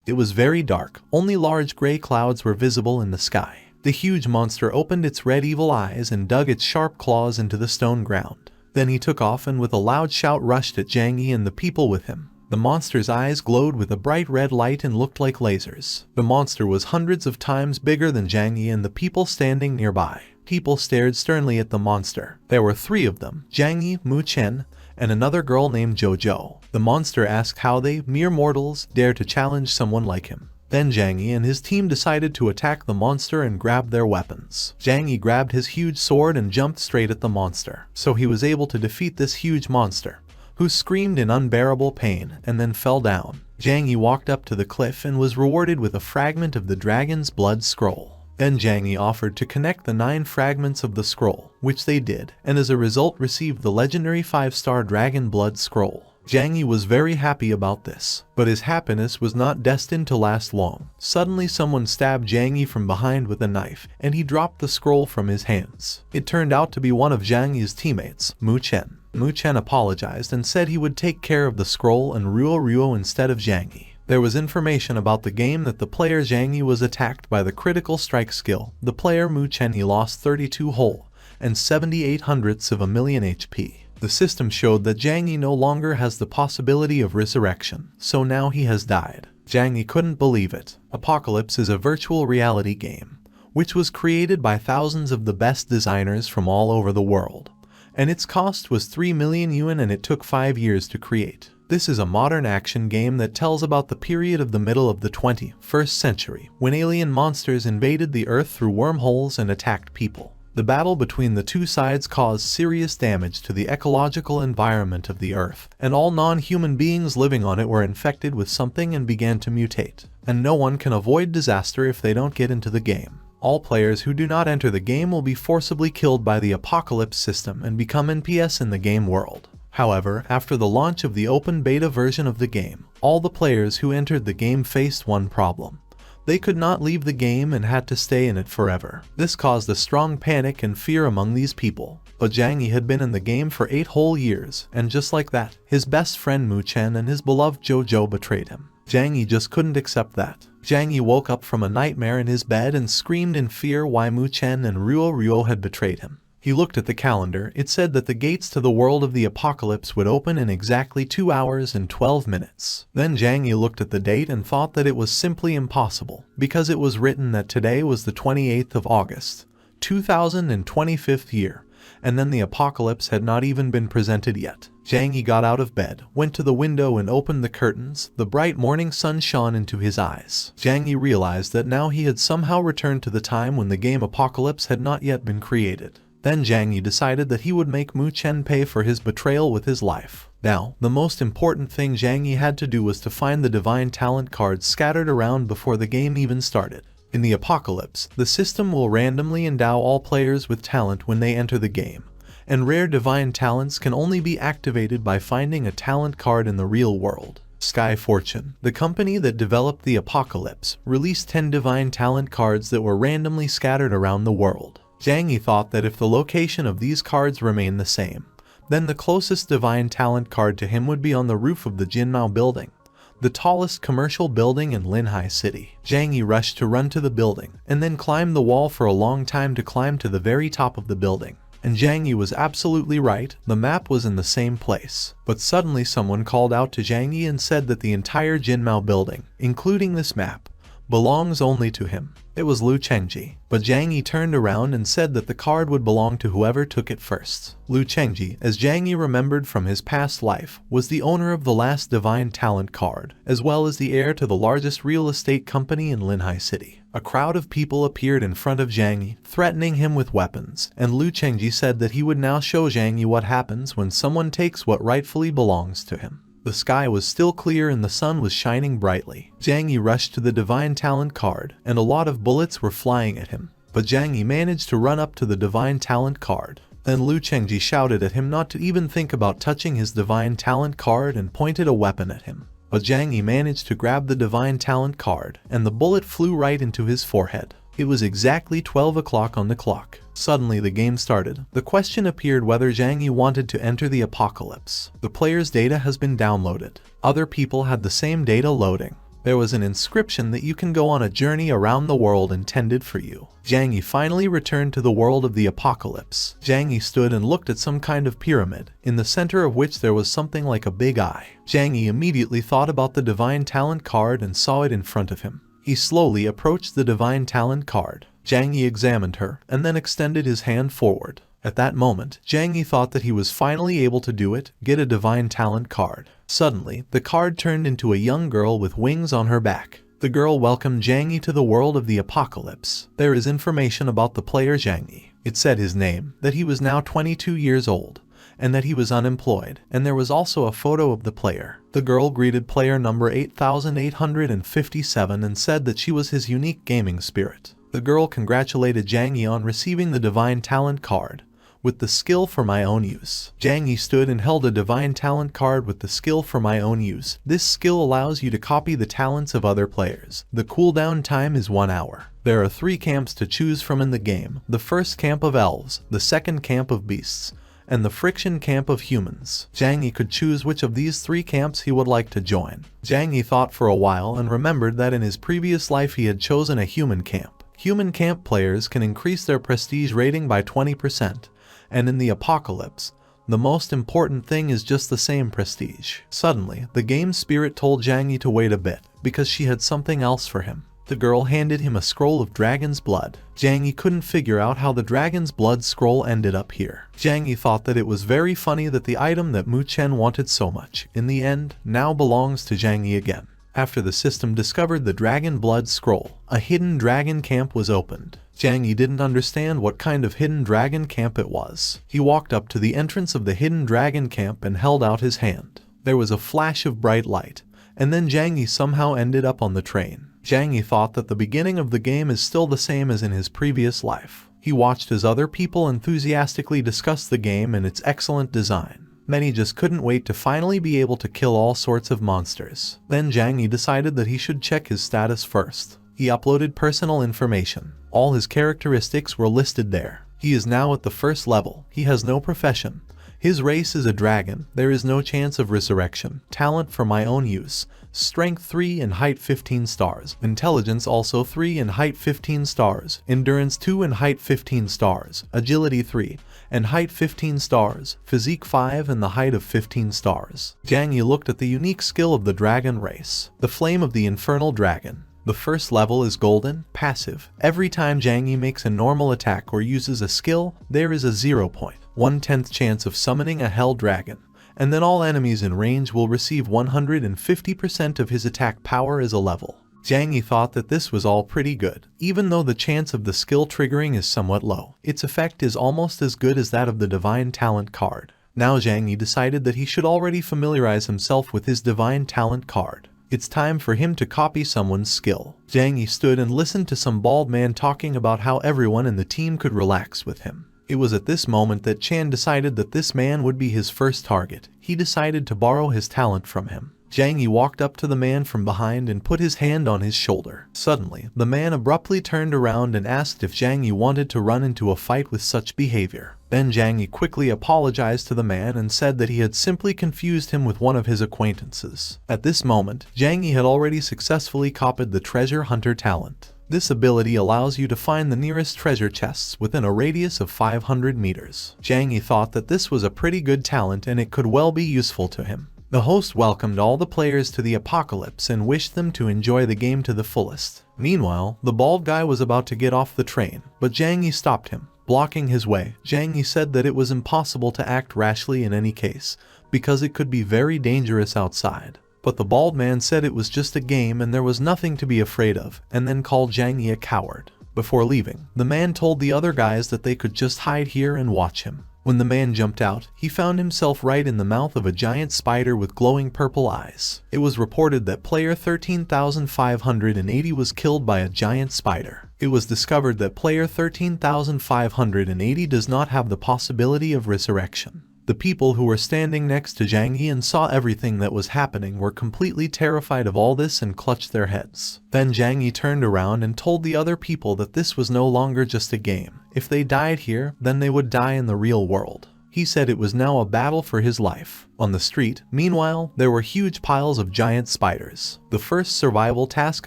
It was very dark, only large gray clouds were visible in the sky. The huge monster opened its red evil eyes and dug its sharp claws into the stone ground. Then he took off and with a loud shout rushed at Zhang Yi and the people with him. The monster's eyes glowed with a bright red light and looked like lasers. The monster was hundreds of times bigger than Zhang Yi and the people standing nearby. People stared sternly at the monster. There were 3 of them, Zhang Yi, Mu Chen, and another girl named Jojo. The monster asked how they, mere mortals, dare to challenge someone like him. Then Zhang Yi and his team decided to attack the monster and grab their weapons. Zhang Yi grabbed his huge sword and jumped straight at the monster. So he was able to defeat this huge monster, who screamed in unbearable pain and then fell down. Zhang Yi walked up to the cliff and was rewarded with a fragment of the dragon's blood scroll. Then Zhang Yi offered to connect the 9 fragments of the scroll, which they did, and as a result received the legendary 5-star dragon blood scroll. Zhang Yi was very happy about this, but his happiness was not destined to last long. Suddenly someone stabbed Zhang Yi from behind with a knife, and he dropped the scroll from his hands. It turned out to be one of Zhang Yi's teammates, Mu Chen. Mu Chen apologized and said he would take care of the scroll and Ruo instead of Zhang Yi. There was information about the game that the player Zhang Yi was attacked by the critical strike skill. The player Mu Chen he lost 32 whole and 78 hundredths of a million HP. The system showed that Zhang Yi no longer has the possibility of resurrection, so now he has died. Zhang Yi couldn't believe it. Apocalypse is a virtual reality game, which was created by thousands of the best designers from all over the world, and its cost was 3 million yuan and it took 5 years to create. This is a modern action game that tells about the period of the middle of the 21st century, when alien monsters invaded the Earth through wormholes and attacked people. The battle between the 2 sides caused serious damage to the ecological environment of the Earth, and all non-human beings living on it were infected with something and began to mutate. And no one can avoid disaster if they don't get into the game. All players who do not enter the game will be forcibly killed by the apocalypse system and become NPS in the game world. However, after the launch of the open beta version of the game, all the players who entered the game faced one problem. They could not leave the game and had to stay in it forever. This caused a strong panic and fear among these people. But Zhang Yi had been in the game for 8 whole years, and just like that, his best friend Mu Chen and his beloved Jojo betrayed him. Zhang Yi just couldn't accept that. Zhang Yi woke up from a nightmare in his bed and screamed in fear why Mu Chen and Ruo had betrayed him. He looked at the calendar. It said that the gates to the world of the apocalypse would open in exactly 2 hours and 12 minutes. Then Zhang Yi looked at the date and thought that it was simply impossible, because it was written that today was the 28th of August, 2025th year, and then the apocalypse had not even been presented yet. Zhang Yi got out of bed, went to the window and opened the curtains. The bright morning sun shone into his eyes. Zhang Yi realized that now he had somehow returned to the time when the game Apocalypse had not yet been created. Then Zhang Yi decided that he would make Mu Chen pay for his betrayal with his life. Now, the most important thing Zhang Yi had to do was to find the divine talent cards scattered around before the game even started. In the Apocalypse, the system will randomly endow all players with talent when they enter the game, and rare divine talents can only be activated by finding a talent card in the real world. Sky Fortune, the company that developed the Apocalypse, released 10 divine talent cards that were randomly scattered around the world. Zhang Yi thought that if the location of these cards remained the same, then the closest divine talent card to him would be on the roof of the Jinmao building, the tallest commercial building in Linhai City. Zhang Yi rushed to run to the building, and then climbed the wall for a long time to climb to the very top of the building. And Zhang Yi was absolutely right, the map was in the same place. But suddenly someone called out to Zhang Yi and said that the entire Jinmao building, including this map, belongs only to him. It was Lu Chengji. But Zhang Yi turned around and said that the card would belong to whoever took it first. Lu Chengji, as Zhang Yi remembered from his past life, was the owner of the last divine talent card, as well as the heir to the largest real estate company in Linhai City. A crowd of people appeared in front of Zhang Yi, threatening him with weapons, and Lu Chengji said that he would now show Zhang Yi what happens when someone takes what rightfully belongs to him. The sky was still clear and the sun was shining brightly. Zhang Yi rushed to the divine talent card, and a lot of bullets were flying at him. But Zhang Yi managed to run up to the divine talent card. Then Lu Chengji shouted at him not to even think about touching his divine talent card and pointed a weapon at him. But Zhang Yi managed to grab the divine talent card, and the bullet flew right into his forehead. It was exactly 12 o'clock on the clock. Suddenly the game started. The question appeared whether Zhang Yi wanted to enter the apocalypse. The player's data has been downloaded. Other people had the same data loading. There was an inscription that you can go on a journey around the world intended for you. Zhang Yi finally returned to the world of the apocalypse. Zhang Yi stood and looked at some kind of pyramid, in the center of which there was something like a big eye. Zhang Yi immediately thought about the divine talent card and saw it in front of him. He slowly approached the divine talent card. Zhang Yi examined her and then extended his hand forward. At that moment, Zhang Yi thought that he was finally able to do it, get a divine talent card. Suddenly, the card turned into a young girl with wings on her back. The girl welcomed Zhang Yi to the world of the apocalypse. There is information about the player Zhang Yi. It said his name, that he was now 22 years old, and that he was unemployed, and there was also a photo of the player. The girl greeted player number 8857 and said that she was his unique gaming spirit. The girl congratulated Zhang Yi on receiving the divine talent card with the skill for my own use. Zhang Yi stood and held a divine talent card with the skill for my own use. This skill allows you to copy the talents of other players. The cooldown time is 1 hour. There are 3 camps to choose from in the game. The first camp of elves, the second camp of beasts, and the friction camp of humans. Zhang Yi could choose which of these 3 camps he would like to join. Zhang Yi thought for a while and remembered that in his previous life he had chosen a human camp. Human camp players can increase their prestige rating by 20%. And in the apocalypse, the most important thing is just the same prestige. Suddenly, the game spirit told Zhang Yi to wait a bit, because she had something else for him. The girl handed him a scroll of dragon's blood. Zhang Yi couldn't figure out how the dragon's blood scroll ended up here. Zhang Yi thought that it was very funny that the item that Mu Chen wanted so much, in the end, now belongs to Zhang Yi again. After the system discovered the dragon blood scroll, a hidden dragon camp was opened. Zhang Yi didn't understand what kind of hidden dragon camp it was. He walked up to the entrance of the hidden dragon camp and held out his hand. There was a flash of bright light, and then Zhang Yi somehow ended up on the train. Zhang Yi thought that the beginning of the game is still the same as in his previous life. He watched as other people enthusiastically discussed the game and its excellent design. Many just couldn't wait to finally be able to kill all sorts of monsters. Then Zhang Yi decided that he should check his status first. He uploaded personal information. All his characteristics were listed there. He is now at the first level. He has no profession. His race is a dragon. There is no chance of resurrection. Talent for my own use. Strength 3 and height 15 stars. Intelligence also 3 and height 15 stars. Endurance 2 and height 15 stars. Agility 3 and height 15 stars. Physique 5 and the height of 15 stars. Zhang Yi looked at the unique skill of the dragon race. The flame of the infernal dragon. The first level is golden, passive. Every time Zhang Yi makes a normal attack or uses a skill, there is a 0.1/10 chance of summoning a hell dragon, and then all enemies in range will receive 150% of his attack power as a level. Zhang Yi thought that this was all pretty good. Even though the chance of the skill triggering is somewhat low, its effect is almost as good as that of the divine talent card. Now Zhang Yi decided that he should already familiarize himself with his divine talent card. It's time for him to copy someone's skill. Zhang Yi stood and listened to some bald man talking about how everyone in the team could relax with him. It was at this moment that Chan decided that this man would be his first target. He decided to borrow his talent from him. Zhang Yi walked up to the man from behind and put his hand on his shoulder. Suddenly, the man abruptly turned around and asked if Zhang Yi wanted to run into a fight with such behavior. Then Zhang Yi quickly apologized to the man and said that he had simply confused him with one of his acquaintances. At this moment, Zhang Yi had already successfully copied the treasure hunter talent. This ability allows you to find the nearest treasure chests within a radius of 500 meters. Zhang Yi thought that this was a pretty good talent and it could well be useful to him. The host welcomed all the players to the apocalypse and wished them to enjoy the game to the fullest. Meanwhile, the bald guy was about to get off the train, but Zhang Yi stopped him. Blocking his way, Zhang Yi said that it was impossible to act rashly in any case, because it could be very dangerous outside. But the bald man said it was just a game and there was nothing to be afraid of, and then called Zhang Yi a coward. Before leaving, the man told the other guys that they could just hide here and watch him. When the man jumped out, he found himself right in the mouth of a giant spider with glowing purple eyes. It was reported that player 13,580 was killed by a giant spider. It was discovered that player 13,580 does not have the possibility of resurrection. The people who were standing next to Zhang Yi and saw everything that was happening were completely terrified of all this and clutched their heads. Then Zhang Yi turned around and told the other people that this was no longer just a game. If they died here, then they would die in the real world. He said it was now a battle for his life. On the street, meanwhile, there were huge piles of giant spiders. The first survival task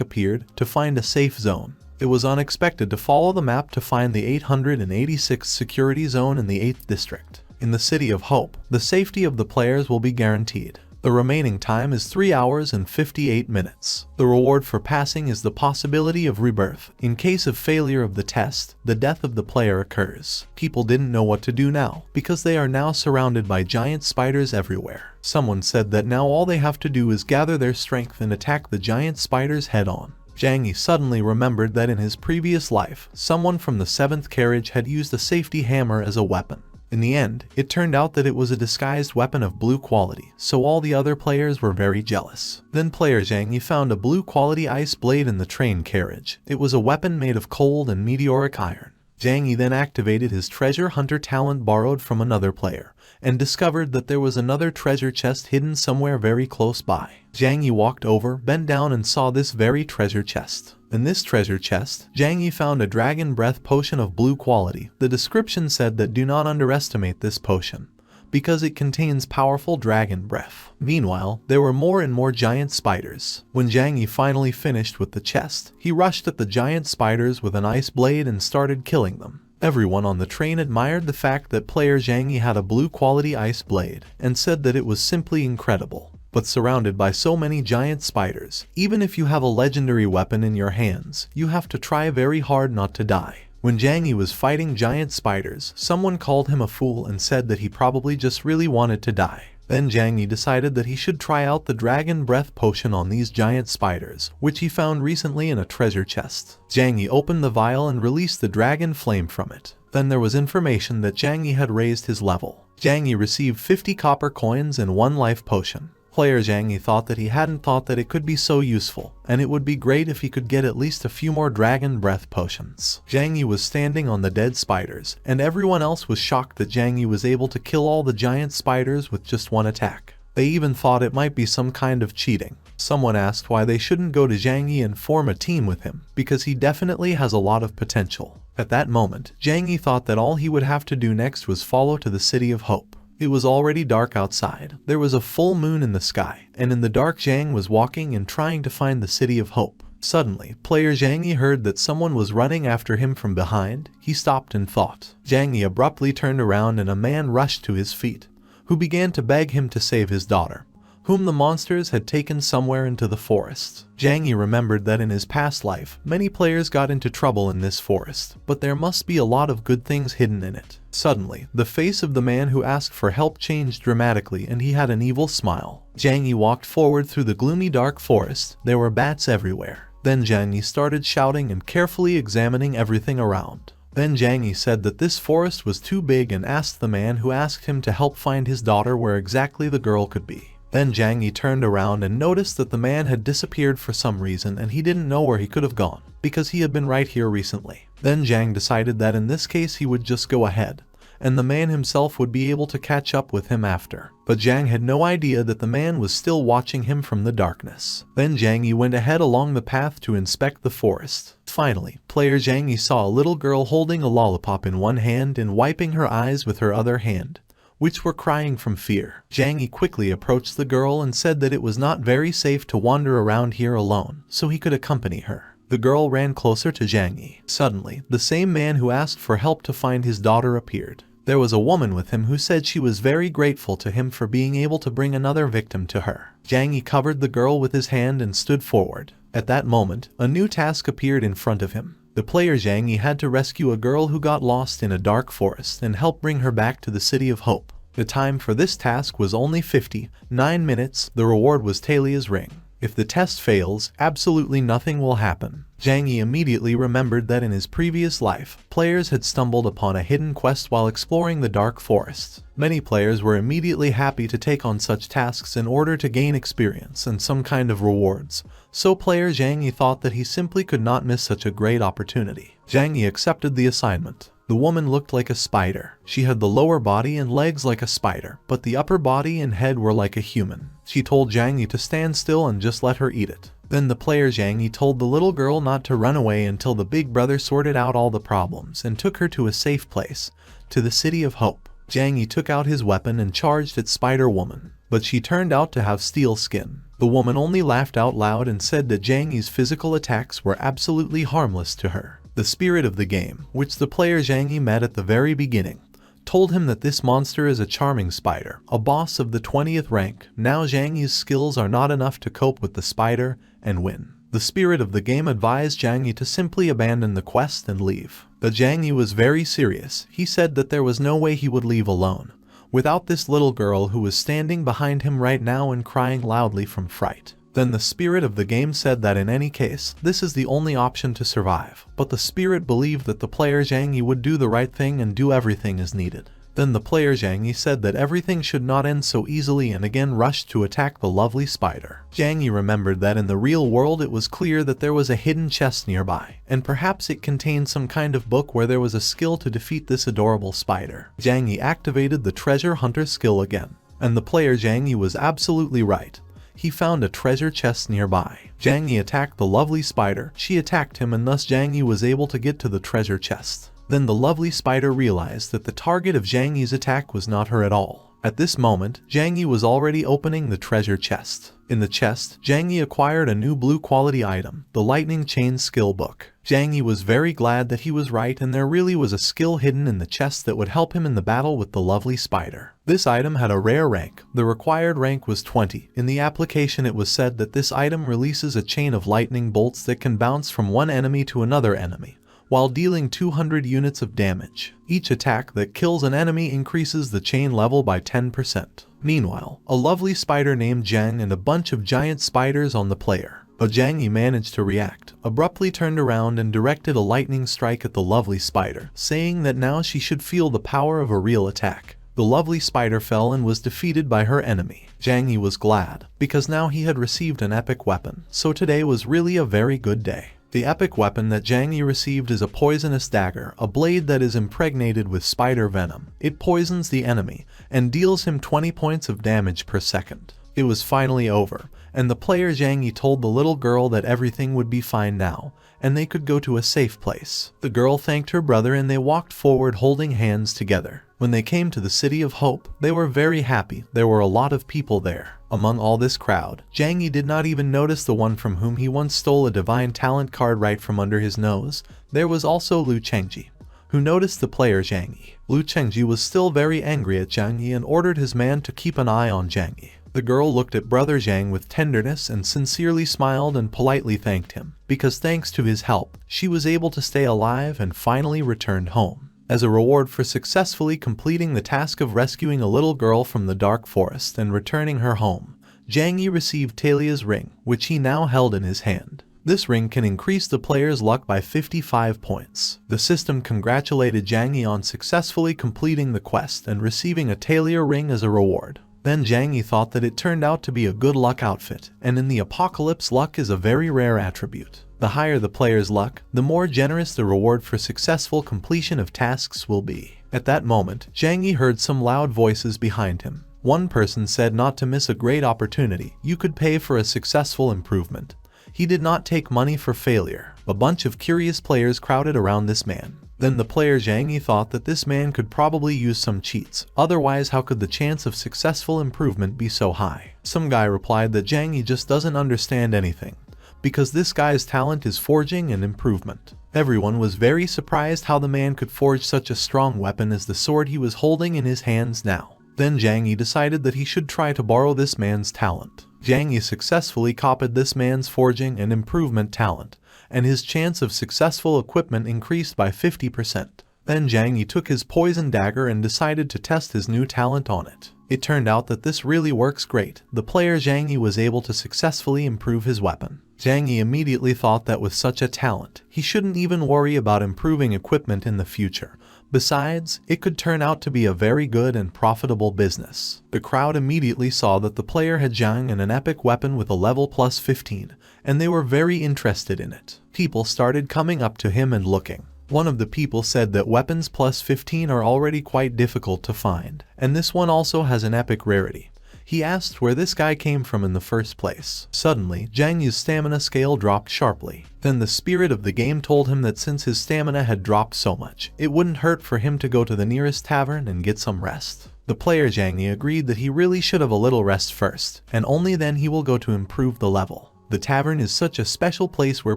appeared: to find a safe zone. It was unexpected to follow the map to find the 886th security zone in the 8th district. In the City of Hope, the safety of the players will be guaranteed. The remaining time is 3 hours and 58 minutes. The reward for passing is the possibility of rebirth. In case of failure of the test, the death of the player occurs. People didn't know what to do now, because they are now surrounded by giant spiders everywhere. Someone said that now all they have to do is gather their strength and attack the giant spiders head on. Zhang Yi suddenly remembered that in his previous life, someone from the 7th carriage had used a safety hammer as a weapon. In the end, it turned out that it was a disguised weapon of blue quality, so all the other players were very jealous. Then player Zhang Yi found a blue quality ice blade in the train carriage. It was a weapon made of cold and meteoric iron. Zhang Yi then activated his treasure hunter talent borrowed from another player, and discovered that there was another treasure chest hidden somewhere very close by. Zhang Yi walked over, bent down, and saw this very treasure chest. In this treasure chest, Zhang Yi found a dragon breath potion of blue quality. The description said that do not underestimate this potion, because it contains powerful dragon breath. Meanwhile, there were more and more giant spiders. When Zhang Yi finally finished with the chest, he rushed at the giant spiders with an ice blade and started killing them. Everyone on the train admired the fact that player Zhang Yi had a blue quality ice blade, and said that it was simply incredible. But surrounded by so many giant spiders, even if you have a legendary weapon in your hands, you have to try very hard not to die. When Zhang Yi was fighting giant spiders, someone called him a fool and said that he probably just really wanted to die. Then Zhang Yi decided that he should try out the dragon breath potion on these giant spiders, which he found recently in a treasure chest. Zhang Yi opened the vial and released the dragon flame from it. Then there was information that Zhang Yi had raised his level. Zhang Yi received 50 copper coins and 1 life potion. Player Zhang Yi thought that he hadn't thought that it could be so useful, and it would be great if he could get at least a few more dragon breath potions. Zhang Yi was standing on the dead spiders, and everyone else was shocked that Zhang Yi was able to kill all the giant spiders with just 1 attack. They even thought it might be some kind of cheating. Someone asked why they shouldn't go to Zhang Yi and form a team with him, because he definitely has a lot of potential. At that moment, Zhang Yi thought that all he would have to do next was follow to the City of Hope. It was already dark outside. There was a full moon in the sky, and in the dark Zhang was walking and trying to find the City of Hope. Suddenly, player Zhang Yi heard that someone was running after him from behind. He stopped and thought. Zhang Yi abruptly turned around and a man rushed to his feet, who began to beg him to save his daughter, whom the monsters had taken somewhere into the forest. Zhang Yi remembered that in his past life, many players got into trouble in this forest, but there must be a lot of good things hidden in it. Suddenly, the face of the man who asked for help changed dramatically and he had an evil smile. Zhang Yi walked forward through the gloomy dark forest. There were bats everywhere. Then Zhang Yi started shouting and carefully examining everything around. Then Zhang Yi said that this forest was too big and asked the man who asked him to help find his daughter where exactly the girl could be. Then Zhang Yi turned around and noticed that the man had disappeared for some reason and he didn't know where he could have gone, because he had been right here recently. Then Zhang decided that in this case he would just go ahead, and the man himself would be able to catch up with him after. But Zhang had no idea that the man was still watching him from the darkness. Then Zhang Yi went ahead along the path to inspect the forest. Finally, player Zhang Yi saw a little girl holding a lollipop in one hand and wiping her eyes with her other hand, which were crying from fear. Zhang Yi quickly approached the girl and said that it was not very safe to wander around here alone, so he could accompany her. The girl ran closer to Zhang Yi. Suddenly, the same man who asked for help to find his daughter appeared. There was a woman with him who said she was very grateful to him for being able to bring another victim to her. Zhang Yi covered the girl with his hand and stood forward. At that moment, a new task appeared in front of him. The player Zhang Yi had to rescue a girl who got lost in a dark forest and help bring her back to the City of Hope. The time for this task was only 59 minutes. The reward was Talia's ring. If the test fails, absolutely nothing will happen. Zhang Yi immediately remembered that in his previous life, players had stumbled upon a hidden quest while exploring the dark forest. Many players were immediately happy to take on such tasks in order to gain experience and some kind of rewards, so player Zhang Yi thought that he simply could not miss such a great opportunity. Zhang Yi accepted the assignment. The woman looked like a spider. She had the lower body and legs like a spider, but the upper body and head were like a human. She told Zhang Yi to stand still and just let her eat it. Then the player Zhang Yi told the little girl not to run away until the big brother sorted out all the problems and took her to a safe place, to the City of Hope. Zhang Yi took out his weapon and charged at Spider Woman, but she turned out to have steel skin. The woman only laughed out loud and said that Zhang Yi's physical attacks were absolutely harmless to her. The spirit of the game, which the player Zhang Yi met at the very beginning, told him that this monster is a charming spider, a boss of the 20th rank. Now Zhang Yi's skills are not enough to cope with the spider and win. The spirit of the game advised Zhang Yi to simply abandon the quest and leave. But Zhang Yi was very serious. He said that there was no way he would leave alone without this little girl who was standing behind him right now and crying loudly from fright. Then the spirit of the game said that in any case, this is the only option to survive. But the spirit believed that the player Zhang Yi would do the right thing and do everything as needed. Then the player Zhang Yi said that everything should not end so easily and again rushed to attack the lovely spider. Zhang Yi remembered that in the real world it was clear that there was a hidden chest nearby, and perhaps it contained some kind of book where there was a skill to defeat this adorable spider. Zhang Yi activated the treasure hunter skill again, and the player Zhang Yi was absolutely right. He found a treasure chest nearby. Zhang Yi attacked the lovely spider. She attacked him and thus Zhang Yi was able to get to the treasure chest. Then the lovely spider realized that the target of Zhang Yi's attack was not her at all. At this moment, Zhang Yi was already opening the treasure chest. In the chest, Zhang Yi acquired a new blue quality item, the lightning chain skill book. Zhang Yi was very glad that he was right and there really was a skill hidden in the chest that would help him in the battle with the lovely spider. This item had a rare rank. The required rank was 20. In the application it was said that this item releases a chain of lightning bolts that can bounce from one enemy to another enemy, while dealing 200 units of damage. Each attack that kills an enemy increases the chain level by 10%. Meanwhile, a lovely spider named Zhang and a bunch of giant spiders on the player. But Zhang Yi managed to react, abruptly turned around and directed a lightning strike at the lovely spider, saying that now she should feel the power of a real attack. The lovely spider fell and was defeated by her enemy. Zhang Yi was glad, because now he had received an epic weapon, so today was really a very good day. The epic weapon that Zhang Yi received is a poisonous dagger, a blade that is impregnated with spider venom. It poisons the enemy and deals him 20 points of damage per second. It was finally over, and the player Zhang Yi told the little girl that everything would be fine now, and they could go to a safe place. The girl thanked her brother and they walked forward holding hands together. When they came to the City of Hope, they were very happy. There were a lot of people there. Among all this crowd, Zhang Yi did not even notice the one from whom he once stole a divine talent card right from under his nose. There was also Lu Chengji, who noticed the player Zhang Yi. Lu Chengji was still very angry at Zhang Yi and ordered his man to keep an eye on Zhang Yi. The girl looked at brother Zhang with tenderness and sincerely smiled and politely thanked him, because thanks to his help, she was able to stay alive and finally returned home. As a reward for successfully completing the task of rescuing a little girl from the dark forest and returning her home, Zhang Yi received Talia's ring, which he now held in his hand. This ring can increase the player's luck by 55 points. The system congratulated Zhang Yi on successfully completing the quest and receiving a Talia ring as a reward. Then Zhang Yi thought that it turned out to be a good luck outfit, and in the apocalypse luck is a very rare attribute. The higher the player's luck, the more generous the reward for successful completion of tasks will be. At that moment, Zhang Yi heard some loud voices behind him. One person said not to miss a great opportunity. You could pay for a successful improvement. He did not take money for failure. A bunch of curious players crowded around this man. Then the player Zhang Yi thought that this man could probably use some cheats. Otherwise, how could the chance of successful improvement be so high? Some guy replied that Zhang Yi just doesn't understand anything, because this guy's talent is forging and improvement. Everyone was very surprised how the man could forge such a strong weapon as the sword he was holding in his hands now. Then Zhang Yi decided that he should try to borrow this man's talent. Zhang Yi successfully copied this man's forging and improvement talent, and his chance of successful equipment increased by 50%. Then Zhang Yi took his poison dagger and decided to test his new talent on it. It turned out that this really works great. The player Zhang Yi was able to successfully improve his weapon. Zhang Yi immediately thought that with such a talent, he shouldn't even worry about improving equipment in the future. Besides, it could turn out to be a very good and profitable business. The crowd immediately saw that the player had Zhang and an epic weapon with a level plus 15, and they were very interested in it. People started coming up to him and looking. One of the people said that weapons plus 15 are already quite difficult to find, and this one also has an epic rarity. He asked where this guy came from in the first place. Suddenly, Zhang Yi's stamina scale dropped sharply. Then the spirit of the game told him that since his stamina had dropped so much, it wouldn't hurt for him to go to the nearest tavern and get some rest. The player Zhang Yi agreed that he really should have a little rest first, and only then he will go to improve the level. The tavern is such a special place where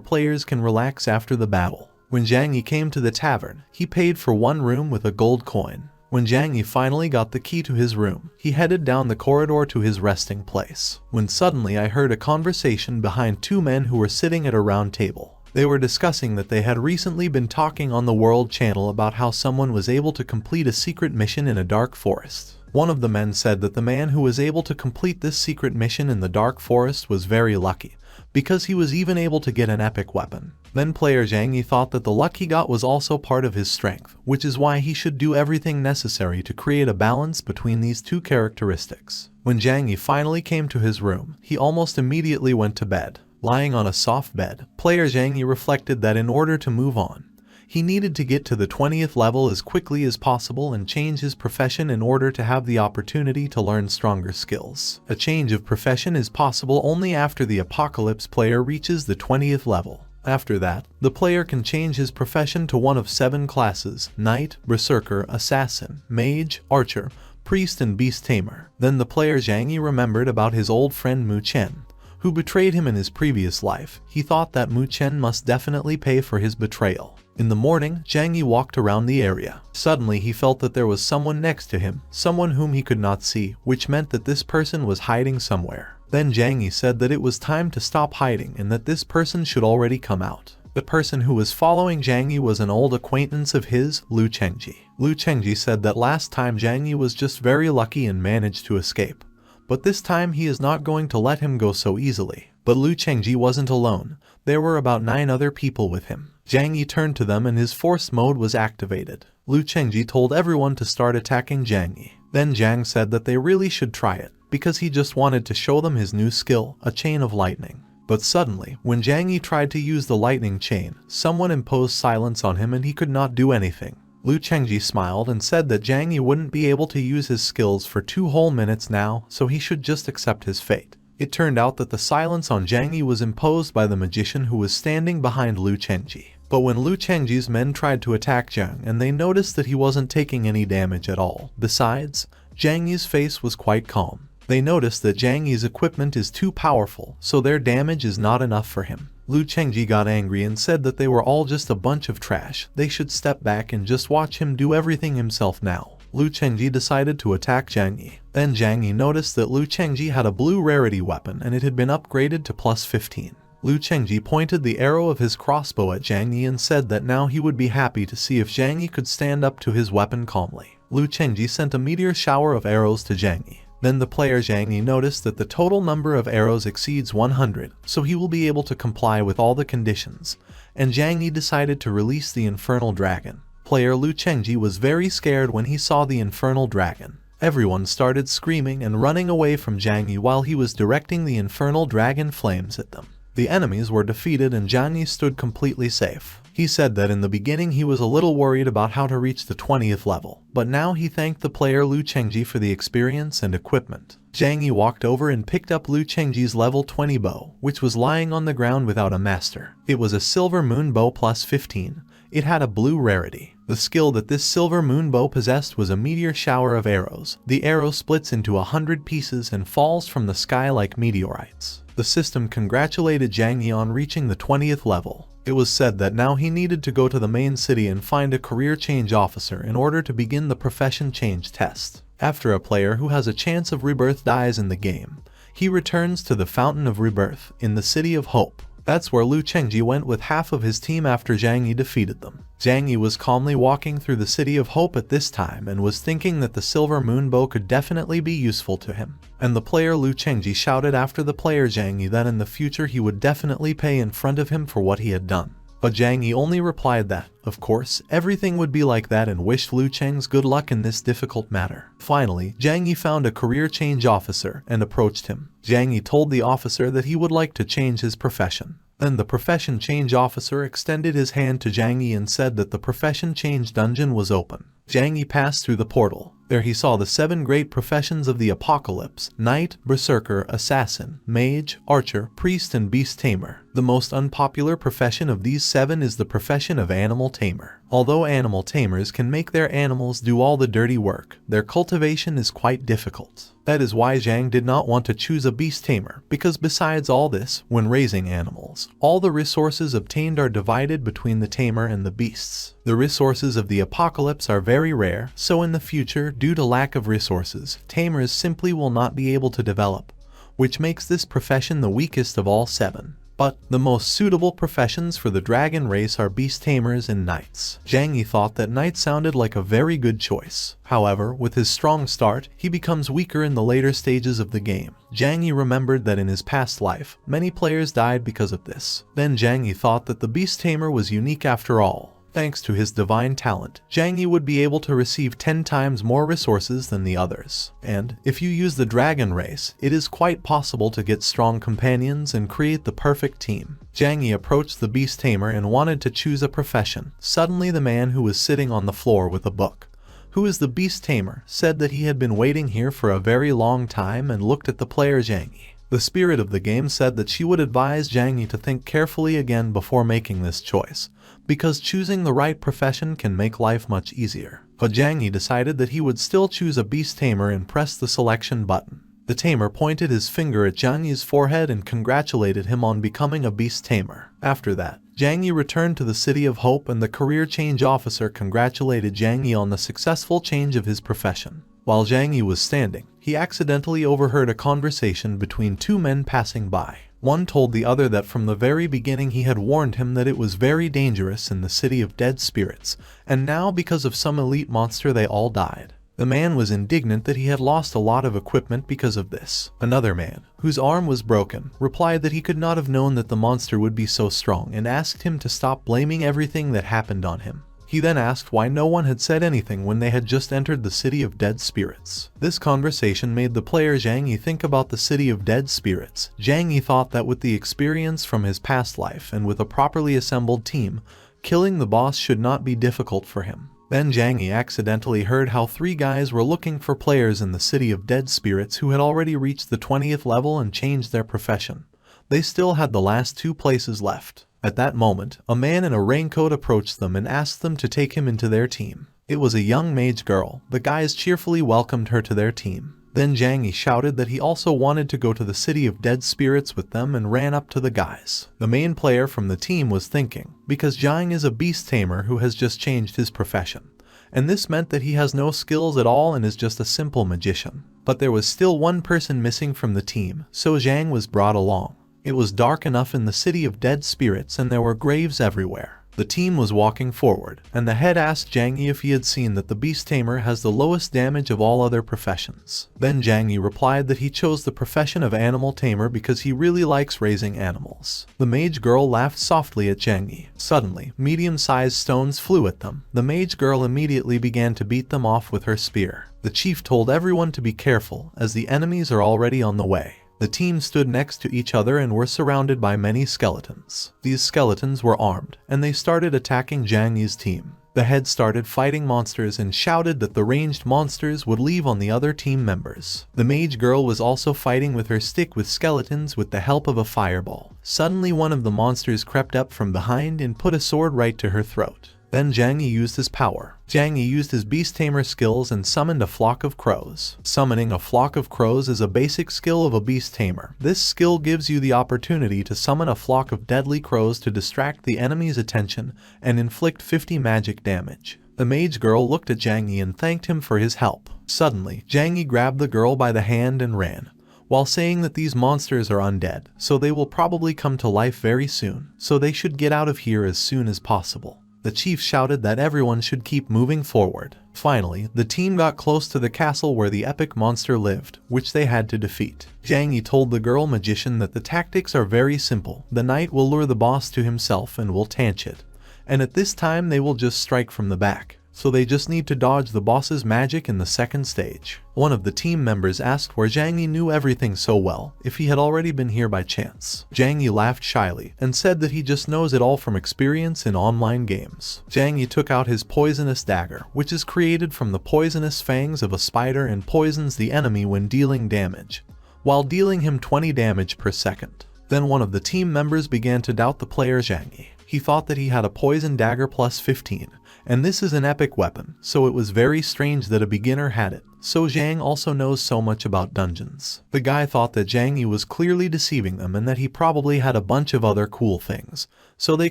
players can relax after the battle. When Zhang Yi came to the tavern, he paid for one room with a gold coin. When Zhang Yi finally got the key to his room, he headed down the corridor to his resting place. When suddenly I heard a conversation behind two men who were sitting at a round table. They were discussing that they had recently been talking on the World Channel about how someone was able to complete a secret mission in a dark forest. One of the men said that the man who was able to complete this secret mission in the dark forest was very lucky, because he was even able to get an epic weapon. Then player Zhang Yi thought that the luck he got was also part of his strength, which is why he should do everything necessary to create a balance between these two characteristics. When Zhang Yi finally came to his room, he almost immediately went to bed. Lying on a soft bed, player Zhang Yi reflected that in order to move on, he needed to get to the 20th level as quickly as possible and change his profession in order to have the opportunity to learn stronger skills. A change of profession is possible only after the Apocalypse player reaches the 20th level. After that, the player can change his profession to one of 7 classes: Knight, Berserker, Assassin, Mage, Archer, Priest and Beast Tamer. Then the player Zhang Yi remembered about his old friend Mu Chen, who betrayed him in his previous life. He thought that Mu Chen must definitely pay for his betrayal. In the morning, Zhang Yi walked around the area. Suddenly he felt that there was someone next to him, someone whom he could not see, which meant that this person was hiding somewhere. Then Zhang Yi said that it was time to stop hiding and that this person should already come out. The person who was following Zhang Yi was an old acquaintance of his, Lu Chengji. Lu Chengji said that last time Zhang Yi was just very lucky and managed to escape, but this time he is not going to let him go so easily. But Lu Chengji wasn't alone. There were about 9 other people with him. Zhang Yi turned to them and his force mode was activated. Lu Chengji told everyone to start attacking Zhang Yi. Then Zhang said that they really should try it, because he just wanted to show them his new skill, a chain of lightning. But suddenly, when Zhang Yi tried to use the lightning chain, someone imposed silence on him and he could not do anything. Lu Chengji smiled and said that Zhang Yi wouldn't be able to use his skills for 2 whole minutes now, so he should just accept his fate. It turned out that the silence on Zhang Yi was imposed by the magician who was standing behind Lu Chengji. But when Lu Chengji's men tried to attack Zhang and they noticed that he wasn't taking any damage at all. Besides, Zhang Yi's face was quite calm. They noticed that Zhang Yi's equipment is too powerful, so their damage is not enough for him. Lu Chengji got angry and said that they were all just a bunch of trash. They should step back and just watch him do everything himself now. Lu Chengji decided to attack Zhang Yi. Then Zhang Yi noticed that Lu Chengji had a blue rarity weapon and it had been upgraded to +15. Lu Chengji pointed the arrow of his crossbow at Zhang Yi and said that now he would be happy to see if Zhang Yi could stand up to his weapon calmly. Lu Chengji sent a meteor shower of arrows to Zhang Yi. Then the player Zhang Yi noticed that the total number of arrows exceeds 100, so he will be able to comply with all the conditions, and Zhang Yi decided to release the Infernal Dragon. Player Lu Chengji was very scared when he saw the Infernal Dragon. Everyone started screaming and running away from Zhang Yi while he was directing the Infernal Dragon flames at them. The enemies were defeated and Zhang Yi stood completely safe. He said that in the beginning he was a little worried about how to reach the 20th level, but now he thanked the player Lu Chengji for the experience and equipment. Zhang Yi walked over and picked up Lu Chengji's level 20 bow, which was lying on the ground without a master. It was a silver moon bow +15. It had a blue rarity. The skill that this silver moon bow possessed was a meteor shower of arrows. The arrow splits into 100 pieces and falls from the sky like meteorites. The system congratulated Zhang Yi on reaching the 20th level. It was said that now he needed to go to the main city and find a career change officer in order to begin the profession change test. After a player who has a chance of rebirth dies in the game, he returns to the Fountain of Rebirth in the City of Hope. That's where Lu Chengji went with half of his team after Zhang Yi defeated them. Zhang Yi was calmly walking through the City of Hope at this time and was thinking that the silver moon bow could definitely be useful to him. And the player Lu Chengji shouted after the player Zhang Yi that in the future he would definitely pay in front of him for what he had done. But Zhang Yi only replied that, of course, everything would be like that and wished Lu Cheng's good luck in this difficult matter. Finally, Zhang Yi found a career change officer and approached him. Zhang Yi told the officer that he would like to change his profession. Then the profession change officer extended his hand to Zhang Yi and said that the profession change dungeon was open. Zhang Yi passed through the portal. There he saw the 7 great professions of the apocalypse: knight, berserker, assassin, mage, archer, priest, and beast tamer. The most unpopular profession of these 7 is the profession of animal tamer. Although animal tamers can make their animals do all the dirty work, their cultivation is quite difficult. That is why Zhang did not want to choose a beast tamer, because besides all this, when raising animals, all the resources obtained are divided between the tamer and the beasts. The resources of the apocalypse are very rare, so in the future, due to lack of resources, tamers simply will not be able to develop, which makes this profession the weakest of all 7. But the most suitable professions for the dragon race are beast tamers and knights. Zhang Yi thought that knight sounded like a very good choice. However, with his strong start, he becomes weaker in the later stages of the game. Zhang Yi remembered that in his past life, many players died because of this. Then Zhang Yi thought that the beast tamer was unique after all. Thanks to his divine talent, Zhang Yi would be able to receive 10 times more resources than the others. And if you use the dragon race, it is quite possible to get strong companions and create the perfect team. Zhang Yi approached the beast tamer and wanted to choose a profession. Suddenly the man who was sitting on the floor with a book, who is the beast tamer, said that he had been waiting here for a very long time and looked at the player Zhang Yi. The spirit of the game said that she would advise Zhang Yi to think carefully again before making this choice, because choosing the right profession can make life much easier. But Zhang Yi decided that he would still choose a beast tamer and press the selection button. The tamer pointed his finger at Zhang Yi's forehead and congratulated him on becoming a beast tamer. After that, Zhang Yi returned to the City of Hope and the career change officer congratulated Zhang Yi on the successful change of his profession. While Zhang Yi was standing, he accidentally overheard a conversation between 2 men passing by. One told the other that from the very beginning he had warned him that it was very dangerous in the City of Dead Spirits, and now because of some elite monster they all died. The man was indignant that he had lost a lot of equipment because of this. Another man, whose arm was broken, replied that he could not have known that the monster would be so strong and asked him to stop blaming everything that happened on him. He then asked why no one had said anything when they had just entered the City of Dead Spirits. This conversation made the player Zhang Yi think about the City of Dead Spirits. Zhang Yi thought that with the experience from his past life and with a properly assembled team, killing the boss should not be difficult for him. Then Zhang Yi accidentally heard how 3 guys were looking for players in the City of Dead Spirits who had already reached the 20th level and changed their profession. They still had the last 2 places left. At that moment, a man in a raincoat approached them and asked them to take him into their team. It was a young mage girl. The guys cheerfully welcomed her to their team. Then Zhang Yi shouted that he also wanted to go to the City of Dead Spirits with them and ran up to the guys. The main player from the team was thinking, because Zhang is a beast tamer who has just changed his profession, and this meant that he has no skills at all and is just a simple magician. But there was still one person missing from the team, so Zhang was brought along. It was dark enough in the City of Dead Spirits and there were graves everywhere. The team was walking forward, and the head asked Zhang Yi if he had seen that the beast tamer has the lowest damage of all other professions. Then Zhang Yi replied that he chose the profession of animal tamer because he really likes raising animals. The mage girl laughed softly at Zhang Yi. Suddenly, medium-sized stones flew at them. The mage girl immediately began to beat them off with her spear. The chief told everyone to be careful, as the enemies are already on the way. The team stood next to each other and were surrounded by many skeletons. These skeletons were armed, and they started attacking Zhang Yi's team. The head started fighting monsters and shouted that the ranged monsters would leave on the other team members. The mage girl was also fighting with her stick with skeletons with the help of a fireball. Suddenly one of the monsters crept up from behind and put a sword right to her throat. Then Zhang Yi used his power. Zhang Yi used his beast tamer skills and summoned a flock of crows. Summoning a flock of crows is a basic skill of a beast tamer. This skill gives you the opportunity to summon a flock of deadly crows to distract the enemy's attention and inflict 50 magic damage. The mage girl looked at Zhang Yi and thanked him for his help. Suddenly, Zhang Yi grabbed the girl by the hand and ran, while saying that these monsters are undead, so they will probably come to life very soon, so they should get out of here as soon as possible. The chief shouted that everyone should keep moving forward. Finally, the team got close to the castle where the epic monster lived, which they had to defeat. Zhang Yi told the girl magician that the tactics are very simple. The knight will lure the boss to himself and will taunt it, and at this time they will just strike from the back. so they just need to dodge the boss's magic in the second stage. One of the team members asked where Zhang Yi knew everything so well, if he had already been here by chance. Zhang Yi laughed shyly and said that he just knows it all from experience in online games. Zhang Yi took out his poisonous dagger, which is created from the poisonous fangs of a spider and poisons the enemy when dealing damage, while dealing him 20 damage per second. Then one of the team members began to doubt the player Zhang Yi. He thought that he had a poison dagger plus 15, and this is an epic weapon, so it was very strange that a beginner had it. So Zhang also knows so much about dungeons. The guy thought that Zhang Yi was clearly deceiving them and that he probably had a bunch of other cool things, so they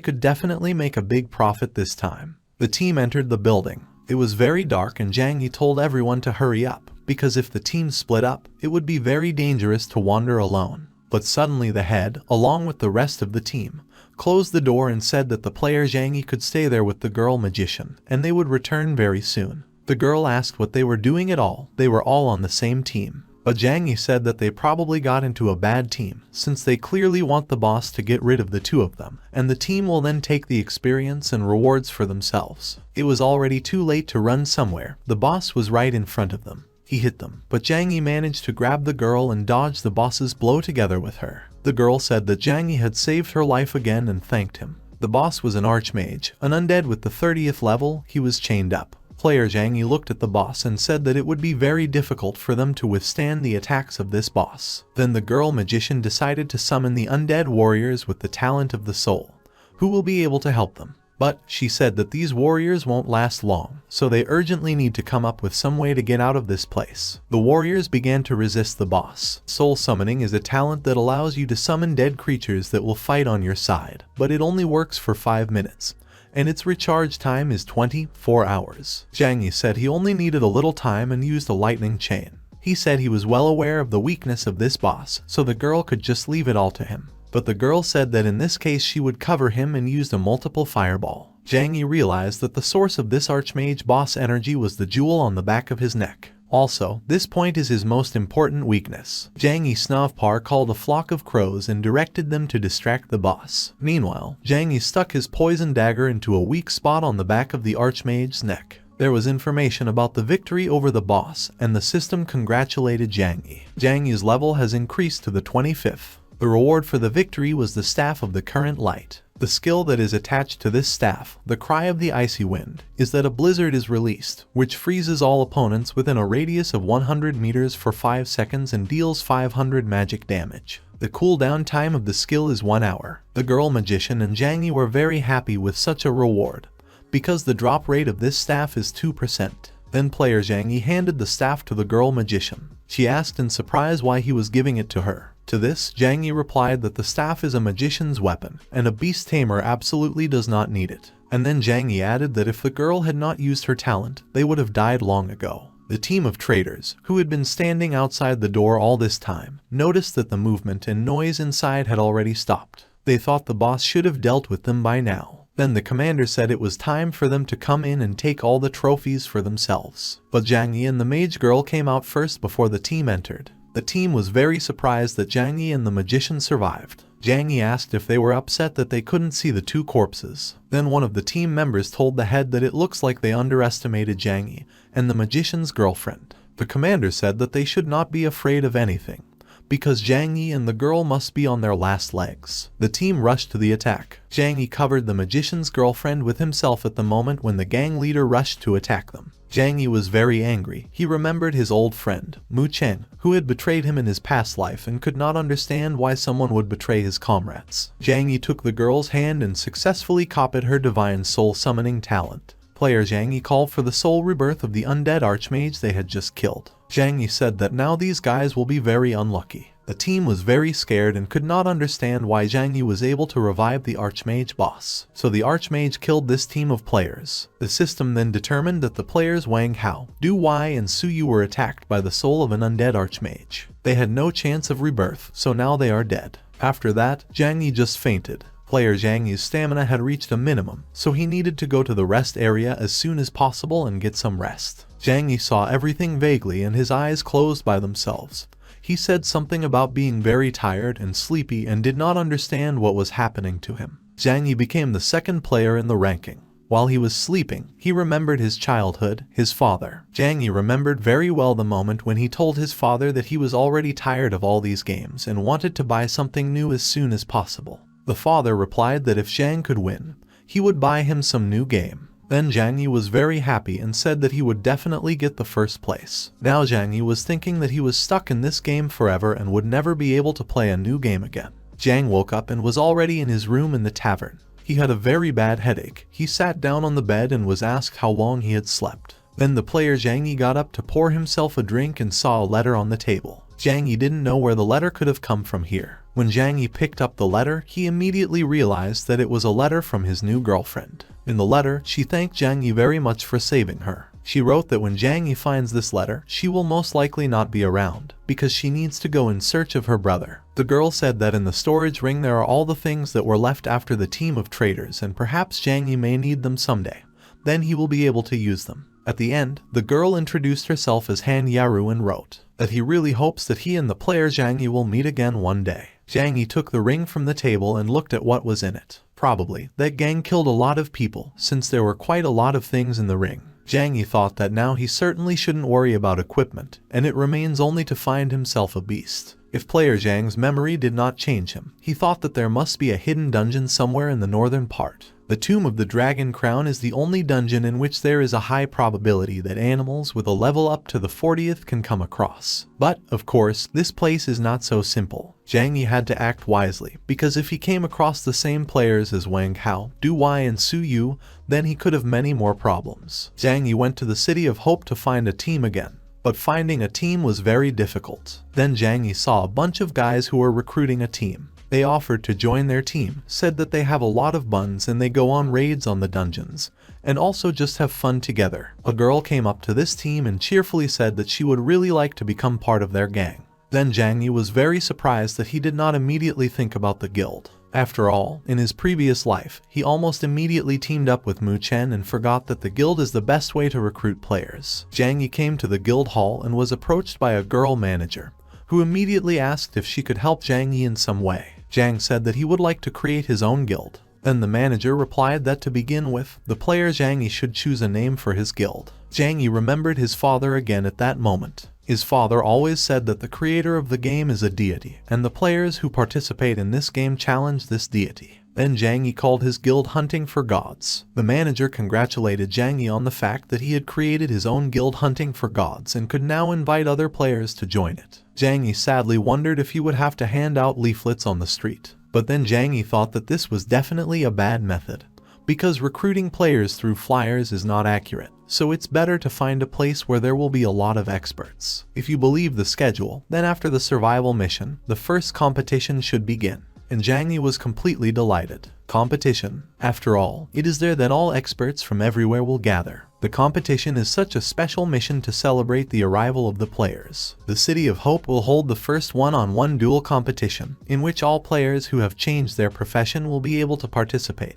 could definitely make a big profit this time. The team entered the building. It was very dark and Zhang Yi told everyone to hurry up, because if the team split up, it would be very dangerous to wander alone. But suddenly the head, along with the rest of the team, closed the door and said that the player Zhang Yi could stay there with the girl magician, and they would return very soon. The girl asked what they were doing at all. They were all on the same team. But Zhang Yi said that they probably got into a bad team, since they clearly want the boss to get rid of the two of them, and the team will then take the experience and rewards for themselves. It was already too late to run somewhere. The boss was right in front of them. He hit them, but Zhang Yi managed to grab the girl and dodge the boss's blow together with her. The girl said that Zhang Yi had saved her life again and thanked him. The boss was an archmage, an undead with the 30th level. He was chained up. Player Zhang Yi looked at the boss and said that it would be very difficult for them to withstand the attacks of this boss. Then the girl magician decided to summon the undead warriors with the talent of the soul, who will be able to help them. But she said that these warriors won't last long, so they urgently need to come up with some way to get out of this place. The warriors began to resist the boss. Soul summoning is a talent that allows you to summon dead creatures that will fight on your side, but it only works for 5 minutes, and its recharge time is 24 hours. Zhang Yi said he only needed a little time and used a lightning chain. He said he was well aware of the weakness of this boss, so the girl could just leave it all to him. But the girl said that in this case she would cover him and used a multiple fireball. Zhang Yi realized that the source of this archmage boss energy was the jewel on the back of his neck. Also, this point is his most important weakness. Zhang Yi Snavpar called a flock of crows and directed them to distract the boss. Meanwhile, Zhang Yi stuck his poison dagger into a weak spot on the back of the archmage's neck. There was information about the victory over the boss, and the system congratulated Zhang Yi. Zhang Yi's level has increased to the 25th. The reward for the victory was the Staff of the Current Light. The skill that is attached to this staff, the Cry of the Icy Wind, is that a blizzard is released, which freezes all opponents within a radius of 100 meters for 5 seconds and deals 500 magic damage. The cooldown time of the skill is 1 hour. The girl magician and Zhang Yi were very happy with such a reward, because the drop rate of this staff is 2%. Then player Zhang Yi handed the staff to the girl magician. She asked in surprise why he was giving it to her. To this, Zhang Yi replied that the staff is a magician's weapon, and a beast tamer absolutely does not need it. And then Zhang Yi added that if the girl had not used her talent, they would have died long ago. The team of traitors, who had been standing outside the door all this time, noticed that the movement and noise inside had already stopped. They thought the boss should have dealt with them by now. Then the commander said it was time for them to come in and take all the trophies for themselves. But Zhang Yi and the mage girl came out first before the team entered. The team was very surprised that Zhang Yi and the magician survived. Zhang Yi asked if they were upset that they couldn't see the two corpses. Then one of the team members told the head that it looks like they underestimated Zhang Yi and the magician's girlfriend. The commander said that they should not be afraid of anything, because Zhang Yi and the girl must be on their last legs. The team rushed to the attack. Zhang Yi covered the magician's girlfriend with himself at the moment when the gang leader rushed to attack them. Zhang Yi was very angry. He remembered his old friend, Mu Cheng, who had betrayed him in his past life and could not understand why someone would betray his comrades. Zhang Yi took the girl's hand and successfully copied her divine soul summoning talent. Player Zhang Yi called for the soul rebirth of the undead archmage they had just killed. Zhang Yi said that now these guys will be very unlucky. The team was very scared and could not understand why Zhang Yi was able to revive the archmage boss. So the archmage killed this team of players. The system then determined that the players Wang Hao, Du Wei and Su Yu were attacked by the soul of an undead archmage. They had no chance of rebirth, so now they are dead. After that, Zhang Yi just fainted. Player Zhang Yi's stamina had reached a minimum, so he needed to go to the rest area as soon as possible and get some rest. Zhang Yi saw everything vaguely and his eyes closed by themselves. He said something about being very tired and sleepy and did not understand what was happening to him. Zhang Yi became the second player in the ranking. While he was sleeping, he remembered his childhood, his father. Zhang Yi remembered very well the moment when he told his father that he was already tired of all these games and wanted to buy something new as soon as possible. The father replied that if Zhang could win, he would buy him some new game. Then Zhang Yi was very happy and said that he would definitely get the first place. Now Zhang Yi was thinking that he was stuck in this game forever and would never be able to play a new game again. Zhang woke up and was already in his room in the tavern. He had a very bad headache. He sat down on the bed and was asked how long he had slept. Then the player Zhang Yi got up to pour himself a drink and saw a letter on the table. Zhang Yi didn't know where the letter could have come from here. When Zhang Yi picked up the letter, he immediately realized that it was a letter from his new girlfriend. In the letter, she thanked Zhang Yi very much for saving her. She wrote that when Zhang Yi finds this letter, she will most likely not be around, because she needs to go in search of her brother. The girl said that in the storage ring there are all the things that were left after the team of traitors, and perhaps Zhang Yi may need them someday. Then he will be able to use them. At the end, the girl introduced herself as Han Yaru and wrote that he really hopes that he and the player Zhang Yi will meet again one day. Zhang Yi took the ring from the table and looked at what was in it. Probably, that gang killed a lot of people, since there were quite a lot of things in the ring. Zhang Yi thought that now he certainly shouldn't worry about equipment, and it remains only to find himself a beast. If player Zhang's memory did not change him, he thought that there must be a hidden dungeon somewhere in the northern part. The Tomb of the Dragon Crown is the only dungeon in which there is a high probability that animals with a level up to the 40th can come across. But, of course, this place is not so simple. Zhang Yi had to act wisely, because if he came across the same players as Wang Hao, Du Wei and Su Yu, then he could have many more problems. Zhang Yi went to the City of Hope to find a team again. But finding a team was very difficult. Then Zhang Yi saw a bunch of guys who were recruiting a team. They offered to join their team, said that they have a lot of buns and they go on raids on the dungeons, and also just have fun together. A girl came up to this team and cheerfully said that she would really like to become part of their gang. Then Zhang Yi was very surprised that he did not immediately think about the guild. After all, in his previous life, he almost immediately teamed up with Mu Chen and forgot that the guild is the best way to recruit players. Zhang Yi came to the guild hall and was approached by a girl manager, who immediately asked if she could help Zhang Yi in some way. Zhang said that he would like to create his own guild. Then the manager replied that to begin with, the player Zhang Yi should choose a name for his guild. Zhang Yi remembered his father again at that moment. His father always said that the creator of the game is a deity, and the players who participate in this game challenge this deity. Then Zhang Yi called his guild Hunting for Gods. The manager congratulated Zhang Yi on the fact that he had created his own guild Hunting for Gods and could now invite other players to join it. Zhang Yi sadly wondered if he would have to hand out leaflets on the street. But then Zhang Yi thought that this was definitely a bad method, because recruiting players through flyers is not accurate. So it's better to find a place where there will be a lot of experts. If you believe the schedule, then after the survival mission, the first competition should begin. And Zhang Yi was completely delighted. Competition. After all, it is there that all experts from everywhere will gather. The competition is such a special mission to celebrate the arrival of the players. The City of Hope will hold the first one-on-one duel competition, in which all players who have changed their profession will be able to participate.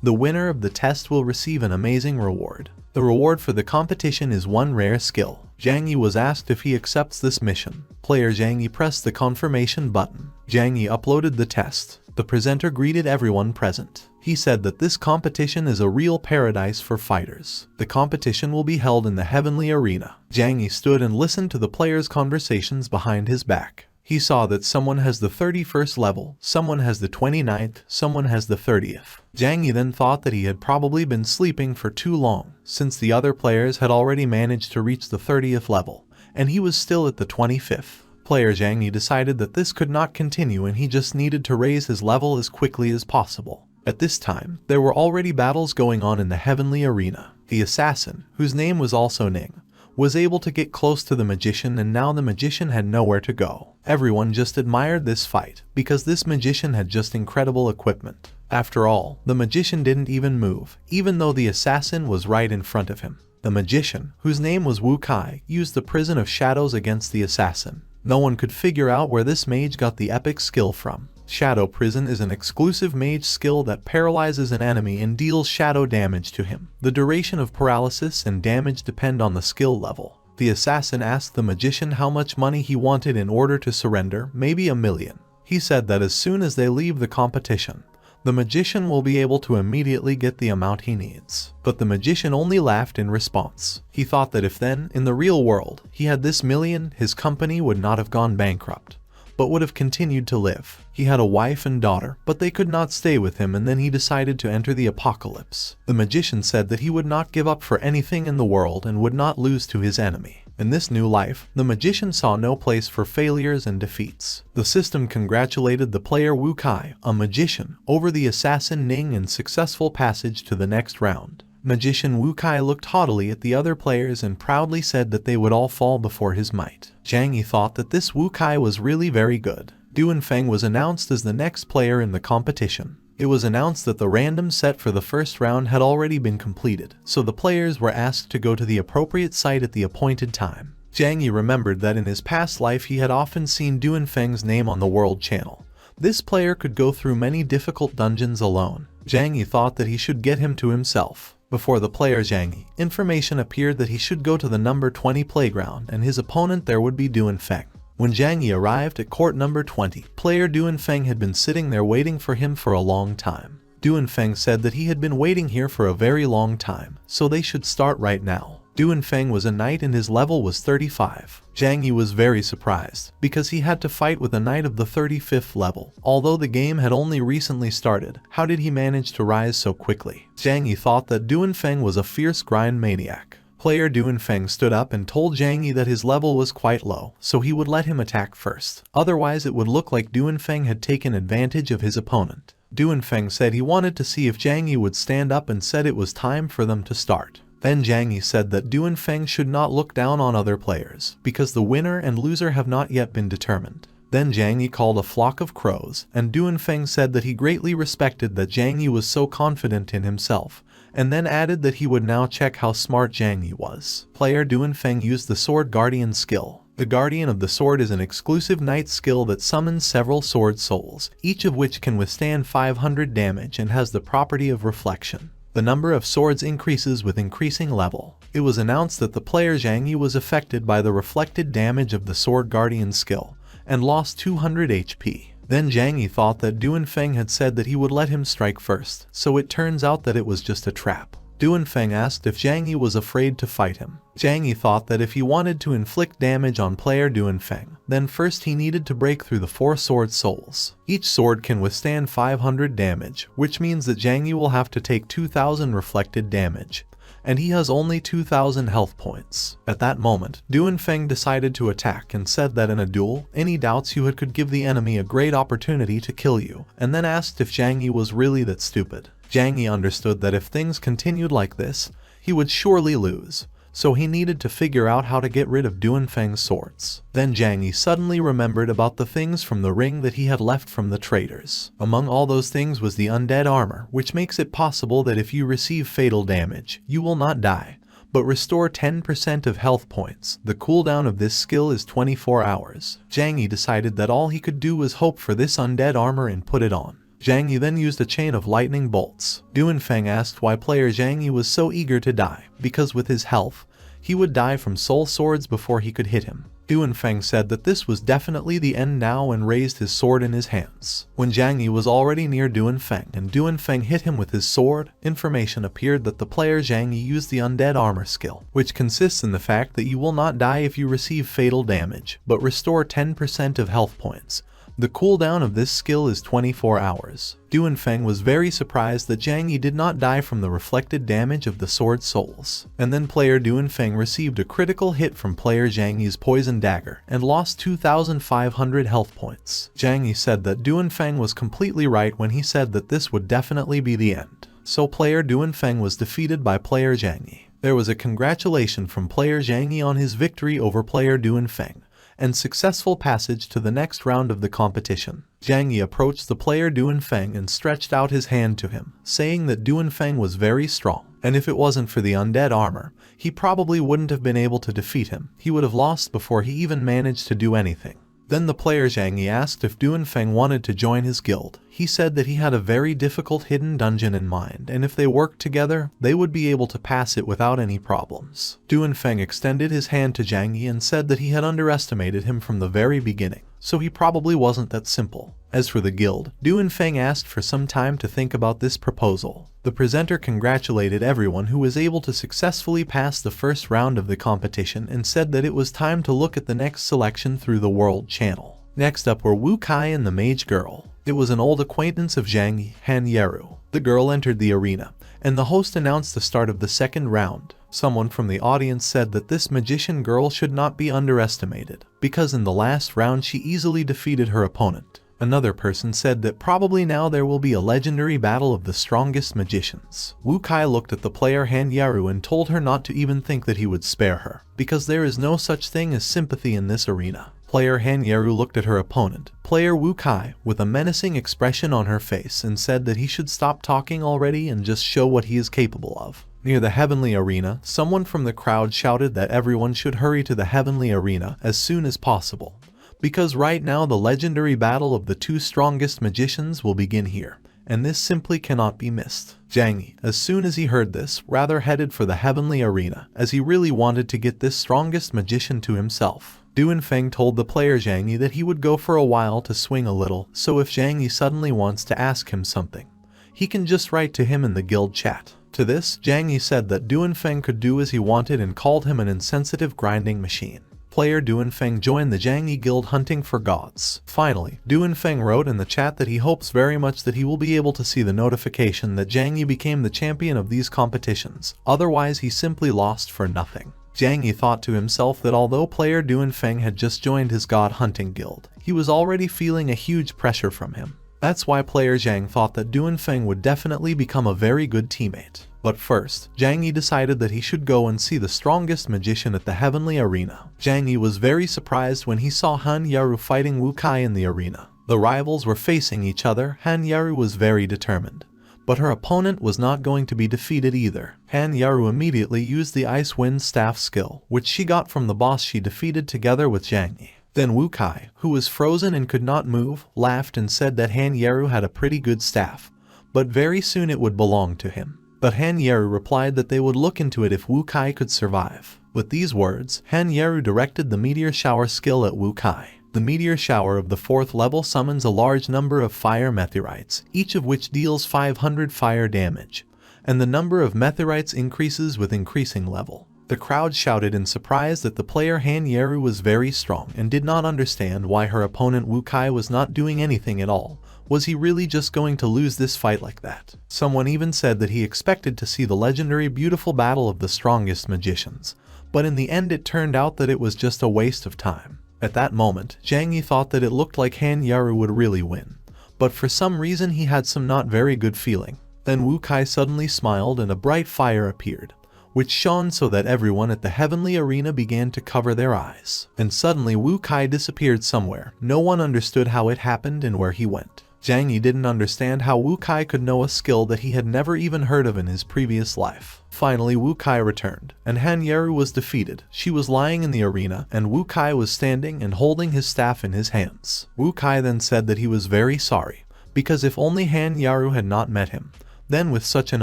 The winner of the test will receive an amazing reward. The reward for the competition is one rare skill. Zhang Yi was asked if he accepts this mission. Player Zhang Yi pressed the confirmation button. Zhang Yi uploaded the test. The presenter greeted everyone present. He said that this competition is a real paradise for fighters. The competition will be held in the heavenly arena. Zhang Yi stood and listened to the players' conversations behind his back. He saw that someone has the 31st level, someone has the 29th, someone has the 30th. Zhang Yi then thought that he had probably been sleeping for too long, since the other players had already managed to reach the 30th level, and he was still at the 25th. Player Zhang Yi decided that this could not continue and he just needed to raise his level as quickly as possible. At this time, there were already battles going on in the heavenly arena. The assassin, whose name was also Ning, was able to get close to the magician, and now the magician had nowhere to go. Everyone just admired this fight, because this magician had just incredible equipment. After all, the magician didn't even move, even though the assassin was right in front of him. The magician, whose name was Wu Kai, used the Prison of Shadows against the assassin. No one could figure out where this mage got the epic skill from. Shadow Prison is an exclusive mage skill that paralyzes an enemy and deals shadow damage to him. The duration of paralysis and damage depend on the skill level. The assassin asked the magician how much money he wanted in order to surrender, maybe $1 million. He said that as soon as they leave the competition, the magician will be able to immediately get the amount he needs. But the magician only laughed in response. He thought that if then, in the real world, he had this million, his company would not have gone bankrupt, but would have continued to live. He had a wife and daughter, but they could not stay with him, and then he decided to enter the apocalypse. The magician said that he would not give up for anything in the world and would not lose to his enemy. In this new life, the magician saw no place for failures and defeats. The system congratulated the player Wu Kai, a magician, over the assassin Ning and successful passage to the next round. Magician Wu Kai looked haughtily at the other players and proudly said that they would all fall before his might. Zhang Yi thought that this Wu Kai was really very good. Du Feng was announced as the next player in the competition. It was announced that the random set for the first round had already been completed, so the players were asked to go to the appropriate site at the appointed time. Zhang Yi remembered that in his past life he had often seen Du Feng's name on the World Channel. This player could go through many difficult dungeons alone. Zhang Yi thought that he should get him to himself. Before the player Zhang Yi, information appeared that he should go to the number 20 playground and his opponent there would be Du Feng. When Zhang Yi arrived at court number 20, player Du Feng had been sitting there waiting for him for a long time. Du Feng said that he had been waiting here for a very long time, so they should start right now. Du Feng was a knight and his level was 35. Zhang Yi was very surprised, because he had to fight with a knight of the 35th level. Although the game had only recently started, how did he manage to rise so quickly? Zhang Yi thought that Du Feng was a fierce grind maniac. Player Du Feng stood up and told Zhang Yi that his level was quite low, so he would let him attack first. Otherwise it would look like Du Feng had taken advantage of his opponent. Du Feng said he wanted to see if Zhang Yi would stand up and said it was time for them to start. Then Zhang Yi said that Du Feng should not look down on other players, because the winner and loser have not yet been determined. Then Zhang Yi called a flock of crows, and Du Feng said that he greatly respected that Zhang Yi was so confident in himself, and then added that he would now check how smart Zhang Yi was. Player Du Feng used the Sword Guardian skill. The Guardian of the Sword is an exclusive knight skill that summons several sword souls, each of which can withstand 500 damage and has the property of reflection. The number of swords increases with increasing level. It was announced that the player Zhang Yi was affected by the reflected damage of the Sword Guardian skill, and lost 200 HP. Then Zhang Yi thought that Du Feng had said that he would let him strike first, so it turns out that it was just a trap. Du Feng asked if Zhang Yi was afraid to fight him. Zhang Yi thought that if he wanted to inflict damage on player Du Feng, then first he needed to break through the 4 sword souls. Each sword can withstand 500 damage, which means that Zhang Yi will have to take 2000 reflected damage, and he has only 2000 health points. At that moment, Du Feng decided to attack and said that in a duel, any doubts you had could give the enemy a great opportunity to kill you, and then asked if Zhang Yi was really that stupid. Zhang Yi understood that if things continued like this, he would surely lose, so he needed to figure out how to get rid of Du Feng's swords. Then Zhang Yi suddenly remembered about the things from the ring that he had left from the traitors. Among all those things was the undead armor, which makes it possible that if you receive fatal damage, you will not die, but restore 10% of health points. The cooldown of this skill is 24 hours. Zhang Yi decided that all he could do was hope for this undead armor and put it on. Zhang Yi then used a chain of lightning bolts. Du Feng asked why player Zhang Yi was so eager to die, because with his health, he would die from soul swords before he could hit him. Du Feng said that this was definitely the end now and raised his sword in his hands. When Zhang Yi was already near Du Feng and Du Feng hit him with his sword, information appeared that the player Zhang Yi used the undead armor skill, which consists in the fact that you will not die if you receive fatal damage, but restore 10% of health points. The cooldown of this skill is 24 hours. Du Feng was very surprised that Zhang Yi did not die from the reflected damage of the sword souls. And then player Du Feng received a critical hit from player Zhang Yi's poison dagger and lost 2,500 health points. Zhang Yi said that Du Feng was completely right when he said that this would definitely be the end. So player Du Feng was defeated by player Zhang Yi. There was a congratulation from player Zhang Yi on his victory over player Du Feng, and successful passage to the next round of the competition. Zhang Yi approached the player Du Feng and stretched out his hand to him, saying that Du Feng was very strong, and if it wasn't for the undead armor, he probably wouldn't have been able to defeat him. He would have lost before he even managed to do anything. Then the player Zhang Yi asked if Du Feng wanted to join his guild. He said that he had a very difficult hidden dungeon in mind, and if they worked together, they would be able to pass it without any problems. Du Feng extended his hand to Zhang Yi and said that he had underestimated him from the very beginning, so he probably wasn't that simple. As for the guild, Du and Feng asked for some time to think about this proposal. The presenter congratulated everyone who was able to successfully pass the first round of the competition and said that it was time to look at the next selection through the World Channel. Next up were Wu Kai and the Mage Girl. It was an old acquaintance of Zhang Yi, Han Yeru. The girl entered the arena, and the host announced the start of the second round. Someone from the audience said that this magician girl should not be underestimated, because in the last round she easily defeated her opponent. Another person said that probably now there will be a legendary battle of the strongest magicians. Wu Kai looked at the player Han Yeru and told her not to even think that he would spare her, because there is no such thing as sympathy in this arena. Player Han Yeru looked at her opponent, player Wu Kai, with a menacing expression on her face and said that he should stop talking already and just show what he is capable of. Near the Heavenly Arena, someone from the crowd shouted that everyone should hurry to the Heavenly Arena as soon as possible, because right now the legendary battle of the two strongest magicians will begin here, and this simply cannot be missed. Zhang Yi, as soon as he heard this, rather headed for the Heavenly Arena, as he really wanted to get this strongest magician to himself. Du and Feng told the player Zhang Yi that he would go for a while to swing a little, so if Zhang Yi suddenly wants to ask him something, he can just write to him in the guild chat. To this, Zhang Yi said that Du and Feng could do as he wanted and called him an insensitive grinding machine. Player Du and Feng joined the Zhang Yi guild hunting for gods. Finally, Du and Feng wrote in the chat that he hopes very much that he will be able to see the notification that Zhang Yi became the champion of these competitions, otherwise he simply lost for nothing. Zhang Yi thought to himself that although player Du and Feng had just joined his god hunting guild, he was already feeling a huge pressure from him. That's why player Zhang thought that Du and Feng would definitely become a very good teammate. But first, Zhang Yi decided that he should go and see the strongest magician at the Heavenly Arena. Zhang Yi was very surprised when he saw Han Yeru fighting Wu Kai in the arena. The rivals were facing each other. Han Yeru was very determined, but her opponent was not going to be defeated either. Han Yeru immediately used the Ice Wind Staff skill, which she got from the boss she defeated together with Zhang Yi. Then Wu Kai, who was frozen and could not move, laughed and said that Han Yeru had a pretty good staff, but very soon it would belong to him. But Han Yeru replied that they would look into it if Wu Kai could survive. With these words, Han Yeru directed the Meteor Shower skill at Wu Kai. The Meteor Shower of the 4th level summons a large number of fire meteorites, each of which deals 500 fire damage, and the number of meteorites increases with increasing level. The crowd shouted in surprise that the player Han Yeru was very strong and did not understand why her opponent Wu Kai was not doing anything at all. Was he really just going to lose this fight like that? Someone even said that he expected to see the legendary beautiful battle of the strongest magicians, but in the end it turned out that it was just a waste of time. At that moment, Zhang Yi thought that it looked like Han Yeru would really win, but for some reason he had some not very good feeling. Then Wu Kai suddenly smiled and a bright fire appeared, which shone so that everyone at the Heavenly Arena began to cover their eyes. And suddenly Wu Kai disappeared somewhere. No one understood how it happened and where he went. Zhang Yi didn't understand how Wu Kai could know a skill that he had never even heard of in his previous life. Finally Wu Kai returned, and Han Yeru was defeated. She was lying in the arena, and Wu Kai was standing and holding his staff in his hands. Wu Kai then said that he was very sorry, because if only Han Yeru had not met him, then with such an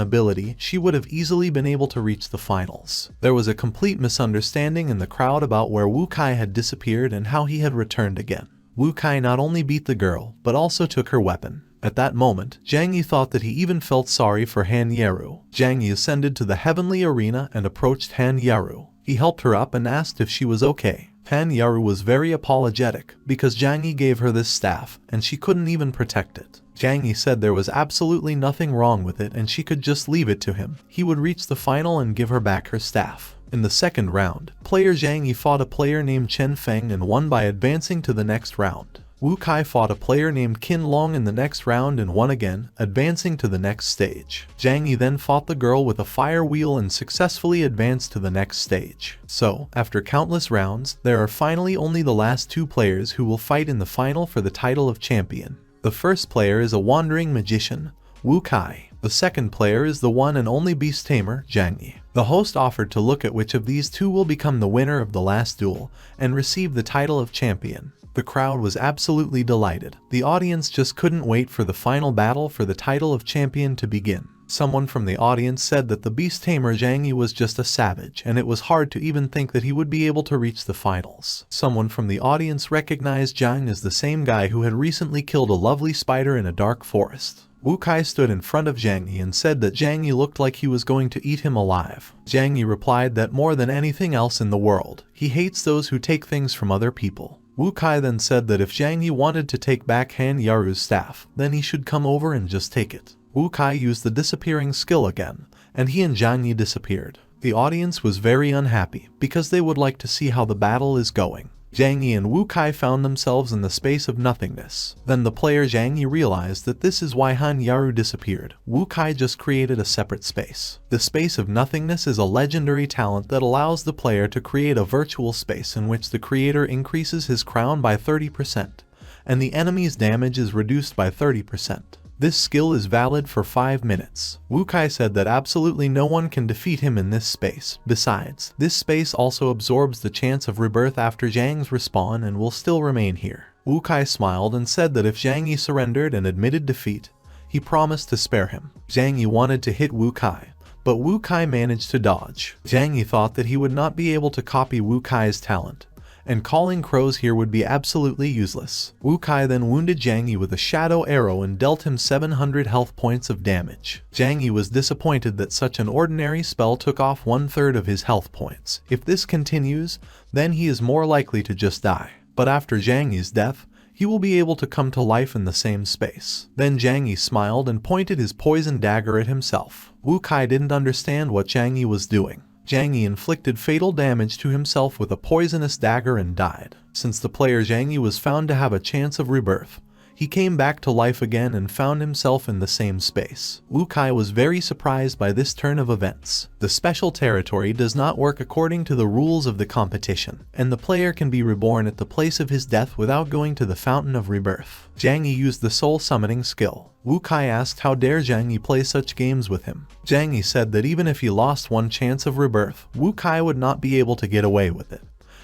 ability, she would have easily been able to reach the finals. There was a complete misunderstanding in the crowd about where Wu Kai had disappeared and how he had returned again. Wu Kai not only beat the girl, but also took her weapon. At that moment, Zhang Yi thought that he even felt sorry for Han Yeru. Zhang Yi ascended to the Heavenly Arena and approached Han Yeru. He helped her up and asked if she was okay. Han Yeru was very apologetic, because Zhang Yi gave her this staff, and she couldn't even protect it. Zhang Yi said there was absolutely nothing wrong with it and she could just leave it to him. He would reach the final and give her back her staff. In the second round, player Zhang Yi fought a player named Chen Feng and won by advancing to the next round. Wu Kai fought a player named Qin Long in the next round and won again, advancing to the next stage. Zhang Yi then fought the girl with a fire wheel and successfully advanced to the next stage. So, after countless rounds, there are finally only the last two players who will fight in the final for the title of champion. The first player is a wandering magician, Wu Kai. The second player is the one and only beast tamer, Zhang Yi. The host offered to look at which of these two will become the winner of the last duel and receive the title of champion. The crowd was absolutely delighted. The audience just couldn't wait for the final battle for the title of champion to begin. Someone from the audience said that the beast tamer Zhang Yi was just a savage and it was hard to even think that he would be able to reach the finals. Someone from the audience recognized Zhang as the same guy who had recently killed a lovely spider in a dark forest. Wu Kai stood in front of Zhang Yi and said that Zhang Yi looked like he was going to eat him alive. Zhang Yi replied that more than anything else in the world, he hates those who take things from other people. Wu Kai then said that if Zhang Yi wanted to take back Han Yaru's staff, then he should come over and just take it. Wu Kai used the disappearing skill again, and he and Zhang Yi disappeared. The audience was very unhappy because they would like to see how the battle is going. Zhang Yi and Wu Kai found themselves in the space of nothingness. Then the player Zhang Yi realized that this is why Han Yaru disappeared. Wu Kai just created a separate space. The space of nothingness is a legendary talent that allows the player to create a virtual space in which the creator increases his crown by 30%, and the enemy's damage is reduced by 30%. This skill is valid for 5 minutes. Wu Kai said that absolutely no one can defeat him in this space. Besides, this space also absorbs the chance of rebirth after Zhang's respawn and will still remain here. Wu Kai smiled and said that if Zhang Yi surrendered and admitted defeat, he promised to spare him. Zhang Yi wanted to hit Wu Kai, but Wu Kai managed to dodge. Zhang Yi thought that he would not be able to copy Wu Kai's talent, and calling crows here would be absolutely useless. Wu Kai then wounded Zhang Yi with a shadow arrow and dealt him 700 health points of damage. Zhang Yi was disappointed that such an ordinary spell took off 1/3 of his health points. If this continues, then he is more likely to just die. But after Zhang Yi's death, he will be able to come to life in the same space. Then Zhang Yi smiled and pointed his poison dagger at himself. Wu Kai didn't understand what Zhang Yi was doing. Zhang Yi inflicted fatal damage to himself with a poisonous dagger and died. Since the player Zhang Yi was found to have a chance of rebirth, he came back to life again and found himself in the same space. Wu Kai was very surprised by this turn of events. The special territory does not work according to the rules of the competition, and the player can be reborn at the place of his death without going to the fountain of rebirth. Zhang Yi used the soul summoning skill. Wu Kai asked how dare Zhang Yi play such games with him. Zhang Yi said that even if he lost one chance of rebirth, Wu Kai would not be able to get away with it.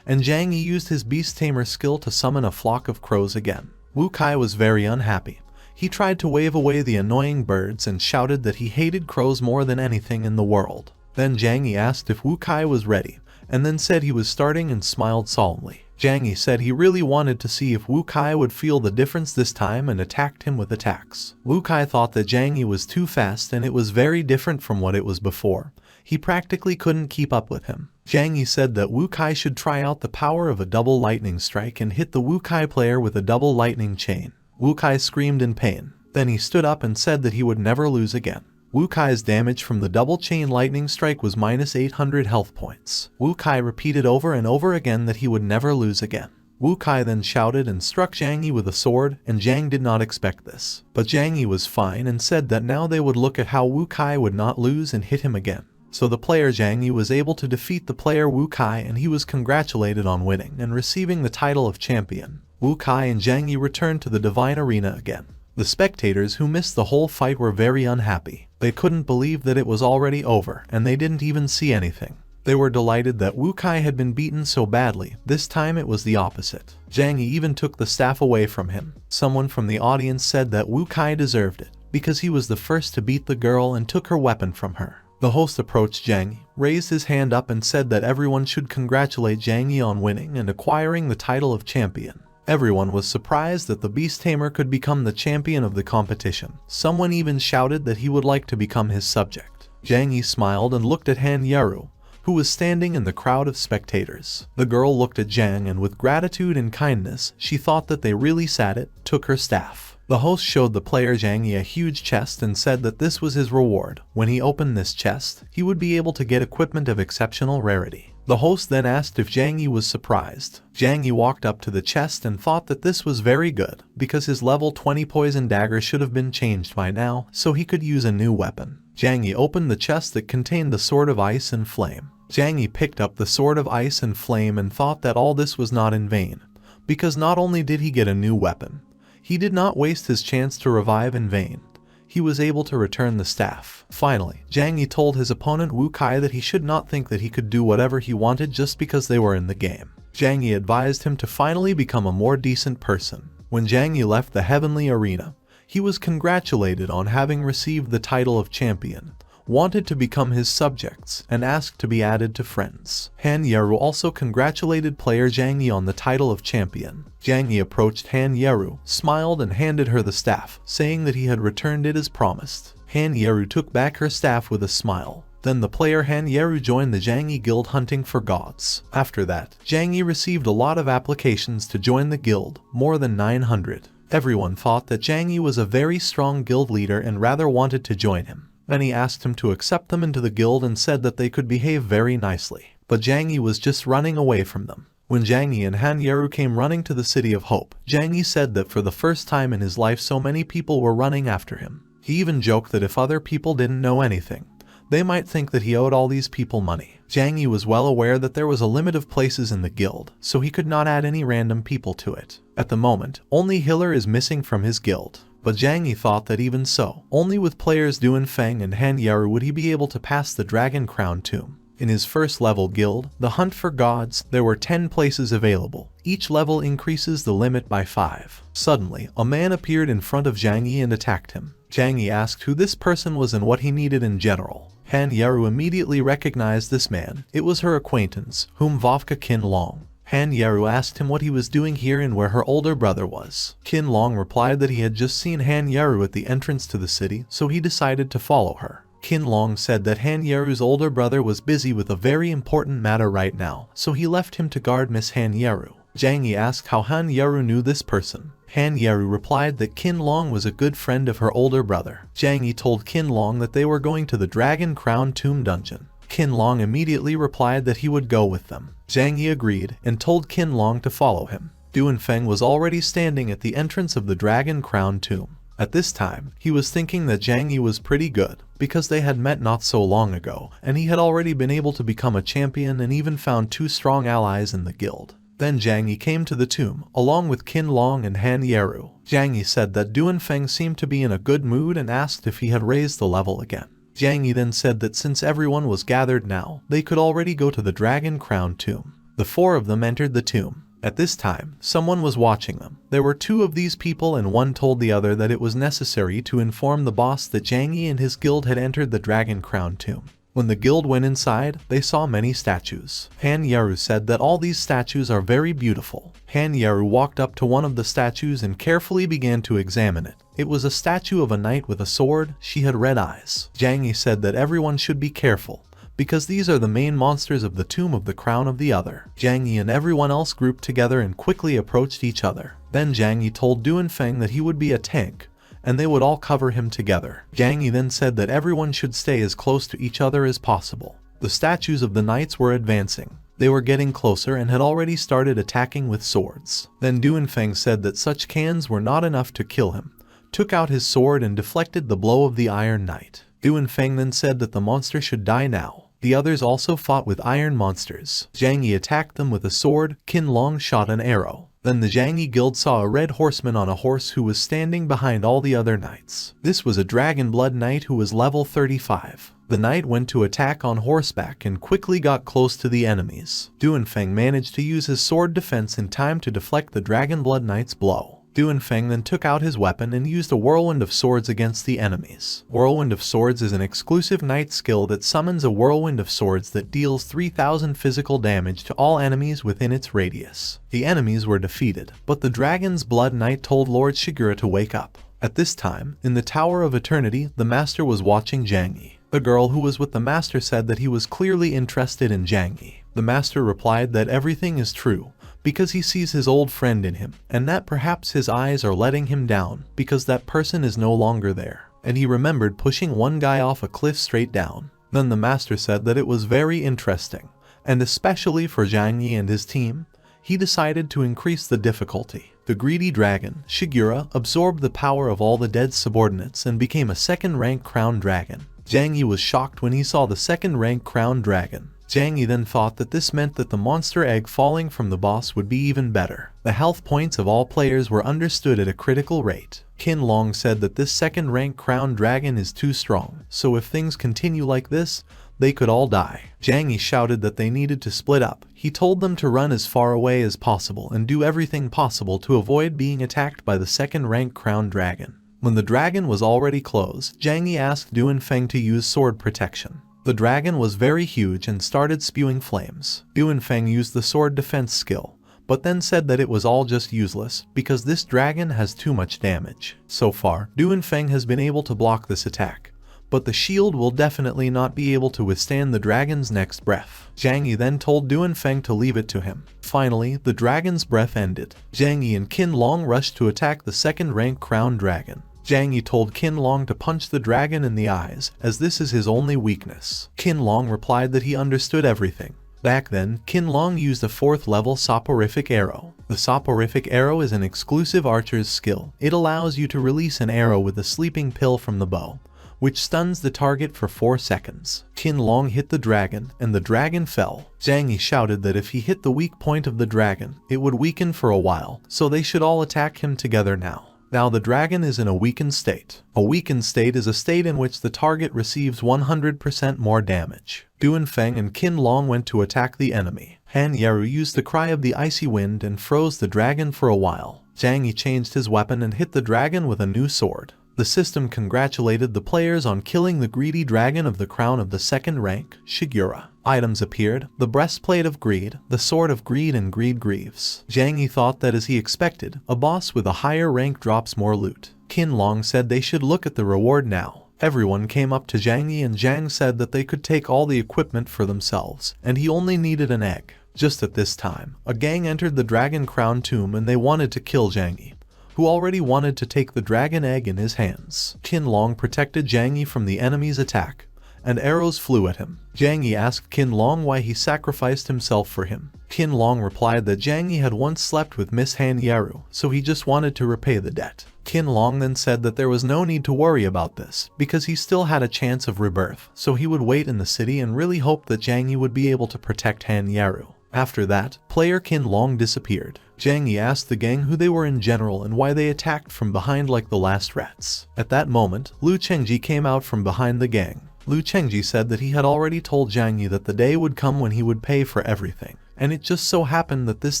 And Zhang Yi used his beast tamer skill to summon a flock of crows again. Wu Kai was very unhappy. He tried to wave away the annoying birds and shouted that he hated crows more than anything in the world. Then Zhang Yi asked if Wu Kai was ready, and then said he was starting and smiled solemnly. Zhang Yi said he really wanted to see if Wu Kai would feel the difference this time and attacked him with attacks. Wu Kai thought that Zhang Yi was too fast and it was very different from what it was before. He practically couldn't keep up with him. Zhang Yi said that Wu Kai should try out the power of a double lightning strike and hit the Wu Kai player with a double lightning chain. Wu Kai screamed in pain. Then he stood up and said that he would never lose again. Wu Kai's damage from the double chain lightning strike was minus 800 health points. Wu Kai repeated over and over again that he would never lose again. Wu Kai then shouted and struck Zhang Yi with a sword, and Zhang did not expect this. But Zhang Yi was fine and said that now they would look at how Wu Kai would not lose and hit him again. So the player Zhang Yi was able to defeat the player Wu Kai and he was congratulated on winning and receiving the title of champion. Wu Kai and Zhang Yi returned to the Divine Arena again. The spectators who missed the whole fight were very unhappy. They couldn't believe that it was already over and they didn't even see anything. They were delighted that Wu Kai had been beaten so badly. This time it was the opposite. Zhang Yi even took the staff away from him. Someone from the audience said that Wu Kai deserved it because he was the first to beat the girl and took her weapon from her. The host approached Zhang Yi, raised his hand up and said that everyone should congratulate Zhang Yi on winning and acquiring the title of champion. Everyone was surprised that the beast tamer could become the champion of the competition. Someone even shouted that he would like to become his subject. Zhang Yi smiled and looked at Han Yaru, who was standing in the crowd of spectators. The girl looked at Zhang and with gratitude and kindness, she thought that they really sat it, took her staff. The host showed the player Zhang Yi a huge chest and said that this was his reward. When he opened this chest, he would be able to get equipment of exceptional rarity. The host then asked if Zhang Yi was surprised. Zhang Yi walked up to the chest and thought that this was very good, because his level 20 poison dagger should have been changed by now, so he could use a new weapon. Zhang Yi opened the chest that contained the sword of ice and flame. Zhang Yi picked up the sword of ice and flame and thought that all this was not in vain, because not only did he get a new weapon, he did not waste his chance to revive in vain. He was able to return the staff. Finally, Zhang Yi told his opponent Wu Kai that he should not think that he could do whatever he wanted just because they were in the game. Zhang Yi advised him to finally become a more decent person. When Zhang Yi left the heavenly arena, He was congratulated on having received the title of champion, wanted to become his subjects, and asked to be added to friends. Han Yeru also congratulated player Zhang Yi on the title of champion. Zhang Yi approached Han Yeru, smiled and handed her the staff, saying that he had returned it as promised. Han Yeru took back her staff with a smile. Then the player Han Yeru joined the Zhang Yi guild hunting for gods. After that, Zhang Yi received a lot of applications to join the guild, more than 900. Everyone thought that Zhang Yi was a very strong guild leader and rather wanted to join him. Then he asked him to accept them into the guild and said that they could behave very nicely. But Zhang Yi was just running away from them. When Zhang Yi and Han Yeru came running to the City of Hope, Zhang Yi said that for the first time in his life so many people were running after him. He even joked that if other people didn't know anything, they might think that he owed all these people money. Zhang Yi was well aware that there was a limit of places in the guild, so he could not add any random people to it. At the moment, only Hiller is missing from his guild. But Zhang Yi thought that even so, only with players Duanfeng and Han Yeru would he be able to pass the Dragon Crown Tomb. In his first level guild, the Hunt for Gods, there were 10 places available. Each level increases the limit by 5. Suddenly, a man appeared in front of Zhang Yi and attacked him. Zhang Yi asked who this person was and what he needed in general. Han Yeru immediately recognized this man. It was her acquaintance, whom Vovka Qin Long. Han Yeru asked him what he was doing here and where her older brother was. Qin Long replied that he had just seen Han Yeru at the entrance to the city, so he decided to follow her. Qin Long said that Han Yeru's older brother was busy with a very important matter right now, so he left him to guard Miss Han Yeru. Zhang Yi asked how Han Yeru knew this person. Han Yeru replied that Qin Long was a good friend of her older brother. Zhang Yi told Qin Long that they were going to the Dragon Crown Tomb dungeon. Qin Long immediately replied that he would go with them. Zhang Yi agreed and told Qin Long to follow him. Duanfeng was already standing at the entrance of the Dragon Crown Tomb. At this time, he was thinking that Zhang Yi was pretty good, because they had met not so long ago, and he had already been able to become a champion and even found 2 strong allies in the guild. Then Zhang Yi came to the tomb, along with Qin Long and Han Yeru. Zhang Yi said that Duanfeng seemed to be in a good mood and asked if he had raised the level again. Zhang Yi then said that since everyone was gathered now, they could already go to the Dragon Crown Tomb. The 4 of them entered the tomb. At this time, someone was watching them. There were 2 of these people and one told the other that it was necessary to inform the boss that Zhang Yi and his guild had entered the Dragon Crown Tomb. When the guild went inside, they saw many statues. Han Yeru said that all these statues are very beautiful. Han Yeru walked up to one of the statues and carefully began to examine it. It was a statue of a knight with a sword. She had red eyes. Zhang Yi said that everyone should be careful, because these are the main monsters of the Tomb of the Crown of the Other. Zhang Yi and everyone else grouped together and quickly approached each other. Then Zhang Yi told Duanfeng that he would be a tank, and they would all cover him together. Zhang Yi then said that everyone should stay as close to each other as possible. The statues of the knights were advancing. They were getting closer and had already started attacking with swords. Then Duanfeng said that such cans were not enough to kill him, took out his sword and deflected the blow of the Iron Knight. Duanfeng then said that the monster should die now. The others also fought with iron monsters. Zhang Yi attacked them with a sword. Qin Long shot an arrow. Then the Zhang Yi guild saw a red horseman on a horse who was standing behind all the other knights. This was a Dragon Blood Knight who was level 35. The knight went to attack on horseback and quickly got close to the enemies. Duanfeng managed to use his sword defense in time to deflect the Dragon Blood Knight's blow. Duanfeng then took out his weapon and used a Whirlwind of Swords against the enemies. Whirlwind of Swords is an exclusive knight skill that summons a Whirlwind of Swords that deals 3000 physical damage to all enemies within its radius. The enemies were defeated, but the Dragon's Blood Knight told Lord Shigura to wake up. At this time, in the Tower of Eternity, the Master was watching Zhang Yi. The girl who was with the Master said that he was clearly interested in Zhang Yi. The Master replied that everything is true, because he sees his old friend in him, and that perhaps his eyes are letting him down, because that person is no longer there. And he remembered pushing one guy off a cliff straight down. Then the Master said that it was very interesting, and especially for Zhang Yi and his team, he decided to increase the difficulty. The greedy dragon, Shigura, absorbed the power of all the dead subordinates and became a second-rank crown dragon. Zhang Yi was shocked when he saw the second-rank crown dragon. Zhang Yi then thought that this meant that the monster egg falling from the boss would be even better. The health points of all players were understood at a critical rate. Qin Long said that this second-rank crown dragon is too strong, so if things continue like this, they could all die. Zhang Yi shouted that they needed to split up. He told them to run as far away as possible and do everything possible to avoid being attacked by the second-rank crown dragon. When the dragon was already closed, Zhang Yi asked Du and Feng to use sword protection. The dragon was very huge and started spewing flames. Du and Feng used the sword defense skill, but then said that it was all just useless because this dragon has too much damage. So far, Du and Feng has been able to block this attack, but the shield will definitely not be able to withstand the dragon's next breath. Zhang Yi then told Du and Feng to leave it to him. Finally, the dragon's breath ended. Zhang Yi and Qin Long rushed to attack the second-rank crown dragon. Zhang Yi told Qin Long to punch the dragon in the eyes, as this is his only weakness. Qin Long replied that he understood everything. Back then, Qin Long used a 4th level soporific arrow. The soporific arrow is an exclusive archer's skill. It allows you to release an arrow with a sleeping pill from the bow, which stuns the target for 4 seconds. Qin Long hit the dragon, and the dragon fell. Zhang Yi shouted that if he hit the weak point of the dragon, it would weaken for a while, so they should all attack him together now. Now the dragon is in a weakened state. A weakened state is a state in which the target receives 100% more damage. Du and Feng and Qin Long went to attack the enemy. Han Yeru used the cry of the icy wind and froze the dragon for a while. Zhang Yi changed his weapon and hit the dragon with a new sword. The system congratulated the players on killing the greedy dragon of the crown of the 2nd rank, Shigura. Items appeared: the breastplate of greed, the sword of greed, and greed greaves. Zhang Yi thought that, as he expected, a boss with a higher rank drops more loot. Qin Long said they should look at the reward now. Everyone came up to Zhang Yi and Zhang said that they could take all the equipment for themselves, and he only needed an egg. Just at this time, a gang entered the Dragon Crown tomb and they wanted to kill Zhang Yi, who already wanted to take the dragon egg in his hands. Qin Long protected Zhang Yi from the enemy's attack, and arrows flew at him. Zhang Yi asked Qin Long why he sacrificed himself for him. Qin Long replied that Zhang Yi had once slept with Miss Han Yeru, so he just wanted to repay the debt. Qin Long then said that there was no need to worry about this, because he still had a chance of rebirth, so he would wait in the city and really hope that Zhang Yi would be able to protect Han Yeru. After that, player Qin Long disappeared. Zhang Yi asked the gang who they were in general and why they attacked from behind like the last rats. At that moment, Lu Chengji came out from behind the gang. Lu Chengji said that he had already told Zhang Yi that the day would come when he would pay for everything, and it just so happened that this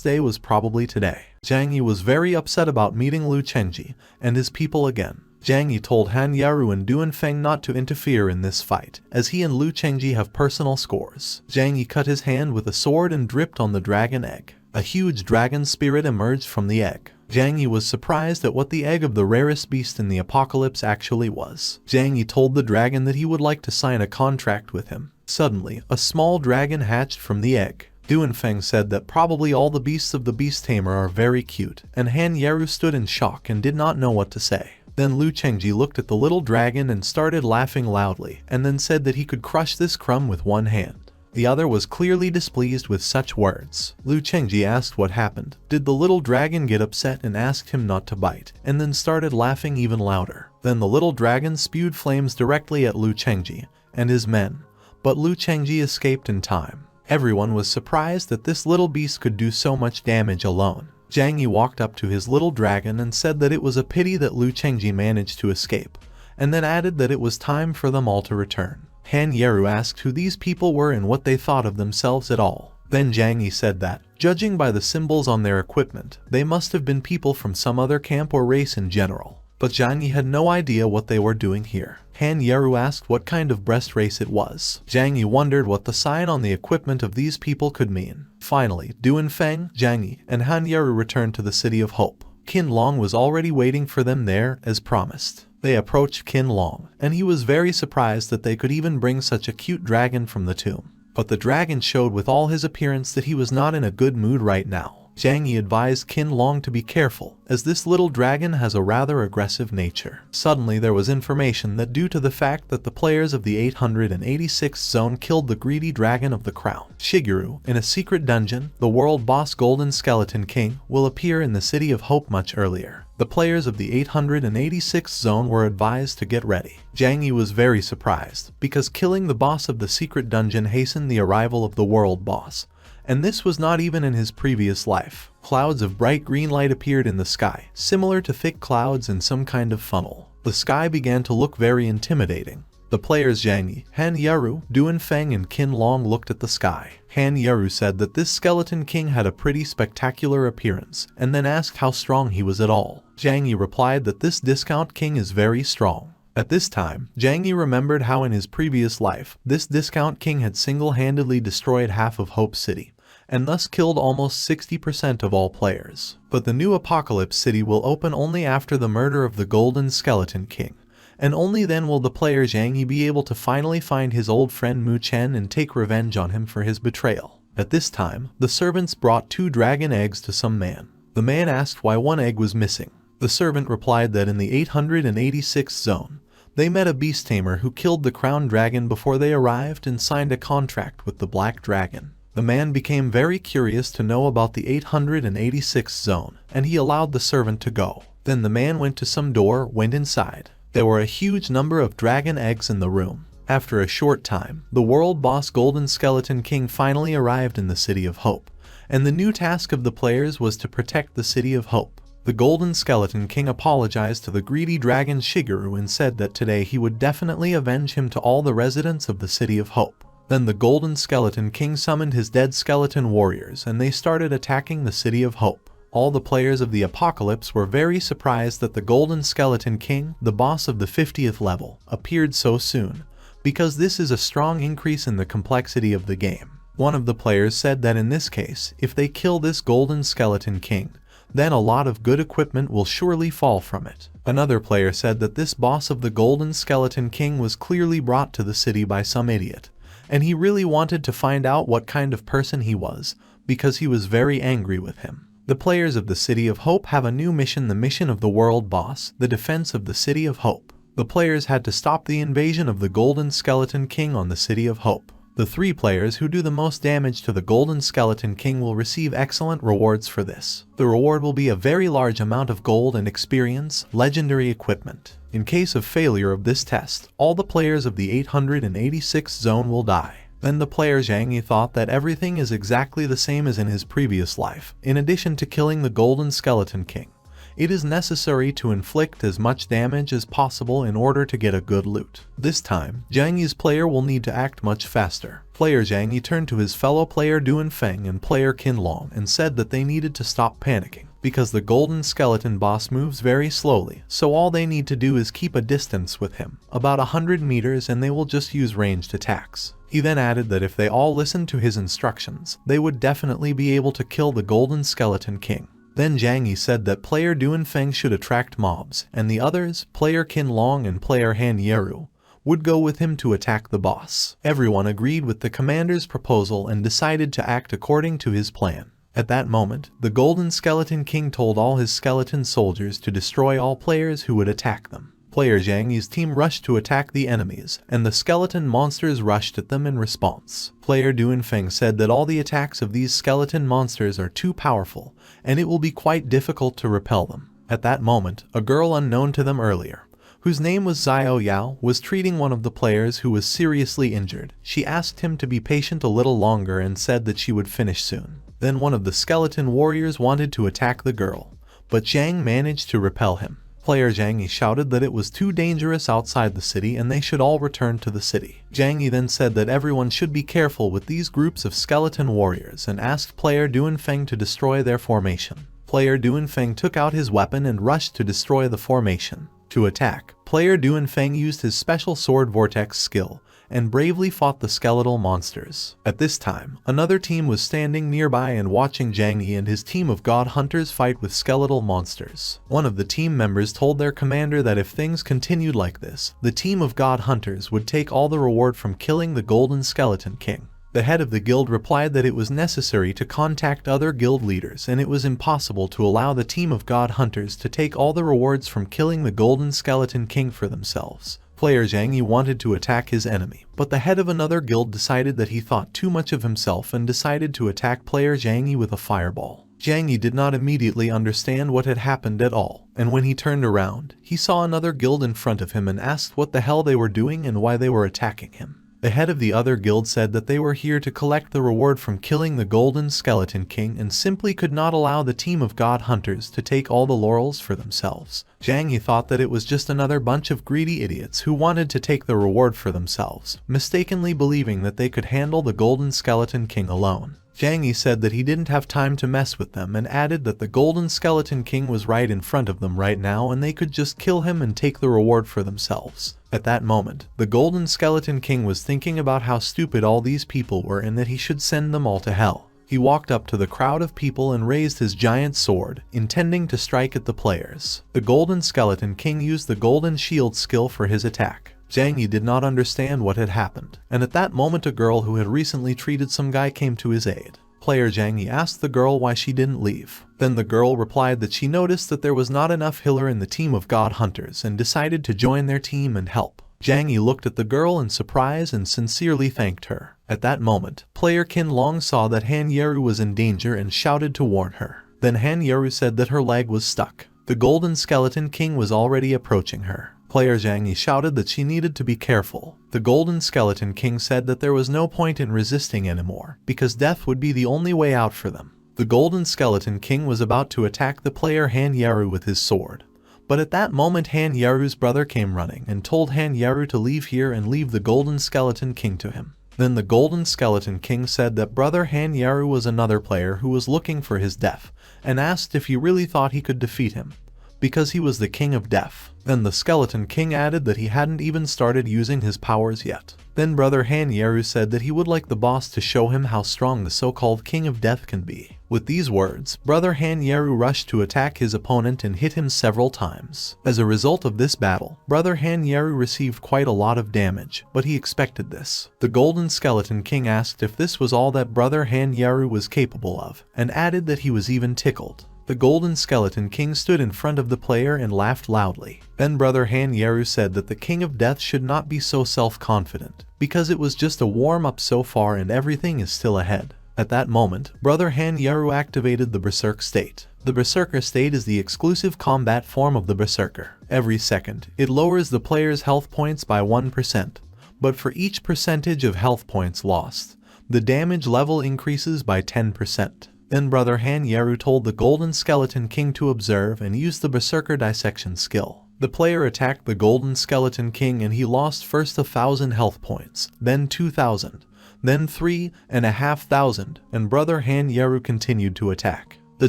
day was probably today. Zhang Yi was very upset about meeting Lu Chengji and his people again. Zhang Yi told Han Yeru and Du and Feng not to interfere in this fight, as he and Lu Chengji have personal scores. Zhang Yi cut his hand with a sword and dripped on the dragon egg. A huge dragon spirit emerged from the egg. Zhang Yi was surprised at what the egg of the rarest beast in the apocalypse actually was. Zhang Yi told the dragon that he would like to sign a contract with him. Suddenly, a small dragon hatched from the egg. Du and Feng said that probably all the beasts of the beast tamer are very cute, and Han Yeru stood in shock and did not know what to say. Then Lu Chengji looked at the little dragon and started laughing loudly, and then said that he could crush this crumb with one hand. The other was clearly displeased with such words. Lu Chengji asked what happened. Did the little dragon get upset and asked him not to bite, and then started laughing even louder. Then the little dragon spewed flames directly at Lu Chengji and his men, but Lu Chengji escaped in time. Everyone was surprised that this little beast could do so much damage alone. Zhang Yi walked up to his little dragon and said that it was a pity that Lu Chengji managed to escape, and then added that it was time for them all to return. Han Yeru asked who these people were and what they thought of themselves at all. Then Zhang Yi said that, judging by the symbols on their equipment, they must have been people from some other camp or race in general. But Zhang Yi had no idea what they were doing here. Han Yeru asked what kind of breast race it was. Zhang Yi wondered what the sign on the equipment of these people could mean. Finally, Du and Feng, Zhang Yi, and Han Yeru returned to the City of Hope. Qin Long was already waiting for them there, as promised. They approached Qin Long, and he was very surprised that they could even bring such a cute dragon from the tomb. But the dragon showed with all his appearance that he was not in a good mood right now. Zhang Yi advised Qin Long to be careful, as this little dragon has a rather aggressive nature. Suddenly there was information that due to the fact that the players of the 886th zone killed the greedy dragon of the crown, Shiguru, in a secret dungeon, the world boss Golden Skeleton King will appear in the City of Hope much earlier. The players of the 886th zone were advised to get ready. Zhang Yi was very surprised, because killing the boss of the secret dungeon hastened the arrival of the world boss. And this was not even in his previous life. Clouds of bright green light appeared in the sky, similar to thick clouds in some kind of funnel. The sky began to look very intimidating. The players Zhang Yi, Han Yaru, Duan Feng and Qin Long looked at the sky. Han Yaru said that this skeleton king had a pretty spectacular appearance, and then asked how strong he was at all. Zhang Yi replied that this discount king is very strong. At this time, Zhang Yi remembered how in his previous life, this discount king had single-handedly destroyed half of Hope City, and thus killed almost 60% of all players. But the new Apocalypse City will open only after the murder of the Golden Skeleton King, and only then will the player Zhang Yi be able to finally find his old friend Mu Chen and take revenge on him for his betrayal. At this time, the servants brought 2 dragon eggs to some man. The man asked why 1 egg was missing. The servant replied that in the 886th zone, they met a beast tamer who killed the crown dragon before they arrived and signed a contract with the black dragon. The man became very curious to know about the 886th zone, and he allowed the servant to go. Then the man went to some door, went inside. There were a huge number of dragon eggs in the room. After a short time, the world boss Golden Skeleton King finally arrived in the City of Hope, and the new task of the players was to protect the City of Hope. The Golden Skeleton King apologized to the greedy dragon Shigeru and said that today he would definitely avenge him to all the residents of the City of Hope. Then the Golden Skeleton King summoned his dead skeleton warriors and they started attacking the City of Hope. All the players of the Apocalypse were very surprised that the Golden Skeleton King, the boss of the 50th level, appeared so soon, because this is a strong increase in the complexity of the game. One of the players said that in this case, if they kill this Golden Skeleton King, then a lot of good equipment will surely fall from it. Another player said that this boss of the Golden Skeleton King was clearly brought to the city by some idiot, and he really wanted to find out what kind of person he was, because he was very angry with him. The players of the City of Hope have a new mission, the mission of the world boss, the defense of the City of Hope. The players had to stop the invasion of the Golden Skeleton King on the City of Hope. The 3 players who do the most damage to the Golden Skeleton King will receive excellent rewards for this. The reward will be a very large amount of gold and experience, legendary equipment. In case of failure of this test, all the players of the 886th zone will die. Then the player Zhang Yi thought that everything is exactly the same as in his previous life. In addition to killing the Golden Skeleton King, it is necessary to inflict as much damage as possible in order to get a good loot. This time, Zhang Yi's player will need to act much faster. Player Zhang Yi turned to his fellow player Duan Feng and player Qin Long and said that they needed to stop panicking, because the Golden Skeleton boss moves very slowly, so all they need to do is keep a distance with him, about 100 meters, and they will just use ranged attacks. He then added that if they all listened to his instructions, they would definitely be able to kill the Golden Skeleton King. Then Zhang Yi said that player Duan Feng should attract mobs, and the others, player Qin Long and player Han Yaru, would go with him to attack the boss. Everyone agreed with the commander's proposal and decided to act according to his plan. At that moment, the Golden Skeleton King told all his skeleton soldiers to destroy all players who would attack them. Player Zhang Yi's team rushed to attack the enemies, and the skeleton monsters rushed at them in response. Player Duan Feng said that all the attacks of these skeleton monsters are too powerful, and it will be quite difficult to repel them. At that moment, a girl unknown to them earlier, whose name was Xiao Yao, was treating one of the players who was seriously injured. She asked him to be patient a little longer and said that she would finish soon. Then one of the skeleton warriors wanted to attack the girl, but Zhang managed to repel him. Player Zhang Yi shouted that it was too dangerous outside the city and they should all return to the city. Zhang Yi then said that everyone should be careful with these groups of skeleton warriors and asked player Duan Feng to destroy their formation. Player Duan Feng took out his weapon and rushed to destroy the formation. To attack, player Duan Feng used his special sword vortex skill and bravely fought the skeletal monsters. At this time, another team was standing nearby and watching Zhang Yi and his team of god hunters fight with skeletal monsters. One of the team members told their commander that if things continued like this, the team of god hunters would take all the reward from killing the Golden Skeleton King. The head of the guild replied that it was necessary to contact other guild leaders and it was impossible to allow the team of god hunters to take all the rewards from killing the Golden Skeleton King for themselves. Player Zhang Yi wanted to attack his enemy, but the head of another guild decided that he thought too much of himself and decided to attack player Zhang Yi with a fireball. Zhang Yi did not immediately understand what had happened at all, and when he turned around, he saw another guild in front of him and asked what the hell they were doing and why they were attacking him. The head of the other guild said that they were here to collect the reward from killing the Golden Skeleton King and simply could not allow the team of god hunters to take all the laurels for themselves. Zhang Yi thought that it was just another bunch of greedy idiots who wanted to take the reward for themselves, mistakenly believing that they could handle the Golden Skeleton King alone. Zhang Yi said that he didn't have time to mess with them and added that the Golden Skeleton King was right in front of them right now and they could just kill him and take the reward for themselves. At that moment, the Golden Skeleton King was thinking about how stupid all these people were and that he should send them all to hell. He walked up to the crowd of people and raised his giant sword, intending to strike at the players. The Golden Skeleton King used the Golden Shield skill for his attack. Zhang Yi did not understand what had happened, and at that moment a girl who had recently treated some guy came to his aid. Player Zhang Yi asked the girl why she didn't leave. Then the girl replied that she noticed that there was not enough healer in the team of god hunters and decided to join their team and help. Zhang Yi looked at the girl in surprise and sincerely thanked her. At that moment, player Qin Long saw that Han Yeru was in danger and shouted to warn her. Then Han Yeru said that her leg was stuck. The Golden Skeleton King was already approaching her. Player Zhang Yi shouted that she needed to be careful. The Golden Skeleton King said that there was no point in resisting anymore, because death would be the only way out for them. The Golden Skeleton King was about to attack the player Han Yeru with his sword. But at that moment Han Yeru's brother came running and told Han Yeru to leave here and leave the Golden Skeleton King to him. Then the Golden Skeleton King said that brother Han Yeru was another player who was looking for his death, and asked if he really thought he could defeat him, because he was the King of Death. Then the Skeleton King added that he hadn't even started using his powers yet. Then brother Han Yeru said that he would like the boss to show him how strong the so-called King of Death can be. With these words, brother Han Yeru rushed to attack his opponent and hit him several times. As a result of this battle, brother Han Yeru received quite a lot of damage, but he expected this. The Golden Skeleton King asked if this was all that brother Han Yeru was capable of, and added that he was even tickled. The Golden Skeleton King stood in front of the player and laughed loudly. Then brother Han Yeru said that the King of Death should not be so self-confident, because it was just a warm-up so far and everything is still ahead. At that moment, brother Han Yeru activated the Berserk state. The Berserker state is the exclusive combat form of the Berserker. Every second, it lowers the player's health points by 1%, but for each percentage of health points lost, the damage level increases by 10%. Then brother Han Yeru told the Golden Skeleton King to observe and use the Berserker dissection skill. The player attacked the Golden Skeleton King and he lost first 1,000 health points, then 2,000, then 3,500, and brother Han Yeru continued to attack. The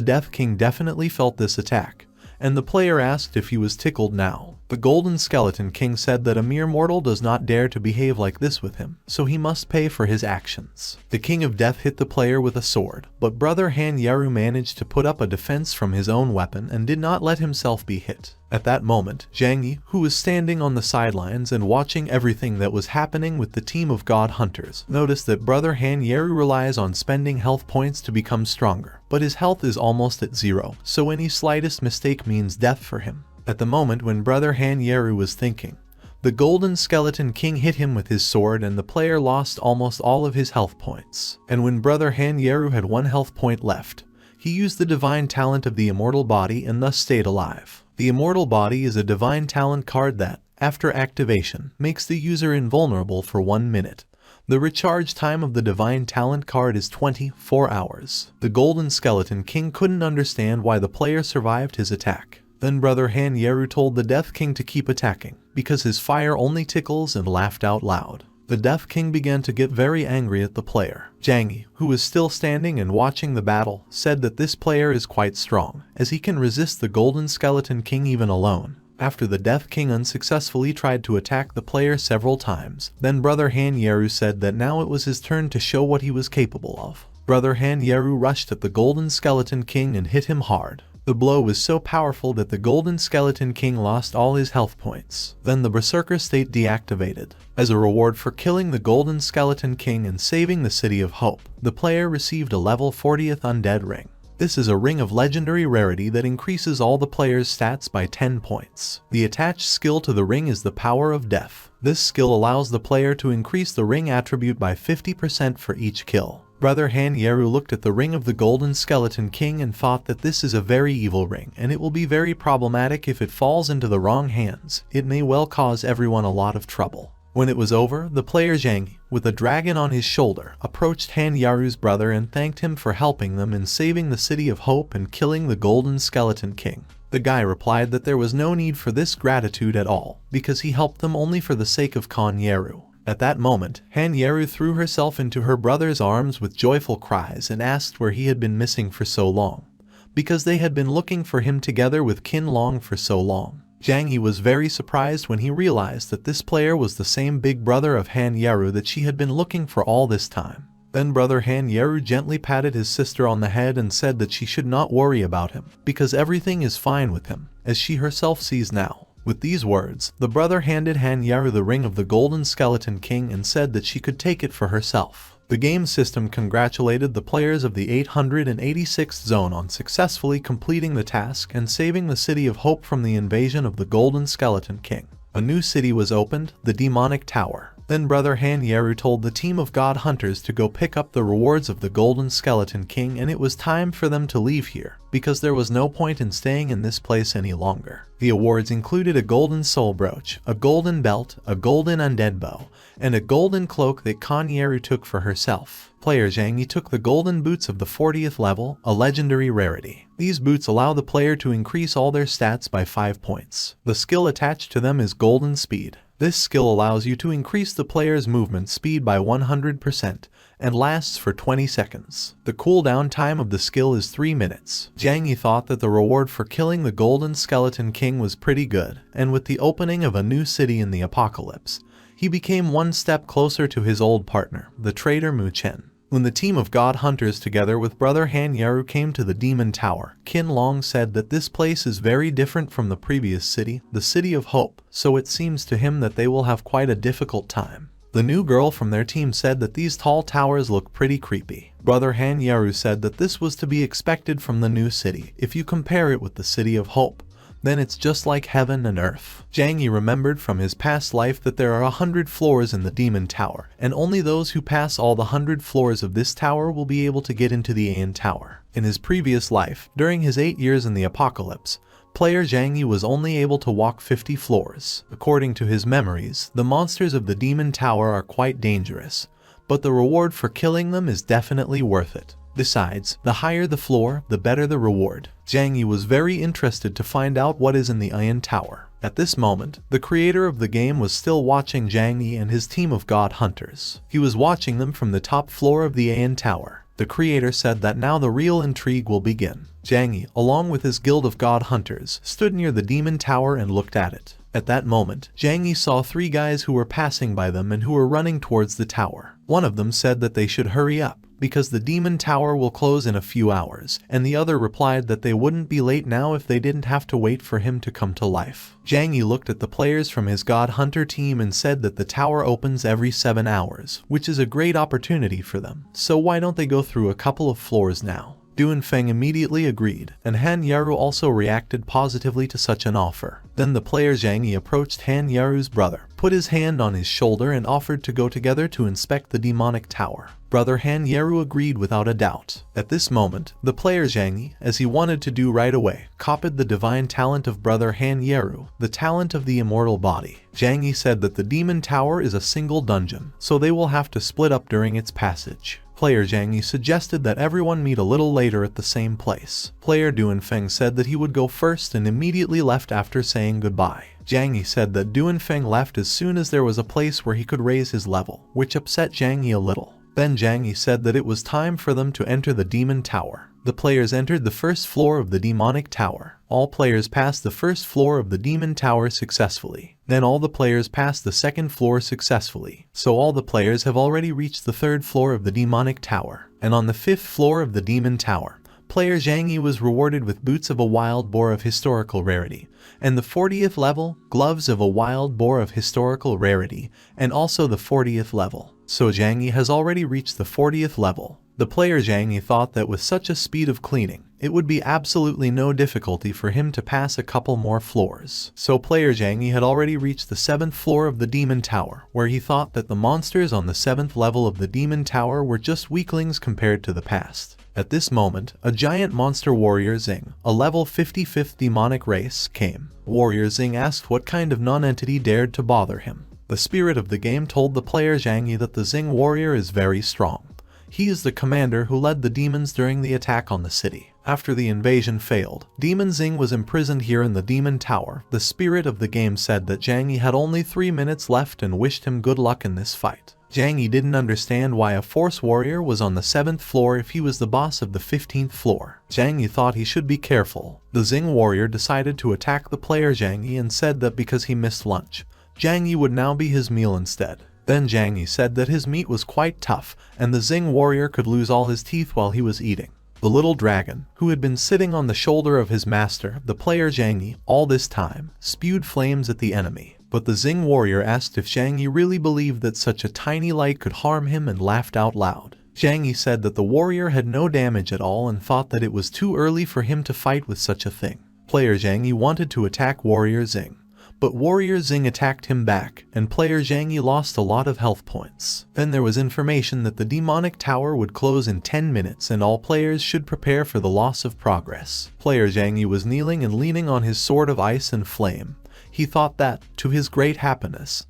Death King definitely felt this attack, and the player asked if he was tickled now. The Golden Skeleton King said that a mere mortal does not dare to behave like this with him, so he must pay for his actions. The King of Death hit the player with a sword, but brother Han Yeru managed to put up a defense from his own weapon and did not let himself be hit. At that moment, Zhang Yi, who was standing on the sidelines and watching everything that was happening with the team of god hunters, noticed that brother Han Yeru relies on spending health points to become stronger, but his health is almost at zero, so any slightest mistake means death for him. At the moment when brother Han Yeru was thinking, the Golden Skeleton King hit him with his sword and the player lost almost all of his health points. And when brother Han Yeru had 1 health point left, he used the divine talent of the Immortal Body and thus stayed alive. The Immortal Body is a divine talent card that, after activation, makes the user invulnerable for 1 minute. The recharge time of the divine talent card is 24 hours. The Golden Skeleton King couldn't understand why the player survived his attack. Then brother Han Yeru told the Death King to keep attacking, because his fire only tickles, and laughed out loud. The Death King began to get very angry at the player. Zhang Yi, who was still standing and watching the battle, said that this player is quite strong, as he can resist the Golden Skeleton King even alone. After the Death King unsuccessfully tried to attack the player several times, then brother Han Yeru said that now it was his turn to show what he was capable of. Brother Han Yeru rushed at the Golden Skeleton King and hit him hard. The blow was so powerful that the Golden Skeleton King lost all his health points. Then the Berserker state deactivated. As a reward for killing the Golden Skeleton King and saving the City of Hope, the player received a level 40th undead ring. This is a ring of legendary rarity that increases all the player's stats by 10 points. The attached skill to the ring is the Power of Death. This skill allows the player to increase the ring attribute by 50% for each kill. Brother Han Yeru looked at the ring of the Golden Skeleton King and thought that this is a very evil ring, and it will be very problematic if it falls into the wrong hands. It may well cause everyone a lot of trouble. When it was over, the player Zhang Yi, with a dragon on his shoulder, approached Han Yaru's brother and thanked him for helping them in saving the City of Hope and killing the Golden Skeleton King. The guy replied that there was no need for this gratitude at all, because he helped them only for the sake of Han Yaru. At that moment, Han Yaru threw herself into her brother's arms with joyful cries and asked where he had been missing for so long, because they had been looking for him together with Qin Long for so long. Zhang Yi was very surprised when he realized that this player was the same big brother of Han Yaru that she had been looking for all this time. Then brother Han Yaru gently patted his sister on the head and said that she should not worry about him, because everything is fine with him, as she herself sees now. With these words, the brother handed Han Yaru the ring of the Golden Skeleton King and said that she could take it for herself. The game system congratulated the players of the 886th zone on successfully completing the task and saving the City of Hope from the invasion of the Golden Skeleton King. A new city was opened, the Demonic Tower. Then brother Han Yaru told the team of god hunters to go pick up the rewards of the Golden Skeleton King, and it was time for them to leave here, because there was no point in staying in this place any longer. The awards included a golden soul brooch, a golden belt, a golden undead bow, and a golden cloak that Han Yaru took for herself. Player Zhang Yi took the golden boots of the 40th level, a legendary rarity. These boots allow the player to increase all their stats by 5 points. The skill attached to them is golden speed. This skill allows you to increase the player's movement speed by 100% and lasts for 20 seconds. The cooldown time of the skill is 3 minutes. Zhang Yi thought that the reward for killing the Golden Skeleton King was pretty good, and with the opening of a new city in the apocalypse, he became one step closer to his old partner, the traitor Mu Chen. When the team of god hunters together with brother Han Yaru came to the Demon Tower, Qin Long said that this place is very different from the previous city, the City of Hope, so it seems to him that they will have quite a difficult time. The new girl from their team said that these tall towers look pretty creepy. Brother Han Yaru said that this was to be expected from the new city. If you compare it with the City of Hope, then it's just like heaven and earth. Zhang Yi remembered from his past life that there are 100 floors in the Demon Tower, and only those who pass all the 100 floors of this tower will be able to get into the Aeon Tower. In his previous life, during his 8 years in the apocalypse, player Zhang Yi was only able to walk 50 floors. According to his memories, the monsters of the Demon Tower are quite dangerous, but the reward for killing them is definitely worth it. Besides, the higher the floor, the better the reward. Zhang Yi was very interested to find out what is in the Aeon Tower. At this moment, the creator of the game was still watching Zhang Yi and his team of god hunters. He was watching them from the top floor of the Aeon Tower. The creator said that now the real intrigue will begin. Zhang Yi, along with his guild of god hunters, stood near the Demon Tower and looked at it. At that moment, Zhang Yi saw 3 guys who were passing by them and who were running towards the tower. One of them said that they should hurry up, because the Demon Tower will close in a few hours, and the other replied that they wouldn't be late now if they didn't have to wait for him to come to life. Zhang Yi looked at the players from his god hunter team and said that the tower opens every 7 hours, which is a great opportunity for them, so why don't they go through a couple of floors now? Duanfeng immediately agreed, and Han Yaru also reacted positively to such an offer. Then the player Zhang Yi approached Han Yaru's brother, put his hand on his shoulder and offered to go together to inspect the demonic tower. Brother Han Yaru agreed without a doubt. At this moment, the player Zhang Yi, as he wanted to do right away, copied the divine talent of brother Han Yaru, the talent of the immortal body. Zhang Yi said that the demon tower is a single dungeon, so they will have to split up during its passage. Player Zhang Yi suggested that everyone meet a little later at the same place. Player Duanfeng said that he would go first and immediately left after saying goodbye. Zhang Yi said that Duanfeng left as soon as there was a place where he could raise his level, which upset Zhang Yi a little. Then Zhang Yi said that it was time for them to enter the demon tower. The players entered the first floor of the demonic tower. All players passed the first floor of the demon tower successfully. Then all the players passed the second floor successfully. So all the players have already reached the third floor of the demonic tower. And on the 5th floor of the demon tower, player Zhang Yi was rewarded with boots of a wild boar of historical rarity, and the 40th level, gloves of a wild boar of historical rarity, and also the 40th level. So Zhang Yi has already reached the 40th level. The player Zhang Yi thought that with such a speed of cleaning, it would be absolutely no difficulty for him to pass a couple more floors. So player Zhang Yi had already reached the 7th floor of the demon tower, where he thought that the monsters on the 7th level of the demon tower were just weaklings compared to the past. At this moment, a giant monster warrior Xing, a level 55th demonic race, came. Warrior Xing asked what kind of non-entity dared to bother him. The spirit of the game told the player Zhang Yi that the Zing warrior is very strong. He is the commander who led the demons during the attack on the city. After the invasion failed, Demon Zing was imprisoned here in the Demon Tower. The spirit of the game said that Zhang Yi had only 3 minutes left and wished him good luck in this fight. Zhang Yi didn't understand why a force warrior was on the 7th floor if he was the boss of the 15th floor. Zhang Yi thought he should be careful. The Zing warrior decided to attack the player Zhang Yi and said that because he missed lunch, Zhang Yi would now be his meal instead. Then Zhang Yi said that his meat was quite tough and the Zing warrior could lose all his teeth while he was eating. The little dragon, who had been sitting on the shoulder of his master, the player Zhang Yi, all this time, spewed flames at the enemy. But the Zing warrior asked if Zhang Yi really believed that such a tiny light could harm him and laughed out loud. Zhang Yi said that the warrior had no damage at all and thought that it was too early for him to fight with such a thing. Player Zhang Yi wanted to attack Warrior Zing, but Warrior Zing attacked him back, and player Zhang Yi lost a lot of health points. Then there was information that the demonic tower would close in 10 minutes and all players should prepare for the loss of progress. Player Zhang Yi was kneeling and leaning on his sword of ice and flame. He thought that, to his great happiness,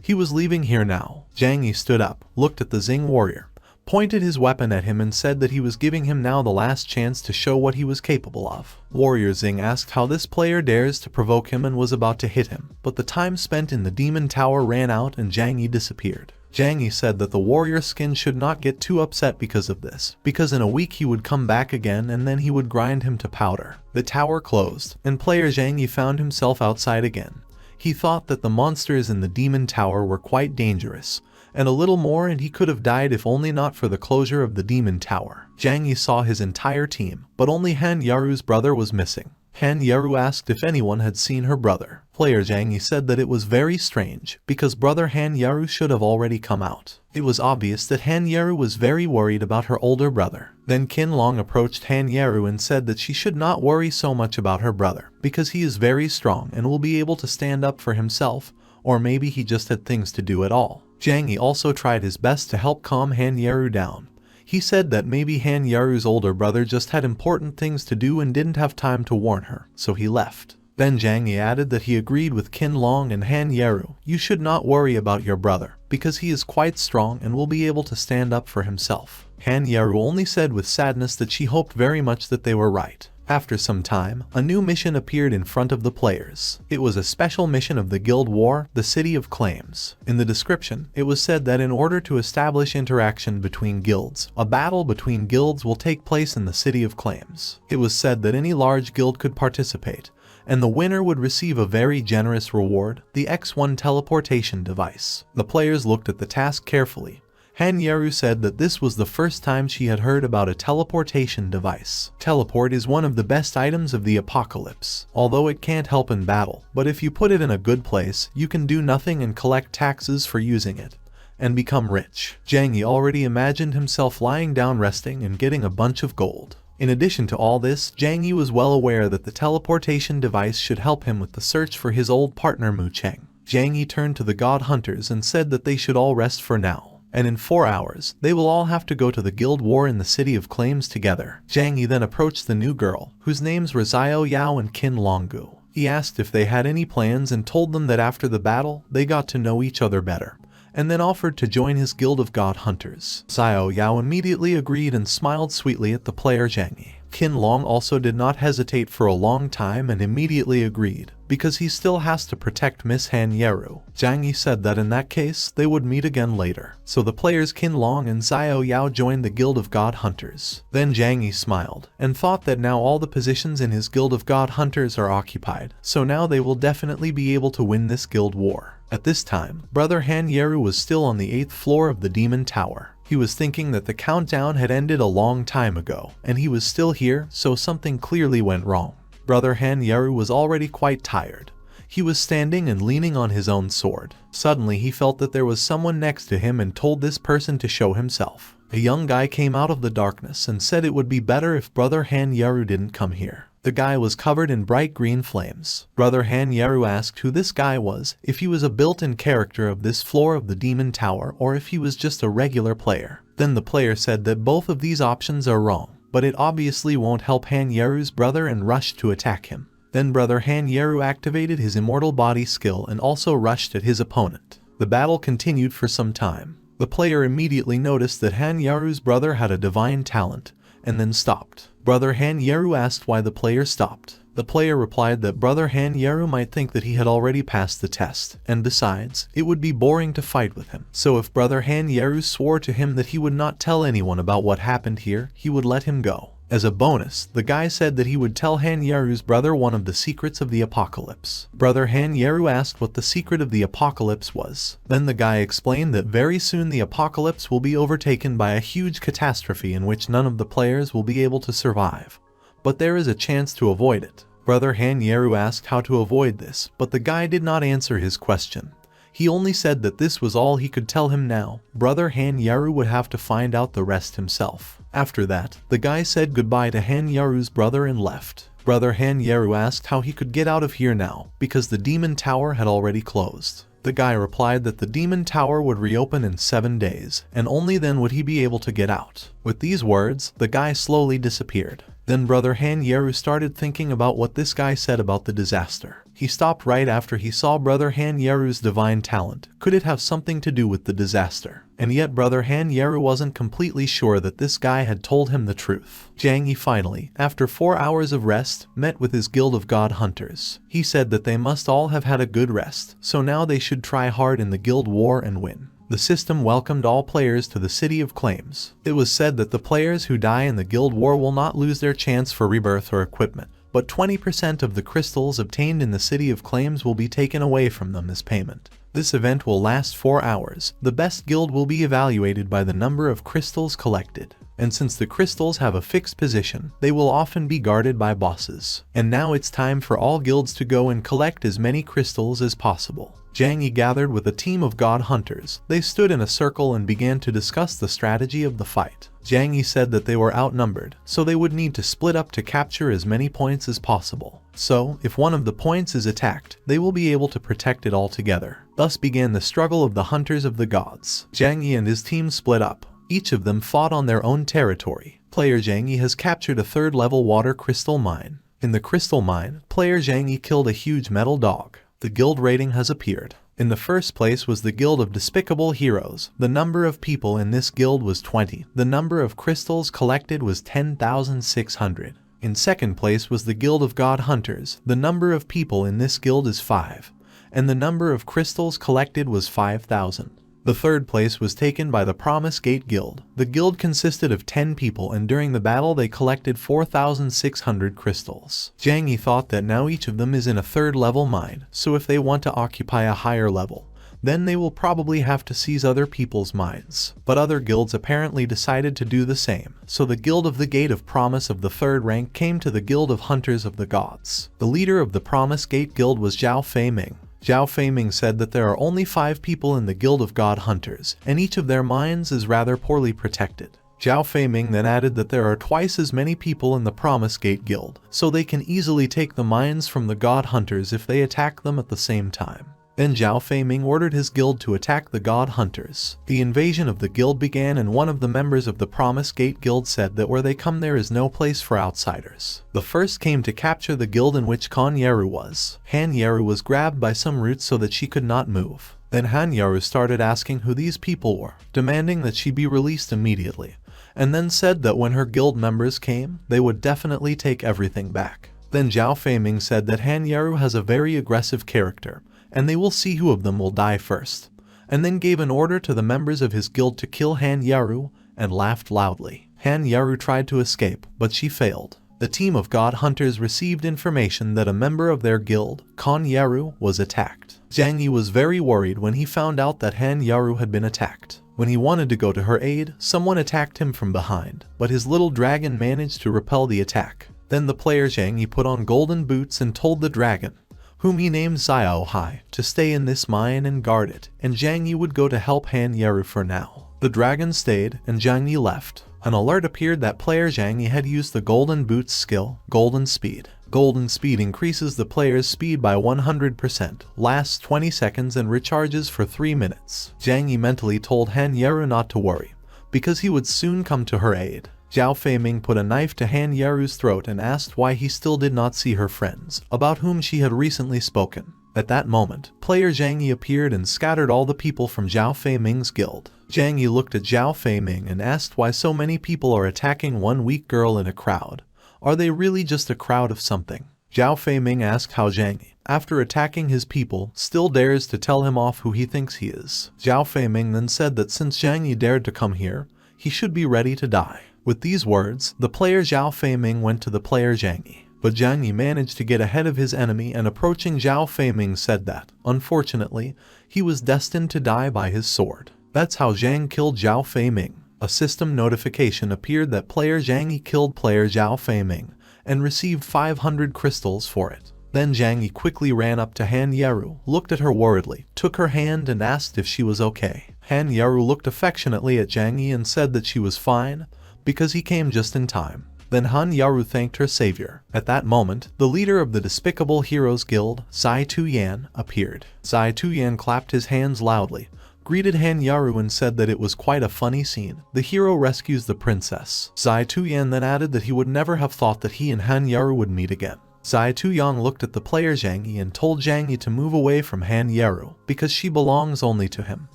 he was leaving here now. Zhang Yi stood up, looked at the Zing warrior, pointed his weapon at him and said that he was giving him now the last chance to show what he was capable of. Warrior Zing asked how this player dares to provoke him and was about to hit him, but the time spent in the demon tower ran out and Zhang Yi disappeared. Zhang Yi said that the warrior skin should not get too upset because of this, because in a week he would come back again and then he would grind him to powder. The tower closed, and player Zhang Yi found himself outside again. He thought that the monsters in the demon tower were quite dangerous, and a little more and he could have died if only not for the closure of the demon tower. Zhang Yi saw his entire team, but only Han Yaru's brother was missing. Han Yaru asked if anyone had seen her brother. Player Zhang Yi said that it was very strange, because brother Han Yaru should have already come out. It was obvious that Han Yaru was very worried about her older brother. Then Qin Long approached Han Yaru and said that she should not worry so much about her brother, because he is very strong and will be able to stand up for himself, or maybe he just had things to do at all. Zhang Yi also tried his best to help calm Han Yaru down. He said that maybe Han Yaru's older brother just had important things to do and didn't have time to warn her, so he left. Then Zhang Yi added that he agreed with Qin Long and Han Yaru. You should not worry about your brother, because he is quite strong and will be able to stand up for himself. Han Yaru only said with sadness that she hoped very much that they were right. After some time, a new mission appeared in front of the players. It was a special mission of the Guild War, the City of Claims. In the description, it was said that in order to establish interaction between guilds, a battle between guilds will take place in the City of Claims. It was said that any large guild could participate, and the winner would receive a very generous reward, the X1 teleportation device. The players looked at the task carefully. Han Yaru said that this was the first time she had heard about a teleportation device. Teleport is one of the best items of the apocalypse, although it can't help in battle, but if you put it in a good place, you can do nothing and collect taxes for using it, and become rich. Zhang Yi already imagined himself lying down resting and getting a bunch of gold. In addition to all this, Zhang Yi was well aware that the teleportation device should help him with the search for his old partner Mu Cheng. Zhang Yi turned to the god hunters and said that they should all rest for now, and in 4 hours, they will all have to go to the Guild War in the City of Claims together. Zhang Yi then approached the new girl, whose names were Xiao Yao and Qin Longgu. He asked if they had any plans and told them that after the battle, they got to know each other better, and then offered to join his guild of god hunters. Xiao Yao immediately agreed and smiled sweetly at the player Zhang Yi. Qin Long also did not hesitate for a long time and immediately agreed, because he still has to protect Miss Han Yaru. Zhang Yi said that in that case, they would meet again later. So the players Qin Long and Xiao Yao joined the Guild of God Hunters. Then Zhang Yi smiled, and thought that now all the positions in his Guild of God Hunters are occupied, so now they will definitely be able to win this guild war. At this time, brother Han Yaru was still on the 8th floor of the Demon Tower. He was thinking that the countdown had ended a long time ago, and he was still here, so something clearly went wrong. Brother Han Yaru was already quite tired. He was standing and leaning on his own sword. Suddenly he felt that there was someone next to him and told this person to show himself. A young guy came out of the darkness and said it would be better if brother Han Yaru didn't come here. The guy was covered in bright green flames. Brother Han Yaru asked who this guy was, if he was a built-in character of this floor of the Demon Tower, or if he was just a regular player. Then the player said that both of these options are wrong, but it obviously won't help Han Yaru's brother and rushed to attack him. Then brother Han Yaru activated his immortal body skill and also rushed at his opponent. The battle continued for some time. The player immediately noticed that Han Yaru's brother had a divine talent, and then stopped. Brother Han Yaru asked why the player stopped. The player replied that brother Han Yaru might think that he had already passed the test, and besides, it would be boring to fight with him. So if brother Han Yaru swore to him that he would not tell anyone about what happened here, he would let him go. As a bonus, the guy said that he would tell Han Yaru's brother one of the secrets of the apocalypse. Brother Han Yaru asked what the secret of the apocalypse was. Then the guy explained that very soon the apocalypse will be overtaken by a huge catastrophe in which none of the players will be able to survive. But there is a chance to avoid it. Brother Han Yaru asked how to avoid this, but the guy did not answer his question. He only said that this was all he could tell him now. Brother Han Yaru would have to find out the rest himself. After that, the guy said goodbye to Han Yaru's brother and left. Brother Han Yaru asked how he could get out of here now, because the demon tower had already closed. The guy replied that the demon tower would reopen in 7 days, and only then would he be able to get out. With these words, the guy slowly disappeared. Then brother Han Yaru started thinking about what this guy said about the disaster. He stopped right after he saw brother Han Yaru's divine talent. Could it have something to do with the disaster? And yet brother Han Yaru wasn't completely sure that this guy had told him the truth. Zhang Yi finally, after 4 hours of rest, met with his guild of god hunters. He said that they must all have had a good rest, so now they should try hard in the guild war and win. The system welcomed all players to the City of Claims. It was said that the players who die in the guild war will not lose their chance for rebirth or equipment, but 20% of the crystals obtained in the City of Claims will be taken away from them as payment. This event will last 4 hours. The best guild will be evaluated by the number of crystals collected. And since the crystals have a fixed position, they will often be guarded by bosses. And now it's time for all guilds to go and collect as many crystals as possible. Zhang Yi gathered with a team of god hunters. They stood in a circle and began to discuss the strategy of the fight. Zhang Yi said that they were outnumbered, so they would need to split up to capture as many points as possible. So, if one of the points is attacked, they will be able to protect it all together. Thus began the struggle of the hunters of the gods. Zhang Yi and his team split up. Each of them fought on their own territory. Player Zhang Yi has captured a 3rd level water crystal mine. In the crystal mine, player Zhang Yi killed a huge metal dog. The guild rating has appeared. In the first place was the Guild of Despicable Heroes. The number of people in this guild was 20. The number of crystals collected was 10,600. In second place was the Guild of God Hunters. The number of people in this guild is 5. And the number of crystals collected was 5,000. The third place was taken by the Promise Gate Guild. The guild consisted of 10 people, and during the battle they collected 4,600 crystals. Zhang Yi thought that now each of them is in a 3rd level mine, so if they want to occupy a higher level, then they will probably have to seize other people's mines. But other guilds apparently decided to do the same, so the Guild of the Gate of Promise of the 3rd rank came to the Guild of Hunters of the Gods. The leader of the Promise Gate Guild was Zhao Feiming. Zhao Feiming said that there are only 5 people in the Guild of God Hunters, and each of their mines is rather poorly protected. Zhao Feiming then added that there are twice as many people in the Promise Gate Guild, so they can easily take the mines from the God Hunters if they attack them at the same time. Then Zhao Feiming ordered his guild to attack the God Hunters. The invasion of the guild began, and one of the members of the Promise Gate Guild said that where they come there is no place for outsiders. The first came to capture the guild in which Han Yaru was. Han Yaru was grabbed by some roots so that she could not move. Then Han Yaru started asking who these people were, demanding that she be released immediately, and then said that when her guild members came, they would definitely take everything back. Then Zhao Feiming said that Han Yaru has a very aggressive character, and they will see who of them will die first, and then gave an order to the members of his guild to kill Han Yaru, and laughed loudly. Han Yaru tried to escape, but she failed. The team of God Hunters received information that a member of their guild, Han Yaru, was attacked. Zhang Yi was very worried when he found out that Han Yaru had been attacked. When he wanted to go to her aid, someone attacked him from behind, but his little dragon managed to repel the attack. Then the player Zhang Yi put on golden boots and told the dragon, whom he named Xiao Hai, to stay in this mine and guard it, and Zhang Yi would go to help Han Yaru for now. The dragon stayed, and Zhang Yi left. An alert appeared that player Zhang Yi had used the golden boots skill, Golden Speed. Golden Speed increases the player's speed by 100%, lasts 20 seconds and recharges for 3 minutes. Zhang Yi mentally told Han Yaru not to worry, because he would soon come to her aid. Zhao Feiming put a knife to Han Yaru's throat and asked why he still did not see her friends, about whom she had recently spoken. At that moment, player Zhang Yi appeared and scattered all the people from Zhao Feiming's guild. Zhang Yi looked at Zhao Feiming and asked why so many people are attacking one weak girl in a crowd. Are they really just a crowd of something? Zhao Feiming asked how Zhang Yi, after attacking his people, still dares to tell him off who he thinks he is. Zhao Feiming then said that since Zhang Yi dared to come here, he should be ready to die. With these words, the player Zhao Feiming went to the player Zhang Yi. But Zhang Yi managed to get ahead of his enemy and approaching Zhao Feiming said that, unfortunately, he was destined to die by his sword. That's how Zhang killed Zhao Feiming. A system notification appeared that player Zhang Yi killed player Zhao Feiming and received 500 crystals for it. Then Zhang Yi quickly ran up to Han Yeru, looked at her worriedly, took her hand and asked if she was okay. Han Yeru looked affectionately at Zhang Yi and said that she was fine, because he came just in time. Then Han Yaru thanked her savior. At that moment, the leader of the Despicable Heroes Guild, Zai Tuyan, appeared. Zai Tuyan clapped his hands loudly, greeted Han Yaru and said that it was quite a funny scene. The hero rescues the princess. Zai Tuyan then added that he would never have thought that he and Han Yaru would meet again. Zai Tuyang looked at the player Zhang Yi and told Zhang Yi to move away from Han Yaru, because she belongs only to him.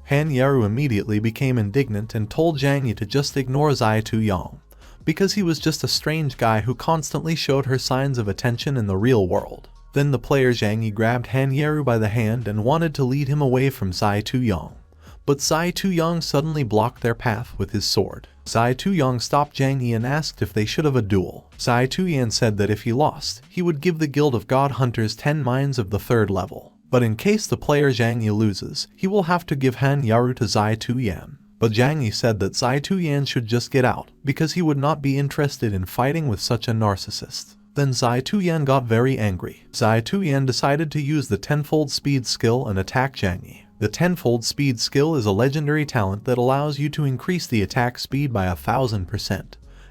Han Yaru immediately became indignant and told Zhang Yi to just ignore Zai Tuyang, because he was just a strange guy who constantly showed her signs of attention in the real world. Then the player Zhang Yi grabbed Han Yaru by the hand and wanted to lead him away from Zai Tuyang. But Zai Tuyang suddenly blocked their path with his sword. Zai Tuyang stopped Zhang Yi and asked if they should have a duel. Zai Tuyan said that if he lost, he would give the Guild of God Hunters 10 mines of the 3rd level. But in case the player Zhang Yi loses, he will have to give Han Yaru to Zai Tuyan. But Zhang Yi said that Zai Tuyan should just get out, because he would not be interested in fighting with such a narcissist. Then Zai Tuyan got very angry. Zai Tuyan decided to use the tenfold speed skill and attack Zhang Yi. The tenfold speed skill is a legendary talent that allows you to increase the attack speed by 1000%,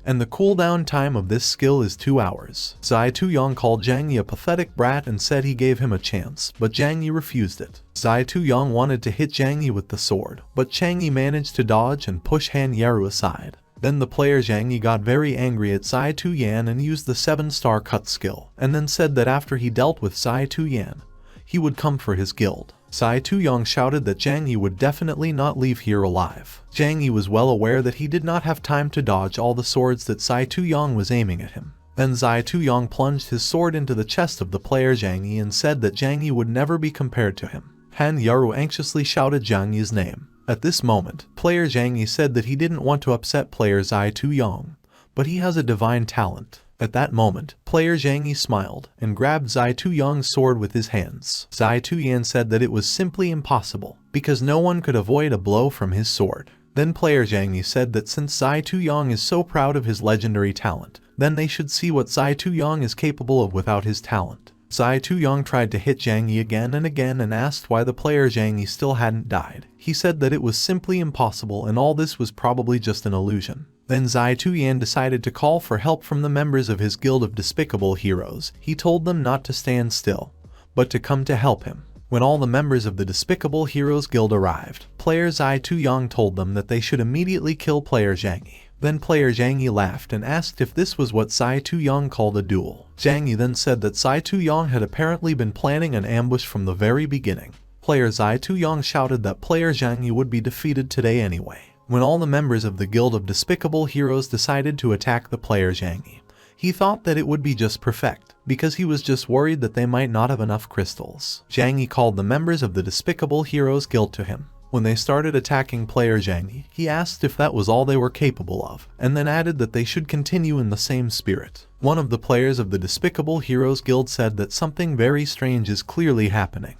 and the cooldown time of this skill is 2 hours. Zai Tuyang called Zhang Yi a pathetic brat and said he gave him a chance, but Zhang Yi refused it. Zai Tuyang wanted to hit Zhang Yi with the sword, but Zhang Yi managed to dodge and push Han Yaru aside. Then the player Zhang Yi got very angry at Zai Tuyan and used the 7-star cut skill, and then said that after he dealt with Zai Tuyan, he would come for his guild. Zai Tuyang shouted that Zhang Yi would definitely not leave here alive. Zhang Yi was well aware that he did not have time to dodge all the swords that Zai Tuyang was aiming at him. Then Zai Tuyang plunged his sword into the chest of the player Zhang Yi and said that Zhang Yi would never be compared to him. Han Yaru anxiously shouted Zhang Yi's name. At this moment, player Zhang Yi said that he didn't want to upset player Zai Tuyang, but he has a divine talent. At that moment, player Zhang Yi smiled and grabbed Zai Tuyang's sword with his hands. Zai Tuyan said that it was simply impossible, because no one could avoid a blow from his sword. Then player Zhang Yi said that since Zai Tuyang is so proud of his legendary talent, then they should see what Zai Tuyang is capable of without his talent. Zai Tuyang tried to hit Zhang Yi again and asked why the player Zhang Yi still hadn't died. He said that it was simply impossible and all this was probably just an illusion. Then Zai Tuyan decided to call for help from the members of his Guild of Despicable Heroes. He told them not to stand still, but to come to help him. When all the members of the Despicable Heroes Guild arrived, player Zai Tuyang told them that they should immediately kill player Zhang Yi. Then player Zhang Yi laughed and asked if this was what Zai Tuyang called a duel. Zhang Yi then said that Zai Tuyang had apparently been planning an ambush from the very beginning. Player Zai Tuyang shouted that player Zhang Yi would be defeated today anyway. When all the members of the Guild of Despicable Heroes decided to attack the player Zhang Yi, he thought that it would be just perfect, because he was just worried that they might not have enough crystals. Zhang Yi called the members of the Despicable Heroes Guild to him. When they started attacking player Zhang Yi, he asked if that was all they were capable of, and then added that they should continue in the same spirit. One of the players of the Despicable Heroes Guild said that something very strange is clearly happening.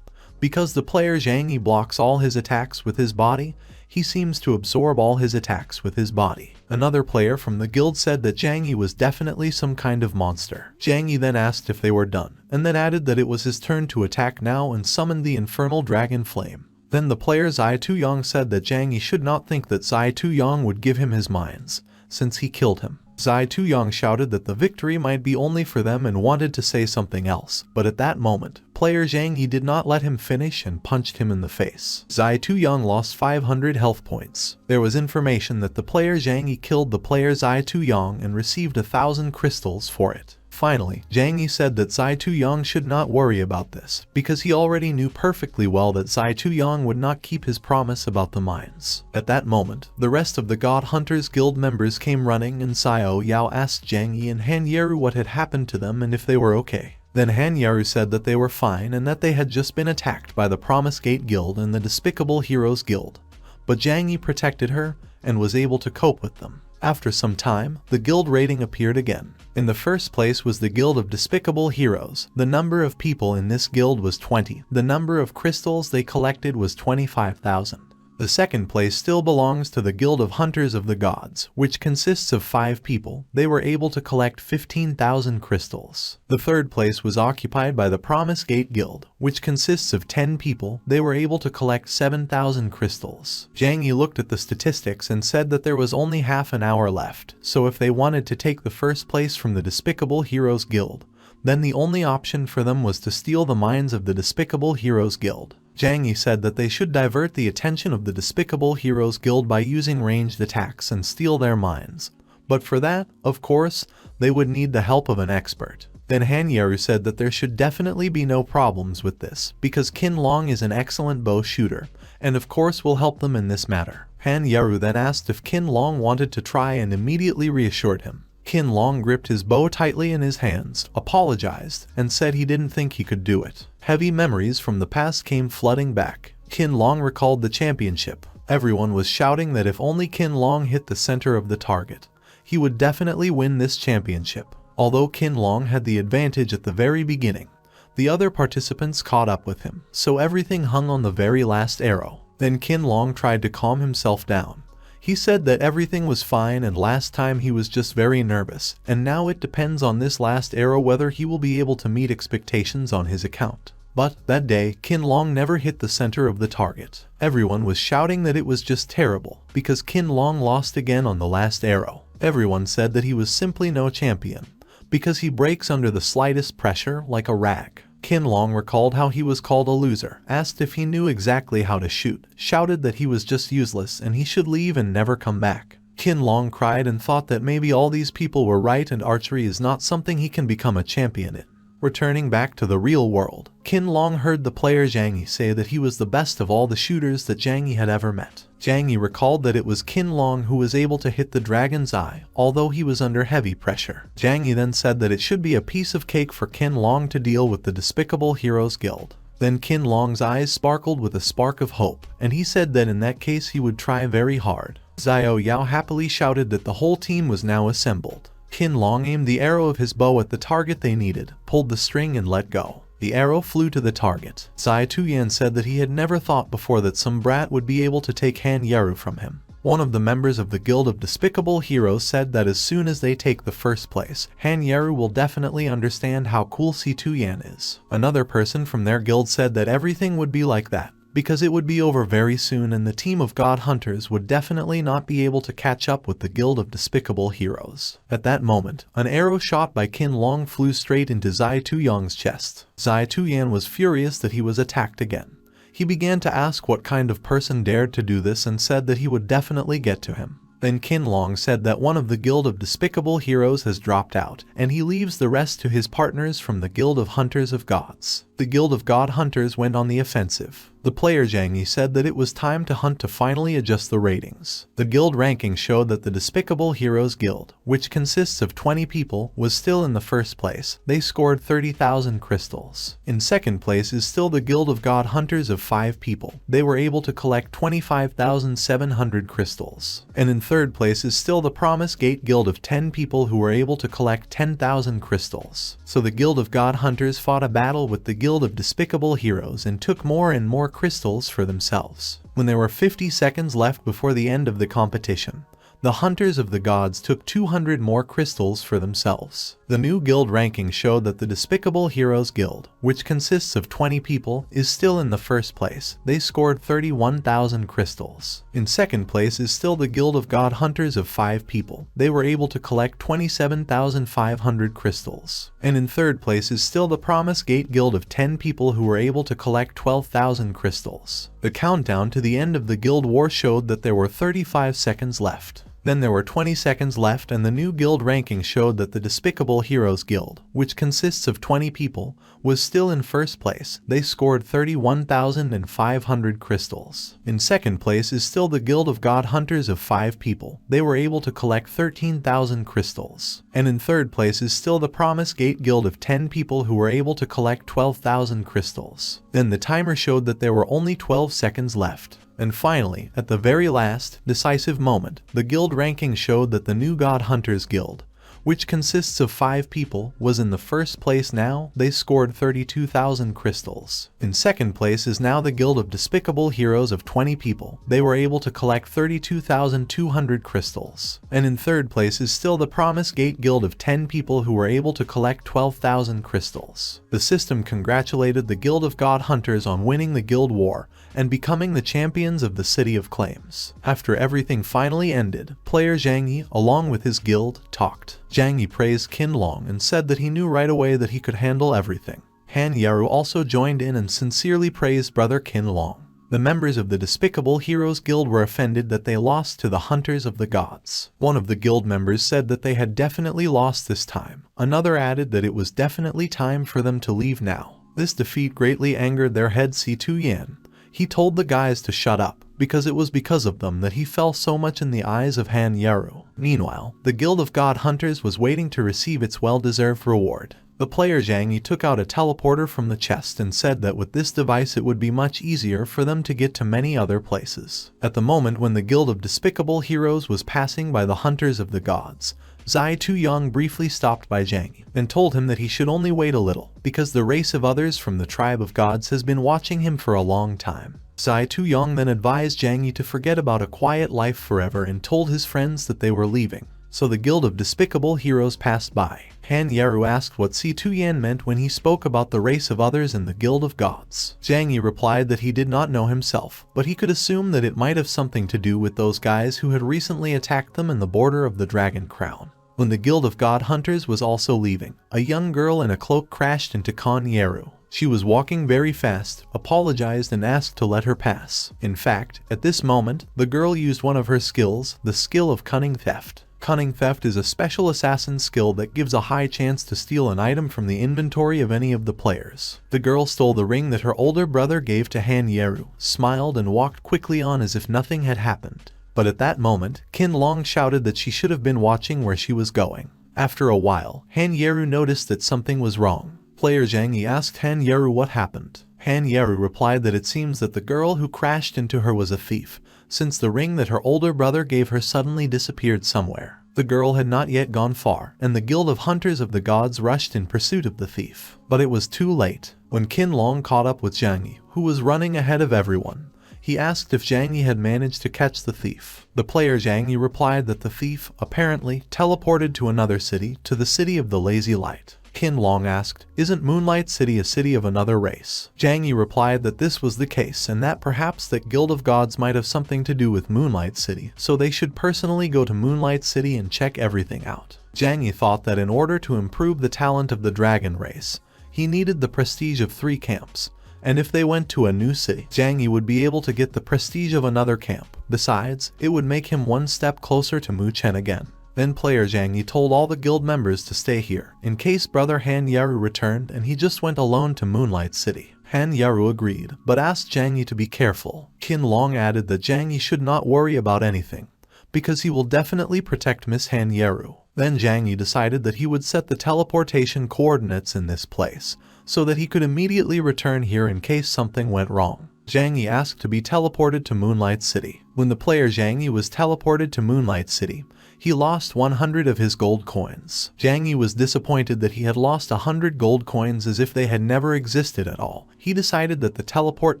Because the player Zhang Yi blocks all his attacks with his body, he seems to absorb all his attacks with his body. Another player from the guild said that Zhang Yi was definitely some kind of monster. Zhang Yi then asked if they were done, and then added that it was his turn to attack now and summoned the infernal dragon flame. Then the player Zai Tuyang said that Zhang Yi should not think that Zai Tuyang would give him his mines, since he killed him. Zai Tuyang shouted that the victory might be only for them and wanted to say something else, but at that moment, player Zhang Yi did not let him finish and punched him in the face. Zai Tuyang lost 500 health points. There was information that the player Zhang Yi killed the player Zai Tuyang and received 1,000 crystals for it. Finally, Zhang Yi said that Zai Tuyang should not worry about this, because he already knew perfectly well that Zai Tuyang would not keep his promise about the mines. At that moment, the rest of the God Hunters Guild members came running, and Xiao Yao asked Zhang Yi and Han Yeru what had happened to them and if they were okay. Then Han Yeru said that they were fine and that they had just been attacked by the Promise Gate Guild and the Despicable Heroes Guild. But Zhang Yi protected her and was able to cope with them. After some time, the guild rating appeared again. In the first place was the Guild of Despicable Heroes. The number of people in this guild was 20. The number of crystals they collected was 25,000. The second place still belongs to the Guild of Hunters of the Gods, which consists of 5 people. They were able to collect 15,000 crystals. The third place was occupied by the Promise Gate Guild, which consists of 10 people. They were able to collect 7,000 crystals. Zhang Yi looked at the statistics and said that there was only half an hour left, so if they wanted to take the first place from the Despicable Heroes Guild, then the only option for them was to steal the mines of the Despicable Heroes Guild. Zhang Yi said that they should divert the attention of the Despicable Heroes Guild by using ranged attacks and steal their mines. But for that, of course, they would need the help of an expert. Then Han Yeru said that there should definitely be no problems with this, because Qin Long is an excellent bow shooter, and of course will help them in this matter. Han Yeru then asked if Qin Long wanted to try and immediately reassured him. Qin Long gripped his bow tightly in his hands, apologized, and said he didn't think he could do it. Heavy memories from the past came flooding back. Qin Long recalled the championship. Everyone was shouting that if only Qin Long hit the center of the target, he would definitely win this championship. Although Qin Long had the advantage at the very beginning, the other participants caught up with him, so everything hung on the very last arrow. Then Qin Long tried to calm himself down. He said that everything was fine and last time he was just very nervous, and now it depends on this last arrow whether he will be able to meet expectations on his account. But that day, Qin Long never hit the center of the target. Everyone was shouting that it was just terrible, because Qin Long lost again on the last arrow. Everyone said that he was simply no champion, because he breaks under the slightest pressure like a rag. Qin Long recalled how he was called a loser, asked if he knew exactly how to shoot, shouted that he was just useless and he should leave and never come back. Qin Long cried and thought that maybe all these people were right and archery is not something he can become a champion in. Returning back to the real world, Qin Long heard the player Zhang Yi say that he was the best of all the shooters that Zhang Yi had ever met. Zhang Yi recalled that it was Qin Long who was able to hit the dragon's eye, although he was under heavy pressure. Zhang Yi then said that it should be a piece of cake for Qin Long to deal with the Despicable Heroes Guild. Then Qin Long's eyes sparkled with a spark of hope, and he said that in that case he would try very hard. Xiao Yao happily shouted that the whole team was now assembled. Qin Long aimed the arrow of his bow at the target they needed, pulled the string and let go. The arrow flew to the target. Zai Tuyan said that he had never thought before that some brat would be able to take Han Yeru from him. One of the members of the Guild of Despicable Heroes said that as soon as they take the first place, Han Yeru will definitely understand how cool Si Tuyan is. Another person from their guild said that everything would be like that, because it would be over very soon and the team of God Hunters would definitely not be able to catch up with the Guild of Despicable Heroes. At that moment, an arrow shot by Qin Long flew straight into Zai Tuyang's chest. Zai Tuyan was furious that he was attacked again. He began to ask what kind of person dared to do this and said that he would definitely get to him. Then Qin Long said that one of the Guild of Despicable Heroes has dropped out, and he leaves the rest to his partners from the Guild of Hunters of Gods. The Guild of God Hunters went on the offensive. The player Zhang Yi said that it was time to hunt to finally adjust the ratings. The guild ranking showed that the Despicable Heroes Guild, which consists of 20 people, was still in the first place. They scored 30,000 crystals. In second place is still the Guild of God Hunters of 5 people. They were able to collect 25,700 crystals. And in third place is still the Promise Gate Guild of 10 people who were able to collect 10,000 crystals. So the Guild of God Hunters fought a battle with the Guild of Despicable Heroes and took more and more crystals for themselves. When there were 50 seconds left before the end of the competition, the Hunters of the Gods took 200 more crystals for themselves. The new guild ranking showed that the Despicable Heroes Guild, which consists of 20 people, is still in the first place. They scored 31,000 crystals. In second place is still the Guild of God Hunters of 5 people. They were able to collect 27,500 crystals. And in third place is still the Promise Gate Guild of 10 people who were able to collect 12,000 crystals. The countdown to the end of the guild war showed that there were 35 seconds left. Then there were 20 seconds left and the new guild ranking showed that the Despicable Heroes Guild, which consists of 20 people, was still in first place. They scored 31,500 crystals. In second place is still the Guild of God Hunters of 5 people. They were able to collect 13,000 crystals. And in third place is still the Promise Gate Guild of 10 people who were able to collect 12,000 crystals. Then the timer showed that there were only 12 seconds left. And finally, at the very last, decisive moment, the guild ranking showed that the new God Hunters Guild, which consists of 5 people, was in the first place now. They scored 32,000 crystals. In second place is now the Guild of Despicable Heroes of 20 people. They were able to collect 32,200 crystals. And in third place is still the Promise Gate Guild of 10 people who were able to collect 12,000 crystals. The system congratulated the Guild of God Hunters on winning the guild war and becoming the champions of the City of Claims. After everything finally ended, player Zhang Yi, along with his guild, talked. Zhang Yi praised Qin Long and said that he knew right away that he could handle everything. Han Yaru also joined in and sincerely praised brother Qin Long. The members of the Despicable Heroes Guild were offended that they lost to the Hunters of the Gods. One of the guild members said that they had definitely lost this time. Another added that it was definitely time for them to leave now. This defeat greatly angered their head Si2 Yan. He told the guys to shut up, because it was because of them that he fell so much in the eyes of Han Yaru. Meanwhile, the Guild of God Hunters was waiting to receive its well-deserved reward. The player Zhang Yi took out a teleporter from the chest and said that with this device it would be much easier for them to get to many other places. At the moment when the Guild of Despicable Heroes was passing by the Hunters of the Gods, Zai Tuyong briefly stopped by Zhang Yi and told him that he should only wait a little, because the race of others from the tribe of gods has been watching him for a long time. Zai Tuyong then advised Zhang Yi to forget about a quiet life forever and told his friends that they were leaving. So the Guild of Despicable Heroes passed by. Han Yaru asked what Si2 Yan meant when he spoke about the race of others in the Guild of Gods. Zhang Yi replied that he did not know himself, but he could assume that it might have something to do with those guys who had recently attacked them in the border of the Dragon Crown. When the Guild of God Hunters was also leaving, a young girl in a cloak crashed into Kan Yaru. She was walking very fast, apologized and asked to let her pass. In fact, at this moment, the girl used one of her skills, the skill of Cunning Theft. Cunning Theft is a special assassin skill that gives a high chance to steal an item from the inventory of any of the players. The girl stole the ring that her older brother gave to Han Yaru, smiled and walked quickly on as if nothing had happened. But at that moment, Qin Long shouted that she should have been watching where she was going. After a while, Han Yaru noticed that something was wrong. Player Zhang Yi asked Han Yaru what happened. Han Yaru replied that it seems that the girl who crashed into her was a thief, since the ring that her older brother gave her suddenly disappeared somewhere. The girl had not yet gone far, and the Guild of Hunters of the Gods rushed in pursuit of the thief. But it was too late. When Qin Long caught up with Zhang Yi, who was running ahead of everyone, he asked if Zhang Yi had managed to catch the thief. The player Zhang Yi replied that the thief, apparently, teleported to another city, to the City of the Lazy Light. Qin Long asked, "Isn't Moonlight City a city of another race?" Zhang Yi replied that this was the case and that perhaps that Guild of Gods might have something to do with Moonlight City, so they should personally go to Moonlight City and check everything out. Zhang Yi thought that in order to improve the talent of the dragon race, he needed the prestige of 3 camps, and if they went to a new city, Zhang Yi would be able to get the prestige of another camp. Besides, it would make him one step closer to Mu Chen again. Then player Zhang Yi told all the guild members to stay here, in case brother Han Yaru returned and he just went alone to Moonlight City. Han Yaru agreed, but asked Zhang Yi to be careful. Qin Long added that Zhang Yi should not worry about anything, because he will definitely protect Miss Han Yaru. Then Zhang Yi decided that he would set the teleportation coordinates in this place, so that he could immediately return here in case something went wrong. Zhang Yi asked to be teleported to Moonlight City. When the player Zhang Yi was teleported to Moonlight City, he lost 100 of his gold coins. Zhang Yi was disappointed that he had lost 100 gold coins as if they had never existed at all. He decided that the teleport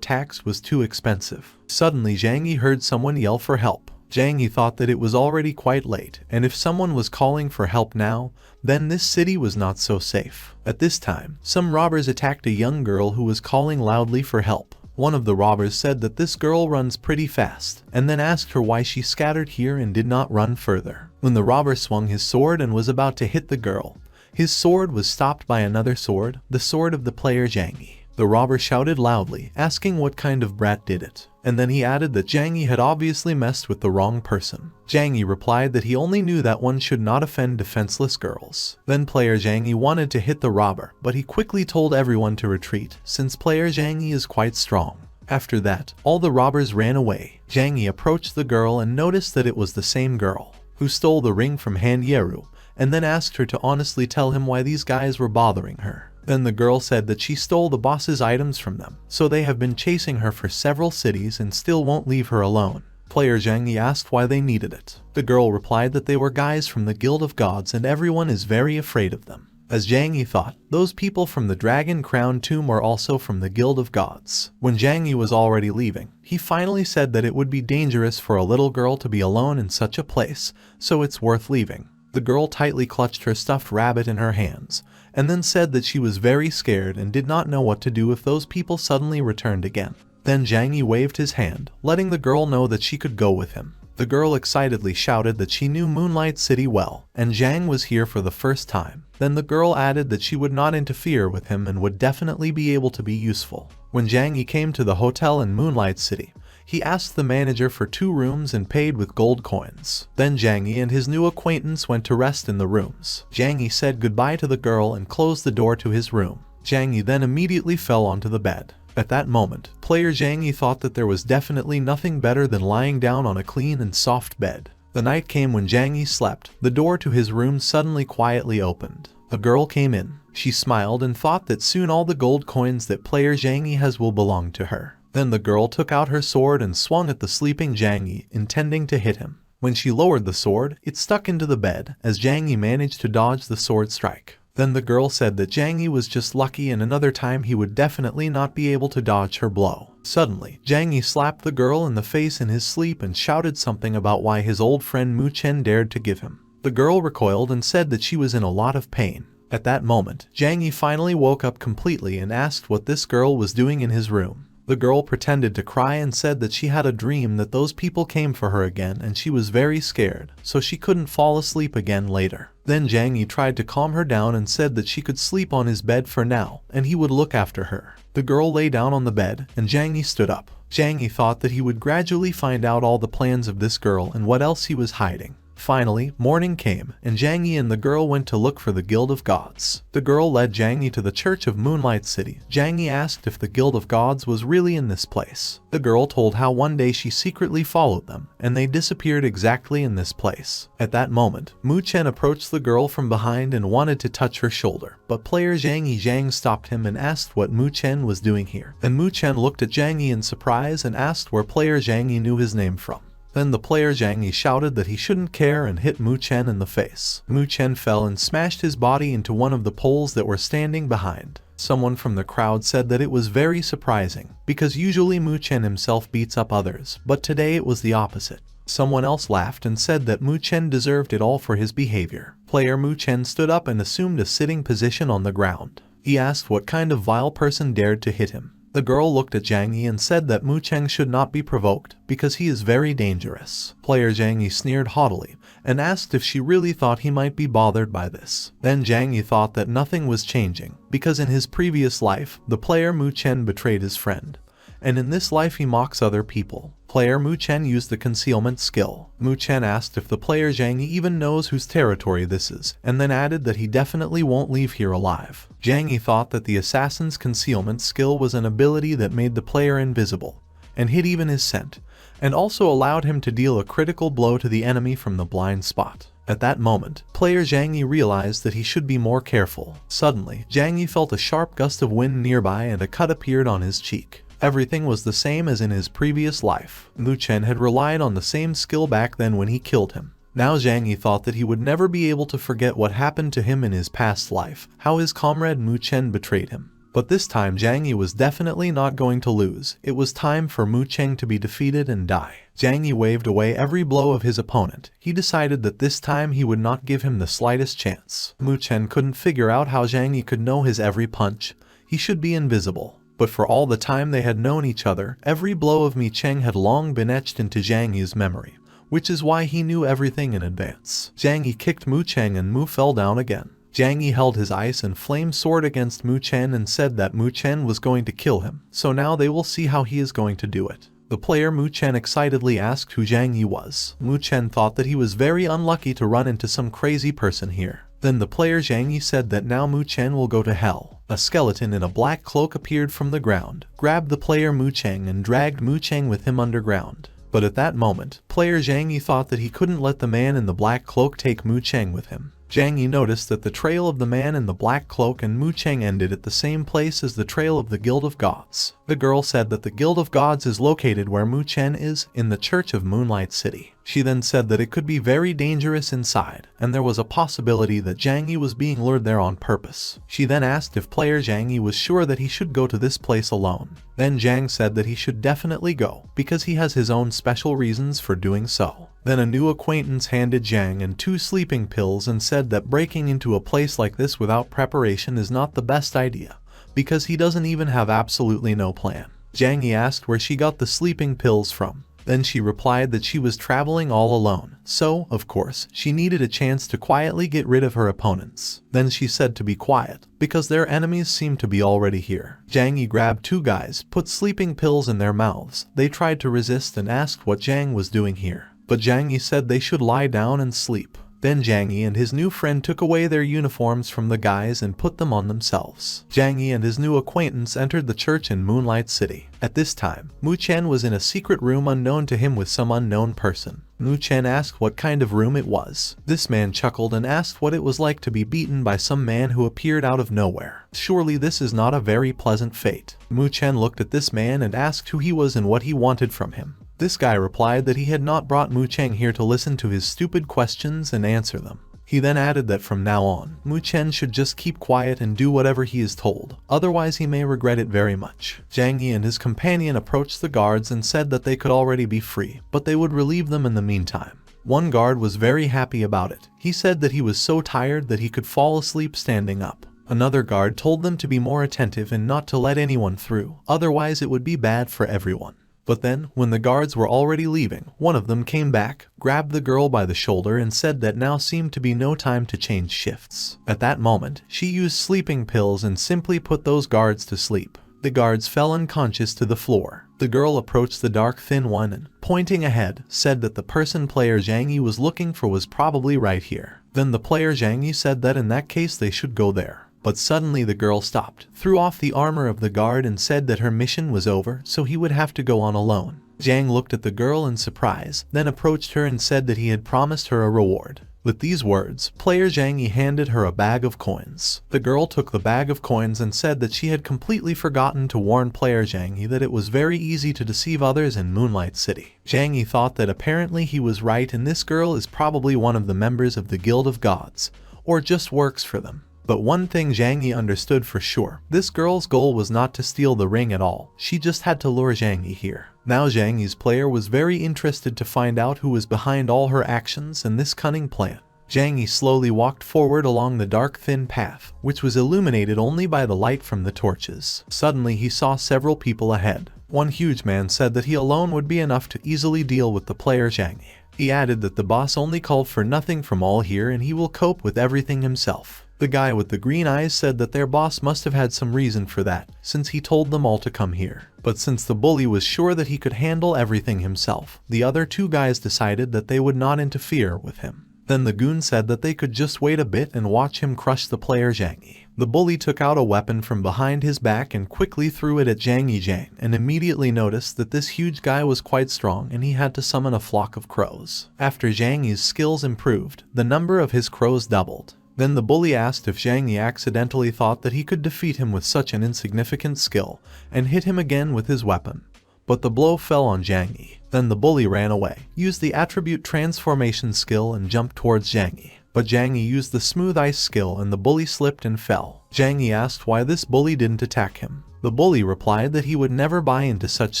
tax was too expensive. Suddenly Zhang Yi heard someone yell for help. Zhang Yi thought that it was already quite late, and if someone was calling for help now, then this city was not so safe. At this time, some robbers attacked a young girl who was calling loudly for help. One of the robbers said that this girl runs pretty fast, and then asked her why she scattered here and did not run further. When the robber swung his sword and was about to hit the girl, his sword was stopped by another sword, the sword of the player Zhang Yi. The robber shouted loudly, asking what kind of brat did it. And then he added that Zhang Yi had obviously messed with the wrong person. Zhang Yi replied that he only knew that one should not offend defenseless girls. Then player Zhang Yi wanted to hit the robber, but he quickly told everyone to retreat, since player Zhang Yi is quite strong. After that, all the robbers ran away. Zhang Yi approached the girl and noticed that it was the same girl who stole the ring from Han Yeru, and then asked her to honestly tell him why these guys were bothering her. Then the girl said that she stole the boss's items from them, so they have been chasing her for several cities and still won't leave her alone. Player Zhang Yi asked why they needed it. The girl replied that they were guys from the Guild of Gods and everyone is very afraid of them. As Zhang Yi thought, those people from the Dragon Crown tomb were also from the Guild of Gods. When Zhang Yi was already leaving, he finally said that it would be dangerous for a little girl to be alone in such a place, so it's worth leaving. The girl tightly clutched her stuffed rabbit in her hands, and then said that she was very scared and did not know what to do if those people suddenly returned again. Then Zhang Yi waved his hand, letting the girl know that she could go with him. The girl excitedly shouted that she knew Moonlight City well, and Zhang was here for the first time. Then the girl added that she would not interfere with him and would definitely be able to be useful. When Zhang Yi came to the hotel in Moonlight City, he asked the manager for 2 rooms and paid with gold coins. Then Zhang Yi and his new acquaintance went to rest in the rooms. Zhang Yi said goodbye to the girl and closed the door to his room. Zhang Yi then immediately fell onto the bed. At that moment, player Zhang Yi thought that there was definitely nothing better than lying down on a clean and soft bed. The night came when Zhang Yi slept. The door to his room suddenly quietly opened. A girl came in. She smiled and thought that soon all the gold coins that player Zhang Yi has will belong to her. Then the girl took out her sword and swung at the sleeping Zhang Yi, intending to hit him. When she lowered the sword, it stuck into the bed, as Zhang Yi managed to dodge the sword strike. Then the girl said that Zhang Yi was just lucky and another time he would definitely not be able to dodge her blow. Suddenly, Zhang Yi slapped the girl in the face in his sleep and shouted something about why his old friend Mu Chen dared to give him. The girl recoiled and said that she was in a lot of pain. At that moment, Zhang Yi finally woke up completely and asked what this girl was doing in his room. The girl pretended to cry and said that she had a dream that those people came for her again and she was very scared, so she couldn't fall asleep again later. Then Zhang Yi tried to calm her down and said that she could sleep on his bed for now, and he would look after her. The girl lay down on the bed, and Zhang Yi stood up. Zhang Yi thought that he would gradually find out all the plans of this girl and what else he was hiding. Finally, morning came, and Zhang Yi and the girl went to look for the Guild of Gods. The girl led Zhang Yi to the Church of Moonlight City. Zhang Yi asked if the Guild of Gods was really in this place. The girl told how one day she secretly followed them, and they disappeared exactly in this place. At that moment, Mu Chen approached the girl from behind and wanted to touch her shoulder, but player Zhang Yi stopped him and asked what Mu Chen was doing here. And Mu Chen looked at Zhang Yi in surprise and asked where player Zhang Yi knew his name from. Then the player Zhang Yi shouted that he shouldn't care and hit Mu Chen in the face. Mu Chen fell and smashed his body into one of the poles that were standing behind. Someone from the crowd said that it was very surprising, because usually Mu Chen himself beats up others, but today it was the opposite. Someone else laughed and said that Mu Chen deserved it all for his behavior. Player Mu Chen stood up and assumed a sitting position on the ground. He asked what kind of vile person dared to hit him. The girl looked at Zhang Yi and said that Mu Chen should not be provoked, because he is very dangerous. Player Zhang Yi sneered haughtily, and asked if she really thought he might be bothered by this. Then Zhang Yi thought that nothing was changing, because in his previous life, the player Mu Chen betrayed his friend. And in this life he mocks other people. Player Mu Chen used the concealment skill. Mu Chen asked if the player Zhang Yi even knows whose territory this is, and then added that he definitely won't leave here alive. Zhang Yi thought that the assassin's concealment skill was an ability that made the player invisible, and hid even his scent, and also allowed him to deal a critical blow to the enemy from the blind spot. At that moment, player Zhang Yi realized that he should be more careful. Suddenly, Zhang Yi felt a sharp gust of wind nearby and a cut appeared on his cheek. Everything was the same as in his previous life. Mu Chen had relied on the same skill back then when he killed him. Now Zhang Yi thought that he would never be able to forget what happened to him in his past life, how his comrade Mu Chen betrayed him. But this time Zhang Yi was definitely not going to lose. It was time for Mu Chen to be defeated and die. Zhang Yi waved away every blow of his opponent. He decided that this time he would not give him the slightest chance. Mu Chen couldn't figure out how Zhang Yi could know his every punch. He should be invisible. But for all the time they had known each other, every blow of Mi Cheng had long been etched into Zhang Yi's memory, which is why he knew everything in advance. Zhang Yi kicked Mu Cheng and Mu fell down again. Zhang Yi held his ice and flame sword against Mu Chen and said that Mu Chen was going to kill him, so now they will see how he is going to do it. The player Mu Chen excitedly asked who Zhang Yi was. Mu Chen thought that he was very unlucky to run into some crazy person here. Then the player Zhang Yi said that now Mu Chen will go to hell. A skeleton in a black cloak appeared from the ground, grabbed the player Mu Chen and dragged Mu Chen with him underground. But at that moment, player Zhang Yi thought that he couldn't let the man in the black cloak take Mu Chen with him. Zhang Yi noticed that the trail of the man in the black cloak and Mu Chen ended at the same place as the trail of the Guild of Gods. The girl said that the Guild of Gods is located where Mu Chen is, in the Church of Moonlight City. She then said that it could be very dangerous inside, and there was a possibility that Zhang Yi was being lured there on purpose. She then asked if player Zhang Yi was sure that he should go to this place alone. Then Zhang said that he should definitely go, because he has his own special reasons for doing so. Then a new acquaintance handed Zhang and 2 sleeping pills and said that breaking into a place like this without preparation is not the best idea, because he doesn't even have absolutely no plan. Zhang Yi asked where she got the sleeping pills from. Then she replied that she was traveling all alone, so, of course, she needed a chance to quietly get rid of her opponents. Then she said to be quiet, because their enemies seemed to be already here. Zhang Yi grabbed 2 guys, put sleeping pills in their mouths. They tried to resist and asked what Zhang was doing here. But Zhang Yi said they should lie down and sleep. Then Zhang Yi and his new friend took away their uniforms from the guys and put them on themselves. Zhang Yi and his new acquaintance entered the church in Moonlight City. At this time, Mu Chen was in a secret room unknown to him with some unknown person. Mu Chen asked what kind of room it was. This man chuckled and asked what it was like to be beaten by some man who appeared out of nowhere. Surely this is not a very pleasant fate. Mu Chen looked at this man and asked who he was and what he wanted from him. This guy replied that he had not brought Mu Chen here to listen to his stupid questions and answer them. He then added that from now on, Mu Chen should just keep quiet and do whatever he is told, otherwise he may regret it very much. Zhang Yi and his companion approached the guards and said that they could already be free, but they would relieve them in the meantime. One guard was very happy about it. He said that he was so tired that he could fall asleep standing up. Another guard told them to be more attentive and not to let anyone through, otherwise it would be bad for everyone. But then, when the guards were already leaving, one of them came back, grabbed the girl by the shoulder and said that now seemed to be no time to change shifts. At that moment, she used sleeping pills and simply put those guards to sleep. The guards fell unconscious to the floor. The girl approached the dark thin one and, pointing ahead, said that the person player Zhang Yi was looking for was probably right here. Then the player Zhang Yi said that in that case they should go there. But suddenly the girl stopped, threw off the armor of the guard and said that her mission was over, so he would have to go on alone. Zhang looked at the girl in surprise, then approached her and said that he had promised her a reward. With these words, player Zhang Yi handed her a bag of coins. The girl took the bag of coins and said that she had completely forgotten to warn player Zhang Yi that it was very easy to deceive others in Moonlight City. Zhang Yi thought that apparently he was right and this girl is probably one of the members of the Guild of Gods, or just works for them. But one thing Zhang Yi understood for sure, this girl's goal was not to steal the ring at all, she just had to lure Zhang Yi here. Now Zhang Yi's player was very interested to find out who was behind all her actions and this cunning plan. Zhang Yi slowly walked forward along the dark thin path, which was illuminated only by the light from the torches. Suddenly he saw several people ahead. One huge man said that he alone would be enough to easily deal with the player Zhang Yi. He added that the boss only called for nothing from all here and he will cope with everything himself. The guy with the green eyes said that their boss must have had some reason for that, since he told them all to come here. But since the bully was sure that he could handle everything himself, the other 2 guys decided that they would not interfere with him. Then the goon said that they could just wait a bit and watch him crush the player Zhang Yi. The bully took out a weapon from behind his back and quickly threw it at Zhang Yi and immediately noticed that this huge guy was quite strong and he had to summon a flock of crows. After Zhang Yi's skills improved, the number of his crows doubled. Then the bully asked if Zhang Yi accidentally thought that he could defeat him with such an insignificant skill, and hit him again with his weapon. But the blow fell on Zhang Yi. Then the bully ran away, used the attribute transformation skill and jumped towards Zhang Yi. But Zhang Yi used the smooth ice skill and the bully slipped and fell. Zhang Yi asked why this bully didn't attack him. The bully replied that he would never buy into such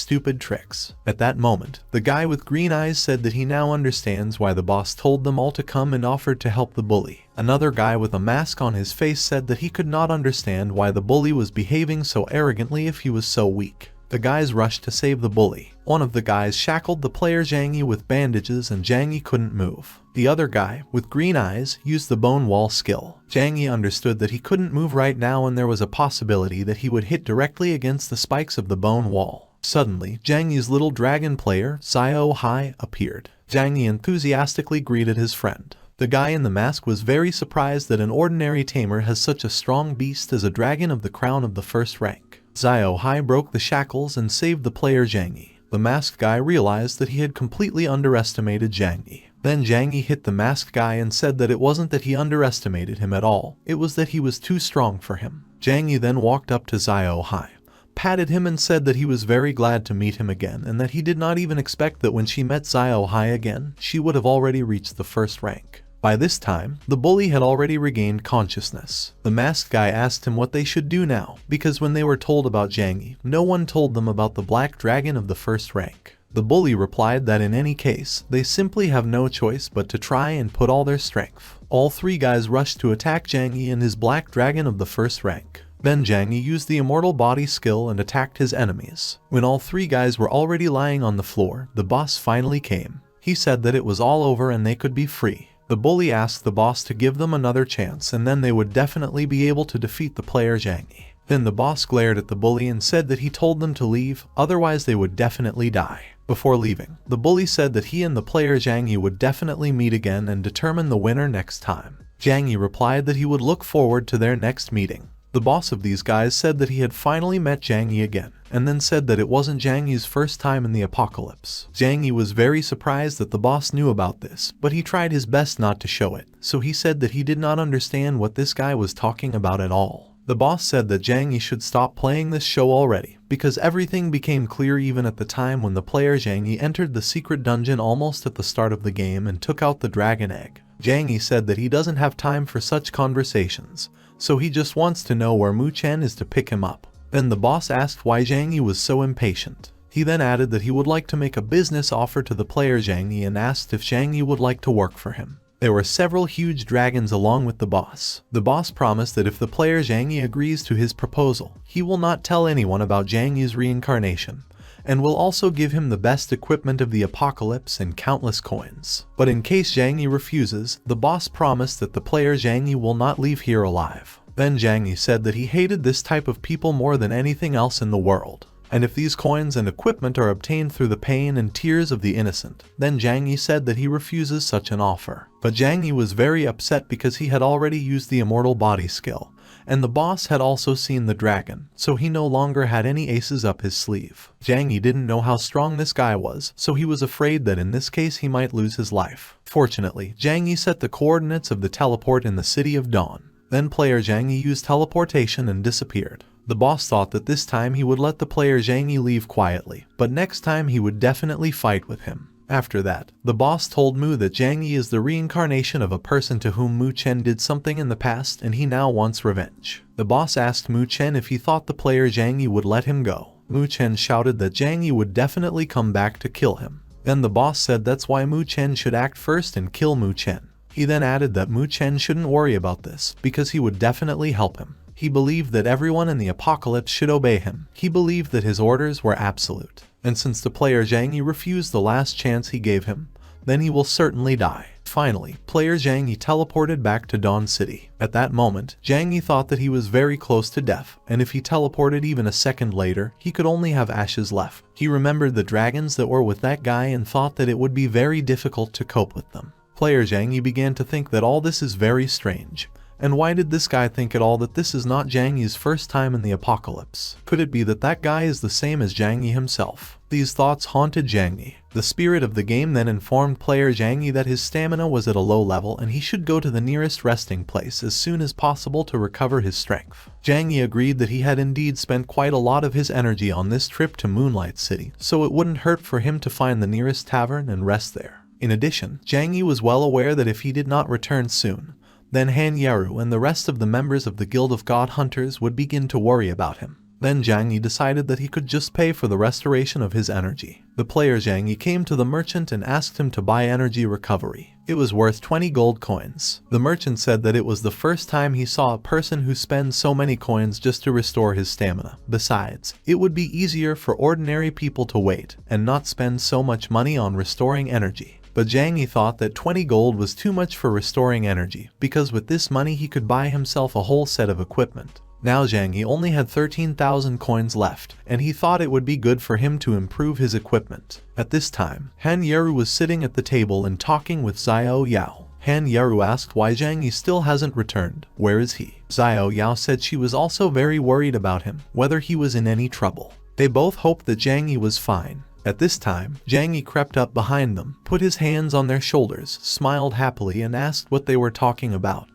stupid tricks. At that moment, the guy with green eyes said that he now understands why the boss told them all to come and offered to help the bully. Another guy with a mask on his face said that he could not understand why the bully was behaving so arrogantly if he was so weak. The guys rushed to save the bully. One of the guys shackled the player Zhang Yi with bandages and Zhang Yi couldn't move. The other guy, with green eyes, used the bone wall skill. Zhang Yi understood that he couldn't move right now and there was a possibility that he would hit directly against the spikes of the bone wall. Suddenly, Zhang Yi's little dragon player, Xiao Hai, appeared. Zhang Yi enthusiastically greeted his friend. The guy in the mask was very surprised that an ordinary tamer has such a strong beast as a dragon of the crown of the first rank. Xiao Hai broke the shackles and saved the player Zhang Yi. The masked guy realized that he had completely underestimated Zhang Yi. Then Zhang Yi hit the masked guy and said that it wasn't that he underestimated him at all, it was that he was too strong for him. Zhang Yi then walked up to Xiao Hai, patted him and said that he was very glad to meet him again and that he did not even expect that when she met Xiao Hai again, she would have already reached the first rank. By this time, the bully had already regained consciousness. The masked guy asked him what they should do now, because when they were told about Zhang Yi, no one told them about the black dragon of the first rank. The bully replied that in any case, they simply have no choice but to try and put all their strength. All three guys rushed to attack Zhang Yi and his black dragon of the first rank. Then Zhang Yi used the immortal body skill and attacked his enemies. When all three guys were already lying on the floor, the boss finally came. He said that it was all over and they could be free. The bully asked the boss to give them another chance and then they would definitely be able to defeat the player Zhang Yi. Then the boss glared at the bully and said that he told them to leave, otherwise they would definitely die. Before leaving, the bully said that he and the player Zhang Yi would definitely meet again and determine the winner next time. Zhang Yi replied that he would look forward to their next meeting. The boss of these guys said that he had finally met Zhang Yi again, and then said that it wasn't Zhang Yi's first time in the apocalypse. Zhang Yi was very surprised that the boss knew about this, but he tried his best not to show it, so he said that he did not understand what this guy was talking about at all. The boss said that Zhang Yi should stop playing this show already, because everything became clear even at the time when the player Zhang Yi entered the secret dungeon almost at the start of the game and took out the dragon egg. Zhang Yi said that he doesn't have time for such conversations, so he just wants to know where Mu Chen is to pick him up. Then the boss asked why Zhang Yi was so impatient. He then added that he would like to make a business offer to the player Zhang Yi and asked if Zhang Yi would like to work for him. There were several huge dragons along with the boss. The boss promised that if the player Zhang Yi agrees to his proposal, he will not tell anyone about Zhang Yi's reincarnation, and will also give him the best equipment of the apocalypse and countless coins. But in case Zhang Yi refuses, the boss promised that the player Zhang Yi will not leave here alive. Then Zhang Yi said that he hated this type of people more than anything else in the world. And if these coins and equipment are obtained through the pain and tears of the innocent, then Zhang Yi said that he refuses such an offer. But Zhang Yi was very upset because he had already used the immortal body skill, and the boss had also seen the dragon, so he no longer had any aces up his sleeve. Zhang Yi didn't know how strong this guy was, so he was afraid that in this case he might lose his life. Fortunately, Zhang Yi set the coordinates of the teleport in the City of Dawn. Then player Zhang Yi used teleportation and disappeared. The boss thought that this time he would let the player Zhang Yi leave quietly, but next time he would definitely fight with him. After that, the boss told Mu that Zhang Yi is the reincarnation of a person to whom Mu Chen did something in the past and he now wants revenge. The boss asked Mu Chen if he thought the player Zhang Yi would let him go. Mu Chen shouted that Zhang Yi would definitely come back to kill him. Then the boss said that's why Mu Chen should act first and kill Mu Chen. He then added that Mu Chen shouldn't worry about this, because he would definitely help him. He believed that everyone in the apocalypse should obey him. He believed that his orders were absolute. And since the player Zhang Yi refused the last chance he gave him, then he will certainly die. Finally, player Zhang Yi teleported back to Dawn City. At that moment, Zhang Yi thought that he was very close to death, and if he teleported even a second later, he could only have ashes left. He remembered the dragons that were with that guy and thought that it would be very difficult to cope with them. Player Zhang Yi began to think that all this is very strange. And why did this guy think at all that this is not Zhang Yi's first time in the apocalypse? Could it be that that guy is the same as Zhang Yi himself? These thoughts haunted Zhang Yi. The spirit of the game then informed player Zhang Yi that his stamina was at a low level and he should go to the nearest resting place as soon as possible to recover his strength. Zhang Yi agreed that he had indeed spent quite a lot of his energy on this trip to Moonlight City, so it wouldn't hurt for him to find the nearest tavern and rest there. In addition, Zhang Yi was well aware that if he did not return soon, then Han Yaru and the rest of the members of the Guild of God Hunters would begin to worry about him. Then Zhang Yi decided that he could just pay for the restoration of his energy. The player Zhang Yi came to the merchant and asked him to buy energy recovery. It was worth 20 gold coins. The merchant said that it was the first time he saw a person who spends so many coins just to restore his stamina. Besides, it would be easier for ordinary people to wait and not spend so much money on restoring energy. But Zhang Yi thought that 20 gold was too much for restoring energy, because with this money he could buy himself a whole set of equipment. Now Zhang Yi only had 13,000 coins left, and he thought it would be good for him to improve his equipment. At this time, Han Yeru was sitting at the table and talking with Xiao Yao. Han Yeru asked why Zhang Yi still hasn't returned. Where is he? Xiao Yao said she was also very worried about him, whether he was in any trouble. They both hoped that Zhang Yi was fine. At this time, Zhang Yi crept up behind them, put his hands on their shoulders, smiled happily and asked what they were talking about,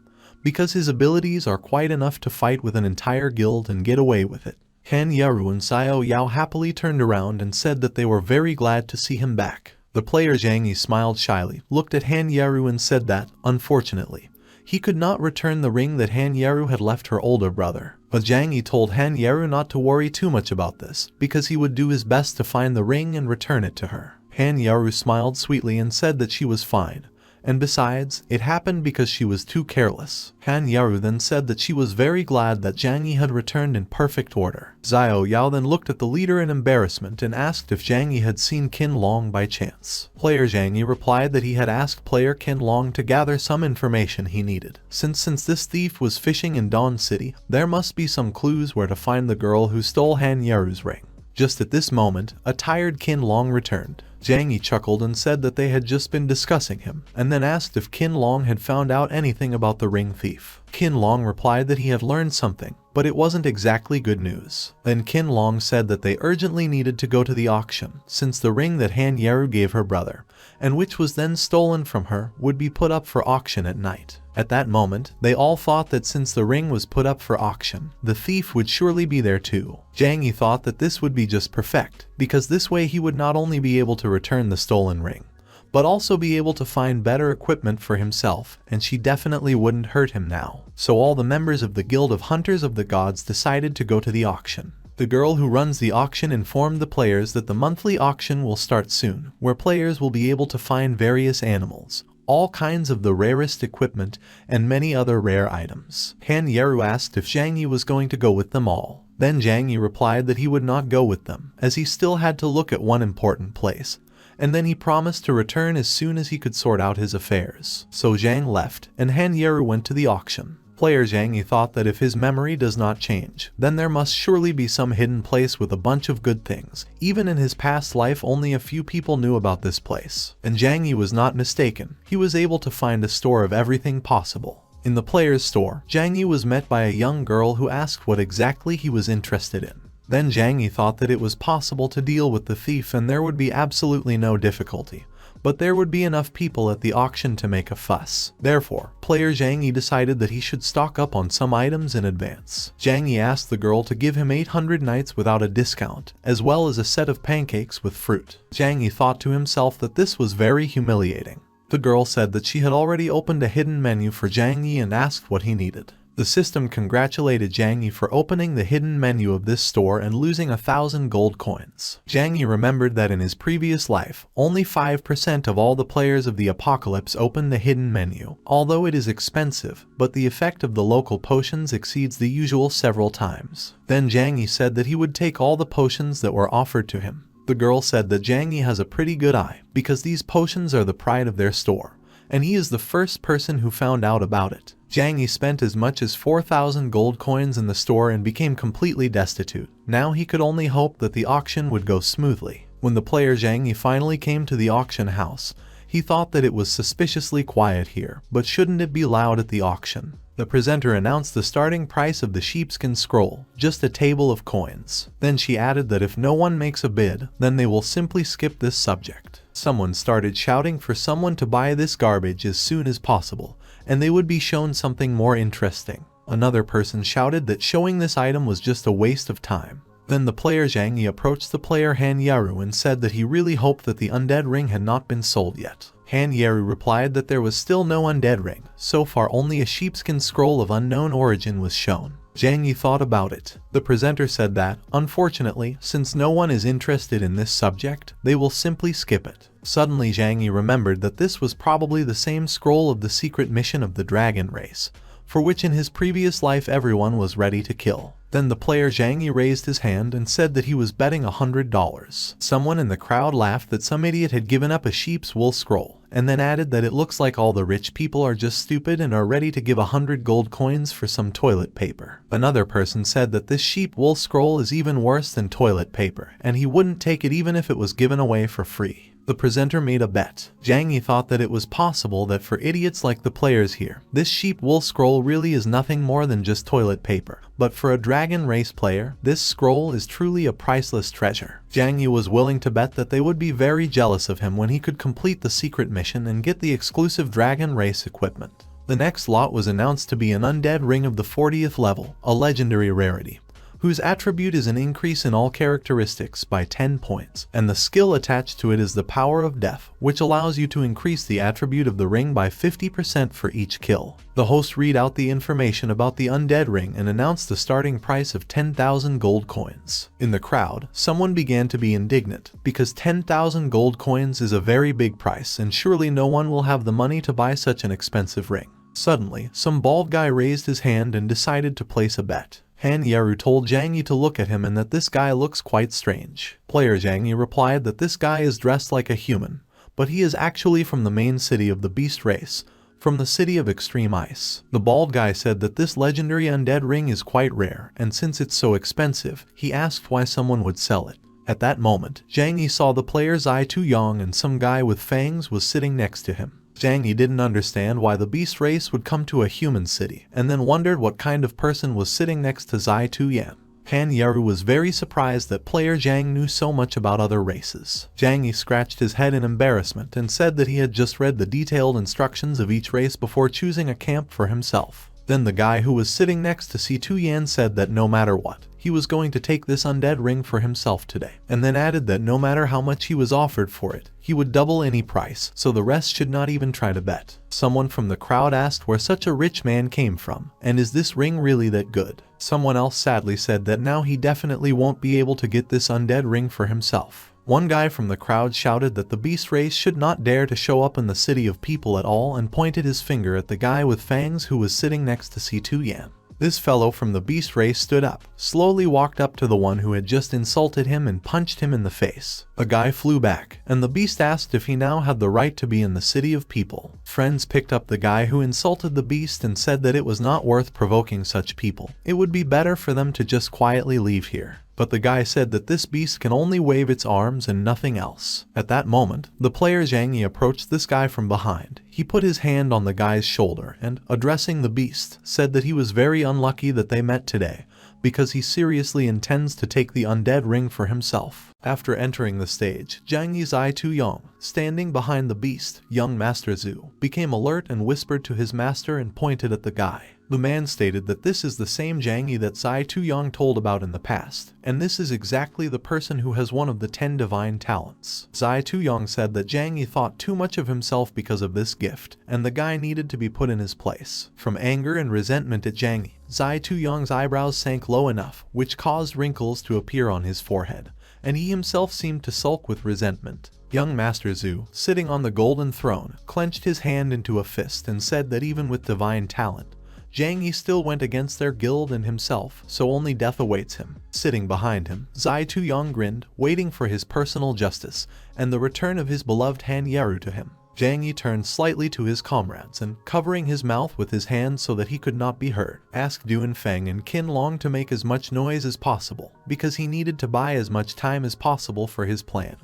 because his abilities are quite enough to fight with an entire guild and get away with it. Han Yeru and Xiao Yao happily turned around and said that they were very glad to see him back. The player Zhang Yi smiled shyly, looked at Han Yeru and said that, unfortunately, he could not return the ring that Han Yeru had left her older brother. But Zhang Yi told Han Yeru not to worry too much about this, because he would do his best to find the ring and return it to her. Han Yeru smiled sweetly and said that she was fine. And besides, it happened because she was too careless. Han Yeru then said that she was very glad that Zhang Yi had returned in perfect order. Xiao Yao then looked at the leader in embarrassment and asked if Zhang Yi had seen Qin Long by chance. Player Zhang Yi replied that he had asked player Qin Long to gather some information he needed. Since this thief was fishing in Dawn City, there must be some clues where to find the girl who stole Han Yeru's ring. Just at this moment, a tired Qin Long returned. Zhang Yi chuckled and said that they had just been discussing him, and then asked if Qin Long had found out anything about the ring thief. Qin Long replied that he had learned something, but it wasn't exactly good news. Then Qin Long said that they urgently needed to go to the auction, since the ring that Han Yeru gave her brother, and which was then stolen from her, would be put up for auction at night. At that moment, they all thought that since the ring was put up for auction, the thief would surely be there too. Zhang Yi thought that this would be just perfect, because this way he would not only be able to return the stolen ring, but also be able to find better equipment for himself, and she definitely wouldn't hurt him now. So all the members of the Guild of Hunters of the Gods decided to go to the auction. The girl who runs the auction informed the players that the monthly auction will start soon, where players will be able to find various animals, all kinds of the rarest equipment, and many other rare items. Han Yeru asked if Zhang Yi was going to go with them all. Then Zhang Yi replied that he would not go with them, as he still had to look at one important place, and then he promised to return as soon as he could sort out his affairs. So Zhang left, and Han Yeru went to the auction. Player Zhang Yi thought that if his memory does not change, then there must surely be some hidden place with a bunch of good things. Even in his past life, only a few people knew about this place. And Zhang Yi was not mistaken. He was able to find a store of everything possible. In the player's store, Zhang Yi was met by a young girl who asked what exactly he was interested in. Then Zhang Yi thought that it was possible to deal with the thief and there would be absolutely no difficulty. But there would be enough people at the auction to make a fuss. Therefore, player Zhang Yi decided that he should stock up on some items in advance. Zhang Yi asked the girl to give him 800 nights without a discount, as well as a set of pancakes with fruit. Zhang Yi thought to himself that this was very humiliating. The girl said that she had already opened a hidden menu for Zhang Yi and asked what he needed. The system congratulated Zhang Yi for opening the hidden menu of this store and losing 1,000 gold coins. Zhang Yi remembered that in his previous life, only 5% of all the players of the apocalypse opened the hidden menu. Although it is expensive, but the effect of the local potions exceeds the usual several times. Then Zhang Yi said that he would take all the potions that were offered to him. The girl said that Zhang Yi has a pretty good eye, because these potions are the pride of their store, and he is the first person who found out about it. Zhang Yi spent as much as 4,000 gold coins in the store and became completely destitute. Now he could only hope that the auction would go smoothly. When the player Zhang Yi finally came to the auction house, he thought that it was suspiciously quiet here, but shouldn't it be loud at the auction? The presenter announced the starting price of the sheepskin scroll, just a table of coins. Then she added that if no one makes a bid, then they will simply skip this subject. Someone started shouting for someone to buy this garbage as soon as possible, and they would be shown something more interesting. Another person shouted that showing this item was just a waste of time. Then the player Zhang Yi approached the player Han Yeru and said that he really hoped that the undead ring had not been sold yet. Han Yeru replied that there was still no undead ring. So far only a sheepskin scroll of unknown origin was shown. Zhang Yi thought about it. The presenter said that, unfortunately, since no one is interested in this subject, they will simply skip it. Suddenly Zhang Yi remembered that this was probably the same scroll of the secret mission of the dragon race, for which in his previous life everyone was ready to kill. Then the player Zhang Yi raised his hand and said that he was betting $100. Someone in the crowd laughed that some idiot had given up a sheep's wool scroll, and then added that it looks like all the rich people are just stupid and are ready to give 100 gold coins for some toilet paper. Another person said that this sheep wool scroll is even worse than toilet paper, and he wouldn't take it even if it was given away for free. The presenter made a bet. Zhang Yi thought that it was possible that for idiots like the players here, this sheep wool scroll really is nothing more than just toilet paper. But for a dragon race player, this scroll is truly a priceless treasure. Zhang Yi was willing to bet that they would be very jealous of him when he could complete the secret mission and get the exclusive dragon race equipment. The next lot was announced to be an undead ring of the 40th level, a legendary rarity, whose attribute is an increase in all characteristics by 10 points, and the skill attached to it is the power of death, which allows you to increase the attribute of the ring by 50% for each kill. The host read out the information about the undead ring and announced the starting price of 10,000 gold coins. In the crowd, someone began to be indignant, because 10,000 gold coins is a very big price and surely no one will have the money to buy such an expensive ring. Suddenly, some bald guy raised his hand and decided to place a bet. Han Yaru told Zhang Yi to look at him and that this guy looks quite strange. Player Zhang Yi replied that this guy is dressed like a human, but he is actually from the main city of the beast race, from the city of extreme ice. The bald guy said that this legendary undead ring is quite rare, and since it's so expensive, he asked why someone would sell it. At that moment, Zhang Yi saw the player Zai Tuyong and some guy with fangs was sitting next to him. Zhang Yi didn't understand why the beast race would come to a human city, and then wondered what kind of person was sitting next to Zai Tuyan. Han Yaru was very surprised that player Zhang knew so much about other races. Zhang Yi scratched his head in embarrassment and said that he had just read the detailed instructions of each race before choosing a camp for himself. Then the guy who was sitting next to Si Tuyan said that no matter what, he was going to take this undead ring for himself today, and then added that no matter how much he was offered for it, he would double any price, so the rest should not even try to bet. Someone from the crowd asked where such a rich man came from, and is this ring really that good? Someone else sadly said that now he definitely won't be able to get this undead ring for himself. One guy from the crowd shouted that the beast race should not dare to show up in the city of people at all and pointed his finger at the guy with fangs who was sitting next to Si Tuyan. This fellow from the beast race stood up, slowly walked up to the one who had just insulted him and punched him in the face. A guy flew back, and the beast asked if he now had the right to be in the city of people. Friends picked up the guy who insulted the beast and said that it was not worth provoking such people. It would be better for them to just quietly leave here. But the guy said that this beast can only wave its arms and nothing else. At that moment, the player Zhang Yi approached this guy from behind. He put his hand on the guy's shoulder and, addressing the beast, said that he was very unlucky that they met today, because he seriously intends to take the undead ring for himself. After entering the stage, Zhang Yi Zai Tuyong, standing behind the beast, young Master Zhu, became alert and whispered to his master and pointed at the guy. The man stated that this is the same Zhang Yi that Zai Tuyong told about in the past, and this is exactly the person who has one of the 10 divine talents. Zai Tuyong said that Zhang Yi thought too much of himself because of this gift, and the guy needed to be put in his place. From anger and resentment at Zhang Yi, Zai Tuyong's eyebrows sank low enough, which caused wrinkles to appear on his forehead, and he himself seemed to sulk with resentment. Young Master Zhu, sitting on the golden throne, clenched his hand into a fist and said that even with divine talent, Zhang Yi still went against their guild and himself, so only death awaits him. Sitting behind him, Zai Tuyong grinned, waiting for his personal justice, and the return of his beloved Han Yaru to him. Zhang Yi turned slightly to his comrades and, covering his mouth with his hand so that he could not be heard, asked Duan Feng and Qin Long to make as much noise as possible, because he needed to buy as much time as possible for his plan,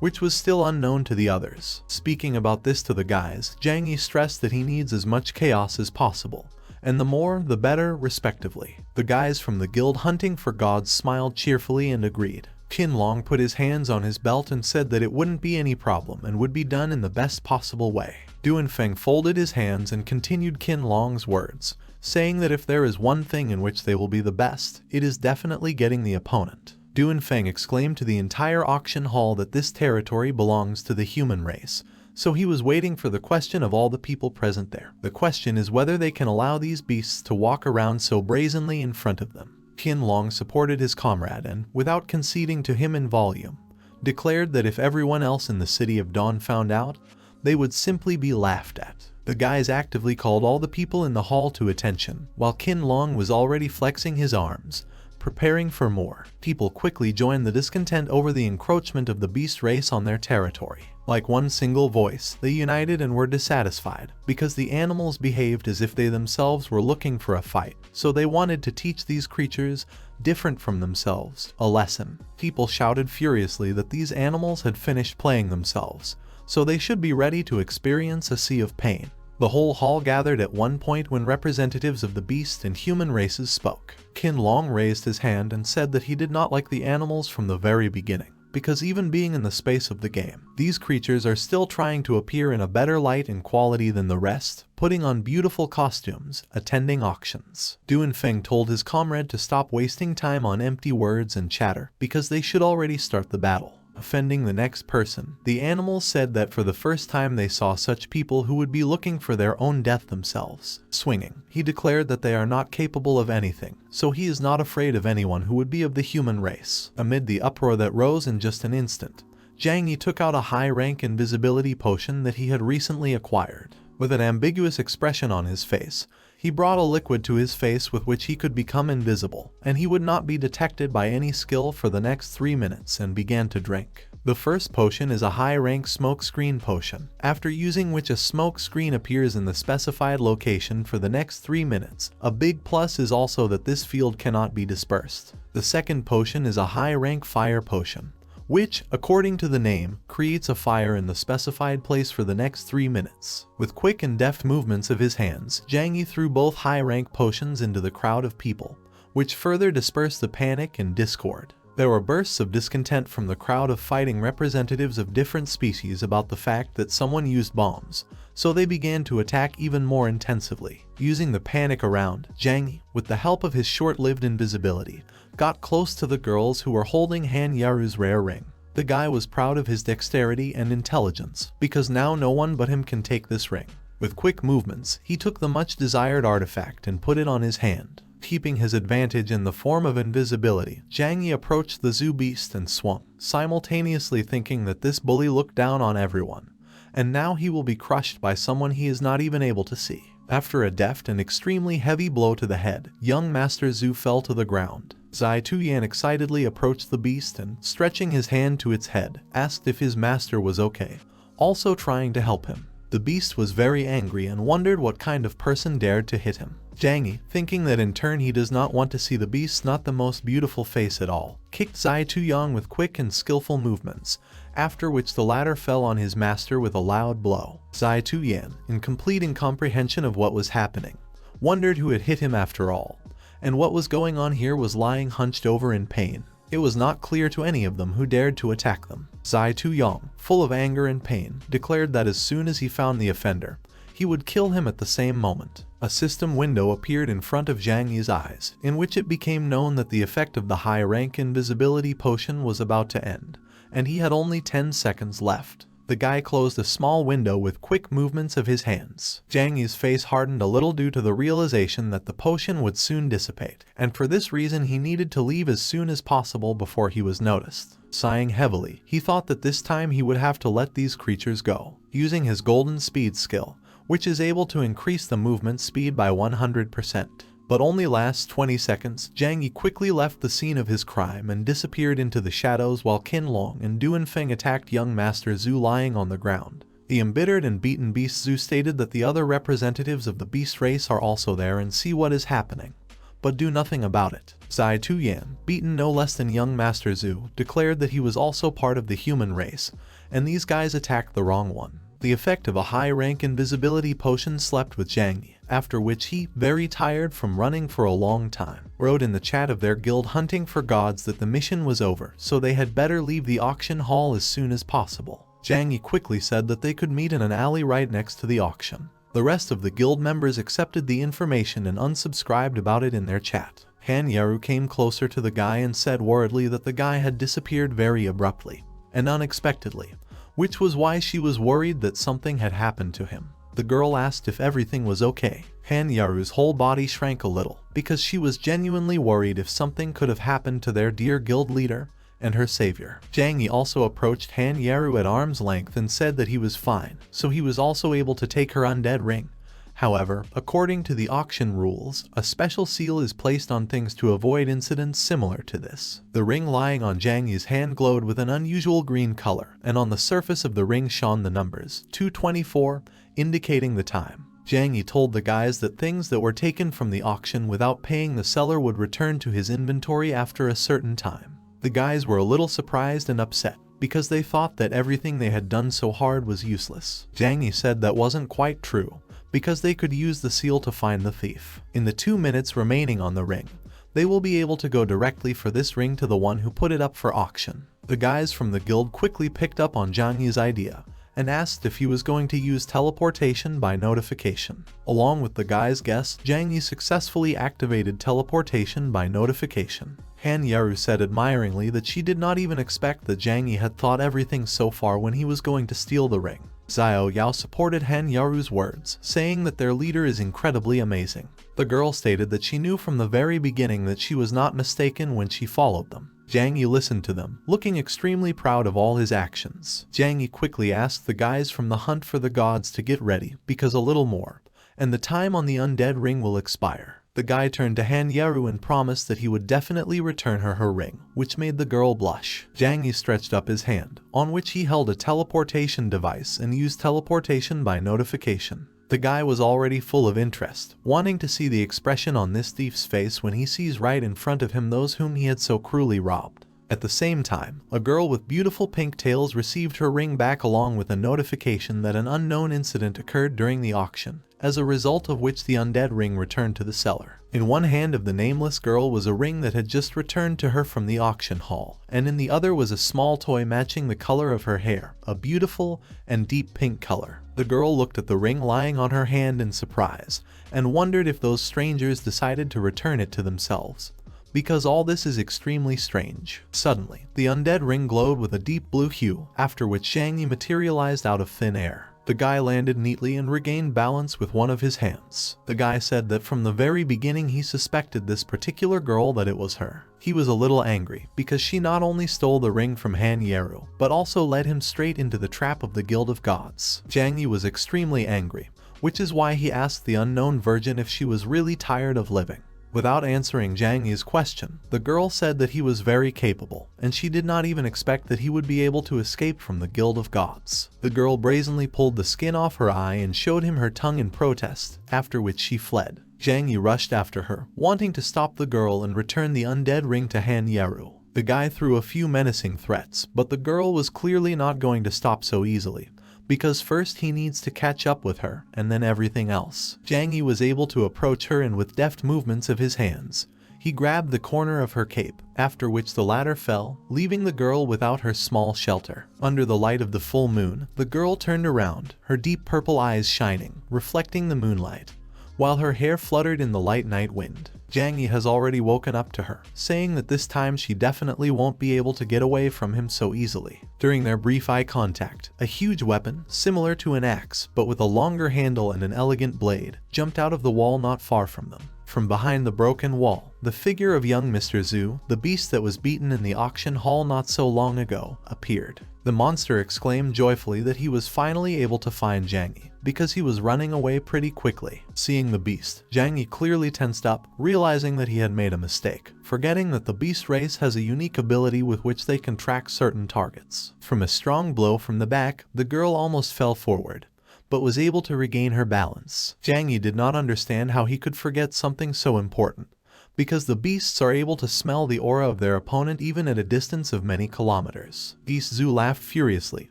which was still unknown to the others. Speaking about this to the guys, Zhang Yi stressed that he needs as much chaos as possible, and the more, the better, respectively. The guys from the guild hunting for gods smiled cheerfully and agreed. Qin Long put his hands on his belt and said that it wouldn't be any problem and would be done in the best possible way. Duan Feng folded his hands and continued Qin Long's words, saying that if there is one thing in which they will be the best, it is definitely getting the opponent. Duan Feng exclaimed to the entire auction hall that this territory belongs to the human race, so he was waiting for the question of all the people present there. The question is whether they can allow these beasts to walk around so brazenly in front of them. Qinlong supported his comrade and, without conceding to him in volume, declared that if everyone else in the City of Dawn found out, they would simply be laughed at. The guys actively called all the people in the hall to attention, while Qinlong was already flexing his arms, preparing for more. People quickly joined the discontent over the encroachment of the beast race on their territory. Like one single voice, they united and were dissatisfied, because the animals behaved as if they themselves were looking for a fight, so they wanted to teach these creatures, different from themselves, a lesson. People shouted furiously that these animals had finished playing themselves, so they should be ready to experience a sea of pain. The whole hall gathered at one point when representatives of the beast and human races spoke. Qinlong raised his hand and said that he did not like the animals from the very beginning, because even being in the space of the game, these creatures are still trying to appear in a better light and quality than the rest, putting on beautiful costumes, attending auctions. Duanfeng told his comrade to stop wasting time on empty words and chatter, because they should already start the battle. Offending the next person, the animals said that for the first time they saw such people who would be looking for their own death themselves. Swinging, he declared that they are not capable of anything, so he is not afraid of anyone who would be of the human race. Amid the uproar that rose in just an instant, Zhang Yi took out a high-rank invisibility potion that he had recently acquired. With an ambiguous expression on his face, he brought a liquid to his face with which he could become invisible, and he would not be detected by any skill for the next 3 minutes and began to drink. The first potion is a high-rank smoke screen potion, after using which a smoke screen appears in the specified location for the next 3 minutes. A big plus is also that this field cannot be dispersed. The second potion is a high-rank fire potion, which, according to the name, creates a fire in the specified place for the next 3 minutes. With quick and deft movements of his hands, Zhang Yi threw both high-rank potions into the crowd of people, which further dispersed the panic and discord. There were bursts of discontent from the crowd of fighting representatives of different species about the fact that someone used bombs, so they began to attack even more intensively. Using the panic around, Zhang Yi, with the help of his short-lived invisibility, got close to the girls who were holding Han Yaru's rare ring. The guy was proud of his dexterity and intelligence, because now no one but him can take this ring. With quick movements, he took the much-desired artifact and put it on his hand. Keeping his advantage in the form of invisibility, Zhang Yi approached the zoo beast and swung, simultaneously thinking that this bully looked down on everyone, and now he will be crushed by someone he is not even able to see. After a deft and extremely heavy blow to the head, young Master Zhu fell to the ground. Zai Tuyan excitedly approached the beast and, stretching his hand to its head, asked if his master was okay, also trying to help him. The beast was very angry and wondered what kind of person dared to hit him. Zhang Yi, thinking that in turn he does not want to see the beast's not the most beautiful face at all, kicked Zai Tuyang with quick and skillful movements, after which the latter fell on his master with a loud blow. Zai Tuyan, in complete incomprehension of what was happening, wondered who had hit him after all, and what was going on here was lying hunched over in pain. It was not clear to any of them who dared to attack them. Zai Tuyang, full of anger and pain, declared that as soon as he found the offender, he would kill him at the same moment. A system window appeared in front of Zhang Yi's eyes, in which it became known that the effect of the high-rank invisibility potion was about to end, and he had only 10 seconds left. The guy closed a small window with quick movements of his hands. Zhang Yi's face hardened a little due to the realization that the potion would soon dissipate, and for this reason he needed to leave as soon as possible before he was noticed. Sighing heavily, he thought that this time he would have to let these creatures go. Using his golden speed skill, which is able to increase the movement speed by 100%, but only lasts 20 seconds, Zhang Yi quickly left the scene of his crime and disappeared into the shadows while Qinlong and Duanfeng attacked young Master Zhu lying on the ground. The embittered and beaten Beast Zhu stated that the other representatives of the beast race are also there and see what is happening, but do nothing about it. Zai Tuyan, beaten no less than young Master Zhu, declared that he was also part of the human race, and these guys attacked the wrong one. The effect of a high-rank invisibility potion slept with Zhang Yi, after which he, very tired from running for a long time, wrote in the chat of their guild hunting for gods that the mission was over, so they had better leave the auction hall as soon as possible. Zhang Yi quickly said that they could meet in an alley right next to the auction. The rest of the guild members accepted the information and unsubscribed about it in their chat. Han Yaru came closer to the guy and said worriedly that the guy had disappeared very abruptly and unexpectedly, which was why she was worried that something had happened to him. The girl asked if everything was okay. Han Yaru's whole body shrank a little, because she was genuinely worried if something could have happened to their dear guild leader and her savior. Zhang Yi also approached Han Yaru at arm's length and said that he was fine, so he was also able to take her undead ring. However, according to the auction rules, a special seal is placed on things to avoid incidents similar to this. The ring lying on Zhang Yi's hand glowed with an unusual green color, and on the surface of the ring shone the numbers 224, indicating the time. Zhang Yi told the guys that things that were taken from the auction without paying the seller would return to his inventory after a certain time. The guys were a little surprised and upset, because they thought that everything they had done so hard was useless. Zhang Yi said that wasn't quite true, because they could use the seal to find the thief. In the 2 minutes remaining on the ring, they will be able to go directly for this ring to the one who put it up for auction. The guys from the guild quickly picked up on Zhang Yi's idea and asked if he was going to use teleportation by notification. Along with the guy's guess, Zhang Yi successfully activated teleportation by notification. Han Yaru said admiringly that she did not even expect that Zhang Yi had thought everything so far when he was going to steal the ring. Xiao Yao supported Han Yaru's words, saying that their leader is incredibly amazing. The girl stated that she knew from the very beginning that she was not mistaken when she followed them. Zhang Yi listened to them, looking extremely proud of all his actions. Zhang Yi quickly asked the guys from the hunt for the gods to get ready, because a little more, and the time on the undead ring will expire. The guy turned to Han Yaru and promised that he would definitely return her ring, which made the girl blush. Zhang Yi stretched up his hand, on which he held a teleportation device and used teleportation by notification. The guy was already full of interest, wanting to see the expression on this thief's face when he sees right in front of him those whom he had so cruelly robbed. At the same time, a girl with beautiful pink tails received her ring back along with a notification that an unknown incident occurred during the auction, as a result of which the undead ring returned to the seller. In one hand of the nameless girl was a ring that had just returned to her from the auction hall, and in the other was a small toy matching the color of her hair, a beautiful and deep pink color. The girl looked at the ring lying on her hand in surprise, and wondered if those strangers decided to return it to themselves, because all this is extremely strange. Suddenly, the undead ring glowed with a deep blue hue, after which Zhang Yi materialized out of thin air. The guy landed neatly and regained balance with one of his hands. The guy said that from the very beginning he suspected this particular girl that it was her. He was a little angry, because she not only stole the ring from Han Yaru, but also led him straight into the trap of the Guild of Gods. Zhang Yi was extremely angry, which is why he asked the unknown virgin if she was really tired of living. Without answering Zhang Yi's question, the girl said that he was very capable, and she did not even expect that he would be able to escape from the Guild of Gods. The girl brazenly pulled the skin off her eye and showed him her tongue in protest, after which she fled. Zhang Yi rushed after her, wanting to stop the girl and return the undead ring to Han Yaru. The guy threw a few menacing threats, but the girl was clearly not going to stop so easily, because first he needs to catch up with her, and then everything else. Zhang Yi was able to approach her, and with deft movements of his hands, he grabbed the corner of her cape, after which the latter fell, leaving the girl without her small shelter. Under the light of the full moon, the girl turned around, her deep purple eyes shining, reflecting the moonlight, while her hair fluttered in the light night wind. Zhang Yi has already woken up to her, saying that this time she definitely won't be able to get away from him so easily. During their brief eye contact, a huge weapon, similar to an axe, but with a longer handle and an elegant blade, jumped out of the wall not far from them. From behind the broken wall, the figure of young Mr. Zhu, the beast that was beaten in the auction hall not so long ago, appeared. The monster exclaimed joyfully that he was finally able to find Zhang Yi, because he was running away pretty quickly. Seeing the beast, Zhang Yi clearly tensed up, realizing that he had made a mistake, forgetting that the beast race has a unique ability with which they can track certain targets. From a strong blow from the back, the girl almost fell forward, but was able to regain her balance. Zhang Yi did not understand how he could forget something so important, because the beasts are able to smell the aura of their opponent even at a distance of many kilometers. Beast Zhu laughed furiously,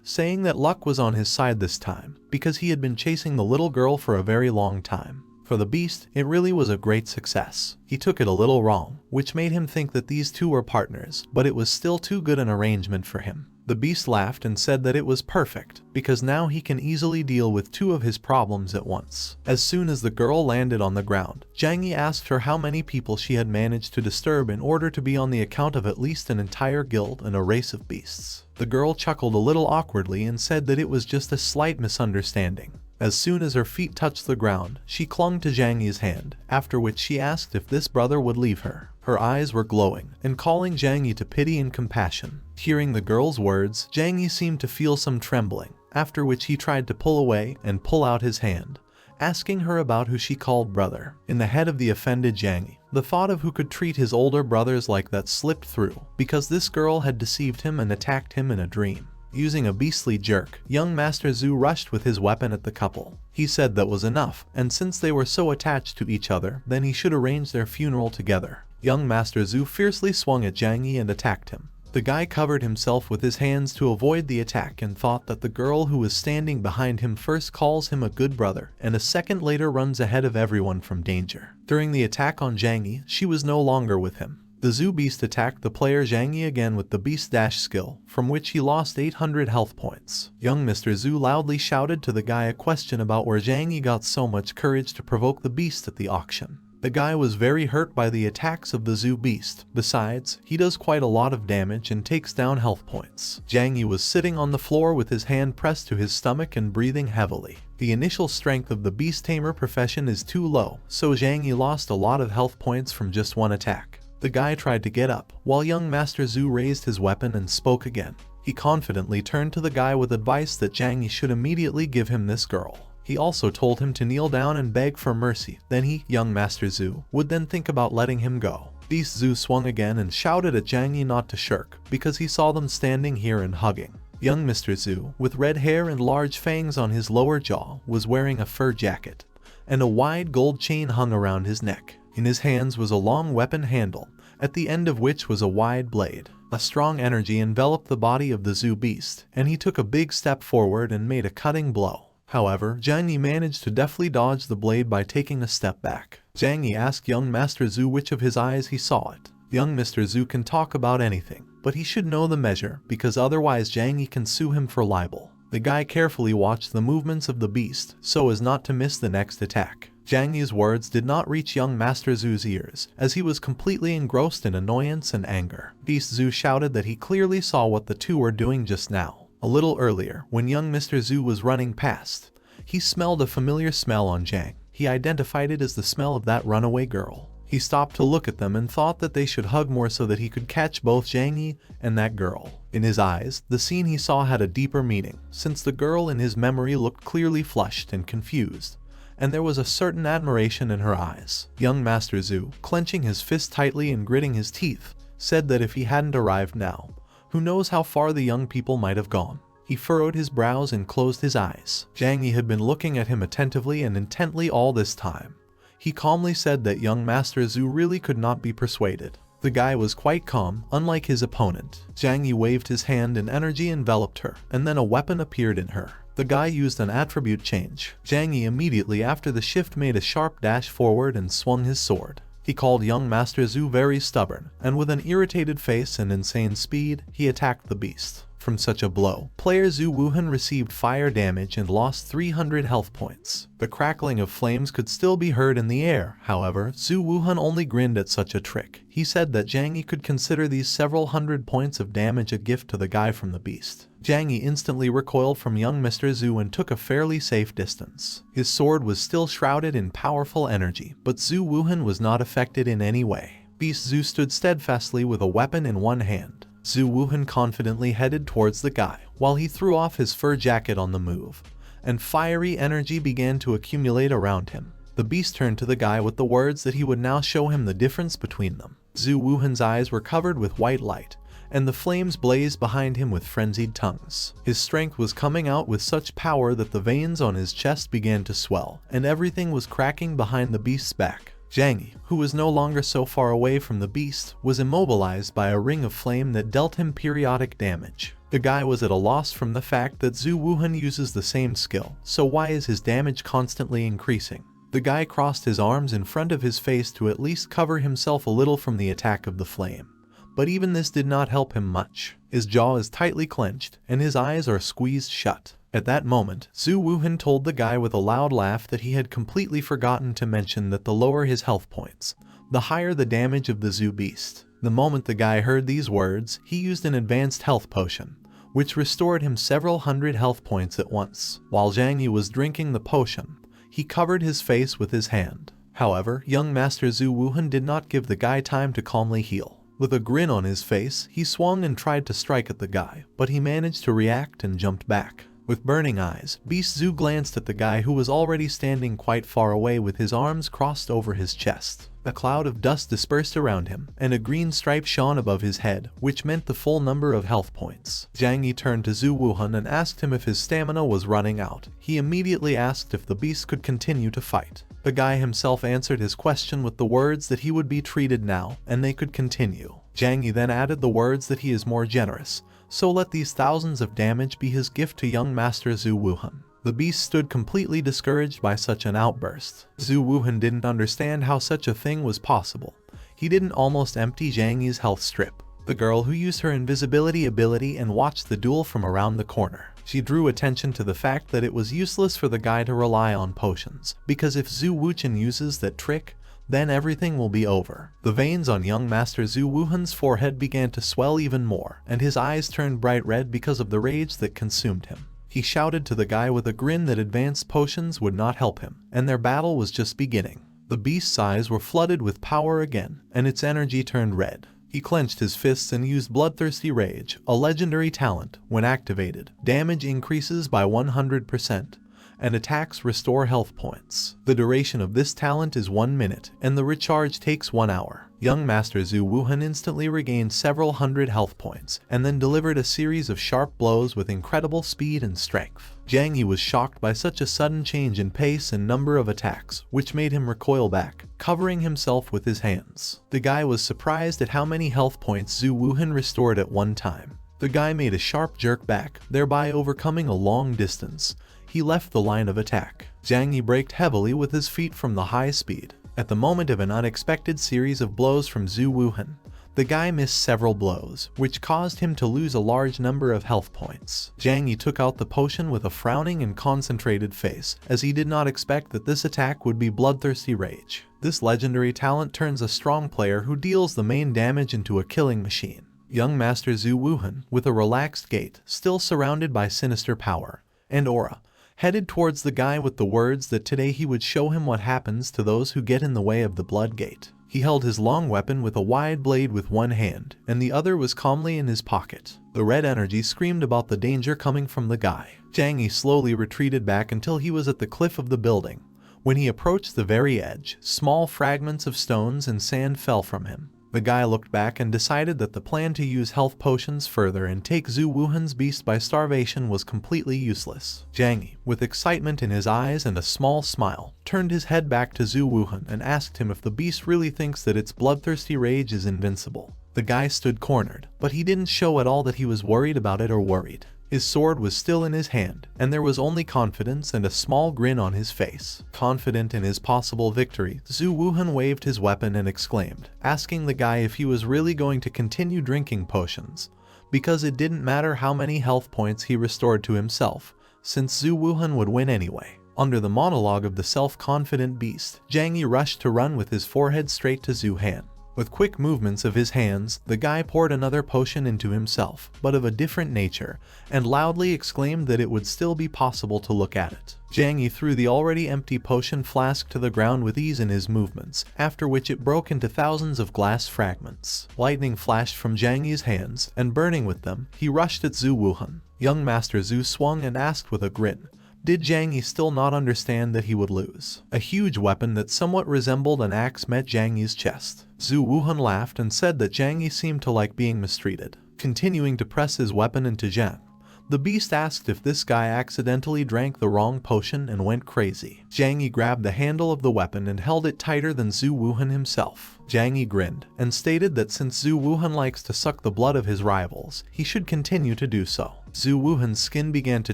saying that luck was on his side this time, because he had been chasing the little girl for a very long time. For the beast, it really was a great success. He took it a little wrong, which made him think that these two were partners, but it was still too good an arrangement for him. The beast laughed and said that it was perfect, because now he can easily deal with two of his problems at once. As soon as the girl landed on the ground, Zhang Yi asked her how many people she had managed to disturb in order to be on the account of at least an entire guild and a race of beasts. The girl chuckled a little awkwardly and said that it was just a slight misunderstanding. As soon as her feet touched the ground, she clung to Zhang Yi's hand, after which she asked if this brother would leave her. Her eyes were glowing, and calling Zhang Yi to pity and compassion. Hearing the girl's words, Zhang Yi seemed to feel some trembling, after which he tried to pull away and pull out his hand, asking her about who she called brother. In the head of the offended Zhang Yi, the thought of who could treat his older brothers like that slipped through, because this girl had deceived him and attacked him in a dream. Using a beastly jerk, young Master Zhu rushed with his weapon at the couple. He said that was enough, and since they were so attached to each other, then he should arrange their funeral together. Young Master Zhu fiercely swung at Zhang Yi and attacked him. The guy covered himself with his hands to avoid the attack and thought that the girl who was standing behind him first calls him a good brother and a second later runs ahead of everyone from danger. During the attack on Zhang Yi, she was no longer with him. The Zhu beast attacked the player Zhang Yi again with the beast dash skill, from which he lost 800 health points. Young Mr. Zhu loudly shouted to the guy a question about where Zhang Yi got so much courage to provoke the beast at the auction. The guy was very hurt by the attacks of the Zhu beast. Besides, he does quite a lot of damage and takes down health points. Zhang Yi was sitting on the floor with his hand pressed to his stomach and breathing heavily. The initial strength of the beast tamer profession is too low, so Zhang Yi lost a lot of health points from just one attack. The guy tried to get up, while young Master Zhu raised his weapon and spoke again. He confidently turned to the guy with advice that Zhang Yi should immediately give him this girl. He also told him to kneel down and beg for mercy, then he, young Master Zhu, would then think about letting him go. Beast Zhu swung again and shouted at Zhang Yi not to shirk, because he saw them standing here and hugging. Young Mr. Zhu, with red hair and large fangs on his lower jaw, was wearing a fur jacket, and a wide gold chain hung around his neck. In his hands was a long weapon handle, at the end of which was a wide blade. A strong energy enveloped the body of the Zhu beast, and he took a big step forward and made a cutting blow. However, Zhang Yi managed to deftly dodge the blade by taking a step back. Zhang Yi asked young Master Zhu which of his eyes he saw it. Young Mr. Zhu can talk about anything, but he should know the measure, because otherwise Zhang Yi can sue him for libel. The guy carefully watched the movements of the beast, so as not to miss the next attack. Zhang Yi's words did not reach young Master Zhu's ears, as he was completely engrossed in annoyance and anger. Beast Zhu shouted that he clearly saw what the two were doing just now. A little earlier, when young Mr. Zhu was running past, he smelled a familiar smell on Zhang. He identified it as the smell of that runaway girl. He stopped to look at them and thought that they should hug more so that he could catch both Zhang Yi and that girl. In his eyes, the scene he saw had a deeper meaning, since the girl in his memory looked clearly flushed and confused, and there was a certain admiration in her eyes. Young Master Zhu, clenching his fist tightly and gritting his teeth, said that if he hadn't arrived now, who knows how far the young people might have gone. He furrowed his brows and closed his eyes. Zhang Yi had been looking at him attentively and intently all this time. He calmly said that young Master Zhu really could not be persuaded. The guy was quite calm, unlike his opponent. Zhang Yi waved his hand and energy enveloped her, and then a weapon appeared in her. The guy used an attribute change. Zhang Yi immediately after the shift made a sharp dash forward and swung his sword. He called young Master Zhu very stubborn, and with an irritated face and insane speed, he attacked the beast. From such a blow, player Zhu Wuhan received fire damage and lost 300 health points. The crackling of flames could still be heard in the air, however, Zhu Wuhan only grinned at such a trick. He said that Zhang Yi could consider these several hundred points of damage a gift to the guy from the beast. Zhang Yi instantly recoiled from young Mr. Zhu and took a fairly safe distance. His sword was still shrouded in powerful energy, but Zhu Wuhan was not affected in any way. Beast Zhu stood steadfastly with a weapon in one hand. Zhu Wuhan confidently headed towards the guy, while he threw off his fur jacket on the move, and fiery energy began to accumulate around him. The beast turned to the guy with the words that he would now show him the difference between them. Zhu Wuhan's eyes were covered with white light, and the flames blazed behind him with frenzied tongues. His strength was coming out with such power that the veins on his chest began to swell, and everything was cracking behind the beast's back. Zhang Yi, who was no longer so far away from the beast, was immobilized by a ring of flame that dealt him periodic damage. The guy was at a loss from the fact that Zhu Wuhan uses the same skill, so why is his damage constantly increasing? The guy crossed his arms in front of his face to at least cover himself a little from the attack of the flame. But even this did not help him much. His jaw is tightly clenched, and his eyes are squeezed shut. At that moment, Zhu Wuhan told the guy with a loud laugh that he had completely forgotten to mention that the lower his health points, the higher the damage of the Zhu beast. The moment the guy heard these words, he used an advanced health potion, which restored him several hundred health points at once. While Zhang Yi was drinking the potion, he covered his face with his hand. However, young Master Zhu Wuhan did not give the guy time to calmly heal. With a grin on his face, he swung and tried to strike at the guy, but he managed to react and jumped back. With burning eyes, Beast Zhu glanced at the guy who was already standing quite far away with his arms crossed over his chest. A cloud of dust dispersed around him, and a green stripe shone above his head, which meant the full number of health points. Zhang Yi turned to Zhu Wuhan and asked him if his stamina was running out. He immediately asked if the beast could continue to fight. The guy himself answered his question with the words that he would be treated now, and they could continue. Zhang Yi then added the words that he is more generous, so let these thousands of damage be his gift to young Master Zhu Wuhan. The beast stood completely discouraged by such an outburst. Zhu Wuhan didn't understand how such a thing was possible. He didn't almost empty Zhang Yi's health strip. The girl who used her invisibility ability and watched the duel from around the corner. She drew attention to the fact that it was useless for the guy to rely on potions, because if Zhu Wuchen uses that trick, then everything will be over. The veins on young Master Zhu Wuhan's forehead began to swell even more, and his eyes turned bright red because of the rage that consumed him. He shouted to the guy with a grin that advanced potions would not help him, and their battle was just beginning. The beast's eyes were flooded with power again, and its energy turned red. He clenched his fists and used Bloodthirsty Rage, a legendary talent. When activated, damage increases by 100%. And attacks restore health points. The duration of this talent is 1 minute, and the recharge takes 1 hour. Young Master Zhu Wuhan instantly regained several hundred health points, and then delivered a series of sharp blows with incredible speed and strength. Zhang Yi was shocked by such a sudden change in pace and number of attacks, which made him recoil back, covering himself with his hands. The guy was surprised at how many health points Zhu Wuhan restored at one time. The guy made a sharp jerk back, thereby overcoming a long distance. He left the line of attack. Zhang Yi braked heavily with his feet from the high speed. At the moment of an unexpected series of blows from Zhu Wuhan, the guy missed several blows, which caused him to lose a large number of health points. Zhang Yi took out the potion with a frowning and concentrated face, as he did not expect that this attack would be Bloodthirsty Rage. This legendary talent turns a strong player who deals the main damage into a killing machine. Young Master Zhu Wuhan, with a relaxed gait, still surrounded by sinister power and aura, headed towards the guy with the words that today he would show him what happens to those who get in the way of the blood gate. He held his long weapon with a wide blade with one hand, and the other was calmly in his pocket. The red energy screamed about the danger coming from the guy. Zhang Yi slowly retreated back until he was at the cliff of the building. When he approached the very edge, small fragments of stones and sand fell from him. The guy looked back and decided that the plan to use health potions further and take Zhu Wuhan's beast by starvation was completely useless. Zhang Yi, with excitement in his eyes and a small smile, turned his head back to Zhu Wuhan and asked him if the beast really thinks that its bloodthirsty rage is invincible. The guy stood cornered, but he didn't show at all that he was worried about it or worried. His sword was still in his hand, and there was only confidence and a small grin on his face. Confident in his possible victory, Zhu Wuhan waved his weapon and exclaimed, asking the guy if he was really going to continue drinking potions, because it didn't matter how many health points he restored to himself, since Zhu Wuhan would win anyway. Under the monologue of the self-confident beast, Zhang Yi rushed to run with his forehead straight to Zhu Han. With quick movements of his hands, the guy poured another potion into himself, but of a different nature, and loudly exclaimed that it would still be possible to look at it. Zhang Yi threw the already empty potion flask to the ground with ease in his movements, after which it broke into thousands of glass fragments. Lightning flashed from Zhang Yi's hands, and burning with them, he rushed at Zhu Wuhan. Young Master Zhu swung and asked with a grin, did Zhang Yi still not understand that he would lose? A huge weapon that somewhat resembled an axe met Zhang Yi's chest. Zhu Wuhan laughed and said that Zhang Yi seemed to like being mistreated. Continuing to press his weapon into Zhang, the beast asked if this guy accidentally drank the wrong potion and went crazy. Zhang Yi grabbed the handle of the weapon and held it tighter than Zhu Wuhan himself. Zhang Yi grinned and stated that since Zhu Wuhan likes to suck the blood of his rivals, he should continue to do so. Zhu Wuhan's skin began to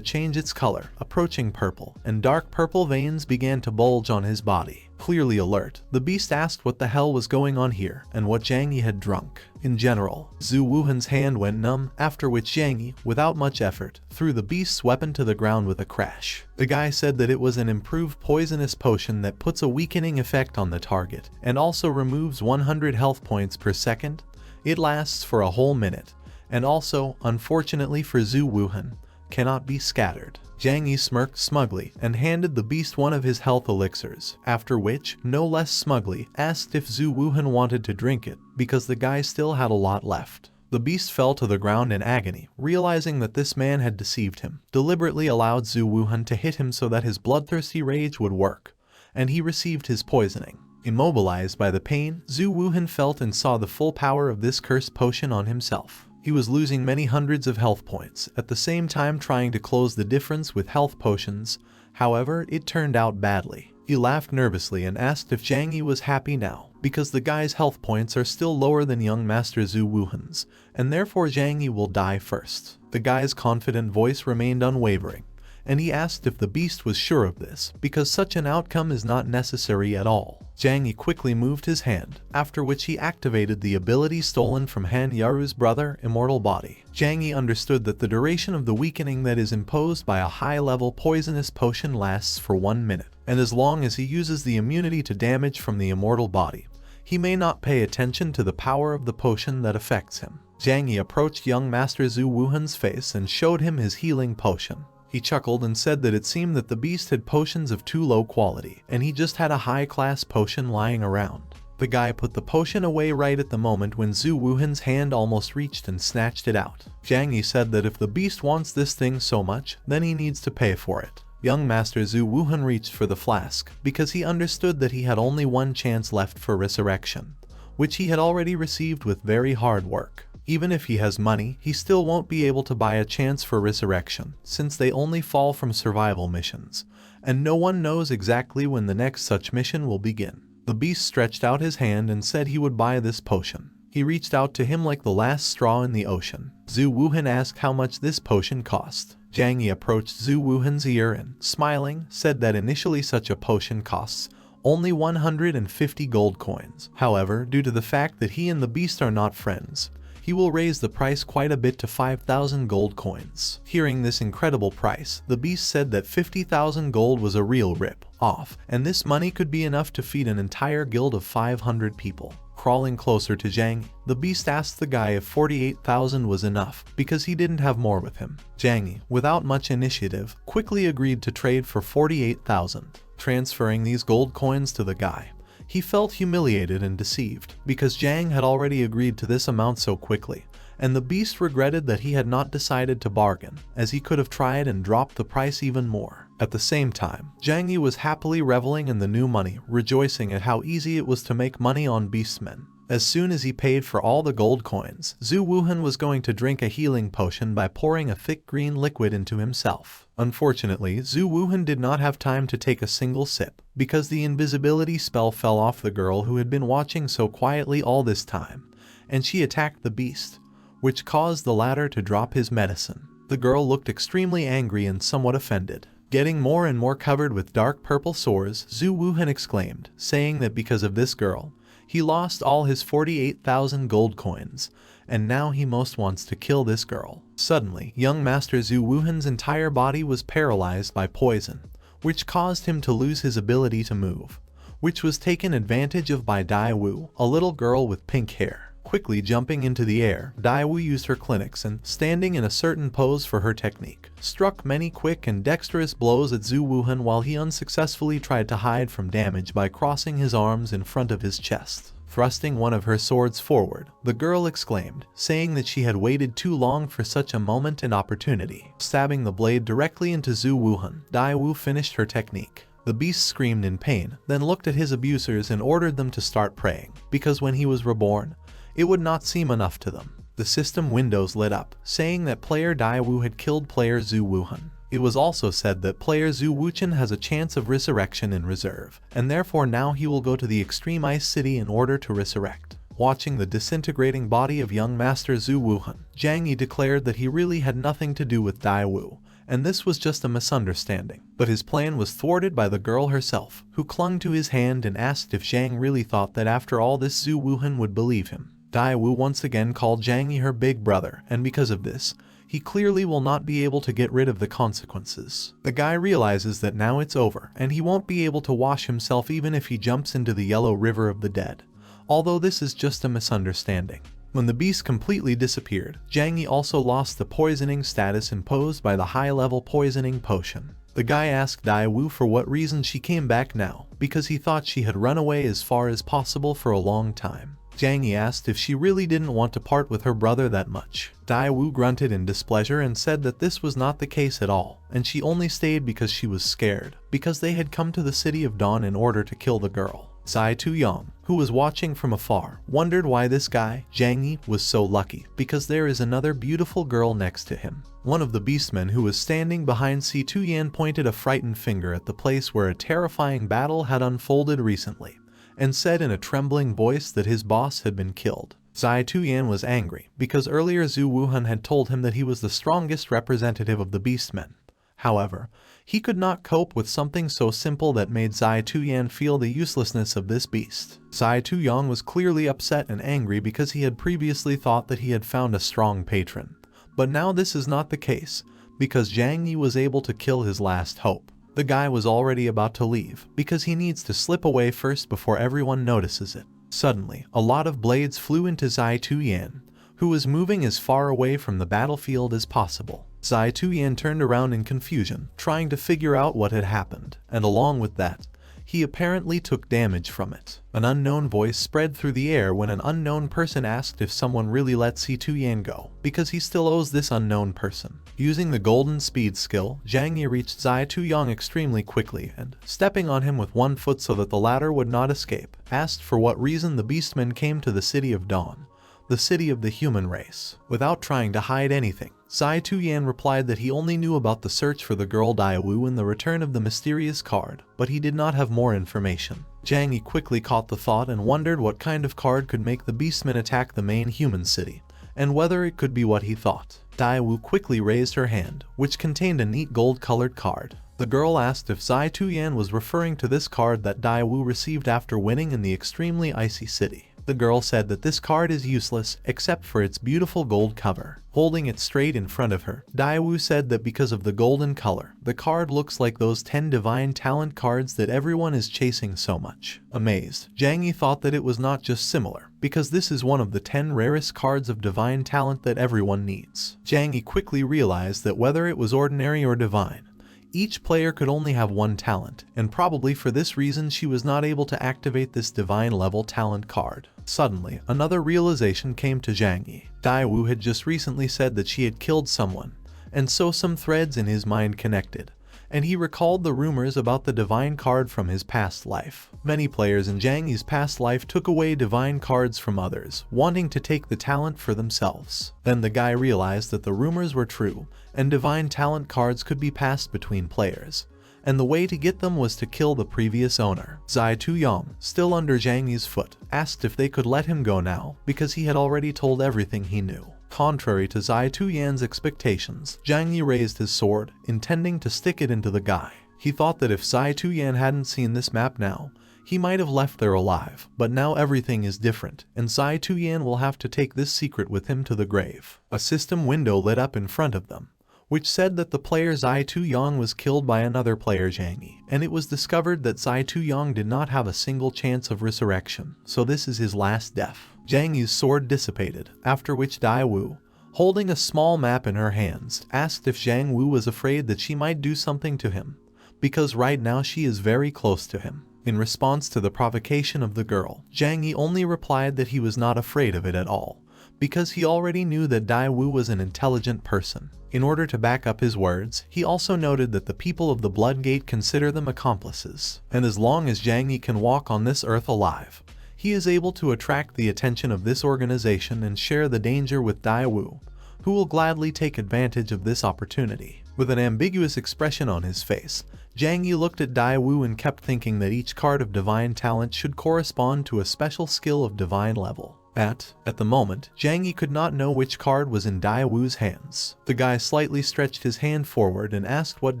change its color, approaching purple, and dark purple veins began to bulge on his body. Clearly alert, the beast asked what the hell was going on here and what Zhang Yi had drunk. In general, Zhu Wuhan's hand went numb, after which Zhang Yi, without much effort, threw the beast's weapon to the ground with a crash. The guy said that it was an improved poisonous potion that puts a weakening effect on the target and also removes 100 health points per second. It lasts for a whole minute, and also, unfortunately for Zhu Wuhan, cannot be scattered. Zhang Yi smirked smugly and handed the beast one of his health elixirs, after which, no less smugly, asked if Zhu Wuhan wanted to drink it, because the guy still had a lot left. The beast fell to the ground in agony, realizing that this man had deceived him, deliberately allowed Zhu Wuhan to hit him so that his bloodthirsty rage would work, and he received his poisoning. Immobilized by the pain, Zhu Wuhan felt and saw the full power of this cursed potion on himself. He was losing many hundreds of health points, at the same time trying to close the difference with health potions. However, it turned out badly. He laughed nervously and asked if Zhang Yi was happy now, because the guy's health points are still lower than young Master Zhu Wuhan's, and therefore Zhang Yi will die first. The guy's confident voice remained unwavering, and he asked if the beast was sure of this, because such an outcome is not necessary at all. Zhang Yi quickly moved his hand, after which he activated the ability stolen from Han Yaru's brother, Immortal Body. Zhang Yi understood that the duration of the weakening that is imposed by a high-level poisonous potion lasts for 1 minute, and as long as he uses the immunity to damage from the Immortal Body, he may not pay attention to the power of the potion that affects him. Zhang Yi approached young Master Zhu Wuhan's face and showed him his healing potion. He chuckled and said that it seemed that the beast had potions of too low quality, and he just had a high-class potion lying around. The guy put the potion away right at the moment when Zhu Wuhan's hand almost reached and snatched it out. Zhang Yi said that if the beast wants this thing so much, then he needs to pay for it. Young Master Zhu Wuhan reached for the flask, because he understood that he had only one chance left for resurrection, which he had already received with very hard work. Even if he has money, he still won't be able to buy a chance for resurrection, since they only fall from survival missions, and no one knows exactly when the next such mission will begin. The beast stretched out his hand and said he would buy this potion. He reached out to him like the last straw in the ocean. Zhu Wuhan asked how much this potion cost. Zhang Yi approached Zhu Wuhan's ear and, smiling, said that initially such a potion costs only 150 gold coins. However, due to the fact that he and the beast are not friends, he will raise the price quite a bit to 5,000 gold coins. Hearing this incredible price, the beast said that 50,000 gold was a real rip-off, and this money could be enough to feed an entire guild of 500 people. Crawling closer to Zhang Yi, the beast asked the guy if 48,000 was enough, because he didn't have more with him. Zhang Yi, without much initiative, quickly agreed to trade for 48,000. Transferring these gold coins to the guy, he felt humiliated and deceived, because Zhang had already agreed to this amount so quickly, and the beast regretted that he had not decided to bargain, as he could have tried and dropped the price even more. At the same time, Zhang Yi was happily reveling in the new money, rejoicing at how easy it was to make money on beastmen. As soon as he paid for all the gold coins, Zhu Wuhan was going to drink a healing potion by pouring a thick green liquid into himself. Unfortunately, Zhu Wuhan did not have time to take a single sip, because the invisibility spell fell off the girl who had been watching so quietly all this time, and she attacked the beast, which caused the latter to drop his medicine. The girl looked extremely angry and somewhat offended. Getting more and more covered with dark purple sores, Zhu Wuhan exclaimed, saying that because of this girl, he lost all his 48,000 gold coins, and now he most wants to kill this girl. Suddenly, young Master Zhu Wuhan's entire body was paralyzed by poison, which caused him to lose his ability to move, which was taken advantage of by Dai Wu, a little girl with pink hair. Quickly jumping into the air, Dai Wu used her clinics and, standing in a certain pose for her technique, struck many quick and dexterous blows at Zhu Wuhan while he unsuccessfully tried to hide from damage by crossing his arms in front of his chest. Thrusting one of her swords forward, the girl exclaimed, saying that she had waited too long for such a moment and opportunity. Stabbing the blade directly into Zhu Wuhan, Dai Wu finished her technique. The beast screamed in pain, then looked at his abusers and ordered them to start praying, because when he was reborn, it would not seem enough to them. The system windows lit up, saying that player Dai Wu had killed player Zhu Wuhan. It was also said that player Zhu Wuchen has a chance of resurrection in reserve, and therefore now he will go to the extreme ice city in order to resurrect. Watching the disintegrating body of young Master Zhu Wuhan, Zhang Yi declared that he really had nothing to do with Dai Wu, and this was just a misunderstanding. But his plan was thwarted by the girl herself, who clung to his hand and asked if Zhang really thought that after all this Zhu Wuhan would believe him. Daiwu once again called Zhang Yi her big brother, and because of this, he clearly will not be able to get rid of the consequences. The guy realizes that now it's over, and he won't be able to wash himself even if he jumps into the yellow river of the dead. Although this is just a misunderstanding. When the beast completely disappeared, Zhang Yi also lost the poisoning status imposed by the high-level poisoning potion. The guy asked Daiwu for what reason she came back now, because he thought she had run away as far as possible for a long time. Zhang Yi asked if she really didn't want to part with her brother that much. Daiwu grunted in displeasure and said that this was not the case at all, and she only stayed because she was scared, because they had come to the city of Dawn in order to kill the girl. Zai Tuyong, who was watching from afar, wondered why this guy, Zhang Yi, was so lucky, because there is another beautiful girl next to him. One of the beastmen who was standing behind Si Tuyan pointed a frightened finger at the place where a terrifying battle had unfolded recently, and said in a trembling voice that his boss had been killed. Zai Tuyan was angry, because earlier Zhu Wuhan had told him that he was the strongest representative of the beastmen. However, he could not cope with something so simple that made Zai Tuyan feel the uselessness of this beast. Zai Tuyong was clearly upset and angry because he had previously thought that he had found a strong patron. But now this is not the case, because Zhang Yi was able to kill his last hope. The guy was already about to leave, because he needs to slip away first before everyone notices it. Suddenly, a lot of blades flew into Zai Tuyan, who was moving as far away from the battlefield as possible. Zai Tuyan turned around in confusion, trying to figure out what had happened, and along with that, he apparently took damage from it. An unknown voice spread through the air when an unknown person asked if someone really let Si Tuyan go, because he still owes this unknown person. Using the golden speed skill, Zhang Yi reached Zai Tuyong extremely quickly and, stepping on him with one foot so that the latter would not escape, asked for what reason the beastmen came to the city of Dawn, the city of the human race. Without trying to hide anything, Zai Tuyan replied that he only knew about the search for the girl Daiwu and the return of the mysterious card, but he did not have more information. Zhang Yi quickly caught the thought and wondered what kind of card could make the beastmen attack the main human city, and whether it could be what he thought. Daiwu quickly raised her hand, which contained a neat gold-colored card. The girl asked if Zai Tuyan was referring to this card that Daiwu received after winning in the extremely icy city. The girl said that this card is useless except for its beautiful gold cover. Holding it straight in front of her, Daiwu said that because of the golden color, the card looks like those 10 divine talent cards that everyone is chasing so much. Amazed, Zhang Yi thought that it was not just similar, because this is one of the 10 rarest cards of divine talent that everyone needs. Zhang Yi quickly realized that whether it was ordinary or divine, each player could only have one talent, and probably for this reason she was not able to activate this divine level talent card. Suddenly, another realization came to Zhang Yi. Daiwu had just recently said that she had killed someone, and so some threads in his mind connected, and he recalled the rumors about the divine card from his past life. Many players in Zhang Yi's past life took away divine cards from others, wanting to take the talent for themselves. Then the guy realized that the rumors were true, and divine talent cards could be passed between players, and the way to get them was to kill the previous owner. Zai Tuyong, still under Zhang Yi's foot, asked if they could let him go now, because he had already told everything he knew. Contrary to Zai Tuyan's expectations, Zhang Yi raised his sword, intending to stick it into the guy. He thought that if Zai Tuyan hadn't seen this map now, he might have left there alive, but now everything is different, and Zai Tuyan will have to take this secret with him to the grave. A system window lit up in front of them, which said that the player Zai Tuyong was killed by another player Zhang Yi, and it was discovered that Zai Tuyong did not have a single chance of resurrection, so this is his last death. Zhang Yi's sword dissipated, after which Daiwu, holding a small map in her hands, asked if Zhang Wu was afraid that she might do something to him, because right now she is very close to him. In response to the provocation of the girl, Zhang Yi only replied that he was not afraid of it at all, because he already knew that Daiwu was an intelligent person. In order to back up his words, he also noted that the people of the Blood Gate consider them accomplices, and as long as Zhang Yi can walk on this earth alive, he is able to attract the attention of this organization and share the danger with Daiwu, who will gladly take advantage of this opportunity. With an ambiguous expression on his face, Zhang Yi looked at Daiwu and kept thinking that each card of divine talent should correspond to a special skill of divine level. At the moment, Zhang Yi could not know which card was in Daewoo's hands. The guy slightly stretched his hand forward and asked what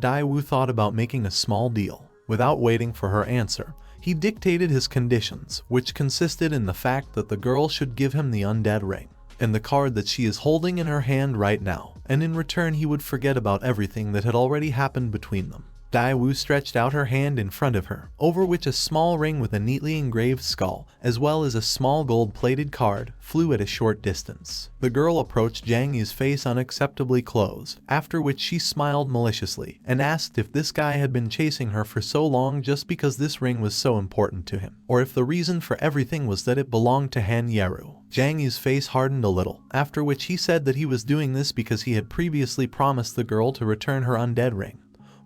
Daewoo thought about making a small deal. Without waiting for her answer, he dictated his conditions, which consisted in the fact that the girl should give him the undead ring and the card that she is holding in her hand right now, and in return he would forget about everything that had already happened between them. Daewoo stretched out her hand in front of her, over which a small ring with a neatly engraved skull, as well as a small gold-plated card, flew at a short distance. The girl approached Zhang Yi's face unacceptably close, after which she smiled maliciously, and asked if this guy had been chasing her for so long just because this ring was so important to him, or if the reason for everything was that it belonged to Han Yeru. Zhang Yi's face hardened a little, after which he said that he was doing this because he had previously promised the girl to return her undead ring,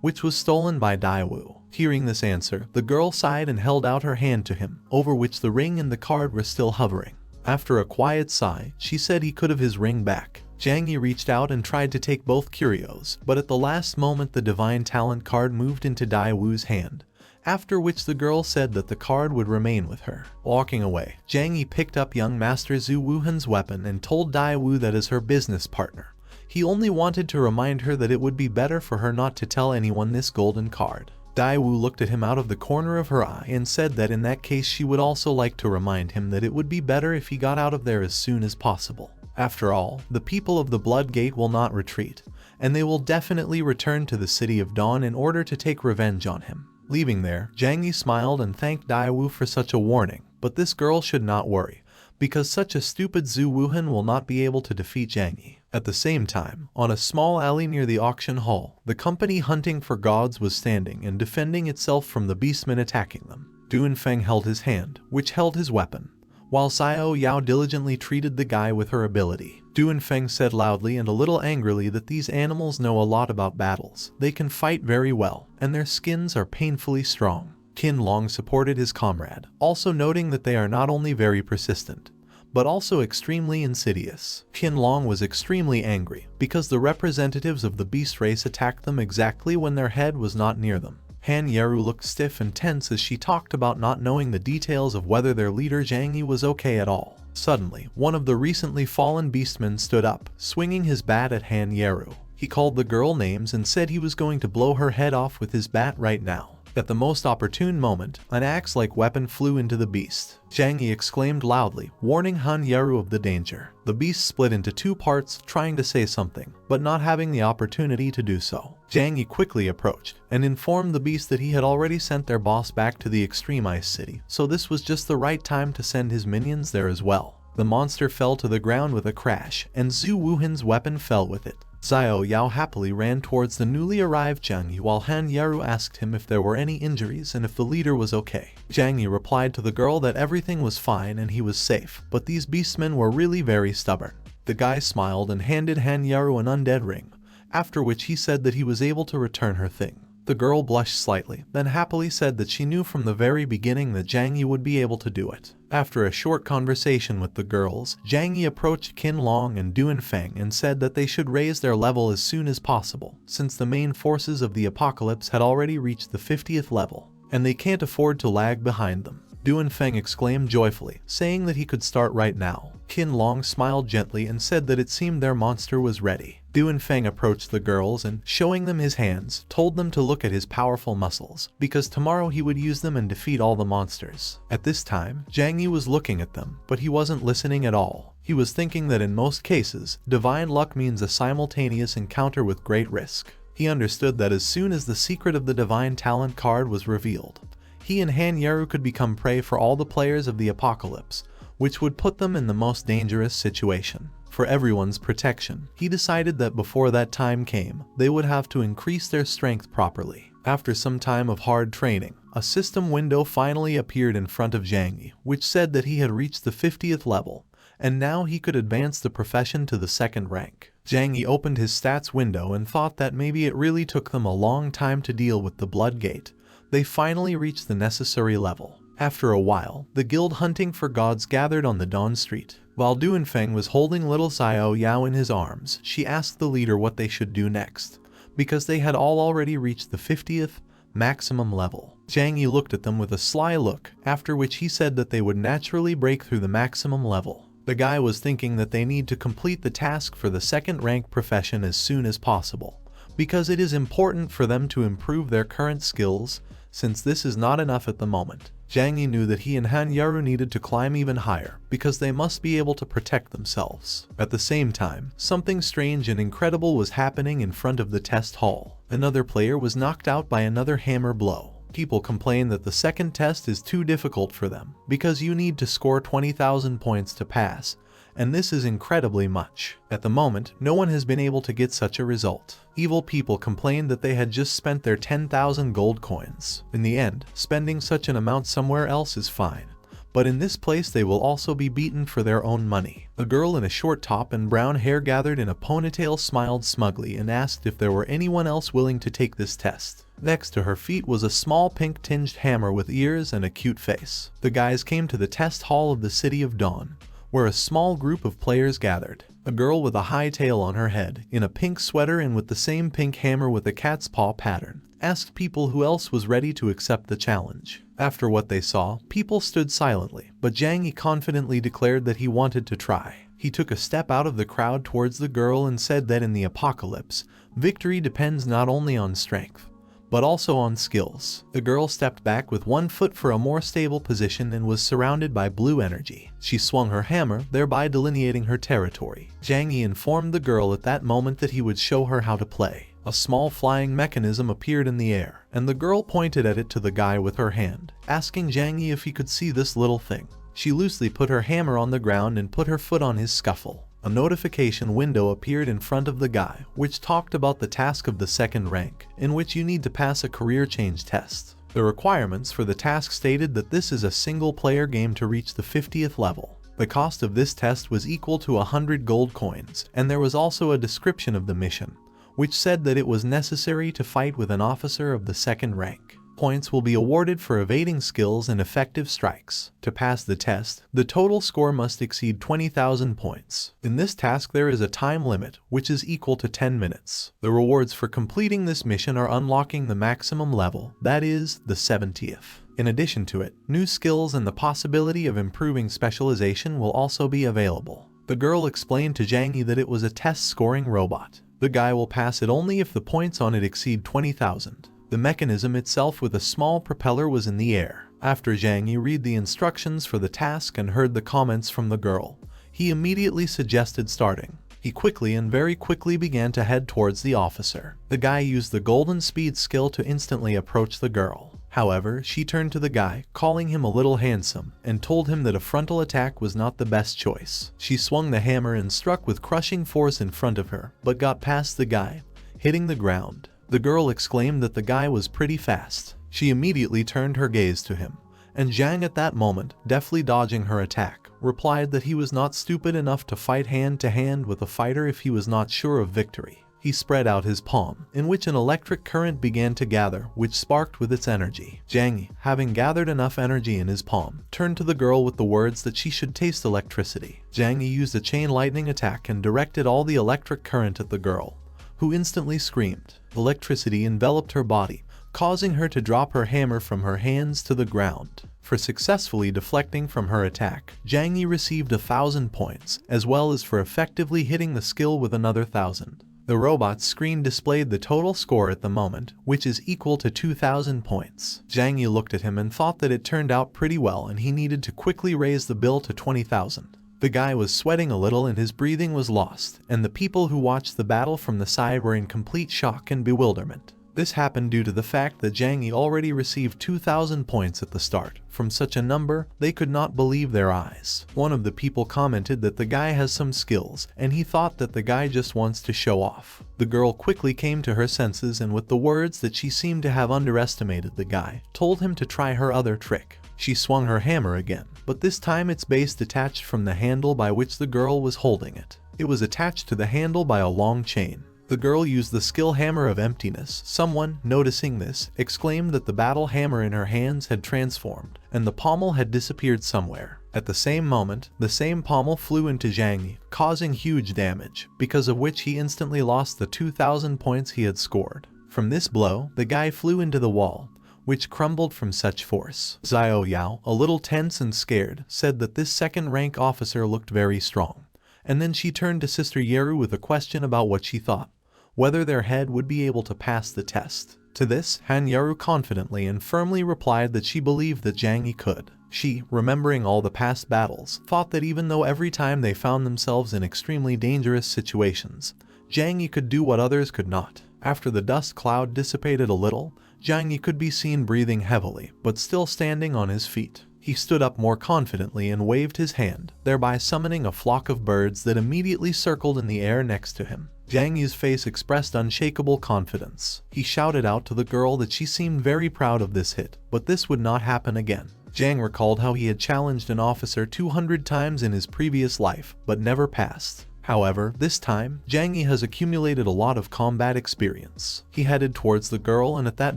which was stolen by Daewoo. Hearing this answer, the girl sighed and held out her hand to him, over which the ring and the card were still hovering. After a quiet sigh, she said he could have his ring back. Zhang Yi reached out and tried to take both curios, but at the last moment the divine talent card moved into Daewoo's hand, after which the girl said that the card would remain with her. Walking away, Zhang Yi picked up young Master Zhu Wuhan's weapon and told Daewoo that as her business partner, he only wanted to remind her that it would be better for her not to tell anyone this golden card. Daewoo looked at him out of the corner of her eye and said that in that case she would also like to remind him that it would be better if he got out of there as soon as possible. After all, the people of the Blood Gate will not retreat, and they will definitely return to the City of Dawn in order to take revenge on him. Leaving there, Zhang Yi smiled and thanked Daewoo for such a warning, but this girl should not worry, because such a stupid Zhu Wuhan will not be able to defeat Zhang Yi. At the same time, on a small alley near the auction hall, the company hunting for gods was standing and defending itself from the beastmen attacking them. Duanfeng held his hand, which held his weapon, while Xiao Yao diligently treated the guy with her ability. Duanfeng said loudly and a little angrily that these animals know a lot about battles. They can fight very well, and their skins are painfully strong. Qin Long supported his comrade, also noting that they are not only very persistent, but also extremely insidious. Qin Long was extremely angry because the representatives of the beast race attacked them exactly when their head was not near them. Han Yeru looked stiff and tense as she talked about not knowing the details of whether their leader Zhang Yi was okay at all. Suddenly, one of the recently fallen beastmen stood up, swinging his bat at Han Yeru. He called the girl names and said he was going to blow her head off with his bat right now. At the most opportune moment, an axe-like weapon flew into the beast. Zhang Yi exclaimed loudly, warning Han Yeru of the danger. The beast split into two parts, trying to say something, but not having the opportunity to do so. Zhang Yi quickly approached and informed the beast that he had already sent their boss back to the Extreme Ice City, so this was just the right time to send his minions there as well. The monster fell to the ground with a crash, and Zhu Wuhan's weapon fell with it. Xiao Yao happily ran towards the newly arrived Zhang Yi while Han Yeru asked him if there were any injuries and if the leader was okay. Zhang Yi replied to the girl that everything was fine and he was safe, but these beastmen were really very stubborn. The guy smiled and handed Han Yeru an undead ring, after which he said that he was able to return her thing. The girl blushed slightly, then happily said that she knew from the very beginning that Zhang Yi would be able to do it. After a short conversation with the girls, Zhang Yi approached Qin Long and Duanfeng and said that they should raise their level as soon as possible, since the main forces of the apocalypse had already reached the 50th level, and they can't afford to lag behind them. Duanfeng exclaimed joyfully, saying that he could start right now. Qin Long smiled gently and said that it seemed their monster was ready. Duanfeng approached the girls and, showing them his hands, told them to look at his powerful muscles, because tomorrow he would use them and defeat all the monsters. At this time, Zhang Yi was looking at them, but he wasn't listening at all. He was thinking that in most cases, divine luck means a simultaneous encounter with great risk. He understood that as soon as the secret of the divine talent card was revealed, he and Han Yeru could become prey for all the players of the apocalypse, which would put them in the most dangerous situation. For everyone's protection, he decided that before that time came, they would have to increase their strength properly. After some time of hard training, a system window finally appeared in front of Zhang Yi, which said that he had reached the 50th level, and now he could advance the profession to the 2nd rank. Zhang Yi opened his stats window and thought that maybe it really took them a long time to deal with the Blood Gate. They finally reached the necessary level. After a while, the guild hunting for gods gathered on the Dawn Street. While Duanfeng was holding little Xiao Yao in his arms, she asked the leader what they should do next, because they had all already reached the 50th maximum level. Zhang Yi looked at them with a sly look, after which he said that they would naturally break through the maximum level. The guy was thinking that they need to complete the task for the second rank profession as soon as possible, because it is important for them to improve their current skills, since this is not enough at the moment. Zhang Yi knew that he and Han Yaru needed to climb even higher, because they must be able to protect themselves. At the same time, something strange and incredible was happening in front of the test hall. Another player was knocked out by another hammer blow. People complain that the second test is too difficult for them, because you need to score 20,000 points to pass, and this is incredibly much. At the moment, no one has been able to get such a result. Evil people complained that they had just spent their 10,000 gold coins. In the end, spending such an amount somewhere else is fine, but in this place they will also be beaten for their own money. A girl in a short top and brown hair gathered in a ponytail smiled smugly and asked if there were anyone else willing to take this test. Next to her feet was a small pink-tinged hammer with ears and a cute face. The guys came to the test hall of the City of Dawn, where a small group of players gathered. A girl with a high tail on her head, in a pink sweater and with the same pink hammer with a cat's paw pattern, asked people who else was ready to accept the challenge. After what they saw, people stood silently, but Zhang Yi confidently declared that he wanted to try. He took a step out of the crowd towards the girl and said that in the apocalypse, victory depends not only on strength, but also on skills. The girl stepped back with one foot for a more stable position and was surrounded by blue energy. She swung her hammer, thereby delineating her territory. Zhang Yi informed the girl at that moment that he would show her how to play. A small flying mechanism appeared in the air, and the girl pointed at it to the guy with her hand, asking Zhang Yi if he could see this little thing. She loosely put her hammer on the ground and put her foot on his scuffle. A notification window appeared in front of the guy, which talked about the task of the second rank, in which you need to pass a career change test. The requirements for the task stated that this is a single-player game to reach the 50th level. The cost of this test was equal to 100 gold coins, and there was also a description of the mission, which said that it was necessary to fight with an officer of the second rank. Points will be awarded for evading skills and effective strikes. To pass the test, the total score must exceed 20,000 points. In this task there is a time limit, which is equal to 10 minutes. The rewards for completing this mission are unlocking the maximum level, that is, the 70th. In addition to it, new skills and the possibility of improving specialization will also be available. The girl explained to Zhang Yi that it was a test-scoring robot. The guy will pass it only if the points on it exceed 20,000. The mechanism itself with a small propeller was in the air. After Zhang Yi read the instructions for the task and heard the comments from the girl, he immediately suggested starting. He quickly and very quickly began to head towards the officer. The guy used the golden speed skill to instantly approach the girl. However, she turned to the guy, calling him a little handsome, and told him that a frontal attack was not the best choice. She swung the hammer and struck with crushing force in front of her, but got past the guy, hitting the ground. The girl exclaimed that the guy was pretty fast. She immediately turned her gaze to him, and Zhang at that moment, deftly dodging her attack, replied that he was not stupid enough to fight hand-to-hand with a fighter if he was not sure of victory. He spread out his palm, in which an electric current began to gather, which sparked with its energy. Zhang Yi, having gathered enough energy in his palm, turned to the girl with the words that she should taste electricity. Zhang Yi used a chain lightning attack and directed all the electric current at the girl, who instantly screamed. Electricity enveloped her body, causing her to drop her hammer from her hands to the ground. For successfully deflecting from her attack, Zhang Yi received 1,000 points, as well as for effectively hitting the skill with another 1,000. The robot's screen displayed the total score at the moment, which is equal to 2,000 points. Zhang Yi looked at him and thought that it turned out pretty well and he needed to quickly raise the bill to 20,000. The guy was sweating a little and his breathing was lost, and the people who watched the battle from the side were in complete shock and bewilderment. This happened due to the fact that Zhang Yi already received 2,000 points at the start. From such a number, they could not believe their eyes. One of the people commented that the guy has some skills, and he thought that the guy just wants to show off. The girl quickly came to her senses and with the words that she seemed to have underestimated the guy, told him to try her other trick. She swung her hammer again, but this time its base detached from the handle by which the girl was holding it. It was attached to the handle by a long chain. The girl used the skill Hammer of Emptiness. Someone, noticing this, exclaimed that the battle hammer in her hands had transformed, and the pommel had disappeared somewhere. At the same moment, the same pommel flew into Zhang Yi, causing huge damage, because of which he instantly lost the 2,000 points he had scored. From this blow, the guy flew into the wall, which crumbled from such force. Xiao Yao, a little tense and scared, said that this second-rank officer looked very strong. And then she turned to Sister Yeru with a question about what she thought, whether their head would be able to pass the test. To this, Han Yaru confidently and firmly replied that she believed that Zhang Yi could. She, remembering all the past battles, thought that even though every time they found themselves in extremely dangerous situations, Zhang Yi could do what others could not. After the dust cloud dissipated a little, Zhang Yi could be seen breathing heavily, but still standing on his feet. He stood up more confidently and waved his hand, thereby summoning a flock of birds that immediately circled in the air next to him. Zhang Yi's face expressed unshakable confidence. He shouted out to the girl that she seemed very proud of this hit, but this would not happen again. Zhang recalled how he had challenged an officer 200 times in his previous life, but never passed. However, this time, Zhang Yi has accumulated a lot of combat experience. He headed towards the girl, and at that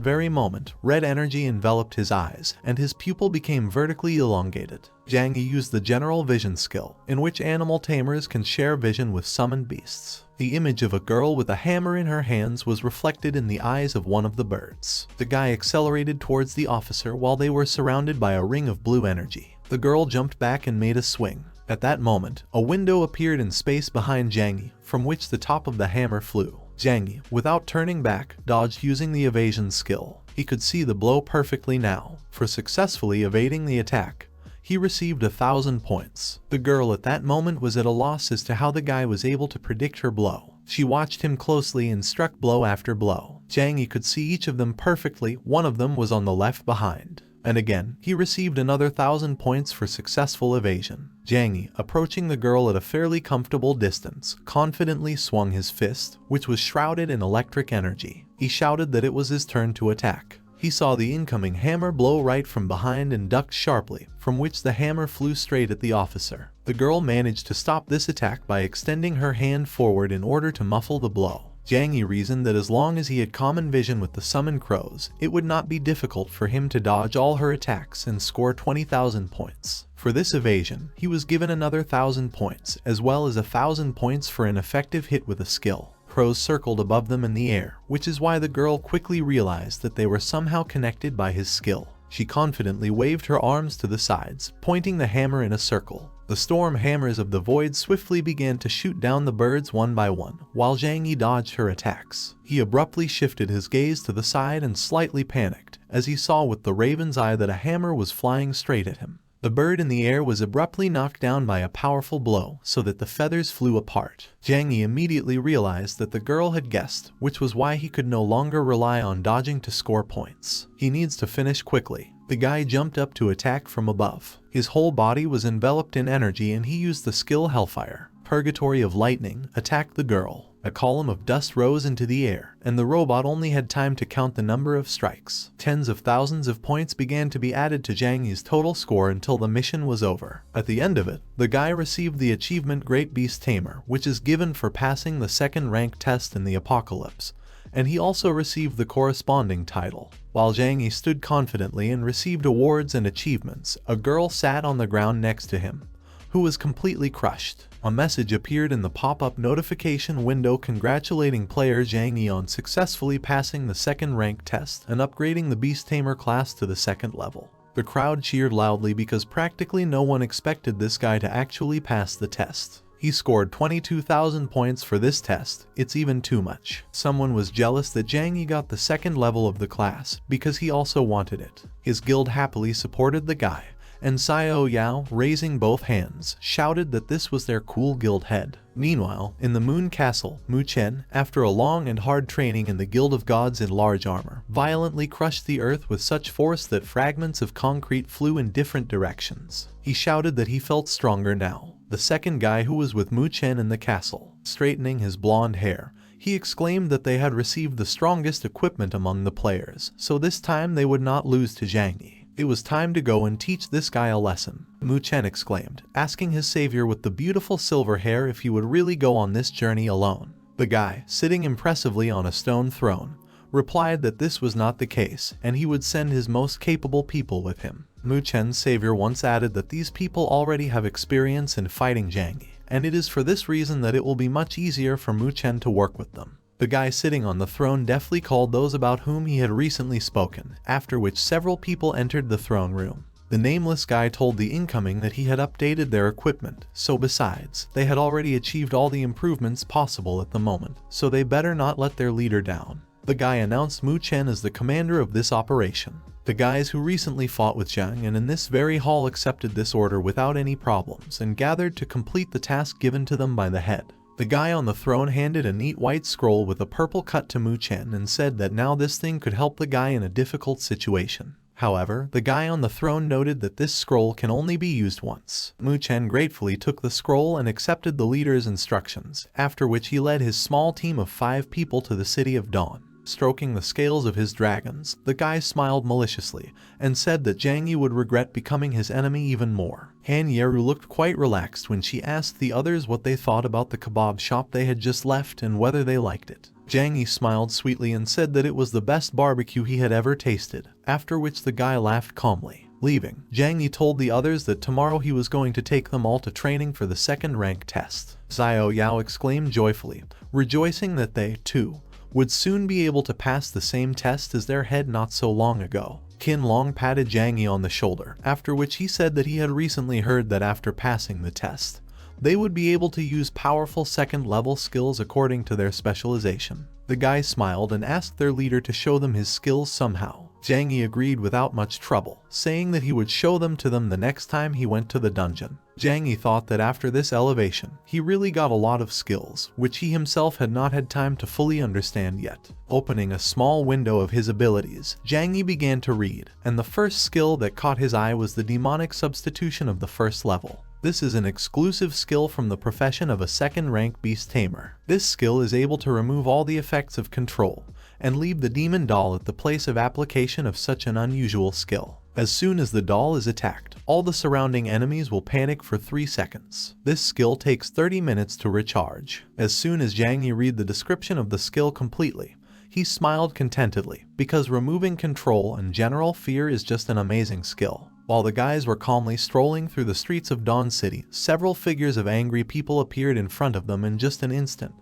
very moment, red energy enveloped his eyes, and his pupil became vertically elongated. Zhang Yi used the general vision skill, in which animal tamers can share vision with summoned beasts. The image of a girl with a hammer in her hands was reflected in the eyes of one of the birds. The guy accelerated towards the officer while they were surrounded by a ring of blue energy. The girl jumped back and made a swing. At that moment, a window appeared in space behind Zhang Yi, from which the top of the hammer flew. Zhang Yi, without turning back, dodged using the evasion skill. He could see the blow perfectly now. For successfully evading the attack, he received 1,000 points. The girl at that moment was at a loss as to how the guy was able to predict her blow. She watched him closely and struck blow after blow. Zhang Yi could see each of them perfectly. One of them was on the left behind. And again, he received another 1,000 points for successful evasion. Zhang Yi, approaching the girl at a fairly comfortable distance, confidently swung his fist, which was shrouded in electric energy. He shouted that it was his turn to attack. He saw the incoming hammer blow right from behind and ducked sharply, from which the hammer flew straight at the officer. The girl managed to stop this attack by extending her hand forward in order to muffle the blow. Zhang Yi reasoned that as long as he had common vision with the summoned crows, it would not be difficult for him to dodge all her attacks and score 20,000 points. For this evasion, he was given another 1,000 points, as well as 1,000 points for an effective hit with a skill. Crows circled above them in the air, which is why the girl quickly realized that they were somehow connected by his skill. She confidently waved her arms to the sides, pointing the hammer in a circle. The storm hammers of the void swiftly began to shoot down the birds one by one, while Zhang Yi dodged her attacks. He abruptly shifted his gaze to the side and slightly panicked, as he saw with the raven's eye that a hammer was flying straight at him. The bird in the air was abruptly knocked down by a powerful blow, so that the feathers flew apart. Zhang Yi immediately realized that the girl had guessed, which was why he could no longer rely on dodging to score points. He needs to finish quickly. The guy jumped up to attack from above. His whole body was enveloped in energy and he used the skill Hellfire. Purgatory of Lightning attacked the girl. A column of dust rose into the air, and the robot only had time to count the number of strikes. Tens of thousands of points began to be added to Zhang Yi's total score until the mission was over. At the end of it, the guy received the achievement Great Beast Tamer, which is given for passing the second rank test in the Apocalypse, and he also received the corresponding title. While Zhang Yi stood confidently and received awards and achievements, a girl sat on the ground next to him, who was completely crushed. A message appeared in the pop-up notification window congratulating player Zhang Yi on successfully passing the second rank test and upgrading the Beast Tamer class to the second level. The crowd cheered loudly because practically no one expected this guy to actually pass the test. He scored 22,000 points for this test. It's even too much. Someone was jealous that Zhang Yi got the second level of the class because he also wanted it. His guild happily supported the guy, and Xiao Yao, raising both hands, shouted that this was their cool guild head. Meanwhile, in the Moon Castle, Mu Chen, after a long and hard training in the Guild of Gods in large armor, violently crushed the earth with such force that fragments of concrete flew in different directions. He shouted that he felt stronger now. The second guy who was with Mu Chen in the castle, straightening his blonde hair, he exclaimed that they had received the strongest equipment among the players, so this time they would not lose to Zhang Yi. It was time to go and teach this guy a lesson, Mu Chen exclaimed, asking his savior with the beautiful silver hair if he would really go on this journey alone. The guy, sitting impressively on a stone throne, replied that this was not the case and he would send his most capable people with him. Mu Chen's savior once added that these people already have experience in fighting Zhang Yi, and it is for this reason that it will be much easier for Mu Chen to work with them. The guy sitting on the throne deftly called those about whom he had recently spoken, after which several people entered the throne room. The nameless guy told the incoming that he had updated their equipment, so besides, they had already achieved all the improvements possible at the moment, so they better not let their leader down. The guy announced Mu Chen as the commander of this operation. The guys who recently fought with Zhang and in this very hall accepted this order without any problems and gathered to complete the task given to them by the head. The guy on the throne handed a neat white scroll with a purple cut to Mu Chen and said that now this thing could help the guy in a difficult situation. However, the guy on the throne noted that this scroll can only be used once. Mu Chen gratefully took the scroll and accepted the leader's instructions, after which he led his small team of 5 people to the city of Dawn. Stroking the scales of his dragons, the guy smiled maliciously and said that Zhang Yi would regret becoming his enemy even more. Han Yeru looked quite relaxed when she asked the others what they thought about the kebab shop they had just left and whether they liked it. Zhang Yi smiled sweetly and said that it was the best barbecue he had ever tasted, after which the guy laughed calmly. Leaving, Zhang Yi told the others that tomorrow he was going to take them all to training for the second rank test. Xiao Yao exclaimed joyfully, rejoicing that they, too, would soon be able to pass the same test as their head not so long ago. Qin Long patted Zhang Yi on the shoulder, after which he said that he had recently heard that after passing the test, they would be able to use powerful second-level skills according to their specialization. The guy smiled and asked their leader to show them his skills somehow. Zhang Yi agreed without much trouble, saying that he would show them to them the next time he went to the dungeon. Zhang Yi thought that after this elevation, he really got a lot of skills, which he himself had not had time to fully understand yet. Opening a small window of his abilities, Zhang Yi began to read, and the first skill that caught his eye was the demonic substitution of the first level. This is an exclusive skill from the profession of a second-rank beast tamer. This skill is able to remove all the effects of control, and leave the demon doll at the place of application of such an unusual skill. As soon as the doll is attacked, all the surrounding enemies will panic for 3 seconds. This skill takes 30 minutes to recharge. As soon as Zhang Yi read the description of the skill completely, he smiled contentedly, because removing control and general fear is just an amazing skill. While the guys were calmly strolling through the streets of Dawn City, several figures of angry people appeared in front of them in just an instant,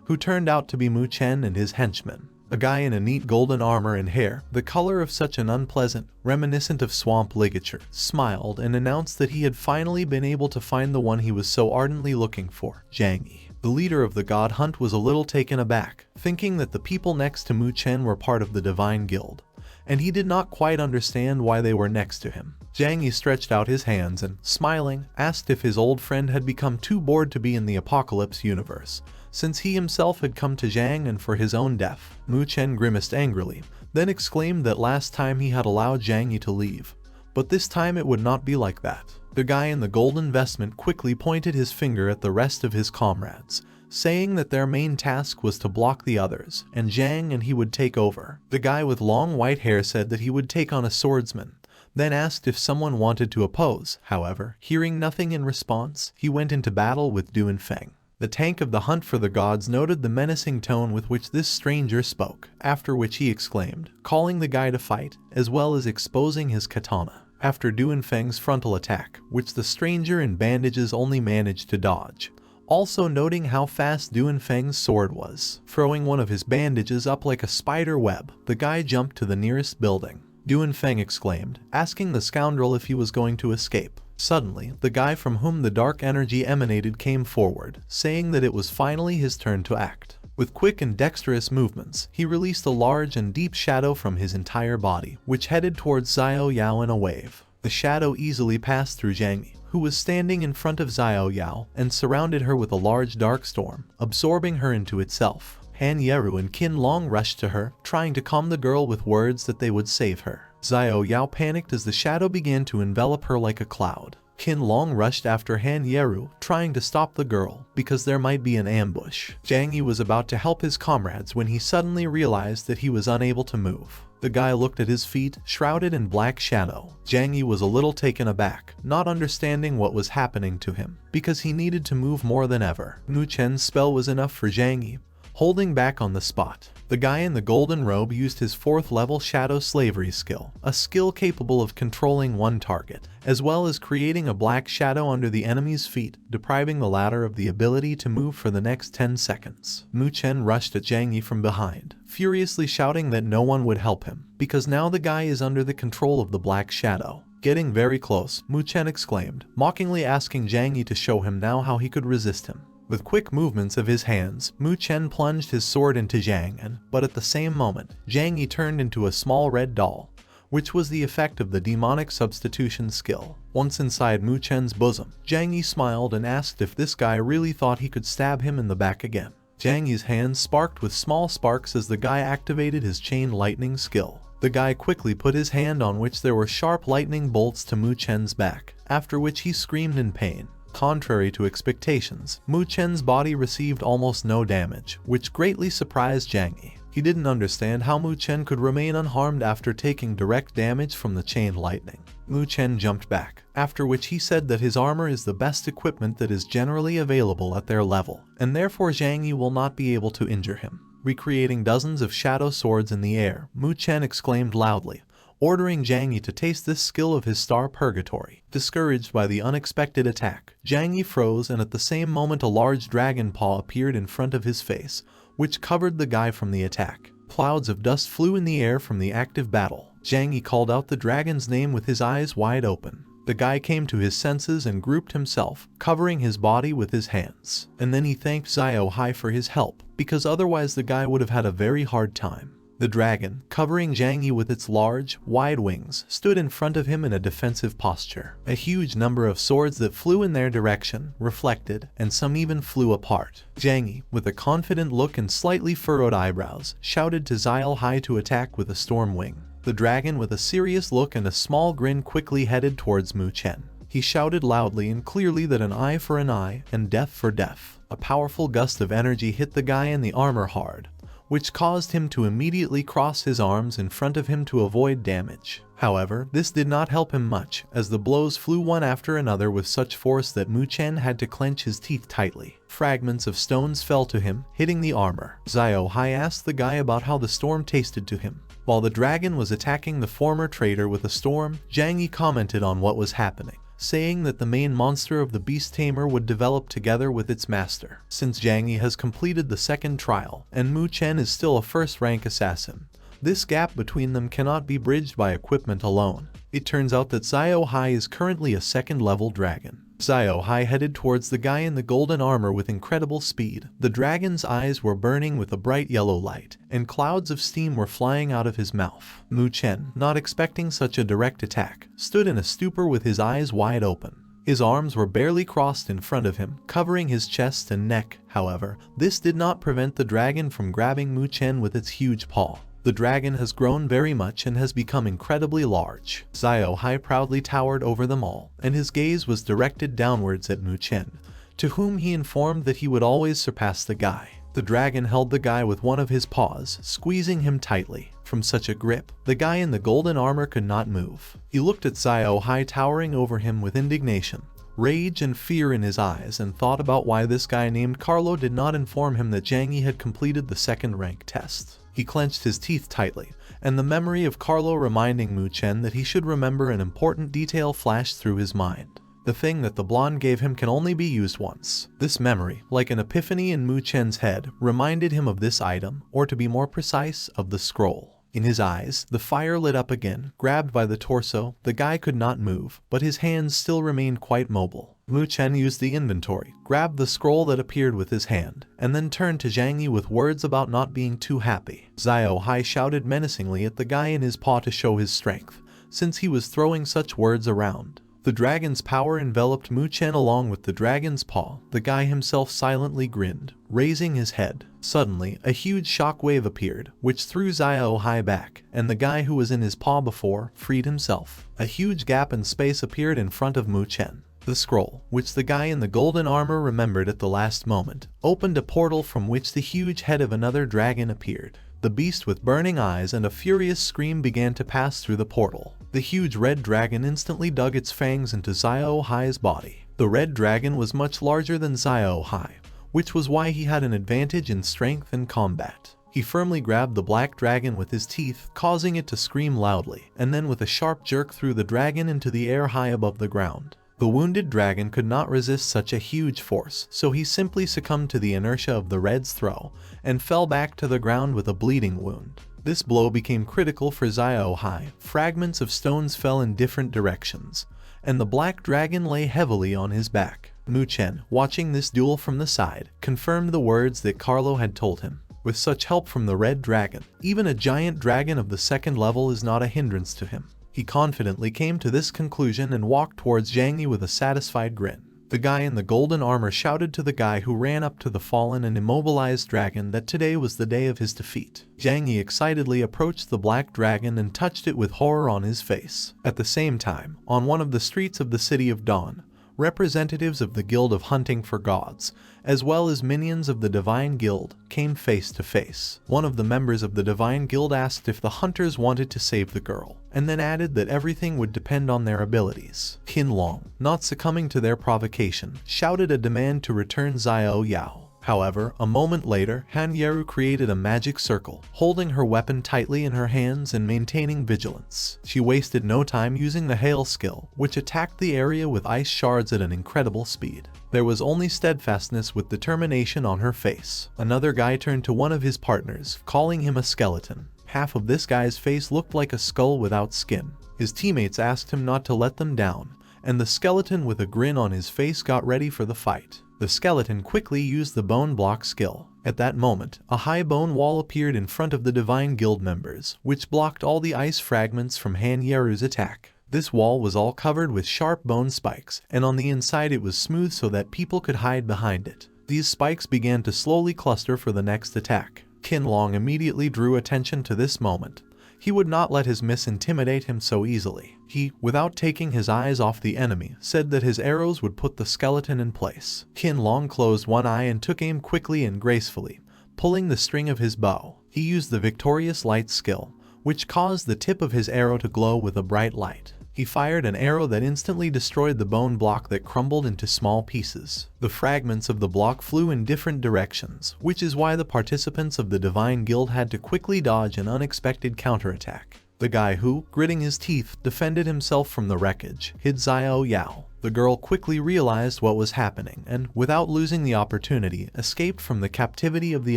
who turned out to be Mu Chen and his henchmen. A guy in a neat golden armor and hair, the color of such an unpleasant, reminiscent of swamp ligature, smiled and announced that he had finally been able to find the one he was so ardently looking for, Zhang Yi. The leader of the God Hunt was a little taken aback, thinking that the people next to Mu Chen were part of the Divine Guild, and he did not quite understand why they were next to him. Zhang Yi stretched out his hands and, smiling, asked if his old friend had become too bored to be in the Apocalypse universe, since he himself had come to Zhang and for his own death. Mu Chen grimaced angrily, then exclaimed that last time he had allowed Zhang Yi to leave, but this time it would not be like that. The guy in the golden vestment quickly pointed his finger at the rest of his comrades, saying that their main task was to block the others, and Zhang and he would take over. The guy with long white hair said that he would take on a swordsman, then asked if someone wanted to oppose. However, hearing nothing in response, he went into battle with Du and Feng. The tank of the Hunt for the Gods noted the menacing tone with which this stranger spoke, after which he exclaimed, calling the guy to fight, as well as exposing his katana. After Du and Feng's frontal attack, which the stranger in bandages only managed to dodge, also noting how fast Du and Feng's sword was, throwing one of his bandages up like a spider web, the guy jumped to the nearest building. Du and Feng exclaimed, asking the scoundrel if he was going to escape. Suddenly, the guy from whom the dark energy emanated came forward, saying that it was finally his turn to act. With quick and dexterous movements, he released a large and deep shadow from his entire body, which headed towards Xiao Yao in a wave. The shadow easily passed through Zhang Yi, who was standing in front of Xiao Yao, and surrounded her with a large dark storm, absorbing her into itself. Han Yeru and Qin Long rushed to her, trying to calm the girl with words that they would save her. Xiao Yao panicked as the shadow began to envelop her like a cloud. Qin Long rushed after Han Yeru, trying to stop the girl, because there might be an ambush. Zhang Yi was about to help his comrades when he suddenly realized that he was unable to move. The guy looked at his feet, shrouded in black shadow. Zhang Yi was a little taken aback, not understanding what was happening to him, because he needed to move more than ever. Mu Chen's spell was enough for Zhang Yi, holding back on the spot. The guy in the golden robe used his 4th level shadow slavery skill, a skill capable of controlling one target, as well as creating a black shadow under the enemy's feet, depriving the latter of the ability to move for the next 10 seconds. Mu Chen rushed at Zhang Yi from behind, furiously shouting that no one would help him, because now the guy is under the control of the black shadow. Getting very close, Mu Chen exclaimed, mockingly asking Zhang Yi to show him now how he could resist him. With quick movements of his hands, Mu Chen plunged his sword into Zhang Yi, but at the same moment, Zhang Yi turned into a small red doll, which was the effect of the demonic substitution skill. Once inside Mu Chen's bosom, Zhang Yi smiled and asked if this guy really thought he could stab him in the back again. Zhang Yi's hands sparked with small sparks as the guy activated his chain lightning skill. The guy quickly put his hand on which there were sharp lightning bolts to Mu Chen's back, after which he screamed in pain. Contrary to expectations, Mu Chen's body received almost no damage, which greatly surprised Zhang Yi. He didn't understand how Mu Chen could remain unharmed after taking direct damage from the chain lightning. Mu Chen jumped back, after which he said that his armor is the best equipment that is generally available at their level, and therefore Zhang Yi will not be able to injure him. Recreating dozens of shadow swords in the air, Mu Chen exclaimed loudly, ordering Zhang Yi to taste this skill of his star purgatory. Discouraged by the unexpected attack, Zhang Yi froze, and at the same moment a large dragon paw appeared in front of his face, which covered the guy from the attack. Clouds of dust flew in the air from the active battle. Zhang Yi called out the dragon's name with his eyes wide open. The guy came to his senses and grouped himself, covering his body with his hands. And then he thanked Xiao Hai for his help, because otherwise the guy would have had a very hard time. The dragon, covering Zhang Yi with its large, wide wings, stood in front of him in a defensive posture. A huge number of swords that flew in their direction, reflected, and some even flew apart. Zhang Yi, with a confident look and slightly furrowed eyebrows, shouted to Xiao Hai to attack with a storm wing. The dragon, with a serious look and a small grin, quickly headed towards Mu Chen. He shouted loudly and clearly that an eye for an eye, and death for death. A powerful gust of energy hit the guy in the armor hard, which caused him to immediately cross his arms in front of him to avoid damage. However, this did not help him much, as the blows flew one after another with such force that Mu Chen had to clench his teeth tightly. Fragments of stones fell to him, hitting the armor. Xiao Hai asked the guy about how the storm tasted to him. While the dragon was attacking the former traitor with a storm, Zhang Yi commented on what was happening, saying that the main monster of the beast tamer would develop together with its master. Since Zhang Yi has completed the second trial, and Mu Chen is still a first-rank assassin, this gap between them cannot be bridged by equipment alone. It turns out that Xiao Hai is currently a second-level dragon. Xiao Hai headed towards the guy in the golden armor with incredible speed. The dragon's eyes were burning with a bright yellow light, and clouds of steam were flying out of his mouth. Mu Chen, not expecting such a direct attack, stood in a stupor with his eyes wide open. His arms were barely crossed in front of him, covering his chest and neck. However, this did not prevent the dragon from grabbing Mu Chen with its huge paw. The dragon has grown very much and has become incredibly large. Xiao Hai proudly towered over them all, and his gaze was directed downwards at Mu Chen, to whom he informed that he would always surpass the guy. The dragon held the guy with one of his paws, squeezing him tightly. From such a grip, the guy in the golden armor could not move. He looked at Xiao Hai towering over him with indignation, rage and fear in his eyes, and thought about why this guy named Carlo did not inform him that Zhang Yi had completed the second rank test. He clenched his teeth tightly, and the memory of Carlo reminding Mu Chen that he should remember an important detail flashed through his mind. The thing that the blonde gave him can only be used once. This memory, like an epiphany in Mu Chen's head, reminded him of this item, or to be more precise, of the scroll. In his eyes, the fire lit up again. Grabbed by the torso, the guy could not move, but his hands still remained quite mobile. Mu Chen used the inventory, grabbed the scroll that appeared with his hand, and then turned to Zhang Yi with words about not being too happy. Xiao Hai shouted menacingly at the guy in his paw to show his strength, since he was throwing such words around. The dragon's power enveloped Mu Chen along with the dragon's paw. The guy himself silently grinned, raising his head. Suddenly, a huge shockwave appeared, which threw Xiao Hai back, and the guy who was in his paw before freed himself. A huge gap in space appeared in front of Mu Chen. The scroll, which the guy in the golden armor remembered at the last moment, opened a portal from which the huge head of another dragon appeared. The beast with burning eyes and a furious scream began to pass through the portal. The huge red dragon instantly dug its fangs into Xiao Hai's body. The red dragon was much larger than Xiao Hai, which was why he had an advantage in strength and combat. He firmly grabbed the black dragon with his teeth, causing it to scream loudly, and then with a sharp jerk threw the dragon into the air high above the ground. The wounded dragon could not resist such a huge force, so he simply succumbed to the inertia of the red's throw, and fell back to the ground with a bleeding wound. This blow became critical for Xiao. Fragments of stones fell in different directions, and the black dragon lay heavily on his back. Mu Chen, watching this duel from the side, confirmed the words that Carlo had told him. With such help from the red dragon, even a giant dragon of the second level is not a hindrance to him. He confidently came to this conclusion and walked towards Zhang Yi with a satisfied grin. The guy in the golden armor shouted to the guy who ran up to the fallen and immobilized dragon that today was the day of his defeat. Zhang Yi excitedly approached the black dragon and touched it with horror on his face. At the same time, on one of the streets of the City of Dawn, representatives of the Guild of Hunting for Gods, as well as minions of the Divine Guild, came face to face. One of the members of the Divine Guild asked if the hunters wanted to save the girl, and then added that everything would depend on their abilities. Qin Long, not succumbing to their provocation, shouted a demand to return Xiao Yao. However, a moment later, Han Yeru created a magic circle, holding her weapon tightly in her hands and maintaining vigilance. She wasted no time using the hail skill, which attacked the area with ice shards at an incredible speed. There was only steadfastness with determination on her face. Another guy turned to one of his partners, calling him a skeleton. Half of this guy's face looked like a skull without skin. His teammates asked him not to let them down, and the skeleton with a grin on his face got ready for the fight. The skeleton quickly used the bone block skill. At that moment, a high bone wall appeared in front of the Divine Guild members, which blocked all the ice fragments from Han Yeru's attack. This wall was all covered with sharp bone spikes, and on the inside it was smooth so that people could hide behind it. These spikes began to slowly cluster for the next attack. Qin Long immediately drew attention to this moment. He would not let his miss intimidate him so easily. He, without taking his eyes off the enemy, said that his arrows would put the skeleton in place. Qin Long closed one eye and took aim quickly and gracefully, pulling the string of his bow. He used the victorious light skill, which caused the tip of his arrow to glow with a bright light. He fired an arrow that instantly destroyed the bone block that crumbled into small pieces. The fragments of the block flew in different directions, which is why the participants of the Divine Guild had to quickly dodge an unexpected counterattack. The guy who, gritting his teeth, defended himself from the wreckage, hid Xiao Yao. The girl quickly realized what was happening and, without losing the opportunity, escaped from the captivity of the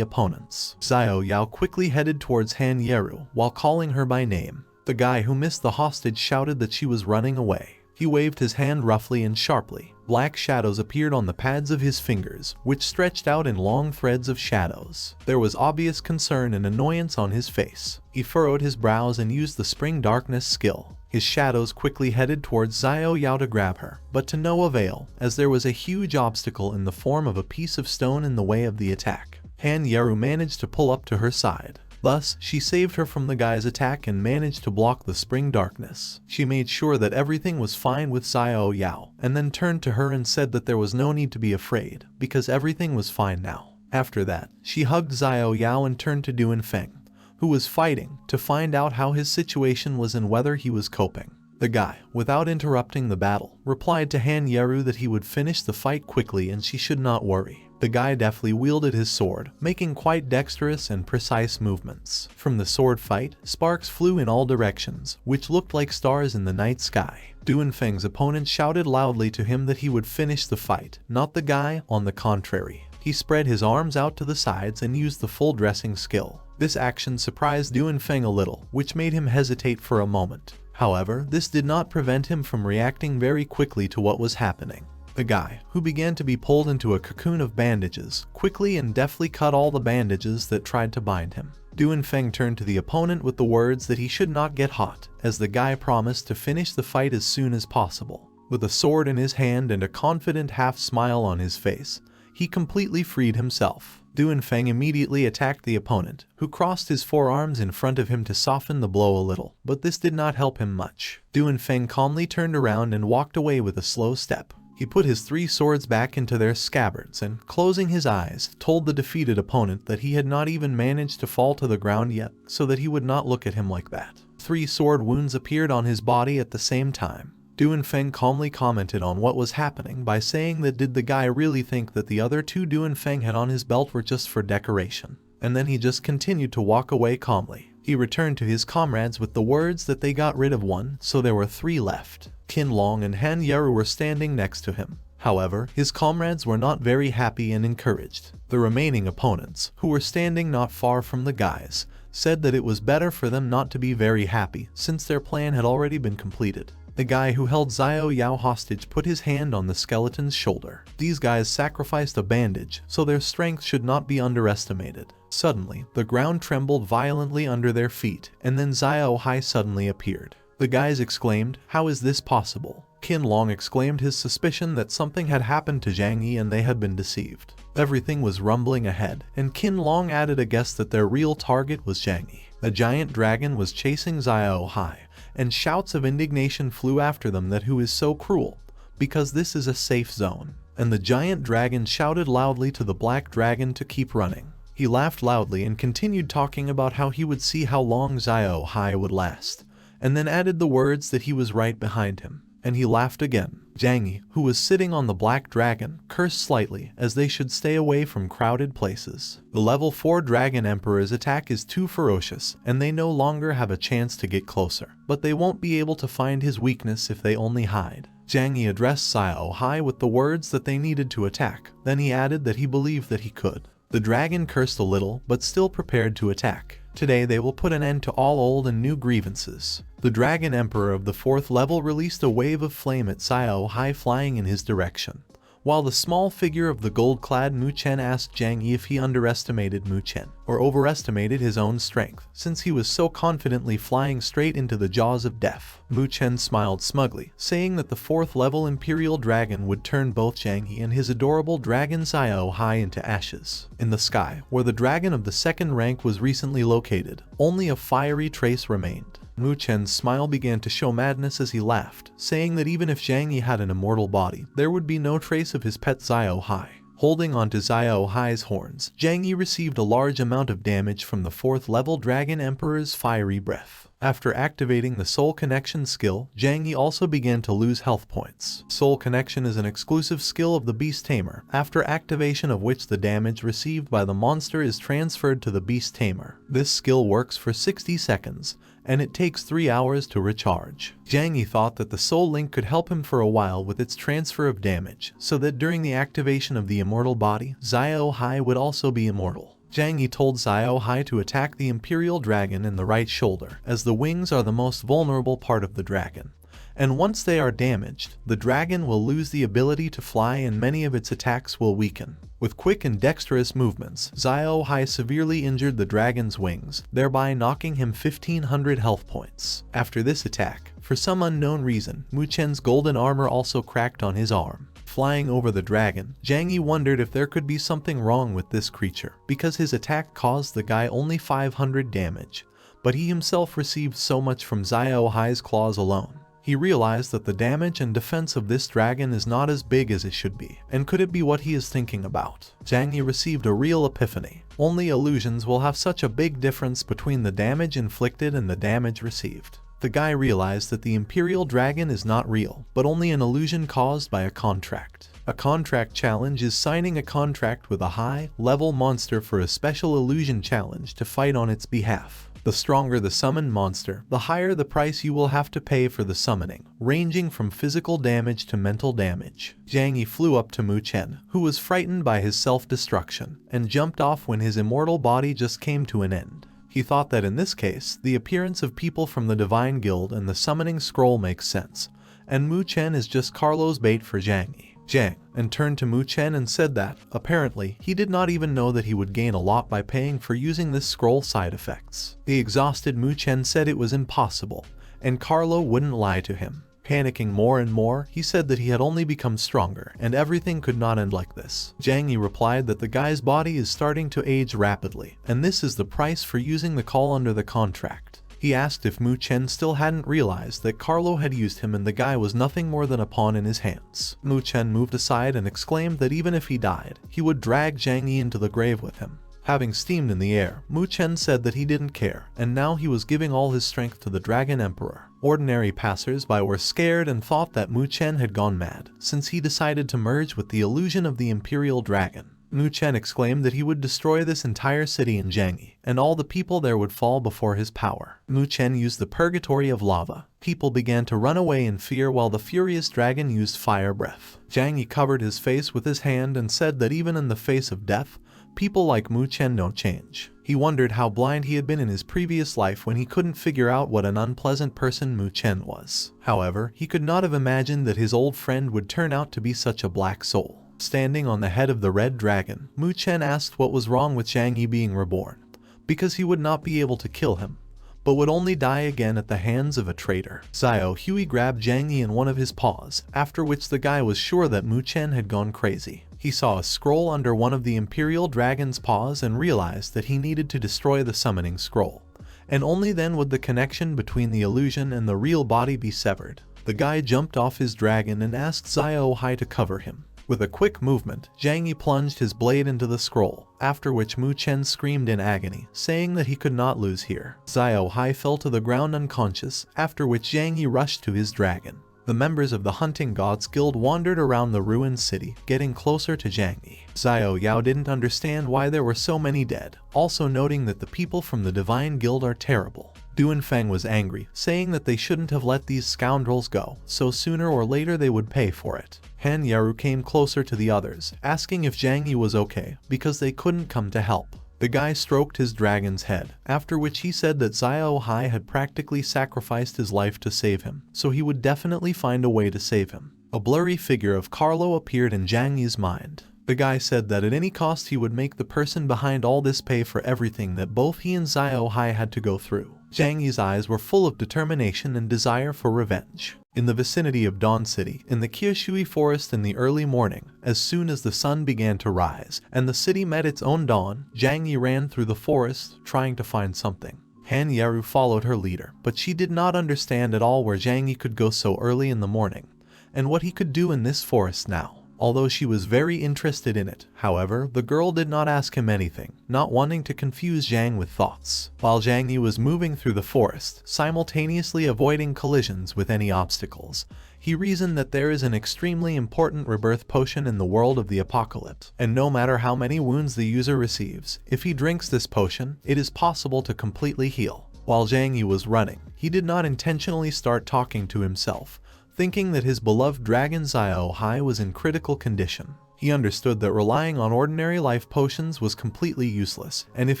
opponents. Xiao Yao quickly headed towards Han Yeru while calling her by name. The guy who missed the hostage shouted that she was running away. He waved his hand roughly and sharply. Black shadows appeared on the pads of his fingers, which stretched out in long threads of shadows. There was obvious concern and annoyance on his face. He furrowed his brows and used the Spring Darkness skill. His shadows quickly headed towards Xiao Yao to grab her, but to no avail, as there was a huge obstacle in the form of a piece of stone in the way of the attack. Han Yeru managed to pull up to her side. Thus, she saved her from the guy's attack and managed to block the Spring Darkness. She made sure that everything was fine with Xiao Yao, and then turned to her and said that there was no need to be afraid, because everything was fine now. After that, she hugged Xiao Yao and turned to Duanfeng, who was fighting, to find out how his situation was and whether he was coping. The guy, without interrupting the battle, replied to Han Yeru that he would finish the fight quickly and she should not worry. The guy deftly wielded his sword, making quite dexterous and precise movements. From the sword fight, sparks flew in all directions, which looked like stars in the night sky. Duanfeng's opponent shouted loudly to him that he would finish the fight, not the guy, on the contrary. He spread his arms out to the sides and used the full dressing skill. This action surprised Duanfeng a little, which made him hesitate for a moment. However, this did not prevent him from reacting very quickly to what was happening. The guy, who began to be pulled into a cocoon of bandages, quickly and deftly cut all the bandages that tried to bind him. Duanfeng turned to the opponent with the words that he should not get hot, as the guy promised to finish the fight as soon as possible. With a sword in his hand and a confident half-smile on his face, he completely freed himself. Duanfeng immediately attacked the opponent, who crossed his forearms in front of him to soften the blow a little, but this did not help him much. Duanfeng calmly turned around and walked away with a slow step. He put his 3 swords back into their scabbards and, closing his eyes, told the defeated opponent that he had not even managed to fall to the ground yet, so that he would not look at him like that. 3 sword wounds appeared on his body at the same time. Duanfeng calmly commented on what was happening by saying that did the guy really think that the other 2 Duanfeng had on his belt were just for decoration? And then he just continued to walk away calmly. He returned to his comrades with the words that they got rid of 1, so there were 3 left. Qinlong and Han Yaru were standing next to him. However, his comrades were not very happy and encouraged. The remaining opponents, who were standing not far from the guys, said that it was better for them not to be very happy since their plan had already been completed. The guy who held Xiao Yao hostage put his hand on the skeleton's shoulder. These guys sacrificed a bandage, so their strength should not be underestimated. Suddenly, the ground trembled violently under their feet, and then Xiao Hai suddenly appeared. The guys exclaimed, "How is this possible?" Qinlong exclaimed his suspicion that something had happened to Zhang Yi and they had been deceived. Everything was rumbling ahead, and Qinlong added a guess that their real target was Zhang Yi. A giant dragon was chasing Xiao Hai, and shouts of indignation flew after them that who is so cruel, because this is a safe zone. And the giant dragon shouted loudly to the black dragon to keep running. He laughed loudly and continued talking about how he would see how long Xiao Hai would last, and then added the words that he was right behind him. And he laughed again. Zhang Yi, who was sitting on the black dragon, cursed slightly as they should stay away from crowded places. The level 4 Dragon Emperor's attack is too ferocious, and they no longer have a chance to get closer. But they won't be able to find his weakness if they only hide. Zhang Yi addressed Xiao Hai with the words that they needed to attack. Then he added that he believed that he could. The dragon cursed a little, but still prepared to attack. Today they will put an end to all old and new grievances. The Dragon Emperor of the 4th level released a wave of flame at Xiao Hai flying in his direction, while the small figure of the gold-clad Mu Chen asked Zhang Yi if he underestimated Mu Chen, or overestimated his own strength, since he was so confidently flying straight into the jaws of death. Mu Chen smiled smugly, saying that the 4th level Imperial Dragon would turn both Zhang Yi and his adorable dragon Xiao Hai into ashes. In the sky, where the dragon of the 2nd rank was recently located, only a fiery trace remained. Mu Chen's smile began to show madness as he laughed, saying that even if Zhang Yi had an immortal body, there would be no trace of his pet Xiao Hai. Holding onto Xiao Hai's horns, Zhang Yi received a large amount of damage from the 4th level Dragon Emperor's fiery breath. After activating the Soul Connection skill, Zhang Yi also began to lose health points. Soul Connection is an exclusive skill of the Beast Tamer, after activation of which the damage received by the monster is transferred to the Beast Tamer. This skill works for 60 seconds, and it takes 3 hours to recharge. Zhang Yi thought that the Soul Link could help him for a while with its transfer of damage, so that during the activation of the immortal body, Xiao Hai would also be immortal. Zhang Yi told Xiao Hai to attack the Imperial Dragon in the right shoulder, as the wings are the most vulnerable part of the dragon. And once they are damaged, the dragon will lose the ability to fly and many of its attacks will weaken. With quick and dexterous movements, Xiao Hai severely injured the dragon's wings, thereby knocking him 1500 health points. After this attack, for some unknown reason, Mu Chen's golden armor also cracked on his arm. Flying over the dragon, Zhang Yi wondered if there could be something wrong with this creature, because his attack caused the guy only 500 damage, but he himself received so much from Xiao Hai's claws alone. He realized that the damage and defense of this dragon is not as big as it should be, and could it be what he is thinking about? Zhang Yi received a real epiphany. Only illusions will have such a big difference between the damage inflicted and the damage received. The guy realized that the Imperial Dragon is not real, but only an illusion caused by a contract. A contract challenge is signing a contract with a high-level monster for a special illusion challenge to fight on its behalf. The stronger the summoned monster, the higher the price you will have to pay for the summoning, ranging from physical damage to mental damage. Zhang Yi flew up to Mu Chen, who was frightened by his self-destruction, and jumped off when his immortal body just came to an end. He thought that in this case, the appearance of people from the Divine Guild and the summoning scroll makes sense, and Mu Chen is just Carlo's bait for Zhang Yi. Zhang and turned to Mu Chen and said that, apparently, he did not even know that he would gain a lot by paying for using this scroll side effects. The exhausted Mu Chen said it was impossible, and Carlo wouldn't lie to him. Panicking more and more, he said that he had only become stronger, and everything could not end like this. Zhang Yi replied that the guy's body is starting to age rapidly, and this is the price for using the call under the contract. He asked if Mu Chen still hadn't realized that Carlo had used him and the guy was nothing more than a pawn in his hands. Mu Chen moved aside and exclaimed that even if he died, he would drag Zhang Yi into the grave with him. Having steamed in the air, Mu Chen said that he didn't care, and now he was giving all his strength to the Dragon Emperor. Ordinary passers-by were scared and thought that Mu Chen had gone mad, since he decided to merge with the illusion of the Imperial Dragon. Mu Chen exclaimed that he would destroy this entire city in Zhang Yi, and all the people there would fall before his power. Mu Chen used the purgatory of lava. People began to run away in fear while the furious dragon used fire breath. Zhang Yi covered his face with his hand and said that even in the face of death, people like Mu Chen don't change. He wondered how blind he had been in his previous life when he couldn't figure out what an unpleasant person Mu Chen was. However, he could not have imagined that his old friend would turn out to be such a black soul. Standing on the head of the red dragon, Mu Chen asked what was wrong with Zhang Yi being reborn, because he would not be able to kill him, but would only die again at the hands of a traitor. Xiao Hui grabbed Zhang Yi in one of his paws, after which the guy was sure that Mu Chen had gone crazy. He saw a scroll under one of the Imperial Dragon's paws and realized that he needed to destroy the summoning scroll, and only then would the connection between the illusion and the real body be severed. The guy jumped off his dragon and asked Xiao Hui to cover him. With a quick movement, Zhang Yi plunged his blade into the scroll, after which Mu Chen screamed in agony, saying that he could not lose here. Xiao Hui fell to the ground unconscious, after which Zhang Yi rushed to his dragon. The members of the Hunting Gods Guild wandered around the ruined city, getting closer to Zhang Yi. Xiao Yao didn't understand why there were so many dead, also noting that the people from the Divine Guild are terrible. Duanfeng was angry, saying that they shouldn't have let these scoundrels go, so sooner or later they would pay for it. Han Yaru came closer to the others, asking if Zhang Yi was okay, because they couldn't come to help. The guy stroked his dragon's head, after which he said that Xiao Hui had practically sacrificed his life to save him, so he would definitely find a way to save him. A blurry figure of Carlo appeared in Zhang Yi's mind. The guy said that at any cost he would make the person behind all this pay for everything that both he and Xiao Hui had to go through. Zhang Yi's eyes were full of determination and desire for revenge. In the vicinity of Dawn City, in the Qiushui forest in the early morning, as soon as the sun began to rise, and the city met its own dawn, Zhang Yi ran through the forest, trying to find something. Han Yaru followed her leader, but she did not understand at all where Zhang Yi could go so early in the morning, and what he could do in this forest now. Although she was very interested in it, however, the girl did not ask him anything, not wanting to confuse Zhang with thoughts. While Zhang Yi was moving through the forest, simultaneously avoiding collisions with any obstacles, he reasoned that there is an extremely important rebirth potion in the world of the apocalypse, and no matter how many wounds the user receives, if he drinks this potion, it is possible to completely heal. While Zhang Yi was running, he did not intentionally start talking to himself, thinking that his beloved dragon Xiao Hui was in critical condition. He understood that relying on ordinary life potions was completely useless, and if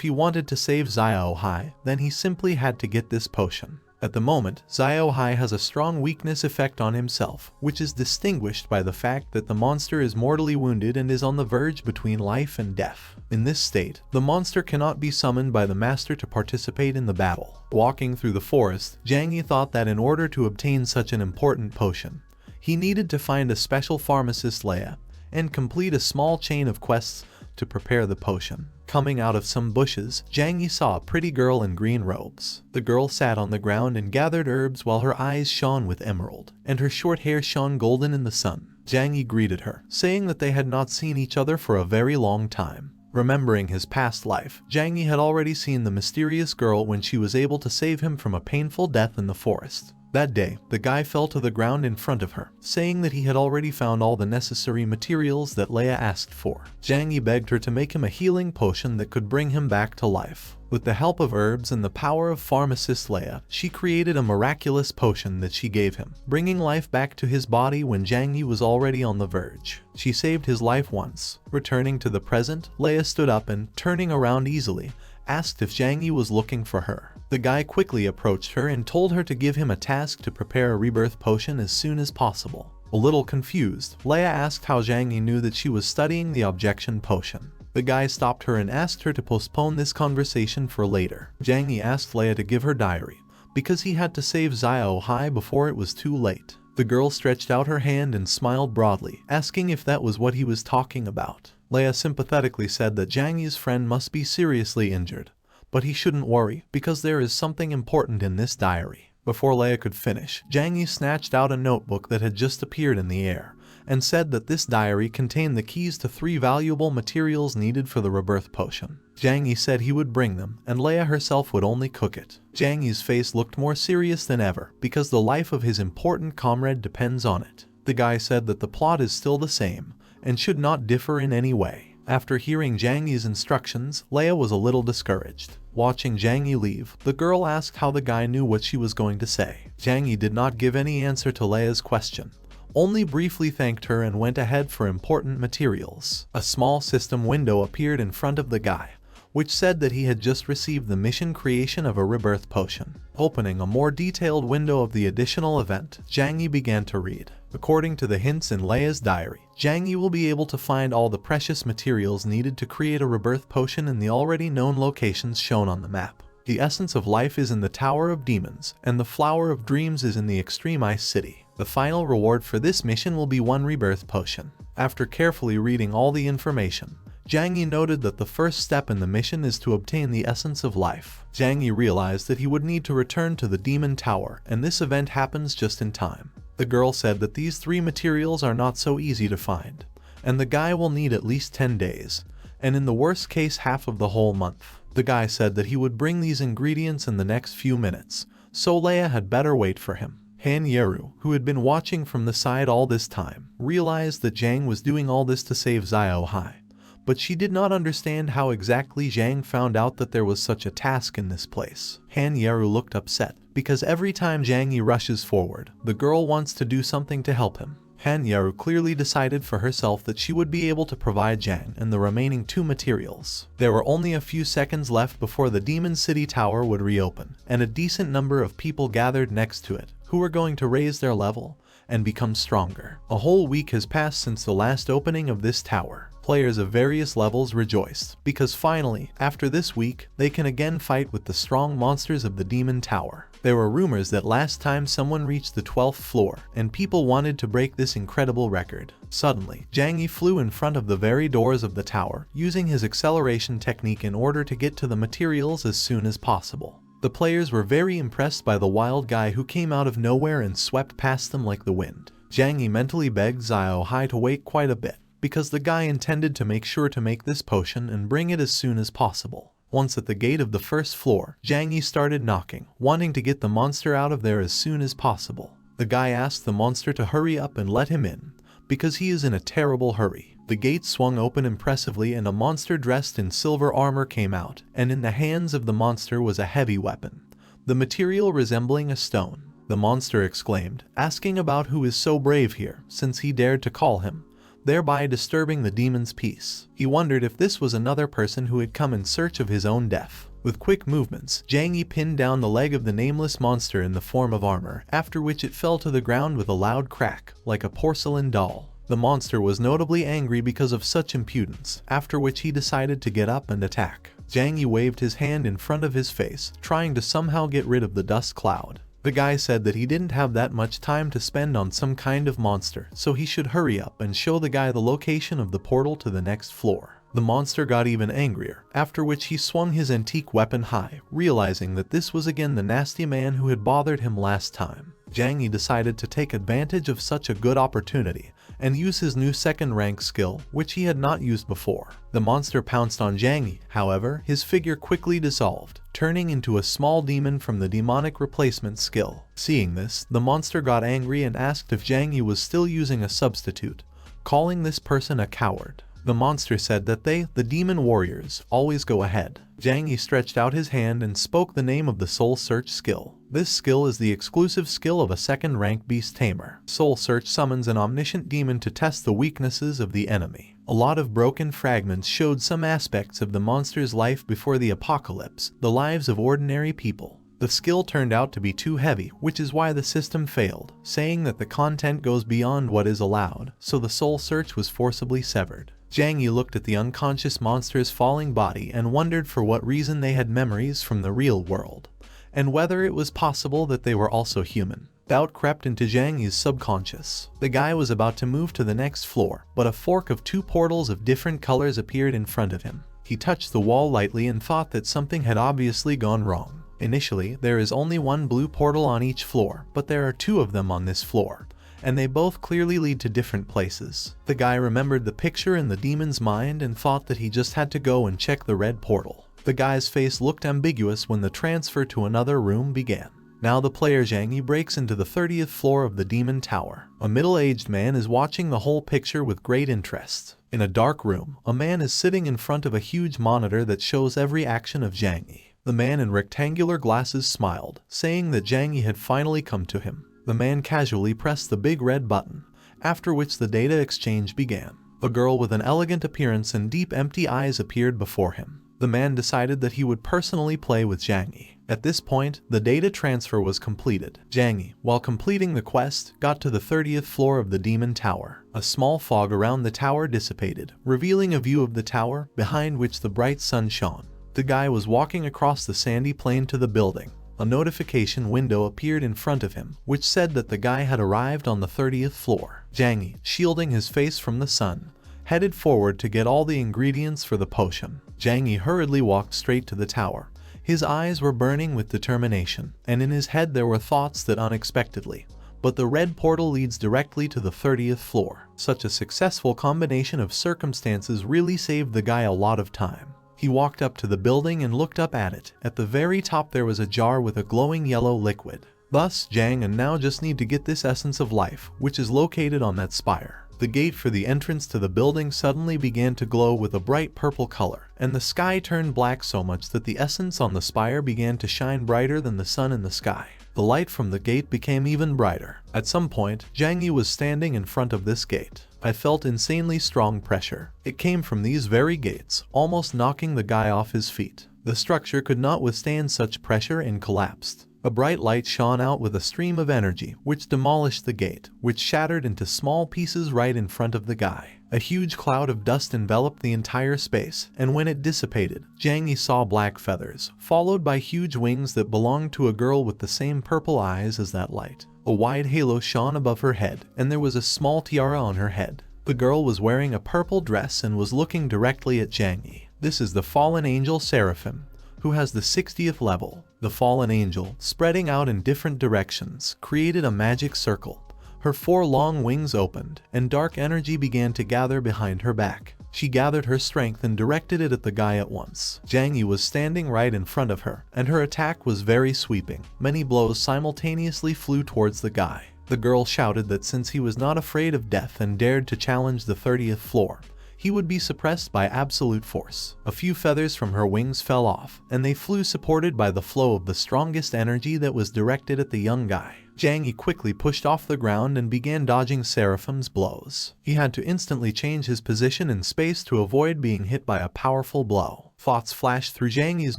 he wanted to save Xiao Hui, then he simply had to get this potion. At the moment, Xiao Hui has a strong weakness effect on himself, which is distinguished by the fact that the monster is mortally wounded and is on the verge between life and death. In this state, the monster cannot be summoned by the master to participate in the battle. Walking through the forest, Zhang Yi thought that in order to obtain such an important potion, he needed to find a special pharmacist Leia, and complete a small chain of quests to prepare the potion. Coming out of some bushes, Zhang Yi saw a pretty girl in green robes. The girl sat on the ground and gathered herbs while her eyes shone with emerald, and her short hair shone golden in the sun. Zhang Yi greeted her, saying that they had not seen each other for a very long time. Remembering his past life, Zhang Yi had already seen the mysterious girl when she was able to save him from a painful death in the forest. That day, the guy fell to the ground in front of her, saying that he had already found all the necessary materials that Leia asked for. Zhang Yi begged her to make him a healing potion that could bring him back to life. With the help of herbs and the power of pharmacist Leia, she created a miraculous potion that she gave him, bringing life back to his body when Zhang Yi was already on the verge. She saved his life once. Returning to the present, Leia stood up and, turning around easily, asked if Zhang Yi was looking for her. The guy quickly approached her and told her to give him a task to prepare a rebirth potion as soon as possible. A little confused, Leia asked how Zhang Yi knew that she was studying the objection potion. The guy stopped her and asked her to postpone this conversation for later. Zhang Yi asked Leia to give her diary, because he had to save Xiao Hui before it was too late. The girl stretched out her hand and smiled broadly, asking if that was what he was talking about. Leia sympathetically said that Zhang Yi's friend must be seriously injured, but he shouldn't worry, because there is something important in this diary. Before Leia could finish, Zhang Yi snatched out a notebook that had just appeared in the air, and said that this diary contained the keys to 3 valuable materials needed for the Rebirth potion. Zhang Yi said he would bring them, and Leia herself would only cook it. Zhang Yi's face looked more serious than ever, because the life of his important comrade depends on it. The guy said that the plot is still the same, and should not differ in any way. After hearing Zhang Yi's instructions, Leia was a little discouraged. Watching Zhang Yi leave, the girl asked how the guy knew what she was going to say. Zhang Yi did not give any answer to Leia's question, only briefly thanked her and went ahead for important materials. A small system window appeared in front of the guy, which said that he had just received the mission creation of a Rebirth potion. Opening a more detailed window of the additional event, Zhang Yi began to read. According to the hints in Leia's diary, Zhang Yi will be able to find all the precious materials needed to create a Rebirth potion in the already known locations shown on the map. The essence of life is in the Tower of Demons, and the Flower of Dreams is in the Extreme Ice City. The final reward for this mission will be 1 Rebirth potion. After carefully reading all the information, Zhang Yi noted that the first step in the mission is to obtain the essence of life. Zhang Yi realized that he would need to return to the Demon Tower, and this event happens just in time. The girl said that these 3 materials are not so easy to find, and the guy will need at least 10 days, and in the worst case half of the whole month. The guy said that he would bring these ingredients in the next few minutes, so Leia had better wait for him. Han Yeru, who had been watching from the side all this time, realized that Zhang was doing all this to save Xiao Hai, but she did not understand how exactly Zhang found out that there was such a task in this place. Han Yeru looked upset, because every time Zhang Yi rushes forward, the girl wants to do something to help him. Han Yeru clearly decided for herself that she would be able to provide Zhang and the remaining 2 materials. There were only a few seconds left before the Demon City Tower would reopen, and a decent number of people gathered next to it, who were going to raise their level and become stronger. A whole week has passed since the last opening of this tower. Players of various levels rejoiced, because finally, after this week, they can again fight with the strong monsters of the Demon Tower. There were rumors that last time someone reached the 12th floor, and people wanted to break this incredible record. Suddenly, Zhang Yi flew in front of the very doors of the tower, using his acceleration technique in order to get to the materials as soon as possible. The players were very impressed by the wild guy who came out of nowhere and swept past them like the wind. Zhang Yi mentally begged Xiao Hai to wait quite a bit, because the guy intended to make sure to make this potion and bring it as soon as possible. Once at the gate of the first floor, Zhang Yi started knocking, wanting to get the monster out of there as soon as possible. The guy asked the monster to hurry up and let him in, because he is in a terrible hurry. The gate swung open impressively and a monster dressed in silver armor came out, and in the hands of the monster was a heavy weapon, the material resembling a stone. The monster exclaimed, asking about who is so brave here, since he dared to call him, thereby disturbing the demon's peace. He wondered if this was another person who had come in search of his own death. With quick movements, Zhang Yi pinned down the leg of the nameless monster in the form of armor, after which it fell to the ground with a loud crack, like a porcelain doll. The monster was notably angry because of such impudence, after which he decided to get up and attack. Zhang Yi waved his hand in front of his face, trying to somehow get rid of the dust cloud. The guy said that he didn't have that much time to spend on some kind of monster, so he should hurry up and show the guy the location of the portal to the next floor. The monster got even angrier, after which he swung his antique weapon high, realizing that this was again the nasty man who had bothered him last time. Zhang Yi decided to take advantage of such a good opportunity and use his new second rank skill, which he had not used before. The monster pounced on Zhang Yi, however, his figure quickly dissolved, turning into a small demon from the demonic replacement skill. Seeing this, the monster got angry and asked if Zhang Yi was still using a substitute, calling this person a coward. The monster said that they, the demon warriors, always go ahead. Zhang Yi stretched out his hand and spoke the name of the Soul Search skill. This skill is the exclusive skill of a second rank beast tamer. Soul Search summons an omniscient demon to test the weaknesses of the enemy. A lot of broken fragments showed some aspects of the monster's life before the apocalypse, the lives of ordinary people. The skill turned out to be too heavy, which is why the system failed, saying that the content goes beyond what is allowed, so the Soul Search was forcibly severed. Zhang Yi looked at the unconscious monster's falling body and wondered for what reason they had memories from the real world, and whether it was possible that they were also human. Doubt crept into Zhang Yi's subconscious. The guy was about to move to the next floor, but a fork of 2 portals of different colors appeared in front of him. He touched the wall lightly and thought that something had obviously gone wrong. Initially, there is only 1 blue portal on each floor, but there are 2 of them on this floor, and they both clearly lead to different places. The guy remembered the picture in the demon's mind and thought that he just had to go and check the red portal. The guy's face looked ambiguous when the transfer to another room began. Now the player Zhang Yi breaks into the 30th floor of the demon tower. A middle-aged man is watching the whole picture with great interest. In a dark room, a man is sitting in front of a huge monitor that shows every action of Zhang Yi. The man in rectangular glasses smiled, saying that Zhang Yi had finally come to him. The man casually pressed the big red button, after which the data exchange began. A girl with an elegant appearance and deep empty eyes appeared before him. The man decided that he would personally play with Zhang Yi. At this point, the data transfer was completed. Zhang Yi, while completing the quest, got to the 30th floor of the demon tower. A small fog around the tower dissipated, revealing a view of the tower, behind which the bright sun shone. The guy was walking across the sandy plain to the building. A notification window appeared in front of him, which said that the guy had arrived on the 30th floor. Zhang Yi, shielding his face from the sun, headed forward to get all the ingredients for the potion. Zhang Yi hurriedly walked straight to the tower. His eyes were burning with determination, and in his head there were thoughts that unexpectedly, but the red portal leads directly to the 30th floor. Such a successful combination of circumstances really saved the guy a lot of time. He walked up to the building and looked up at it. At the very top there was a jar with a glowing yellow liquid. Thus, Zhang and now just need to get this essence of life, which is located on that spire. The gate for the entrance to the building suddenly began to glow with a bright purple color, and the sky turned black so much that the essence on the spire began to shine brighter than the sun in the sky. The light from the gate became even brighter. At some point, Zhang Yi was standing in front of this gate. I felt insanely strong pressure. It came from these very gates, almost knocking the guy off his feet. The structure could not withstand such pressure and collapsed. A bright light shone out with a stream of energy, which demolished the gate, which shattered into small pieces right in front of the guy. A huge cloud of dust enveloped the entire space, and when it dissipated, Zhang Yi saw black feathers, followed by huge wings that belonged to a girl with the same purple eyes as that light. A wide halo shone above her head, and there was a small tiara on her head. The girl was wearing a purple dress and was looking directly at Zhang Yi. This is the fallen angel Seraphim, who has the 60th level. The fallen angel, spreading out in different directions, created a magic circle. Her 4 long wings opened, and dark energy began to gather behind her back. She gathered her strength and directed it at the guy at once. Zhang Yi was standing right in front of her, and her attack was very sweeping. Many blows simultaneously flew towards the guy. The girl shouted that since he was not afraid of death and dared to challenge the 30th floor, he would be suppressed by absolute force. A few feathers from her wings fell off, and they flew supported by the flow of the strongest energy that was directed at the young guy. Zhang Yi quickly pushed off the ground and began dodging Seraphim's blows. He had to instantly change his position in space to avoid being hit by a powerful blow. Thoughts flashed through Zhang Yi's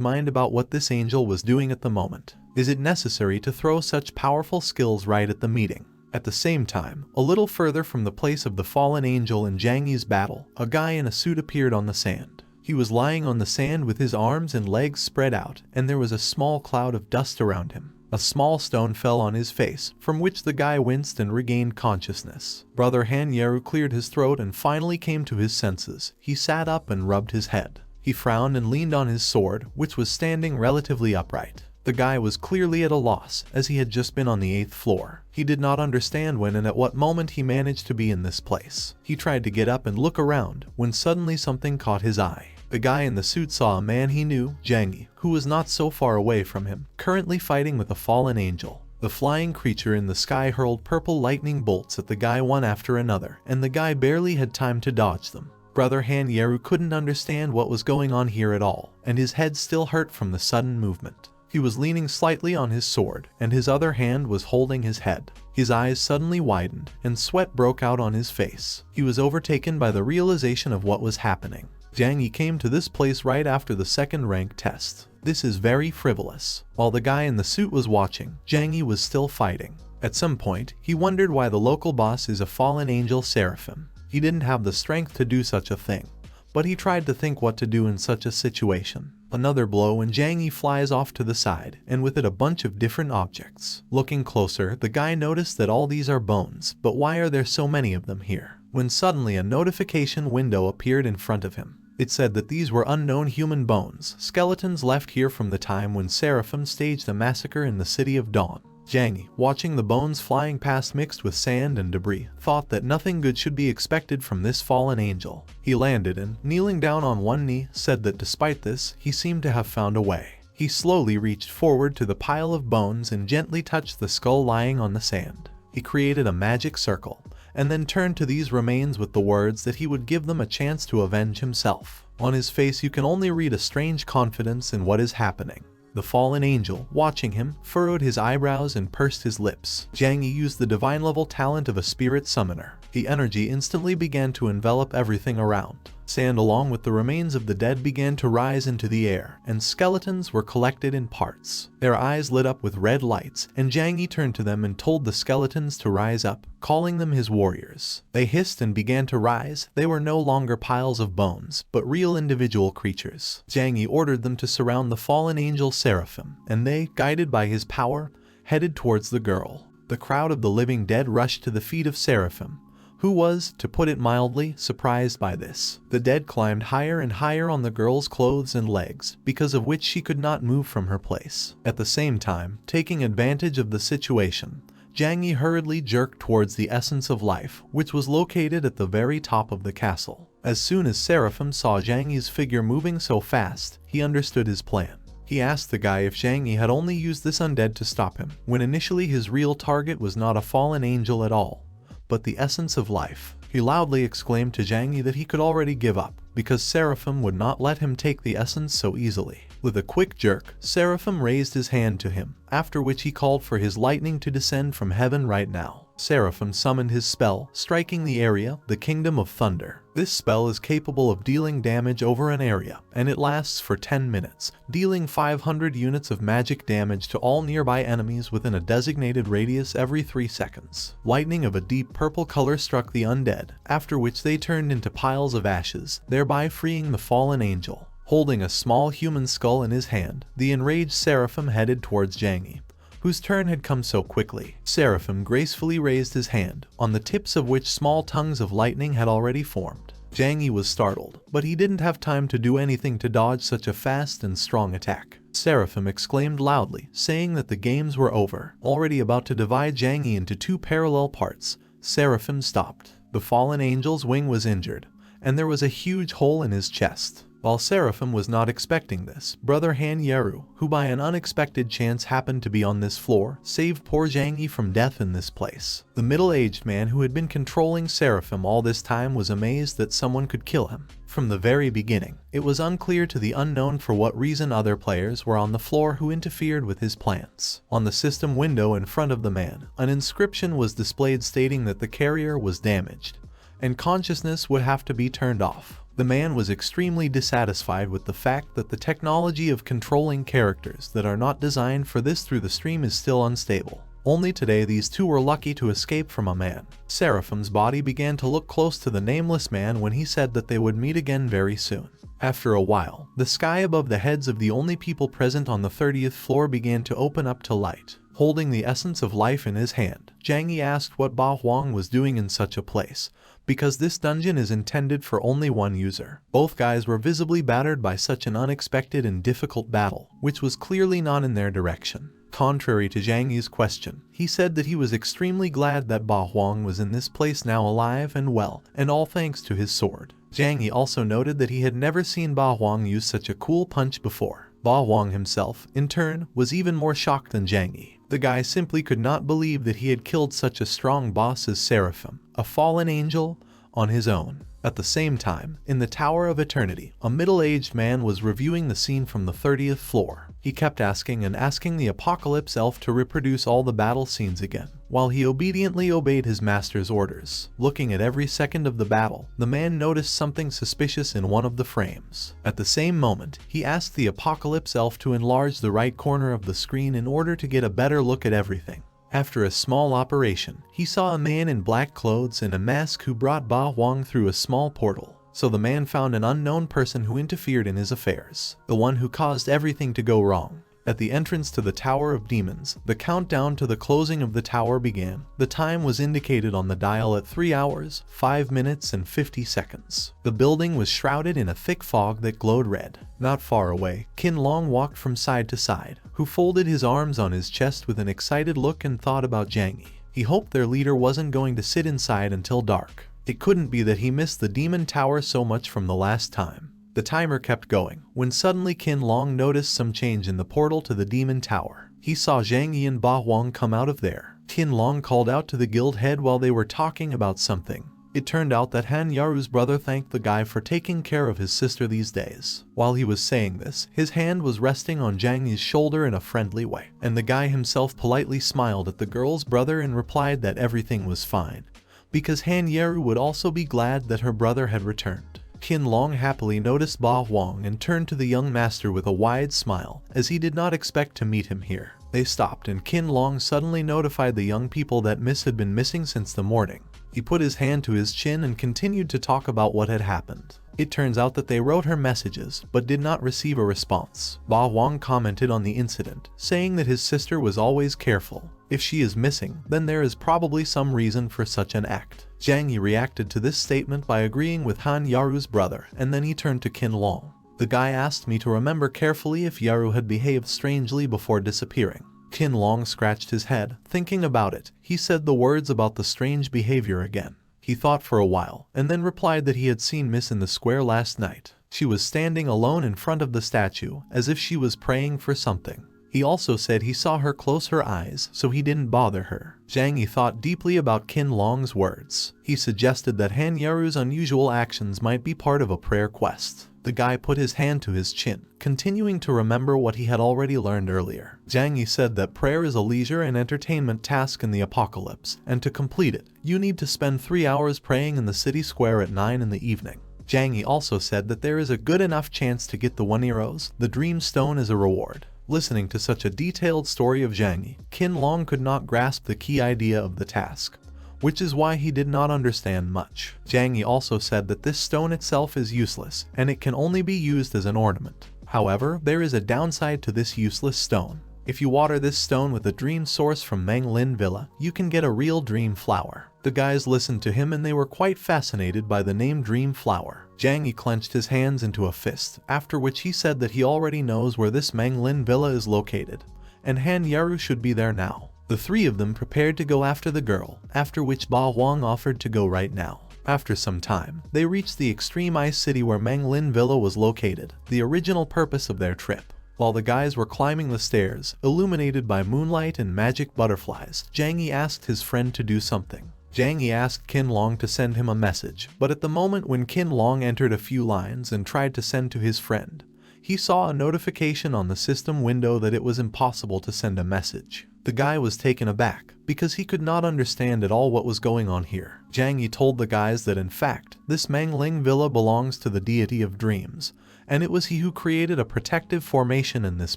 mind about what this angel was doing at the moment. Is it necessary to throw such powerful skills right at the meeting? At the same time, a little further from the place of the fallen angel in Zhang Yi's battle, a guy in a suit appeared on the sand. He was lying on the sand with his arms and legs spread out, and there was a small cloud of dust around him. A small stone fell on his face, from which the guy winced and regained consciousness. Brother Han Yeru cleared his throat and finally came to his senses. He sat up and rubbed his head. He frowned and leaned on his sword, which was standing relatively upright. The guy was clearly at a loss, as he had just been on the 8th floor. He did not understand when and at what moment he managed to be in this place. He tried to get up and look around, when suddenly something caught his eye. The guy in the suit saw a man he knew, Zhang Yi, who was not so far away from him, currently fighting with a fallen angel. The flying creature in the sky hurled purple lightning bolts at the guy one after another, and the guy barely had time to dodge them. Brother Han Yeru couldn't understand what was going on here at all, and his head still hurt from the sudden movement. He was leaning slightly on his sword, and his other hand was holding his head. His eyes suddenly widened, and sweat broke out on his face. He was overtaken by the realization of what was happening. Zhang Yi came to this place right after the 2nd rank test. This is very frivolous. While the guy in the suit was watching, Zhang Yi was still fighting. At some point, he wondered why the local boss is a fallen angel Seraphim. He didn't have the strength to do such a thing, but he tried to think what to do in such a situation. Another blow and Zhang Yi flies off to the side, and with it a bunch of different objects. Looking closer, the guy noticed that all these are bones, but why are there so many of them here? When suddenly a notification window appeared in front of him. It said that these were unknown human bones, skeletons left here from the time when Seraphim staged a massacre in the City of Dawn. Zhang Yi, watching the bones flying past mixed with sand and debris, thought that nothing good should be expected from this fallen angel. He landed and, kneeling down on one knee, said that despite this, he seemed to have found a way. He slowly reached forward to the pile of bones and gently touched the skull lying on the sand. He created a magic circle, and then turned to these remains with the words that he would give them a chance to avenge himself. On his face you can only read a strange confidence in what is happening. The fallen angel, watching him, furrowed his eyebrows and pursed his lips. Zhang Yi used the divine-level talent of a spirit summoner. The energy instantly began to envelop everything around. Sand along with the remains of the dead began to rise into the air, and skeletons were collected in parts. Their eyes lit up with red lights, and Zhang Yi turned to them and told the skeletons to rise up, calling them his warriors. They hissed and began to rise. They were no longer piles of bones, but real individual creatures. Zhang Yi ordered them to surround the fallen angel Seraphim, and they, guided by his power, headed towards the girl. The crowd of the living dead rushed to the feet of Seraphim, who was, to put it mildly, surprised by this. The dead climbed higher and higher on the girl's clothes and legs, because of which she could not move from her place. At the same time, taking advantage of the situation, Zhang Yi hurriedly jerked towards the essence of life, which was located at the very top of the castle. As soon as Seraphim saw Zhang Yi's figure moving so fast, he understood his plan. He asked the guy if Zhang Yi had only used this undead to stop him, when initially his real target was not a fallen angel at all, but the essence of life. He loudly exclaimed to Zhang Yi that he could already give up, because Seraphim would not let him take the essence so easily. With a quick jerk, Seraphim raised his hand to him, after which he called for his lightning to descend from heaven right now. Seraphim summoned his spell, striking the area, the Kingdom of Thunder. This spell is capable of dealing damage over an area, and it lasts for 10 minutes, dealing 500 units of magic damage to all nearby enemies within a designated radius every 3 seconds. Lightning of a deep purple color struck the undead, after which they turned into piles of ashes, thereby freeing the fallen angel. Holding a small human skull in his hand, the enraged Seraphim headed towards Zhang Yi, whose turn had come so quickly. Seraphim gracefully raised his hand, on the tips of which small tongues of lightning had already formed. Zhang Yi was startled, but he didn't have time to do anything to dodge such a fast and strong attack. Seraphim exclaimed loudly, saying that the games were over. Already about to divide Zhang Yi into 2 parallel parts, Seraphim stopped. The fallen angel's wing was injured, and there was a huge hole in his chest. While Seraphim was not expecting this, Brother Han Yeru, who by an unexpected chance happened to be on this floor, saved poor Zhang Yi from death in this place. The middle-aged man who had been controlling Seraphim all this time was amazed that someone could kill him. From the very beginning, it was unclear to the unknown for what reason other players were on the floor who interfered with his plans. On the system window in front of the man, an inscription was displayed stating that the carrier was damaged, and consciousness would have to be turned off. The man was extremely dissatisfied with the fact that the technology of controlling characters that are not designed for this through the stream is still unstable. Only today these two were lucky to escape from a man. Seraphim's body began to look close to the nameless man when he said that they would meet again very soon. After a while, the sky above the heads of the only people present on the 30th floor began to open up to light. Holding the essence of life in his hand, Zhang Yi asked what Ba Huang was doing in such a place, because this dungeon is intended for only one user. Both guys were visibly battered by such an unexpected and difficult battle, which was clearly not in their direction. Contrary to Zhang Yi's question, he said that he was extremely glad that Ba Huang was in this place now alive and well, and all thanks to his sword. Zhang Yi also noted that he had never seen Ba Huang use such a cool punch before. Ba Huang himself, in turn, was even more shocked than Zhang Yi. The guy simply could not believe that he had killed such a strong boss as Seraphim, a fallen angel, on his own. At the same time, in the Tower of Eternity, a middle-aged man was reviewing the scene from the 30th floor. He kept asking the Apocalypse Elf to reproduce all the battle scenes again, while he obediently obeyed his master's orders. Looking at every second of the battle, the man noticed something suspicious in one of the frames. At the same moment, he asked the Apocalypse Elf to enlarge the right corner of the screen in order to get a better look at everything. After a small operation, he saw a man in black clothes and a mask who brought Ba Huang through a small portal. So the man found an unknown person who interfered in his affairs, the one who caused everything to go wrong. At the entrance to the Tower of Demons, the countdown to the closing of the tower began. The time was indicated on the dial at 3 hours, 5 minutes, and 50 seconds. The building was shrouded in a thick fog that glowed red. Not far away, Qin Long walked from side to side, who folded his arms on his chest with an excited look and thought about Zhang Yi. He hoped their leader wasn't going to sit inside until dark. It couldn't be that he missed the demon tower so much from the last time. The timer kept going, when suddenly Qin Long noticed some change in the portal to the demon tower. He saw Zhang Yi and Ba Huang come out of there. Qin Long called out to the guild head while they were talking about something. It turned out that Han Yaru's brother thanked the guy for taking care of his sister these days. While he was saying this, his hand was resting on Zhang Yi's shoulder in a friendly way, and the guy himself politely smiled at the girl's brother and replied that everything was fine, because Han Yaru would also be glad that her brother had returned. Qin Long happily noticed Ba Huang and turned to the young master with a wide smile, as he did not expect to meet him here. They stopped and Qin Long suddenly notified the young people that Miss had been missing since the morning. He put his hand to his chin and continued to talk about what had happened. It turns out that they wrote her messages, but did not receive a response. Ba Huang commented on the incident, saying that his sister was always careful. If she is missing, then there is probably some reason for such an act. Zhang Yi reacted to this statement by agreeing with Han Yaru's brother, and then he turned to Qin Long. The guy asked me to remember carefully if Yaru had behaved strangely before disappearing. Qin Long scratched his head, thinking about it. He said the words about the strange behavior again. He thought for a while, and then replied that he had seen Miss in the square last night. She was standing alone in front of the statue, as if she was praying for something. He also said he saw her close her eyes, so he didn't bother her. Zhang Yi thought deeply about Qin Long's words. He suggested that Han Yaru's unusual actions might be part of a prayer quest. The guy put his hand to his chin, continuing to remember what he had already learned earlier. Zhang Yi said that prayer is a leisure and entertainment task in the apocalypse, and to complete it, you need to spend 3 hours praying in the city square at 9 in the evening. Zhang Yi also said that there is a good enough chance to get the 1 euros, the dream stone, as a reward. Listening to such a detailed story of Zhang Yi, Qin Long could not grasp the key idea of the task, which is why he did not understand much. Zhang Yi also said that this stone itself is useless, and it can only be used as an ornament. However, there is a downside to this useless stone. If you water this stone with a dream source from Manglin Villa, you can get a real dream flower. The guys listened to him and they were quite fascinated by the name Dream Flower. Zhang Yi clenched his hands into a fist, after which he said that he already knows where this Manglin Villa is located, and Han Yaru should be there now. The three of them prepared to go after the girl, after which Ba Huang offered to go right now. After some time, they reached the extreme ice city where Manglin Villa was located, the original purpose of their trip. While the guys were climbing the stairs, illuminated by moonlight and magic butterflies, Zhang Yi asked his friend to do something. Zhang Yi asked Qin Long to send him a message, but at the moment when Qin Long entered a few lines and tried to send to his friend, he saw a notification on the system window that it was impossible to send a message. The guy was taken aback, because he could not understand at all what was going on here. Zhang Yi told the guys that in fact, this Mangling Villa belongs to the deity of dreams, and it was he who created a protective formation in this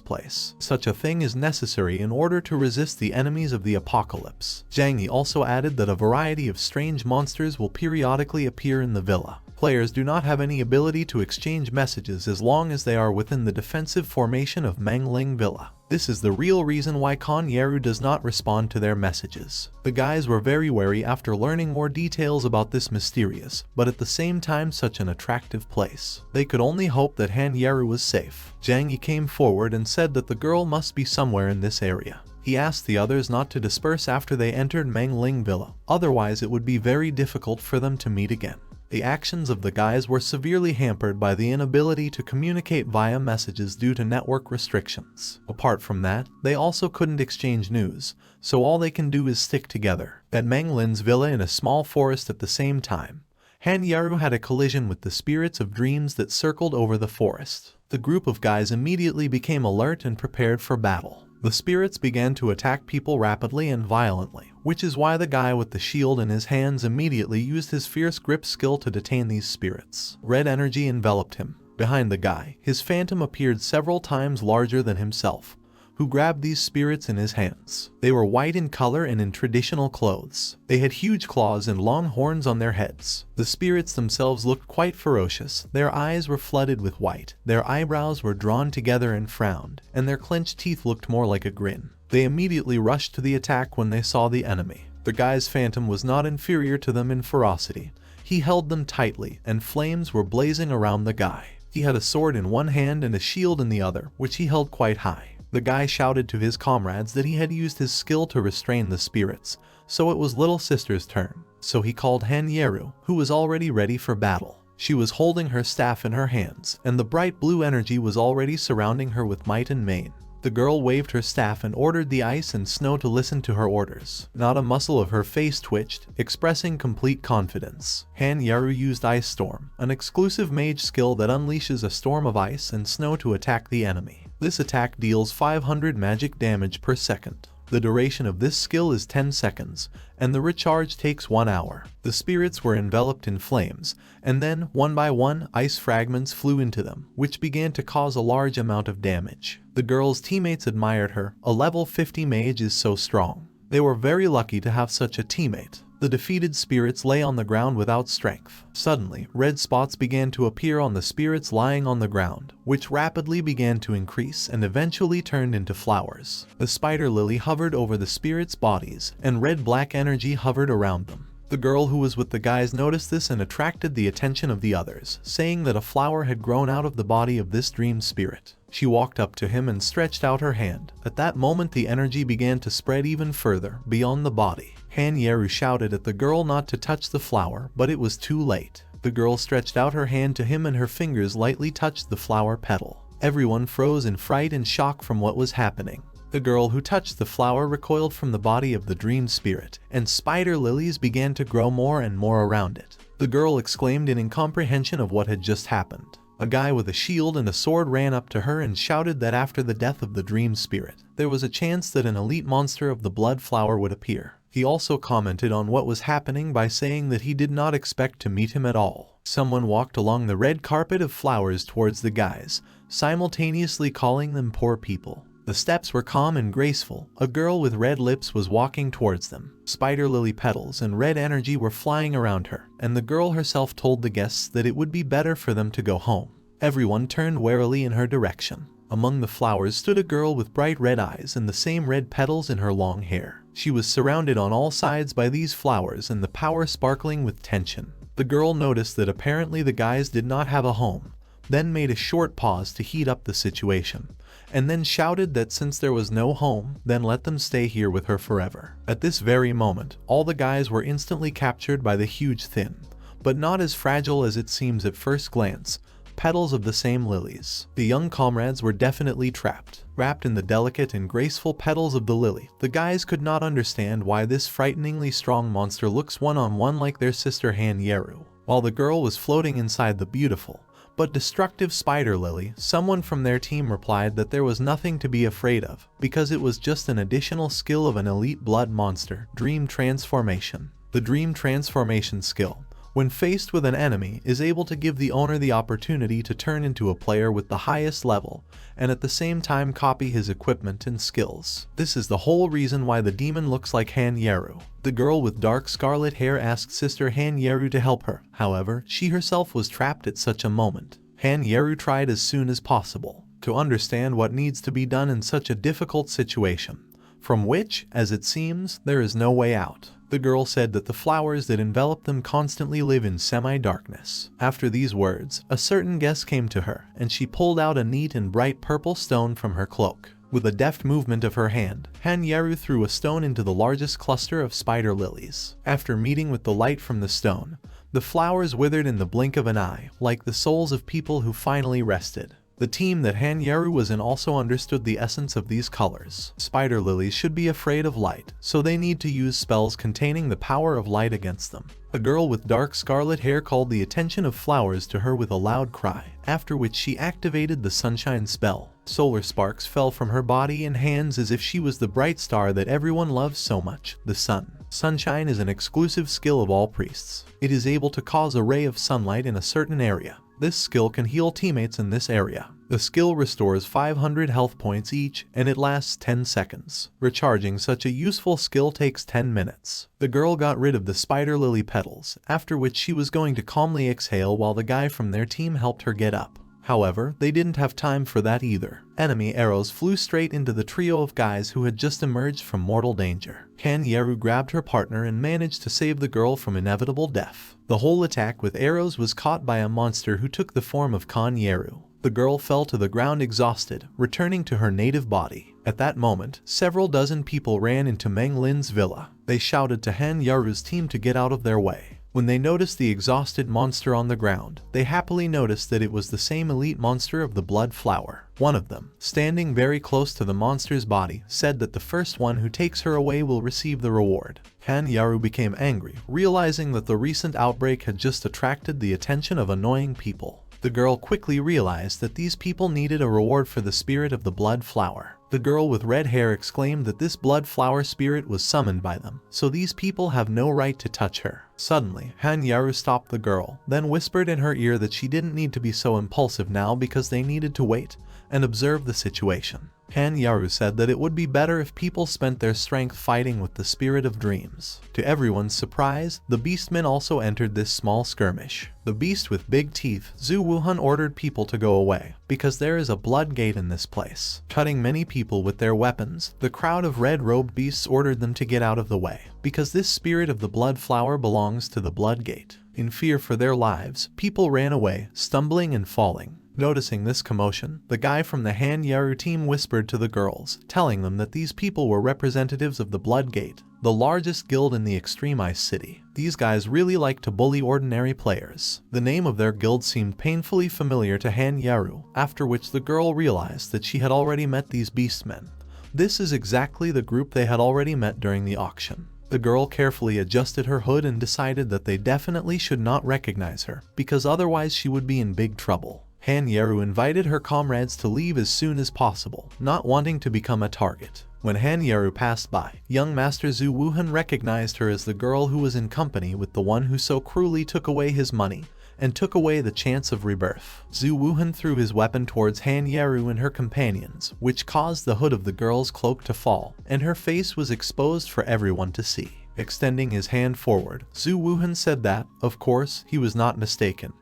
place. Such a thing is necessary in order to resist the enemies of the apocalypse. Zhang Yi also added that a variety of strange monsters will periodically appear in the villa. Players do not have any ability to exchange messages as long as they are within the defensive formation of Mangling Villa. This is the real reason why Han Yaru does not respond to their messages. The guys were very wary after learning more details about this mysterious, but at the same time such an attractive place. They could only hope that Han Yaru was safe. Zhang Yi came forward and said that the girl must be somewhere in this area. He asked the others not to disperse after they entered Mangling Villa, otherwise it would be very difficult for them to meet again. The actions of the guys were severely hampered by the inability to communicate via messages due to network restrictions. Apart from that, they also couldn't exchange news, so all they can do is stick together. At Manglin's villa in a small forest at the same time, Han Yaru had a collision with the spirits of dreams that circled over the forest. The group of guys immediately became alert and prepared for battle. The spirits began to attack people rapidly and violently, which is why the guy with the shield in his hands immediately used his fierce grip skill to detain these spirits. Red energy enveloped him. Behind the guy, his phantom appeared several times larger than himself, who grabbed these spirits in his hands. They were white in color and in traditional clothes. They had huge claws and long horns on their heads. The spirits themselves looked quite ferocious. Their eyes were flooded with white, their eyebrows were drawn together and frowned, and their clenched teeth looked more like a grin. They immediately rushed to the attack when they saw the enemy. The guy's phantom was not inferior to them in ferocity. He held them tightly, and flames were blazing around the guy. He had a sword in one hand and a shield in the other, which he held quite high. The guy shouted to his comrades that he had used his skill to restrain the spirits, so it was little sister's turn. So he called Han Yeru, who was already ready for battle. She was holding her staff in her hands, and the bright blue energy was already surrounding her with might and main. The girl waved her staff and ordered the ice and snow to listen to her orders. Not a muscle of her face twitched, expressing complete confidence. Han Yeru used Ice Storm, an exclusive mage skill that unleashes a storm of ice and snow to attack the enemy. This attack deals 500 magic damage per second. The duration of this skill is 10 seconds, and the recharge takes 1 hour. The spirits were enveloped in flames, and then, one by one, ice fragments flew into them, which began to cause a large amount of damage. The girl's teammates admired her. A level 50 mage is so strong. They were very lucky to have such a teammate. The defeated spirits lay on the ground without strength. Suddenly, red spots began to appear on the spirits lying on the ground, which rapidly began to increase and eventually turned into flowers. The spider lily hovered over the spirits' bodies, and red-black energy hovered around them. The girl who was with the guys noticed this and attracted the attention of the others, saying that a flower had grown out of the body of this dream spirit. She walked up to him and stretched out her hand. At that moment the energy began to spread even further, beyond the body. Han Yeru shouted at the girl not to touch the flower, but it was too late. The girl stretched out her hand to him and her fingers lightly touched the flower petal. Everyone froze in fright and shock from what was happening. The girl who touched the flower recoiled from the body of the dream spirit, and spider lilies began to grow more and more around it. The girl exclaimed in incomprehension of what had just happened. A guy with a shield and a sword ran up to her and shouted that after the death of the dream spirit, there was a chance that an elite monster of the blood flower would appear. He also commented on what was happening by saying that he did not expect to meet him at all. Someone walked along the red carpet of flowers towards the guys, simultaneously calling them poor people. The steps were calm and graceful. A girl with red lips was walking towards them. Spider lily petals and red energy were flying around her, and the girl herself told the guests that it would be better for them to go home. Everyone turned warily in her direction. Among the flowers stood a girl with bright red eyes and the same red petals in her long hair. She was surrounded on all sides by these flowers and the power sparkling with tension. The girl noticed that apparently the guys did not have a home, then made a short pause to heat up the situation, and then shouted that since there was no home, then let them stay here with her forever. At this very moment, all the guys were instantly captured by the huge thin, but not as fragile as it seems at first glance, petals of the same lilies. The young comrades were definitely trapped. Wrapped in the delicate and graceful petals of the lily, the guys could not understand why this frighteningly strong monster looks one-on-one like their sister Han Yeru. While the girl was floating inside the beautiful but destructive spider lily, someone from their team replied that there was nothing to be afraid of, because it was just an additional skill of an elite blood monster, Dream Transformation. The Dream Transformation skill, when faced with an enemy, is able to give the owner the opportunity to turn into a player with the highest level, and at the same time copy his equipment and skills. This is the whole reason why the demon looks like Han Yeru. The girl with dark scarlet hair asked Sister Han Yeru to help her. However, she herself was trapped at such a moment. Han Yeru tried as soon as possible to understand what needs to be done in such a difficult situation, from which, as it seems, there is no way out. The girl said that the flowers that envelop them constantly live in semi-darkness. After these words, a certain guest came to her, and she pulled out a neat and bright purple stone from her cloak. With a deft movement of her hand, Han Yeru threw a stone into the largest cluster of spider lilies. After meeting with the light from the stone, the flowers withered in the blink of an eye, like the souls of people who finally rested. The team that Han Yeru was in also understood the essence of these colors. Spider lilies should be afraid of light, so they need to use spells containing the power of light against them. A girl with dark scarlet hair called the attention of flowers to her with a loud cry, after which she activated the sunshine spell. Solar sparks fell from her body and hands as if she was the bright star that everyone loves so much, the sun. Sunshine is an exclusive skill of all priests. It is able to cause a ray of sunlight in a certain area, This skill can heal teammates in this area. The skill restores 500 health points each, and it lasts 10 seconds. Recharging such a useful skill takes 10 minutes. The girl got rid of the spider lily petals, after which she was going to calmly exhale while the guy from their team helped her get up. However, they didn't have time for that either. Enemy arrows flew straight into the trio of guys who had just emerged from mortal danger. Han Yeru grabbed her partner and managed to save the girl from inevitable death. The whole attack with arrows was caught by a monster who took the form of Han Yeru. The girl fell to the ground exhausted, returning to her native body. At that moment, several dozen people ran into Meng Lin's villa. They shouted to Han Yeru's team to get out of their way. When they noticed the exhausted monster on the ground, they happily noticed that it was the same elite monster of the blood flower. One of them, standing very close to the monster's body, said that the first one who takes her away will receive the reward. Han Yeru became angry, realizing that the recent outbreak had just attracted the attention of annoying people. The girl quickly realized that these people needed a reward for the spirit of the blood flower. The girl with red hair exclaimed that this blood flower spirit was summoned by them, so these people have no right to touch her. Suddenly, Han Yeru stopped the girl, then whispered in her ear that she didn't need to be so impulsive now because they needed to wait and observe the situation. Han Yeru said that it would be better if people spent their strength fighting with the spirit of dreams. To everyone's surprise, the beastmen also entered this small skirmish. The beast with big teeth, Zhu Wuhan, ordered people to go away, because there is a blood gate in this place. Cutting many people with their weapons, the crowd of red-robed beasts ordered them to get out of the way, because this spirit of the blood flower belongs to the blood gate. In fear for their lives, people ran away, stumbling and falling. Noticing this commotion, the guy from the Han Yeru team whispered to the girls, telling them that these people were representatives of the Blood Gate, the largest guild in the Extreme Ice City. These guys really like to bully ordinary players. The name of their guild seemed painfully familiar to Han Yeru, after which the girl realized that she had already met these beastmen. This is exactly the group they had already met during the auction. The girl carefully adjusted her hood and decided that they definitely should not recognize her, because otherwise she would be in big trouble. Han Yeru invited her comrades to leave as soon as possible, not wanting to become a target. When Han Yeru passed by, young Master Zhu Wuhan recognized her as the girl who was in company with the one who so cruelly took away his money and took away the chance of rebirth. Zhu Wuhan threw his weapon towards Han Yeru and her companions, which caused the hood of the girl's cloak to fall, and her face was exposed for everyone to see. Extending his hand forward, Zhu Wuhan said that, of course, he was not mistaken,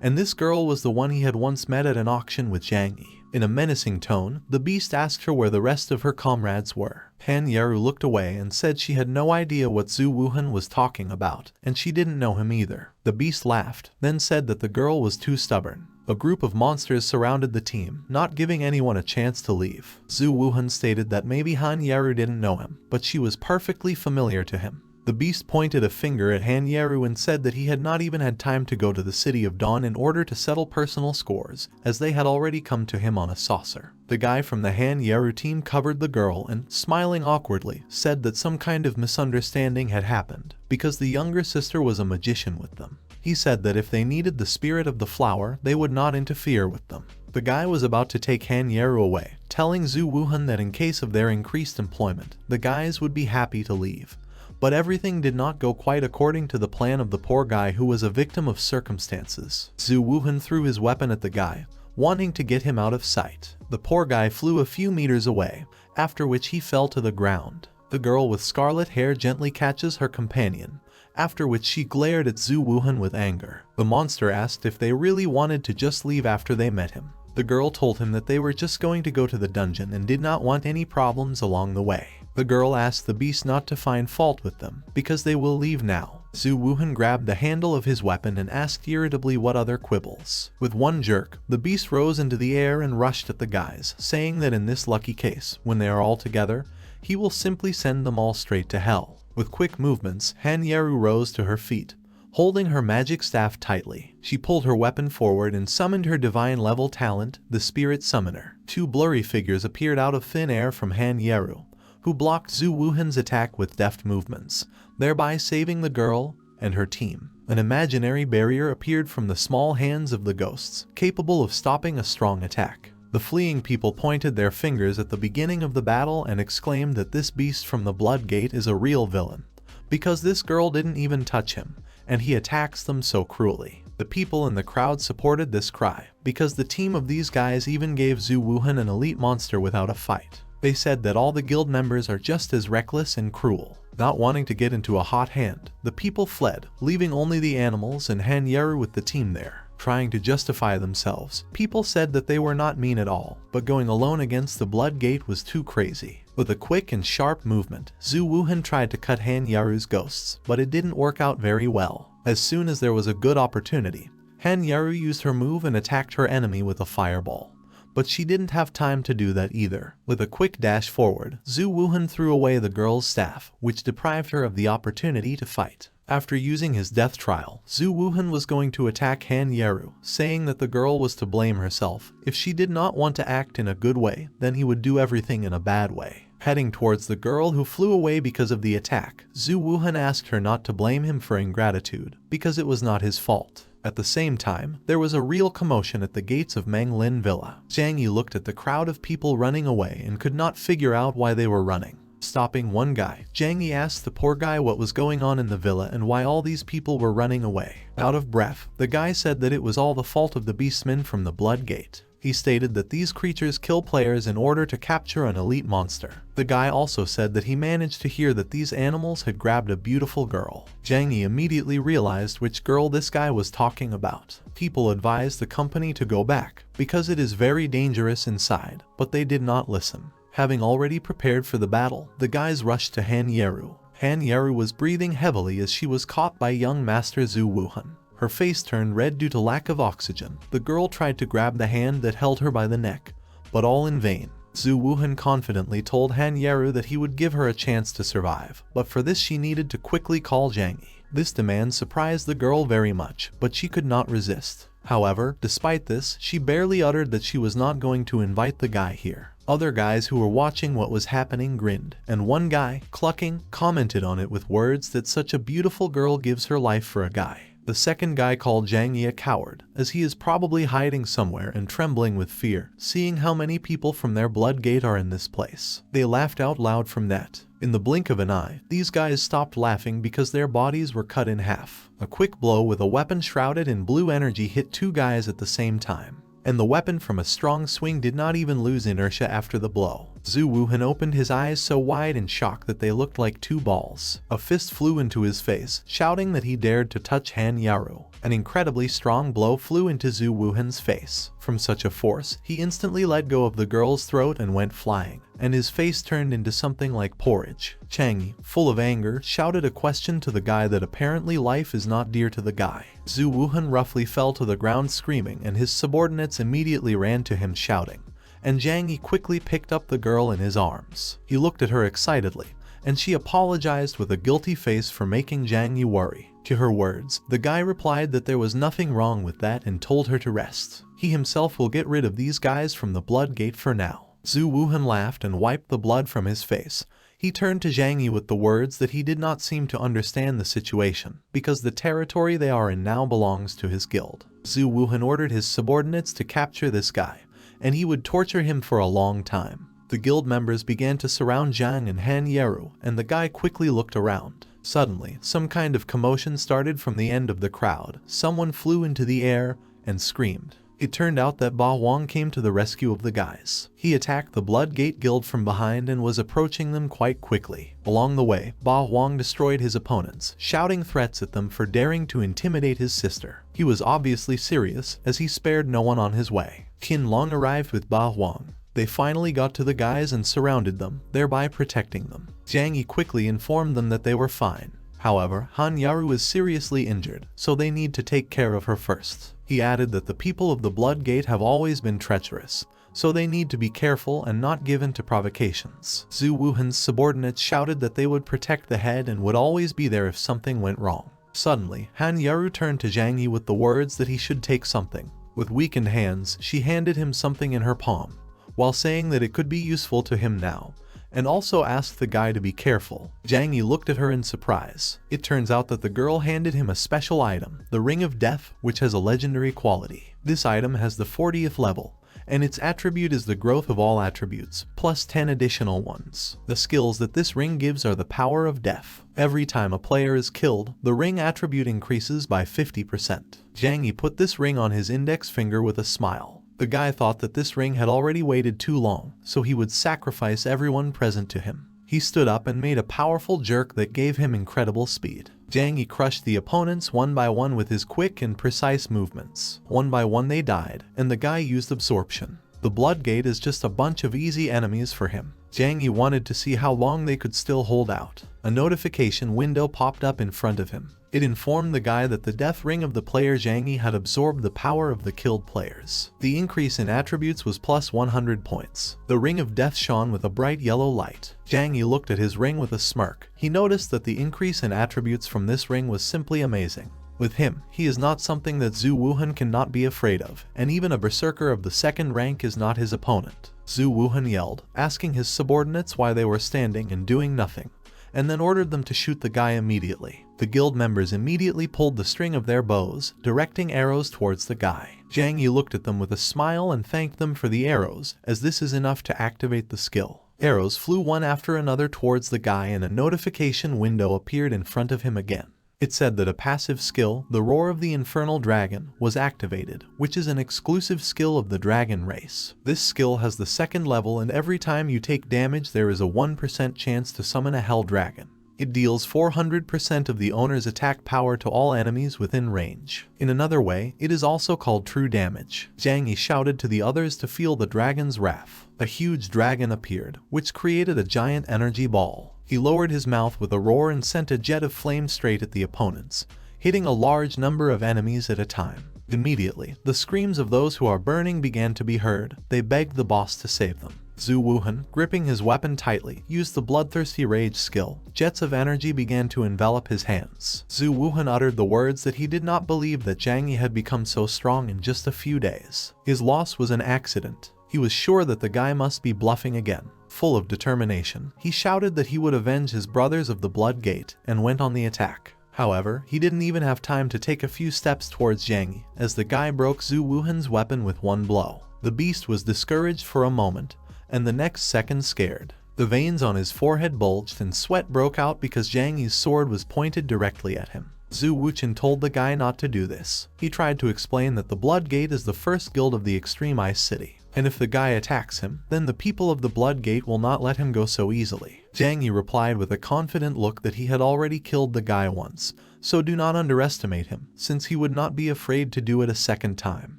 and this girl was the one he had once met at an auction with Zhang Yi. In a menacing tone, the beast asked her where the rest of her comrades were. Han Yeru looked away and said she had no idea what Zhu Wuhan was talking about, and she didn't know him either. The beast laughed, then said that the girl was too stubborn. A group of monsters surrounded the team, not giving anyone a chance to leave. Zhu Wuhan stated that maybe Han Yeru didn't know him, but she was perfectly familiar to him. The beast pointed a finger at Han Yeru and said that he had not even had time to go to the City of Dawn in order to settle personal scores, as they had already come to him on a saucer. The guy from the Han Yeru team covered the girl and, smiling awkwardly, said that some kind of misunderstanding had happened, because the younger sister was a magician with them. He said that if they needed the spirit of the flower, they would not interfere with them. The guy was about to take Han Yeru away, telling Zhu Wuhan that in case of their increased employment, the guys would be happy to leave. But everything did not go quite according to the plan of the poor guy who was a victim of circumstances. Zhu Wuhan threw his weapon at the guy, wanting to get him out of sight. The poor guy flew a few meters away, after which he fell to the ground. The girl with scarlet hair gently catches her companion, after which she glared at Zhu Wuhan with anger. The monster asked if they really wanted to just leave after they met him. The girl told him that they were just going to go to the dungeon and did not want any problems along the way. The girl asked the beast not to find fault with them, because they will leave now. Zhu Wuhan grabbed the handle of his weapon and asked irritably what other quibbles. With one jerk, the beast rose into the air and rushed at the guys, saying that in this lucky case, when they are all together, he will simply send them all straight to hell. With quick movements, Han Yeru rose to her feet. Holding her magic staff tightly, she pulled her weapon forward and summoned her divine-level talent, the Spirit Summoner. Two blurry figures appeared out of thin air from Han Yeru, who blocked Zhu Wuhan's attack with deft movements, thereby saving the girl and her team. An imaginary barrier appeared from the small hands of the ghosts, capable of stopping a strong attack. The fleeing people pointed their fingers at the beginning of the battle and exclaimed that this beast from the Blood Gate is a real villain, because this girl didn't even touch him, and he attacks them so cruelly. The people in the crowd supported this cry, because the team of these guys even gave Zhu Wuhan an elite monster without a fight. They said that all the guild members are just as reckless and cruel. Not wanting to get into a hot hand, the people fled, leaving only the animals and Han Yeru with the team there. Trying to justify themselves, people said that they were not mean at all, but going alone against the Blood Gate was too crazy. With a quick and sharp movement, Zhu Wuhan tried to cut Han Yaru's ghosts, but it didn't work out very well. As soon as there was a good opportunity, Han Yaru used her move and attacked her enemy with a fireball. But she didn't have time to do that either. With a quick dash forward, Zhu Wuhan threw away the girl's staff, which deprived her of the opportunity to fight. After using his death trial, Zhu Wuhan was going to attack Han Yeru, saying that the girl was to blame herself. If she did not want to act in a good way, then he would do everything in a bad way. Heading towards the girl who flew away because of the attack, Zhu Wuhan asked her not to blame him for ingratitude, because it was not his fault. At the same time, there was a real commotion at the gates of Manglin Villa. Zhang Yi looked at the crowd of people running away and could not figure out why they were running. Stopping one guy, Zhang Yi asked the poor guy what was going on in the villa and why all these people were running away. Out of breath, the guy said that it was all the fault of the beastmen from the Blood Gate. He stated that these creatures kill players in order to capture an elite monster. The guy also said that he managed to hear that these animals had grabbed a beautiful girl. Zhang Yi immediately realized which girl this guy was talking about. People advised the company to go back, because it is very dangerous inside, but they did not listen. Having already prepared for the battle, the guys rushed to Han Yeru. Han Yeru was breathing heavily as she was caught by young Master Zhu Wuhan. Her face turned red due to lack of oxygen. The girl tried to grab the hand that held her by the neck, but all in vain. Zhu Wuhan confidently told Han Yeru that he would give her a chance to survive, but for this she needed to quickly call Zhang Yi. This demand surprised the girl very much, but she could not resist. However, despite this, she barely uttered that she was not going to invite the guy here. Other guys who were watching what was happening grinned, and one guy, clucking, commented on it with words that such a beautiful girl gives her life for a guy. The second guy called Zhang Yi a coward, as he is probably hiding somewhere and trembling with fear, seeing how many people from their Blood Gate are in this place. They laughed out loud from that. In the blink of an eye, these guys stopped laughing because their bodies were cut in half. A quick blow with a weapon shrouded in blue energy hit two guys at the same time, and the weapon from a strong swing did not even lose inertia after the blow. Zhu Wuhan opened his eyes so wide in shock that they looked like two balls. A fist flew into his face, shouting that he dared to touch Han Yaru. An incredibly strong blow flew into Zhu Wuhan's face. From such a force, he instantly let go of the girl's throat and went flying, and his face turned into something like porridge. Zhang Yi, full of anger, shouted a question to the guy that apparently life is not dear to the guy. Zhu Wuhan roughly fell to the ground screaming, and his subordinates immediately ran to him shouting, and Zhang Yi quickly picked up the girl in his arms. He looked at her excitedly, and she apologized with a guilty face for making Zhang Yi worry. To her words, the guy replied that there was nothing wrong with that and told her to rest. He himself will get rid of these guys from the Blood Gate for now. Zhu Wuhan laughed and wiped the blood from his face. He turned to Zhang Yi with the words that he did not seem to understand the situation, because the territory they are in now belongs to his guild. Zhu Wuhan ordered his subordinates to capture this guy, and he would torture him for a long time. The guild members began to surround Zhang and Han Yeru, and the guy quickly looked around. Suddenly, some kind of commotion started from the end of the crowd. Someone flew into the air and screamed. It turned out that Ba Huang came to the rescue of the guys. He attacked the Blood Gate Guild from behind and was approaching them quite quickly. Along the way, Ba Huang destroyed his opponents, shouting threats at them for daring to intimidate his sister. He was obviously serious, as he spared no one on his way. Qin Long arrived with Ba Huang. They finally got to the guys and surrounded them, thereby protecting them. Zhang Yi quickly informed them that they were fine. However, Han Yaru is seriously injured, so they need to take care of her first. He added that the people of the Blood Gate have always been treacherous, so they need to be careful and not give in to provocations. Zhu Wuhan's subordinates shouted that they would protect the head and would always be there if something went wrong. Suddenly, Han Yaru turned to Zhang Yi with the words that he should take something. With weakened hands, she handed him something in her palm, while saying that it could be useful to him now, and also asked the guy to be careful. Zhang Yi looked at her in surprise. It turns out that the girl handed him a special item, the Ring of Death, which has a legendary quality. This item has the 40th level, and its attribute is the growth of all attributes, plus 10 additional ones. The skills that this ring gives are the power of death. Every time a player is killed, the ring attribute increases by 50%. Zhang Yi put this ring on his index finger with a smile. The guy thought that this ring had already waited too long, so he would sacrifice everyone present to him. He stood up and made a powerful jerk that gave him incredible speed. Zhang Yi crushed the opponents one by one with his quick and precise movements. One by one they died, and the guy used absorption. The Blood Gate is just a bunch of easy enemies for him. Zhang Yi wanted to see how long they could still hold out. A notification window popped up in front of him. It informed the guy that the death ring of the player Zhang Yi had absorbed the power of the killed players. The increase in attributes was plus 100 points. The ring of death shone with a bright yellow light. Zhang Yi looked at his ring with a smirk. He noticed that the increase in attributes from this ring was simply amazing. With him, he is not something that Zhu Wuhan cannot be afraid of, and even a berserker of the second rank is not his opponent. Zhu Wuhan yelled, asking his subordinates why they were standing and doing nothing, and then ordered them to shoot the guy immediately. The guild members immediately pulled the string of their bows, directing arrows towards the guy. Zhang Yi looked at them with a smile and thanked them for the arrows, as this is enough to activate the skill. Arrows flew one after another towards the guy, and a notification window appeared in front of him again. It said that a passive skill, the Roar of the Infernal Dragon, was activated, which is an exclusive skill of the dragon race. This skill has the second level, and every time you take damage there is a 1% chance to summon a hell dragon. It deals 400% of the owner's attack power to all enemies within range. In another way, it is also called true damage. Zhang Yi shouted to the others to feel the dragon's wrath. A huge dragon appeared, which created a giant energy ball. He lowered his mouth with a roar and sent a jet of flame straight at the opponents, hitting a large number of enemies at a time. Immediately, the screams of those who are burning began to be heard. They begged the boss to save them. Zhu Wuhan, gripping his weapon tightly, used the bloodthirsty rage skill. Jets of energy began to envelop his hands. Zhu Wuhan uttered the words that he did not believe that Zhang Yi had become so strong in just a few days. His loss was an accident. He was sure that the guy must be bluffing again. Full of determination, he shouted that he would avenge his brothers of the Blood Gate and went on the attack. However, he didn't even have time to take a few steps towards Zhang Yi, as the guy broke Zhu Wuhan's weapon with one blow. The beast was discouraged for a moment, and the next second scared. The veins on his forehead bulged and sweat broke out because Zhang Yi's sword was pointed directly at him. Zhu Wuchen told the guy not to do this. He tried to explain that the Blood Gate is the first guild of the Extreme Ice City, and if the guy attacks him, then the people of the Blood Gate will not let him go so easily. Zhang Yi replied with a confident look that he had already killed the guy once, so do not underestimate him, since he would not be afraid to do it a second time.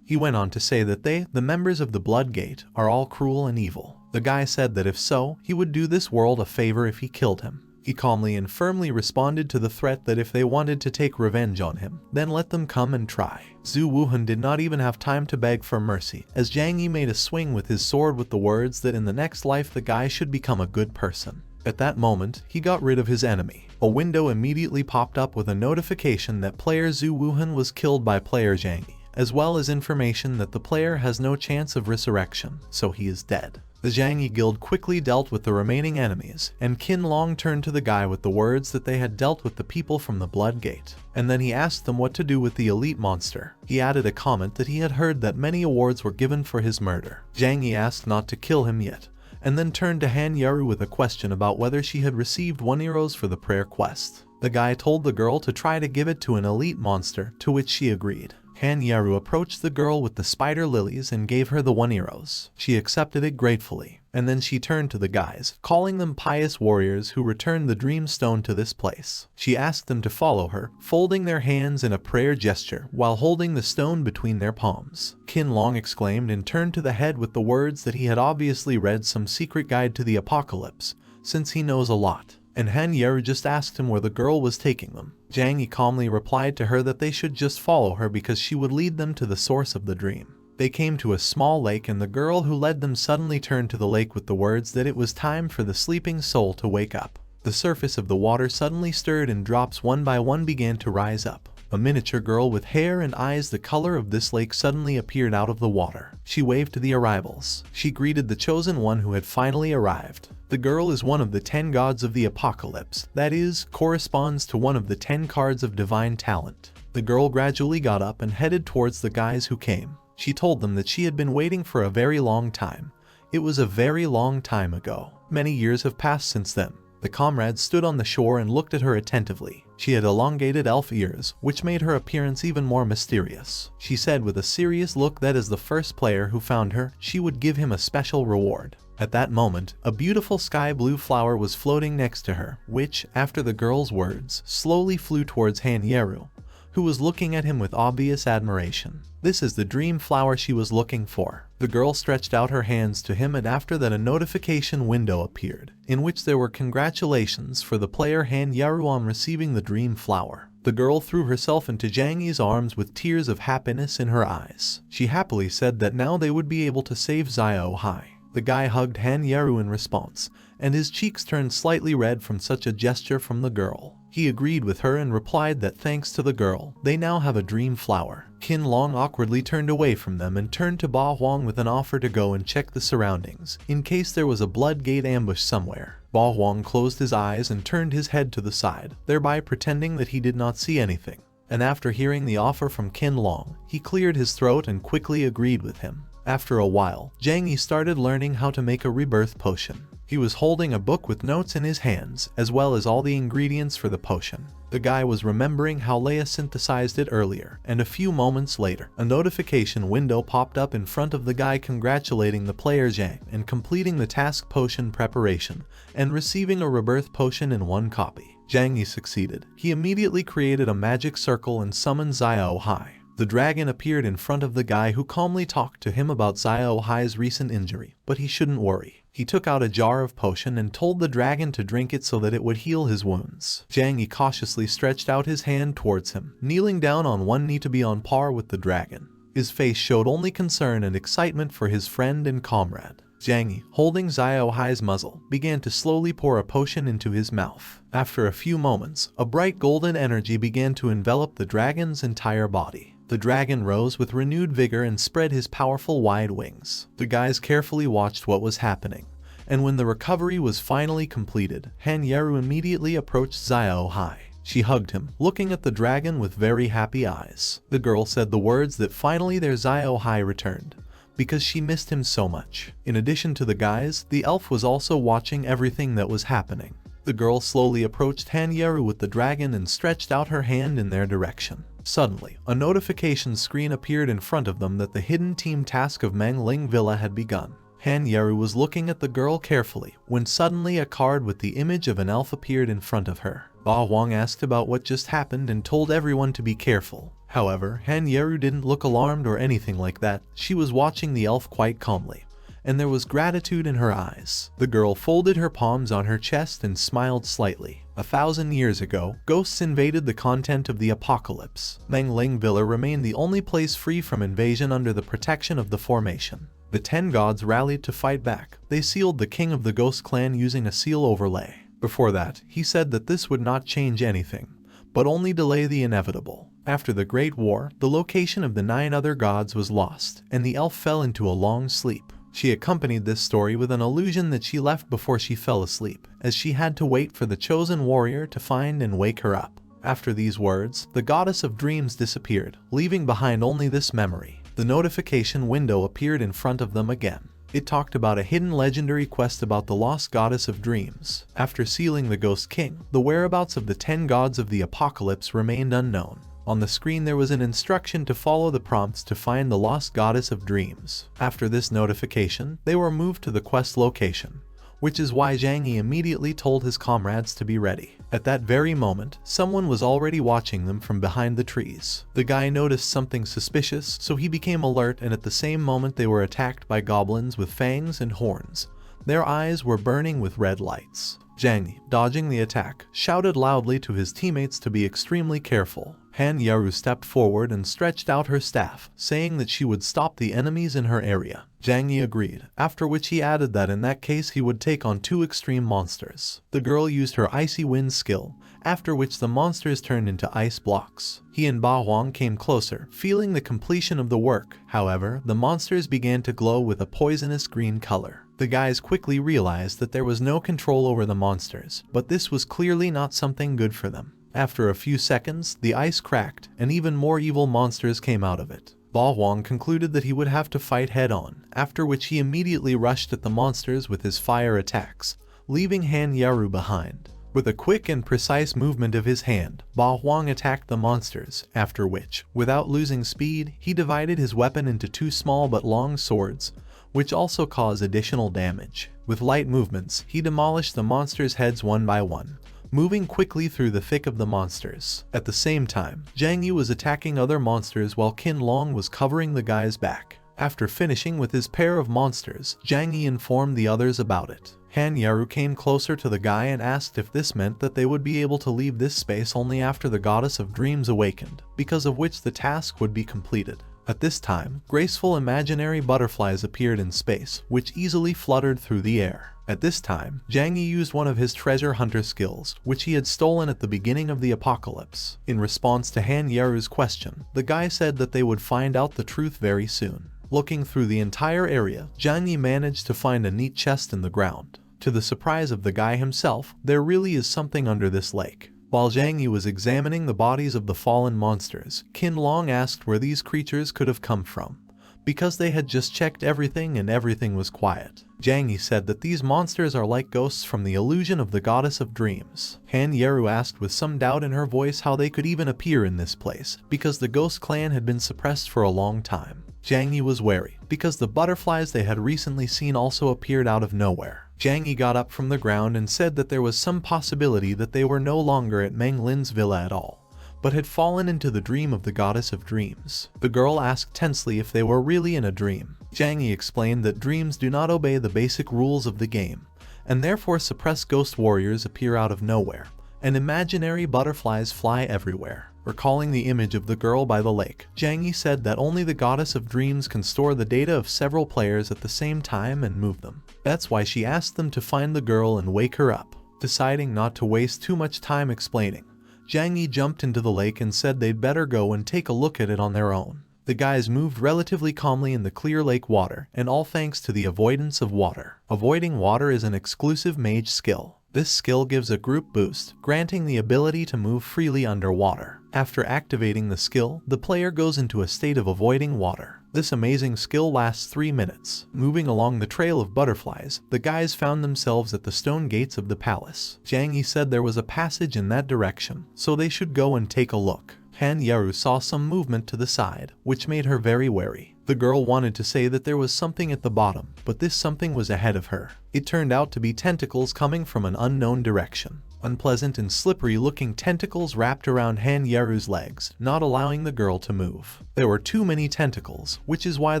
He went on to say that they, the members of the Blood Gate, are all cruel and evil. The guy said that if so, he would do this world a favor if he killed him. He calmly and firmly responded to the threat that if they wanted to take revenge on him, then let them come and try. Zhu Wuhan did not even have time to beg for mercy, as Zhang Yi made a swing with his sword with the words that in the next life the guy should become a good person. At that moment, he got rid of his enemy. A window immediately popped up with a notification that player Zhu Wuhan was killed by player Zhang Yi, as well as information that the player has no chance of resurrection, so he is dead. The Zhang Yi guild quickly dealt with the remaining enemies, and Qin Long turned to the guy with the words that they had dealt with the people from the Blood Gate, and then he asked them what to do with the elite monster. He added a comment that he had heard that many awards were given for his murder. Zhang Yi asked not to kill him yet, and then turned to Han Yaru with a question about whether she had received 1 euros for the prayer quest. The guy told the girl to try to give it to an elite monster, to which she agreed. Han Yaru approached the girl with the spider lilies and gave her the 1 euros. She accepted it gratefully, and then she turned to the guys, calling them pious warriors who returned the dream stone to this place. She asked them to follow her, folding their hands in a prayer gesture while holding the stone between their palms. Qin Long exclaimed and turned to the head with the words that he had obviously read some secret guide to the apocalypse, since he knows a lot. And Han Yaru just asked him where the girl was taking them. Zhang Yi calmly replied to her that they should just follow her because she would lead them to the source of the dream. They came to a small lake, and the girl who led them suddenly turned to the lake with the words that it was time for the sleeping soul to wake up. The surface of the water suddenly stirred and drops one by one began to rise up. A miniature girl with hair and eyes the color of this lake suddenly appeared out of the water. She waved to the arrivals. She greeted the chosen one who had finally arrived. The girl is one of the 10 gods of the apocalypse, that is, corresponds to one of the 10 cards of divine talent. The girl gradually got up and headed towards the guys who came. She told them that she had been waiting for a very long time. It was a very long time ago. Many years have passed since then. The comrades stood on the shore and looked at her attentively. She had elongated elf ears, which made her appearance even more mysterious. She said with a serious look that as the first player who found her, she would give him a special reward. At that moment, a beautiful sky blue flower was floating next to her, which, after the girl's words, slowly flew towards Han Yeru, who was looking at him with obvious admiration. This is the dream flower she was looking for. The girl stretched out her hands to him, and after that a notification window appeared, in which there were congratulations for the player Han Yeru on receiving the dream flower. The girl threw herself into Zhang Yi's arms with tears of happiness in her eyes. She happily said that now they would be able to save Xiao Hai. The guy hugged Han Yeru in response, and his cheeks turned slightly red from such a gesture from the girl. He agreed with her and replied that thanks to the girl, they now have a dream flower. Qin Long awkwardly turned away from them and turned to Ba Huang with an offer to go and check the surroundings, in case there was a blood gate ambush somewhere. Ba Huang closed his eyes and turned his head to the side, thereby pretending that he did not see anything. And after hearing the offer from Qin Long, he cleared his throat and quickly agreed with him. After a while, Zhang Yi started learning how to make a rebirth potion. He was holding a book with notes in his hands, as well as all the ingredients for the potion. The guy was remembering how Leia synthesized it earlier, and a few moments later, a notification window popped up in front of the guy congratulating the player Zhang and completing the task potion preparation, and receiving a rebirth potion in one copy. Zhang Yi succeeded. He immediately created a magic circle and summoned Xiao Hai. The dragon appeared in front of the guy, who calmly talked to him about Xiao Hai's recent injury, but he shouldn't worry. He took out a jar of potion and told the dragon to drink it so that it would heal his wounds. Zhang Yi cautiously stretched out his hand towards him, kneeling down on one knee to be on par with the dragon. His face showed only concern and excitement for his friend and comrade. Zhang Yi, holding Xiao Hai's muzzle, began to slowly pour a potion into his mouth. After a few moments, a bright golden energy began to envelop the dragon's entire body. The dragon rose with renewed vigor and spread his powerful wide wings. The guys carefully watched what was happening, and when the recovery was finally completed, Han Yeru immediately approached Xiao Hai. She hugged him, looking at the dragon with very happy eyes. The girl said the words that finally their Xiao Hai returned, because she missed him so much. In addition to the guys, the elf was also watching everything that was happening. The girl slowly approached Han Yeru with the dragon and stretched out her hand in their direction. Suddenly, a notification screen appeared in front of them that the hidden team task of Mangling Villa had begun. Han Yeru was looking at the girl carefully when suddenly a card with the image of an elf appeared in front of her. Ba Huang asked about what just happened and told everyone to be careful. However, Han Yeru didn't look alarmed or anything like that. She was watching the elf quite calmly, and there was gratitude in her eyes. The girl folded her palms on her chest and smiled slightly. 1,000 years ago, ghosts invaded the content of the apocalypse. Mangling Villa remained the only place free from invasion under the protection of the formation. The 10 gods rallied to fight back. They sealed the king of the ghost clan using a seal overlay. Before that, he said that this would not change anything, but only delay the inevitable. After the Great War, the location of the 9 other gods was lost, and the elf fell into a long sleep. She accompanied this story with an allusion that she left before she fell asleep, as she had to wait for the chosen warrior to find and wake her up. After these words, the goddess of dreams disappeared, leaving behind only this memory. The notification window appeared in front of them again. It talked about a hidden legendary quest about the lost goddess of dreams. After sealing the Ghost King, the whereabouts of the 10 gods of the apocalypse remained unknown. On the screen there was an instruction to follow the prompts to find the lost goddess of dreams. After this notification, they were moved to the quest location, which is why Zhang Yi immediately told his comrades to be ready. At that very moment, someone was already watching them from behind the trees. The guy noticed something suspicious, so he became alert, and at the same moment they were attacked by goblins with fangs and horns. Their eyes were burning with red lights. Zhang Yi, dodging the attack, shouted loudly to his teammates to be extremely careful. Han Yeru stepped forward and stretched out her staff, saying that she would stop the enemies in her area. Zhang Yi agreed, after which he added that in that case he would take on 2 extreme monsters. The girl used her Icy Wind skill, after which the monsters turned into ice blocks. He and Ba Huang came closer, feeling the completion of the work. However, the monsters began to glow with a poisonous green color. The guys quickly realized that there was no control over the monsters, but this was clearly not something good for them. After a few seconds, the ice cracked, and even more evil monsters came out of it. Ba Huang concluded that he would have to fight head-on, after which he immediately rushed at the monsters with his fire attacks, leaving Han Yaru behind. With a quick and precise movement of his hand, Ba Huang attacked the monsters, after which, without losing speed, he divided his weapon into two small but long swords, which also cause additional damage. With light movements, he demolished the monsters' heads one by one, moving quickly through the thick of the monsters. At the same time, Zhang Yi was attacking other monsters while Qin Long was covering the guy's back. After finishing with his pair of monsters, Zhang Yi informed the others about it. Han Yaru came closer to the guy and asked if this meant that they would be able to leave this space only after the goddess of dreams awakened, because of which the task would be completed. At this time, graceful imaginary butterflies appeared in space, which easily fluttered through the air. At this time, Zhang Yi used one of his treasure hunter skills, which he had stolen at the beginning of the apocalypse. In response to Han Yaru's question, the guy said that they would find out the truth very soon. Looking through the entire area, Zhang Yi managed to find a neat chest in the ground. To the surprise of the guy himself, there really is something under this lake. While Zhang Yi was examining the bodies of the fallen monsters, Qin Long asked where these creatures could have come from, because they had just checked everything and everything was quiet. Zhang Yi said that these monsters are like ghosts from the illusion of the goddess of dreams. Han Yaru asked with some doubt in her voice how they could even appear in this place, because the ghost clan had been suppressed for a long time. Zhang Yi was wary, because the butterflies they had recently seen also appeared out of nowhere. Zhang Yi got up from the ground and said that there was some possibility that they were no longer at Meng Lin's villa at all, but had fallen into the dream of the goddess of dreams. The girl asked tensely if they were really in a dream. Zhang Yi explained that dreams do not obey the basic rules of the game, and therefore suppressed ghost warriors appear out of nowhere, and imaginary butterflies fly everywhere. Recalling the image of the girl by the lake, Zhang Yi said that only the goddess of dreams can store the data of several players at the same time and move them. That's why she asked them to find the girl and wake her up. Deciding not to waste too much time explaining, Zhang Yi jumped into the lake and said they'd better go and take a look at it on their own. The guys moved relatively calmly in the clear lake water, and all thanks to the avoidance of water. Avoiding water is an exclusive mage skill. This skill gives a group boost, granting the ability to move freely underwater. After activating the skill, the player goes into a state of avoiding water. This amazing skill lasts 3 minutes. Moving along the trail of butterflies, the guys found themselves at the stone gates of the palace. Zhang Yi said there was a passage in that direction, so they should go and take a look. Han Yaru saw some movement to the side, which made her very wary. The girl wanted to say that there was something at the bottom, but this something was ahead of her. It turned out to be tentacles coming from an unknown direction. Unpleasant and slippery-looking tentacles wrapped around Han Yaru's legs, not allowing the girl to move. There were too many tentacles, which is why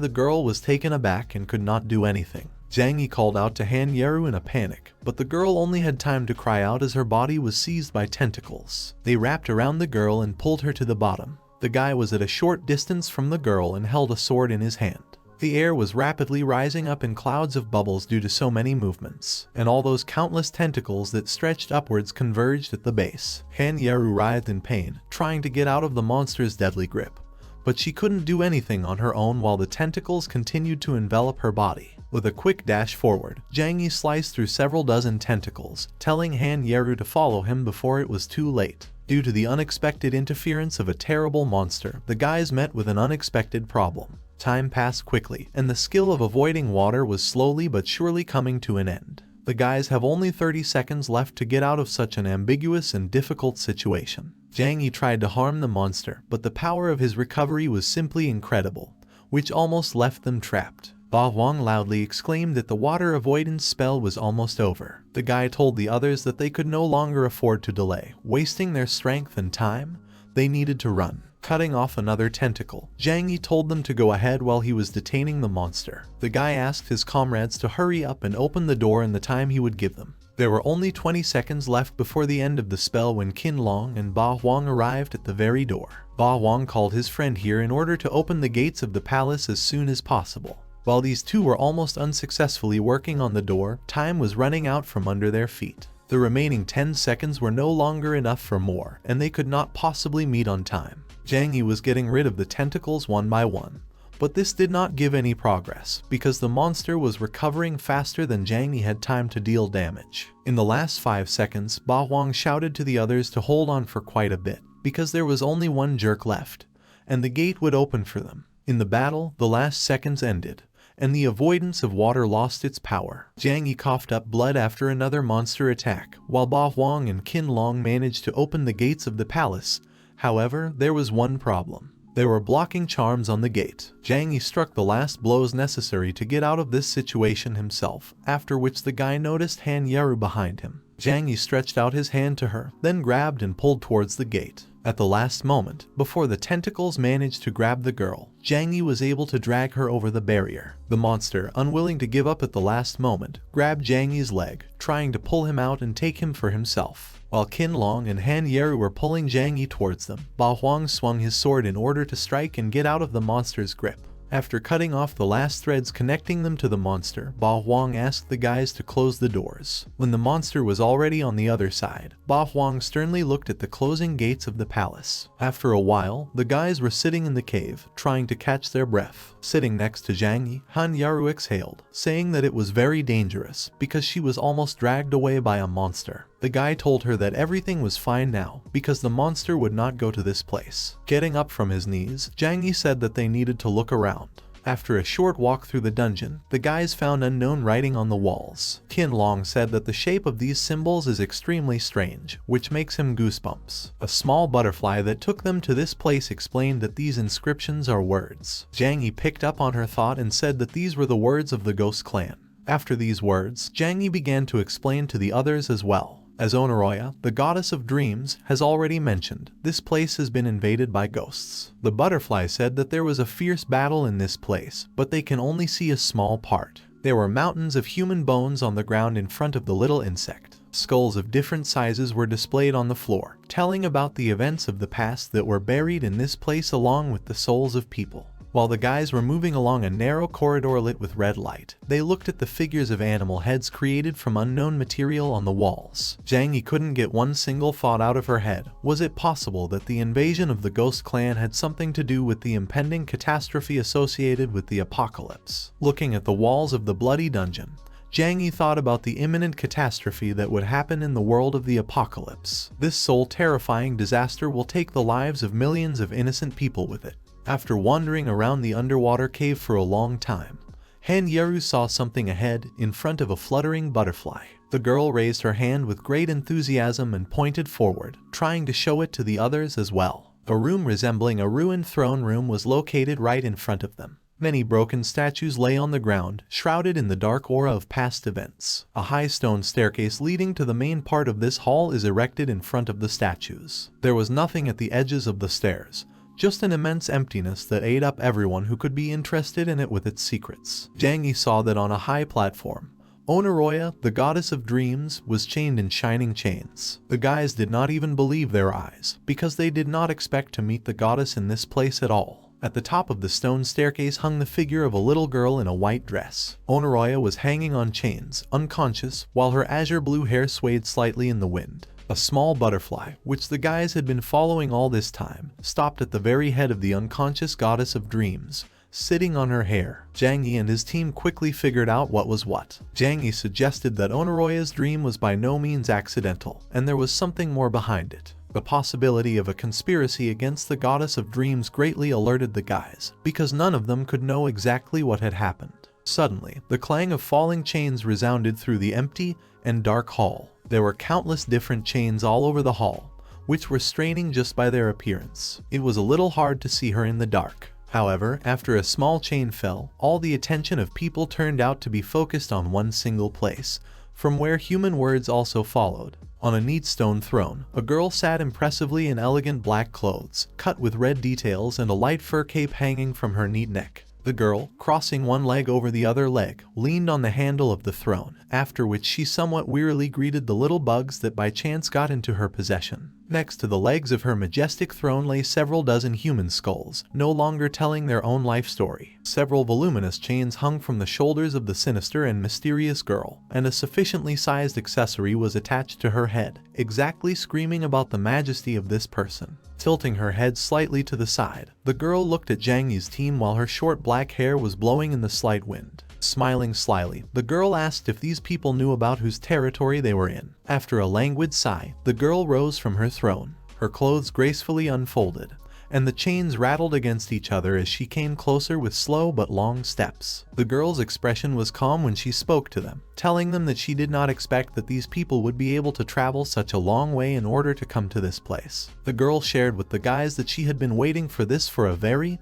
the girl was taken aback and could not do anything. Zhang Yi called out to Han Yaru in a panic, but the girl only had time to cry out as her body was seized by tentacles. They wrapped around the girl and pulled her to the bottom. The guy was at a short distance from the girl and held a sword in his hand. The air was rapidly rising up in clouds of bubbles due to so many movements, and all those countless tentacles that stretched upwards converged at the base. Han Yaru writhed in pain, trying to get out of the monster's deadly grip, but she couldn't do anything on her own while the tentacles continued to envelop her body. With a quick dash forward, Zhang Yi sliced through several dozen tentacles, telling Han Yaru to follow him before it was too late. Due to the unexpected interference of a terrible monster, the guys met with an unexpected problem. Time passed quickly, and the skill of avoiding water was slowly but surely coming to an end. The guys have only 30 seconds left to get out of such an ambiguous and difficult situation. Zhang Yi tried to harm the monster, but the power of his recovery was simply incredible, which almost left them trapped. Ba Huang loudly exclaimed that the water avoidance spell was almost over. The guy told the others that they could no longer afford to delay, wasting their strength and time. They needed to run. Cutting off another tentacle, Zhang Yi told them to go ahead while he was detaining the monster. The guy asked his comrades to hurry up and open the door in the time he would give them. There were only 20 seconds left before the end of the spell when Qin Long and Ba Huang arrived at the very door. Ba Huang called his friend here in order to open the gates of the palace as soon as possible. While these two were almost unsuccessfully working on the door, time was running out from under their feet. The remaining 10 seconds were no longer enough for more, and they could not possibly meet on time. Zhang Yi was getting rid of the tentacles one by one, but this did not give any progress, because the monster was recovering faster than Zhang Yi had time to deal damage. In the last 5 seconds, Ba Huang shouted to the others to hold on for quite a bit, because there was only one jerk left, and the gate would open for them. In the battle, the last seconds ended, and the avoidance of water lost its power. Zhang Yi coughed up blood after another monster attack, while Ba Huang and Qin Long managed to open the gates of the palace. However, there was one problem. There were blocking charms on the gate. Zhang Yi struck the last blows necessary to get out of this situation himself, after which the guy noticed Han Yaru behind him. Zhang Yi stretched out his hand to her, then grabbed and pulled towards the gate. At the last moment, before the tentacles managed to grab the girl, Zhang Yi was able to drag her over the barrier. The monster, unwilling to give up at the last moment, grabbed Zhang Yi's leg, trying to pull him out and take him for himself. While Qin Long and Han Yaru were pulling Zhang Yi towards them, Ba Huang swung his sword in order to strike and get out of the monster's grip. After cutting off the last threads connecting them to the monster, Ba Huang asked the guys to close the doors. When the monster was already on the other side, Ba Huang sternly looked at the closing gates of the palace. After a while, the guys were sitting in the cave, trying to catch their breath. Sitting next to Zhang Yi, Han Yaru exhaled, saying that it was very dangerous because she was almost dragged away by a monster. The guy told her that everything was fine now because the monster would not go to this place. Getting up from his knees, Zhang Yi said that they needed to look around. After a short walk through the dungeon, the guys found unknown writing on the walls. Qin Long said that the shape of these symbols is extremely strange, which makes him goosebumps. A small butterfly that took them to this place explained that these inscriptions are words. Zhang Yi picked up on her thought and said that these were the words of the Ghost Clan. After these words, Zhang Yi began to explain to the others as well. As Onoroya, the goddess of dreams, has already mentioned, this place has been invaded by ghosts. The butterfly said that there was a fierce battle in this place, but they can only see a small part. There were mountains of human bones on the ground in front of the little insect. Skulls of different sizes were displayed on the floor, telling about the events of the past that were buried in this place along with the souls of people. While the guys were moving along a narrow corridor lit with red light, they looked at the figures of animal heads created from unknown material on the walls. Zhang Yi couldn't get one single thought out of her head. Was it possible that the invasion of the Ghost Clan had something to do with the impending catastrophe associated with the apocalypse? Looking at the walls of the bloody dungeon, Zhang Yi thought about the imminent catastrophe that would happen in the world of the apocalypse. This soul-terrifying disaster will take the lives of millions of innocent people with it. After wandering around the underwater cave for a long time, Han Yaru saw something ahead, in front of a fluttering butterfly. The girl raised her hand with great enthusiasm and pointed forward, trying to show it to the others as well. A room resembling a ruined throne room was located right in front of them. Many broken statues lay on the ground, shrouded in the dark aura of past events. A high stone staircase leading to the main part of this hall is erected in front of the statues. There was nothing at the edges of the stairs, just an immense emptiness that ate up everyone who could be interested in it with its secrets. Zhang Yi saw that on a high platform, Onoroya, the goddess of dreams, was chained in shining chains. The guys did not even believe their eyes, because they did not expect to meet the goddess in this place at all. At the top of the stone staircase hung the figure of a little girl in a white dress. Onoroya was hanging on chains, unconscious, while her azure blue hair swayed slightly in the wind. A small butterfly, which the guys had been following all this time, stopped at the very head of the unconscious goddess of dreams, sitting on her hair. Zhang Yi and his team quickly figured out what was what. Zhang Yi suggested that Onoroya's dream was by no means accidental, and there was something more behind it. The possibility of a conspiracy against the goddess of dreams greatly alerted the guys, because none of them could know exactly what had happened. Suddenly, the clang of falling chains resounded through the empty and dark hall. There were countless different chains all over the hall, which were straining just by their appearance. It was a little hard to see her in the dark. However, after a small chain fell, all the attention of people turned out to be focused on one single place, from where human words also followed. On a neat stone throne, a girl sat impressively in elegant black clothes, cut with red details and a light fur cape hanging from her neat neck. The girl, crossing one leg over the other leg, leaned on the handle of the throne, after which she somewhat wearily greeted the little bugs that by chance got into her possession. Next to the legs of her majestic throne lay several dozen human skulls, no longer telling their own life story. Several voluminous chains hung from the shoulders of the sinister and mysterious girl, and a sufficiently sized accessory was attached to her head, exactly screaming about the majesty of this person. Tilting her head slightly to the side, the girl looked at Zhang Yi's team while her short black hair was blowing in the slight wind. Smiling slyly, the girl asked if these people knew about whose territory they were in. After a languid sigh, the girl rose from her throne, her clothes gracefully unfolded, and the chains rattled against each other as she came closer with slow but long steps. The girl's expression was calm when she spoke to them, telling them that she did not expect that these people would be able to travel such a long way in order to come to this place. The girl shared with the guys that she had been waiting for this for a very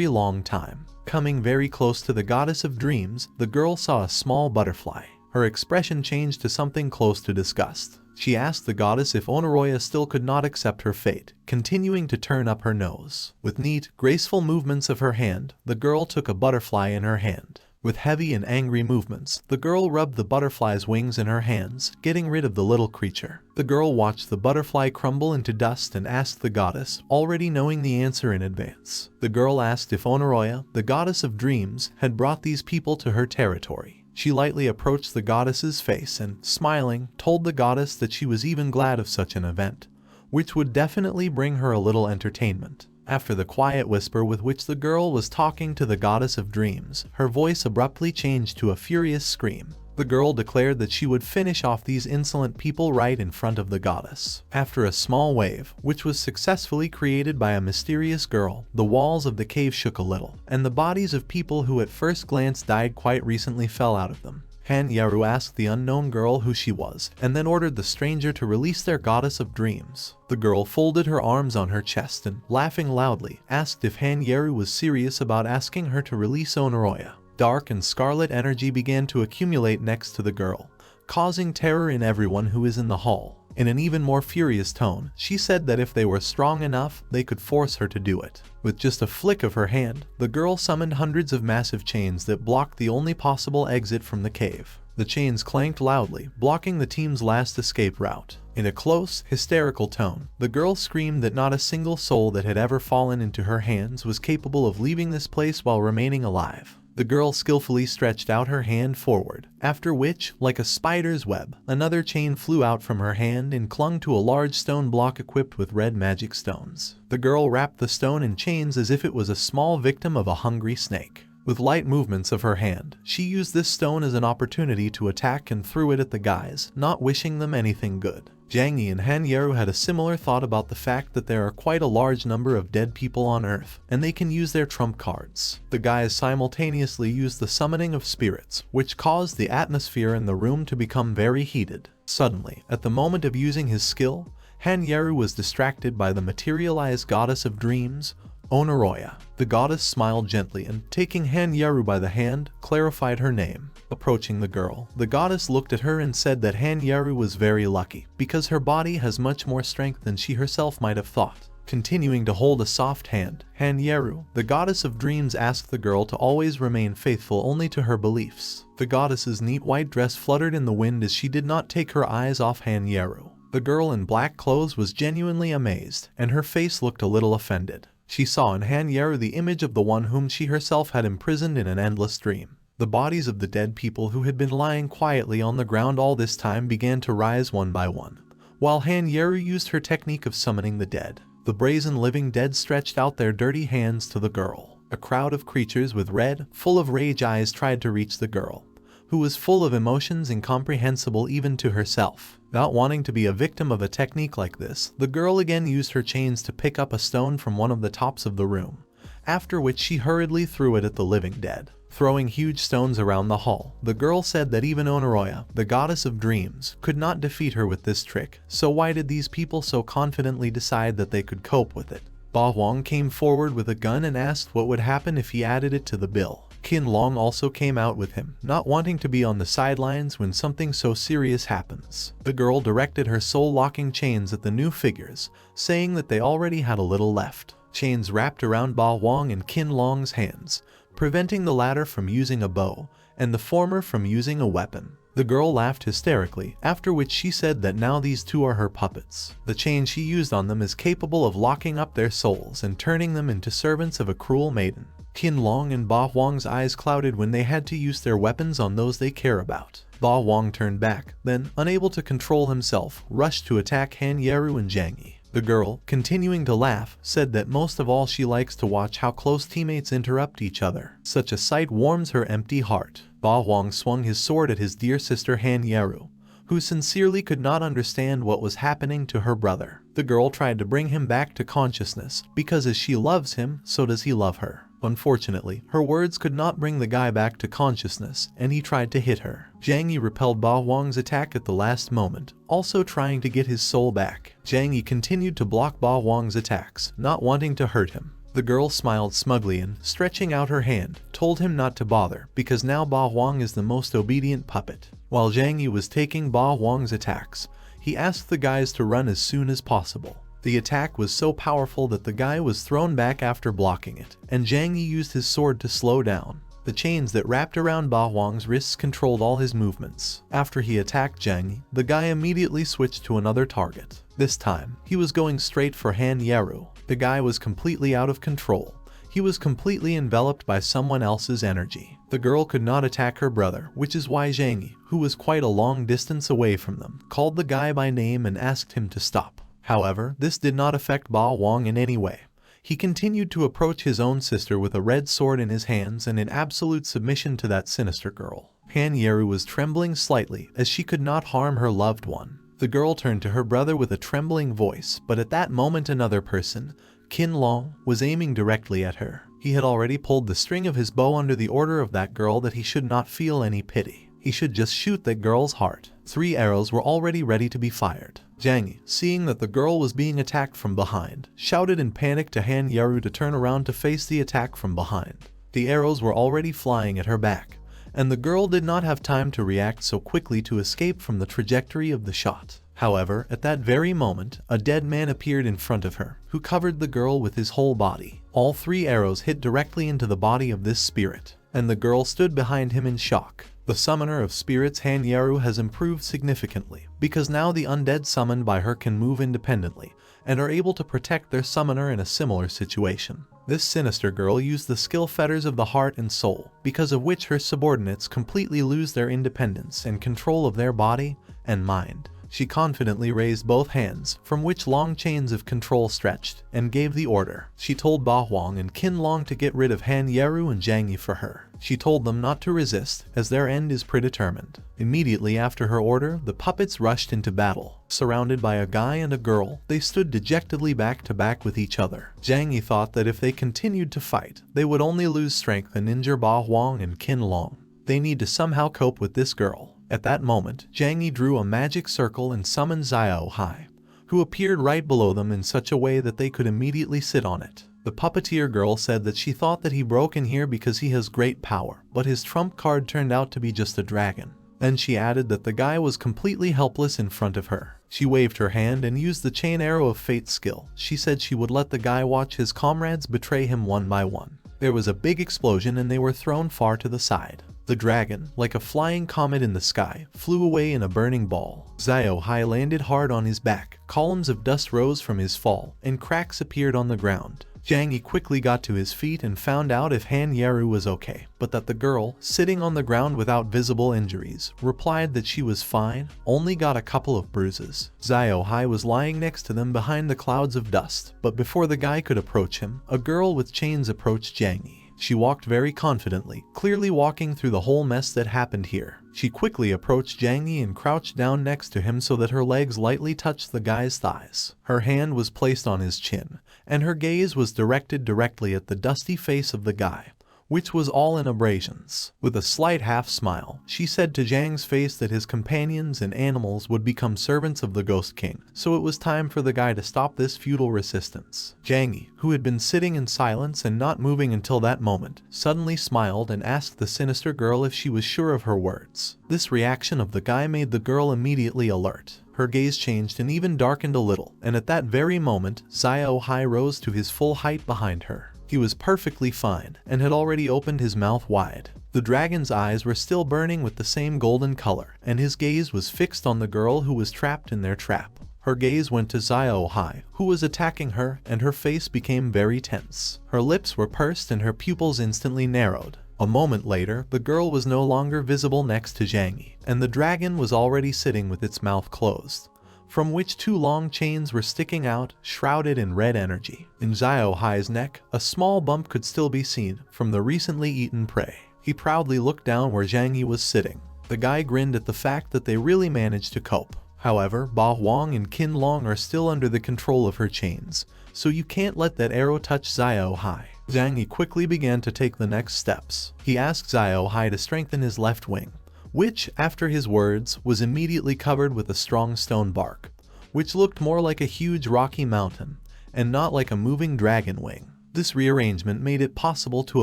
long time. Coming very close to the goddess of dreams, the girl saw a small butterfly. Her expression changed to something close to disgust. She asked the goddess if Onoroya still could not accept her fate, continuing to turn up her nose. With neat, graceful movements of her hand, the girl took a butterfly in her hand. With heavy and angry movements, the girl rubbed the butterfly's wings in her hands, getting rid of the little creature. The girl watched the butterfly crumble into dust and asked the goddess, already knowing the answer in advance. The girl asked if Onoroya, the goddess of dreams, had brought these people to her territory. She lightly approached the goddess's face and, smiling, told the goddess that she was even glad of such an event, which would definitely bring her a little entertainment. After the quiet whisper with which the girl was talking to the goddess of dreams, her voice abruptly changed to a furious scream. The girl declared that she would finish off these insolent people right in front of the goddess. After a small wave, which was successfully created by a mysterious girl, the walls of the cave shook a little, and the bodies of people who at first glance died quite recently fell out of them. Han Yaru asked the unknown girl who she was, and then ordered the stranger to release their goddess of dreams. The girl folded her arms on her chest and, laughing loudly, asked if Han Yaru was serious about asking her to release Onoroya. Dark and scarlet energy began to accumulate next to the girl, causing terror in everyone who is in the hall. In an even more furious tone, she said that if they were strong enough, they could force her to do it. With just a flick of her hand, the girl summoned hundreds of massive chains that blocked the only possible exit from the cave. The chains clanked loudly, blocking the team's last escape route. In a close, hysterical tone, the girl screamed that not a single soul that had ever fallen into her hands was capable of leaving this place while remaining alive. The girl skillfully stretched out her hand forward, after which, like a spider's web, another chain flew out from her hand and clung to a large stone block equipped with red magic stones. The girl wrapped the stone in chains as if it was a small victim of a hungry snake. With light movements of her hand, she used this stone as an opportunity to attack and threw it at the guys, not wishing them anything good. Zhang Yi and Han Yaru had a similar thought about the fact that there are quite a large number of dead people on Earth, and they can use their trump cards. The guys simultaneously used the summoning of spirits, which caused the atmosphere in the room to become very heated. Suddenly, at the moment of using his skill, Han Yaru was distracted by the materialized goddess of dreams, Onoroya. The goddess smiled gently and, taking Han Yaru by the hand, clarified her name. Approaching the girl, the goddess looked at her and said that Han Yaru was very lucky, because her body has much more strength than she herself might have thought. Continuing to hold a soft hand, Han Yaru, the goddess of dreams, asked the girl to always remain faithful only to her beliefs. The goddess's neat white dress fluttered in the wind as she did not take her eyes off Han Yaru. The girl in black clothes was genuinely amazed, and her face looked a little offended. She saw in Han Yaru the image of the one whom she herself had imprisoned in an endless dream. The bodies of the dead people who had been lying quietly on the ground all this time began to rise one by one, while Han Yaru used her technique of summoning the dead. The brazen living dead stretched out their dirty hands to the girl. A crowd of creatures with red, full of rage eyes tried to reach the girl, who was full of emotions incomprehensible even to herself. Not wanting to be a victim of a technique like this, the girl again used her chains to pick up a stone from one of the tops of the room, after which she hurriedly threw it at the living dead. Throwing huge stones around the hall, the girl said that even Onoroya, the goddess of dreams, could not defeat her with this trick, so why did these people so confidently decide that they could cope with it? Ba Huang came forward with a gun and asked what would happen if he added it to the bill. Qin Long also came out with him, not wanting to be on the sidelines when something so serious happens. The girl directed her soul-locking chains at the new figures, saying that they already had a little left. Chains wrapped around Ba Huang and Qin Long's hands, preventing the latter from using a bow, and the former from using a weapon. The girl laughed hysterically, after which she said that now these two are her puppets. The chain she used on them is capable of locking up their souls and turning them into servants of a cruel maiden. Qin Long and Ba Huang's eyes clouded when they had to use their weapons on those they care about. Ba Huang turned back, then, unable to control himself, rushed to attack Han Yaru and Zhang Yi. The girl, continuing to laugh, said that most of all she likes to watch how close teammates interrupt each other. Such a sight warms her empty heart. Ba Huang swung his sword at his dear sister Han Yaru, who sincerely could not understand what was happening to her brother. The girl tried to bring him back to consciousness, because as she loves him, so does he love her. Unfortunately, her words could not bring the guy back to consciousness, and he tried to hit her. Zhang Yi repelled Ba Wang's attack at the last moment, also trying to get his soul back. Zhang Yi continued to block Ba Wang's attacks, not wanting to hurt him. The girl smiled smugly and, stretching out her hand, told him not to bother, because now Ba Wang is the most obedient puppet. While Zhang Yi was taking Ba Wang's attacks, he asked the guys to run as soon as possible. The attack was so powerful that the guy was thrown back after blocking it, and Zhang Yi used his sword to slow down. The chains that wrapped around Ba Wang's wrists controlled all his movements. After he attacked Zhang Yi, the guy immediately switched to another target. This time, he was going straight for Han Yeru. The guy was completely out of control. He was completely enveloped by someone else's energy. The girl could not attack her brother, which is why Zhang Yi, who was quite a long distance away from them, called the guy by name and asked him to stop. However, this did not affect Ba Wang in any way. He continued to approach his own sister with a red sword in his hands and in absolute submission to that sinister girl. Han Yeru was trembling slightly as she could not harm her loved one. The girl turned to her brother with a trembling voice, but at that moment another person, Qin Long, was aiming directly at her. He had already pulled the string of his bow under the order of that girl that he should not feel any pity. He should just shoot that girl's heart. 3 arrows were already ready to be fired. Zhang Yi, seeing that the girl was being attacked from behind, shouted in panic to Han Yeru to turn around to face the attack from behind. The arrows were already flying at her back, and the girl did not have time to react so quickly to escape from the trajectory of the shot. However, at that very moment, a dead man appeared in front of her, who covered the girl with his whole body. All 3 arrows hit directly into the body of this spirit, and the girl stood behind him in shock. The summoner of spirits Han Yeru has improved significantly, because now the undead summoned by her can move independently, and are able to protect their summoner in a similar situation. This sinister girl used the skill fetters of the heart and soul, because of which her subordinates completely lose their independence and control of their body and mind. She confidently raised both hands, from which long chains of control stretched, and gave the order. She told Ba Wang and Qin Long to get rid of Han Yeru and Zhang Yi for her. She told them not to resist, as their end is predetermined. Immediately after her order, the puppets rushed into battle. Surrounded by a guy and a girl, they stood dejectedly back to back with each other. Zhang Yi thought that if they continued to fight, they would only lose strength and injure Ba Wang and Qin Long. They need to somehow cope with this girl. At that moment, Zhang Yi drew a magic circle and summoned Zhao, who appeared right below them in such a way that they could immediately sit on it. The puppeteer girl said that she thought that he broke in here because he has great power, but his trump card turned out to be just a dragon. Then she added that the guy was completely helpless in front of her. She waved her hand and used the chain arrow of fate skill. She said she would let the guy watch his comrades betray him one by one. There was a big explosion and they were thrown far to the side. The dragon, like a flying comet in the sky, flew away in a burning ball. Zhao landed hard on his back, columns of dust rose from his fall, and cracks appeared on the ground. Zhang Yi quickly got to his feet and found out if Han Yeru was okay, but that the girl, sitting on the ground without visible injuries, replied that she was fine, only got a couple of bruises. Zhao was lying next to them behind the clouds of dust, but before the guy could approach him, a girl with chains approached Zhang Yi. She walked very confidently, clearly walking through the whole mess that happened here. She quickly approached Zhang Yi and crouched down next to him so that her legs lightly touched the guy's thighs. Her hand was placed on his chin, and her gaze was directed directly at the dusty face of the guy, which was all in abrasions. With a slight half-smile, she said to Zhang's face that his companions and animals would become servants of the Ghost King, so it was time for the guy to stop this futile resistance. Zhang Yi, who had been sitting in silence and not moving until that moment, suddenly smiled and asked the sinister girl if she was sure of her words. This reaction of the guy made the girl immediately alert. Her gaze changed and even darkened a little, and at that very moment, Zhao rose to his full height behind her. He was perfectly fine, and had already opened his mouth wide. The dragon's eyes were still burning with the same golden color, and his gaze was fixed on the girl who was trapped in their trap. Her gaze went to Zhao, who was attacking her, and her face became very tense. Her lips were pursed and her pupils instantly narrowed. A moment later, the girl was no longer visible next to Zhang Yi, and the dragon was already sitting with its mouth closed, from which 2 long chains were sticking out, shrouded in red energy. In Zhao neck, a small bump could still be seen from the recently eaten prey. He proudly looked down where Zhang Yi was sitting. The guy grinned at the fact that they really managed to cope. However, Ba Huang and Qin Long are still under the control of her chains, so you can't let that arrow touch Xiao Hai. Zhang Yi quickly began to take the next steps. He asked Xiao Hai to strengthen his left wing, which, after his words, was immediately covered with a strong stone bark, which looked more like a huge rocky mountain, and not like a moving dragon wing. This rearrangement made it possible to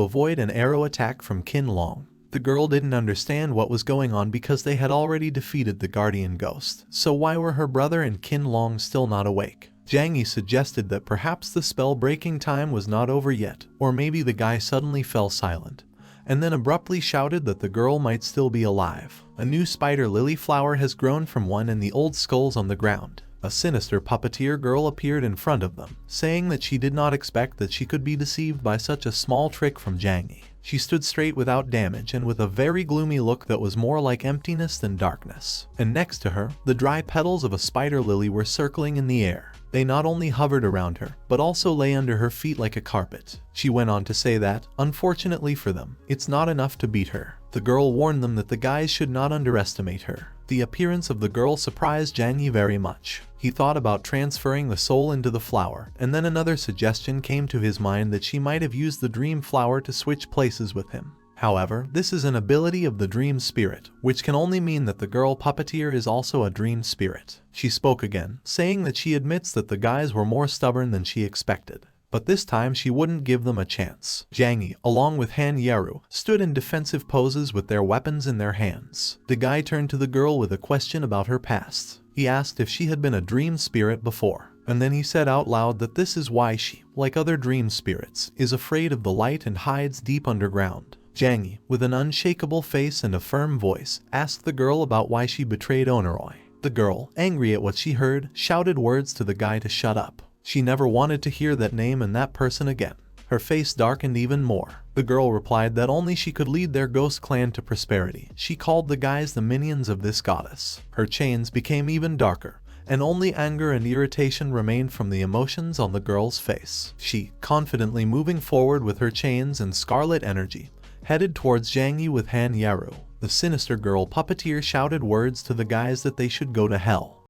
avoid an arrow attack from Qin Long. The girl didn't understand what was going on because they had already defeated the guardian ghost, so why were her brother and Qin Long still not awake? Zhang Yi suggested that perhaps the spell-breaking time was not over yet, or maybe the guy suddenly fell silent, and then abruptly shouted that the girl might still be alive. A new spider lily flower has grown from one in the old skulls on the ground. A sinister puppeteer girl appeared in front of them, saying that she did not expect that she could be deceived by such a small trick from Zhang Yi. She stood straight without damage and with a very gloomy look that was more like emptiness than darkness. And next to her, the dry petals of a spider lily were circling in the air. They not only hovered around her, but also lay under her feet like a carpet. She went on to say that, unfortunately for them, it's not enough to beat her. The girl warned them that the guys should not underestimate her. The appearance of the girl surprised Zhang Yi very much. He thought about transferring the soul into the flower, and then another suggestion came to his mind that she might have used the dream flower to switch places with him. However, this is an ability of the dream spirit, which can only mean that the girl puppeteer is also a dream spirit. She spoke again, saying that she admits that the guys were more stubborn than she expected, but this time she wouldn't give them a chance. Zhang Yi, along with Han Yaru, stood in defensive poses with their weapons in their hands. The guy turned to the girl with a question about her past. He asked if she had been a dream spirit before, and then he said out loud that this is why she, like other dream spirits, is afraid of the light and hides deep underground. Zhang Yi, with an unshakable face and a firm voice, asked the girl about why she betrayed Onoroi. The girl, angry at what she heard, shouted words to the guy to shut up. She never wanted to hear that name and that person again. Her face darkened even more. The girl replied that only she could lead their ghost clan to prosperity. She called the guys the minions of this goddess. Her chains became even darker, and only anger and irritation remained from the emotions on the girl's face. She, confidently moving forward with her chains and scarlet energy, headed towards Zhang Yi with Han Yaru. The sinister girl puppeteer shouted words to the guys that they should go to hell.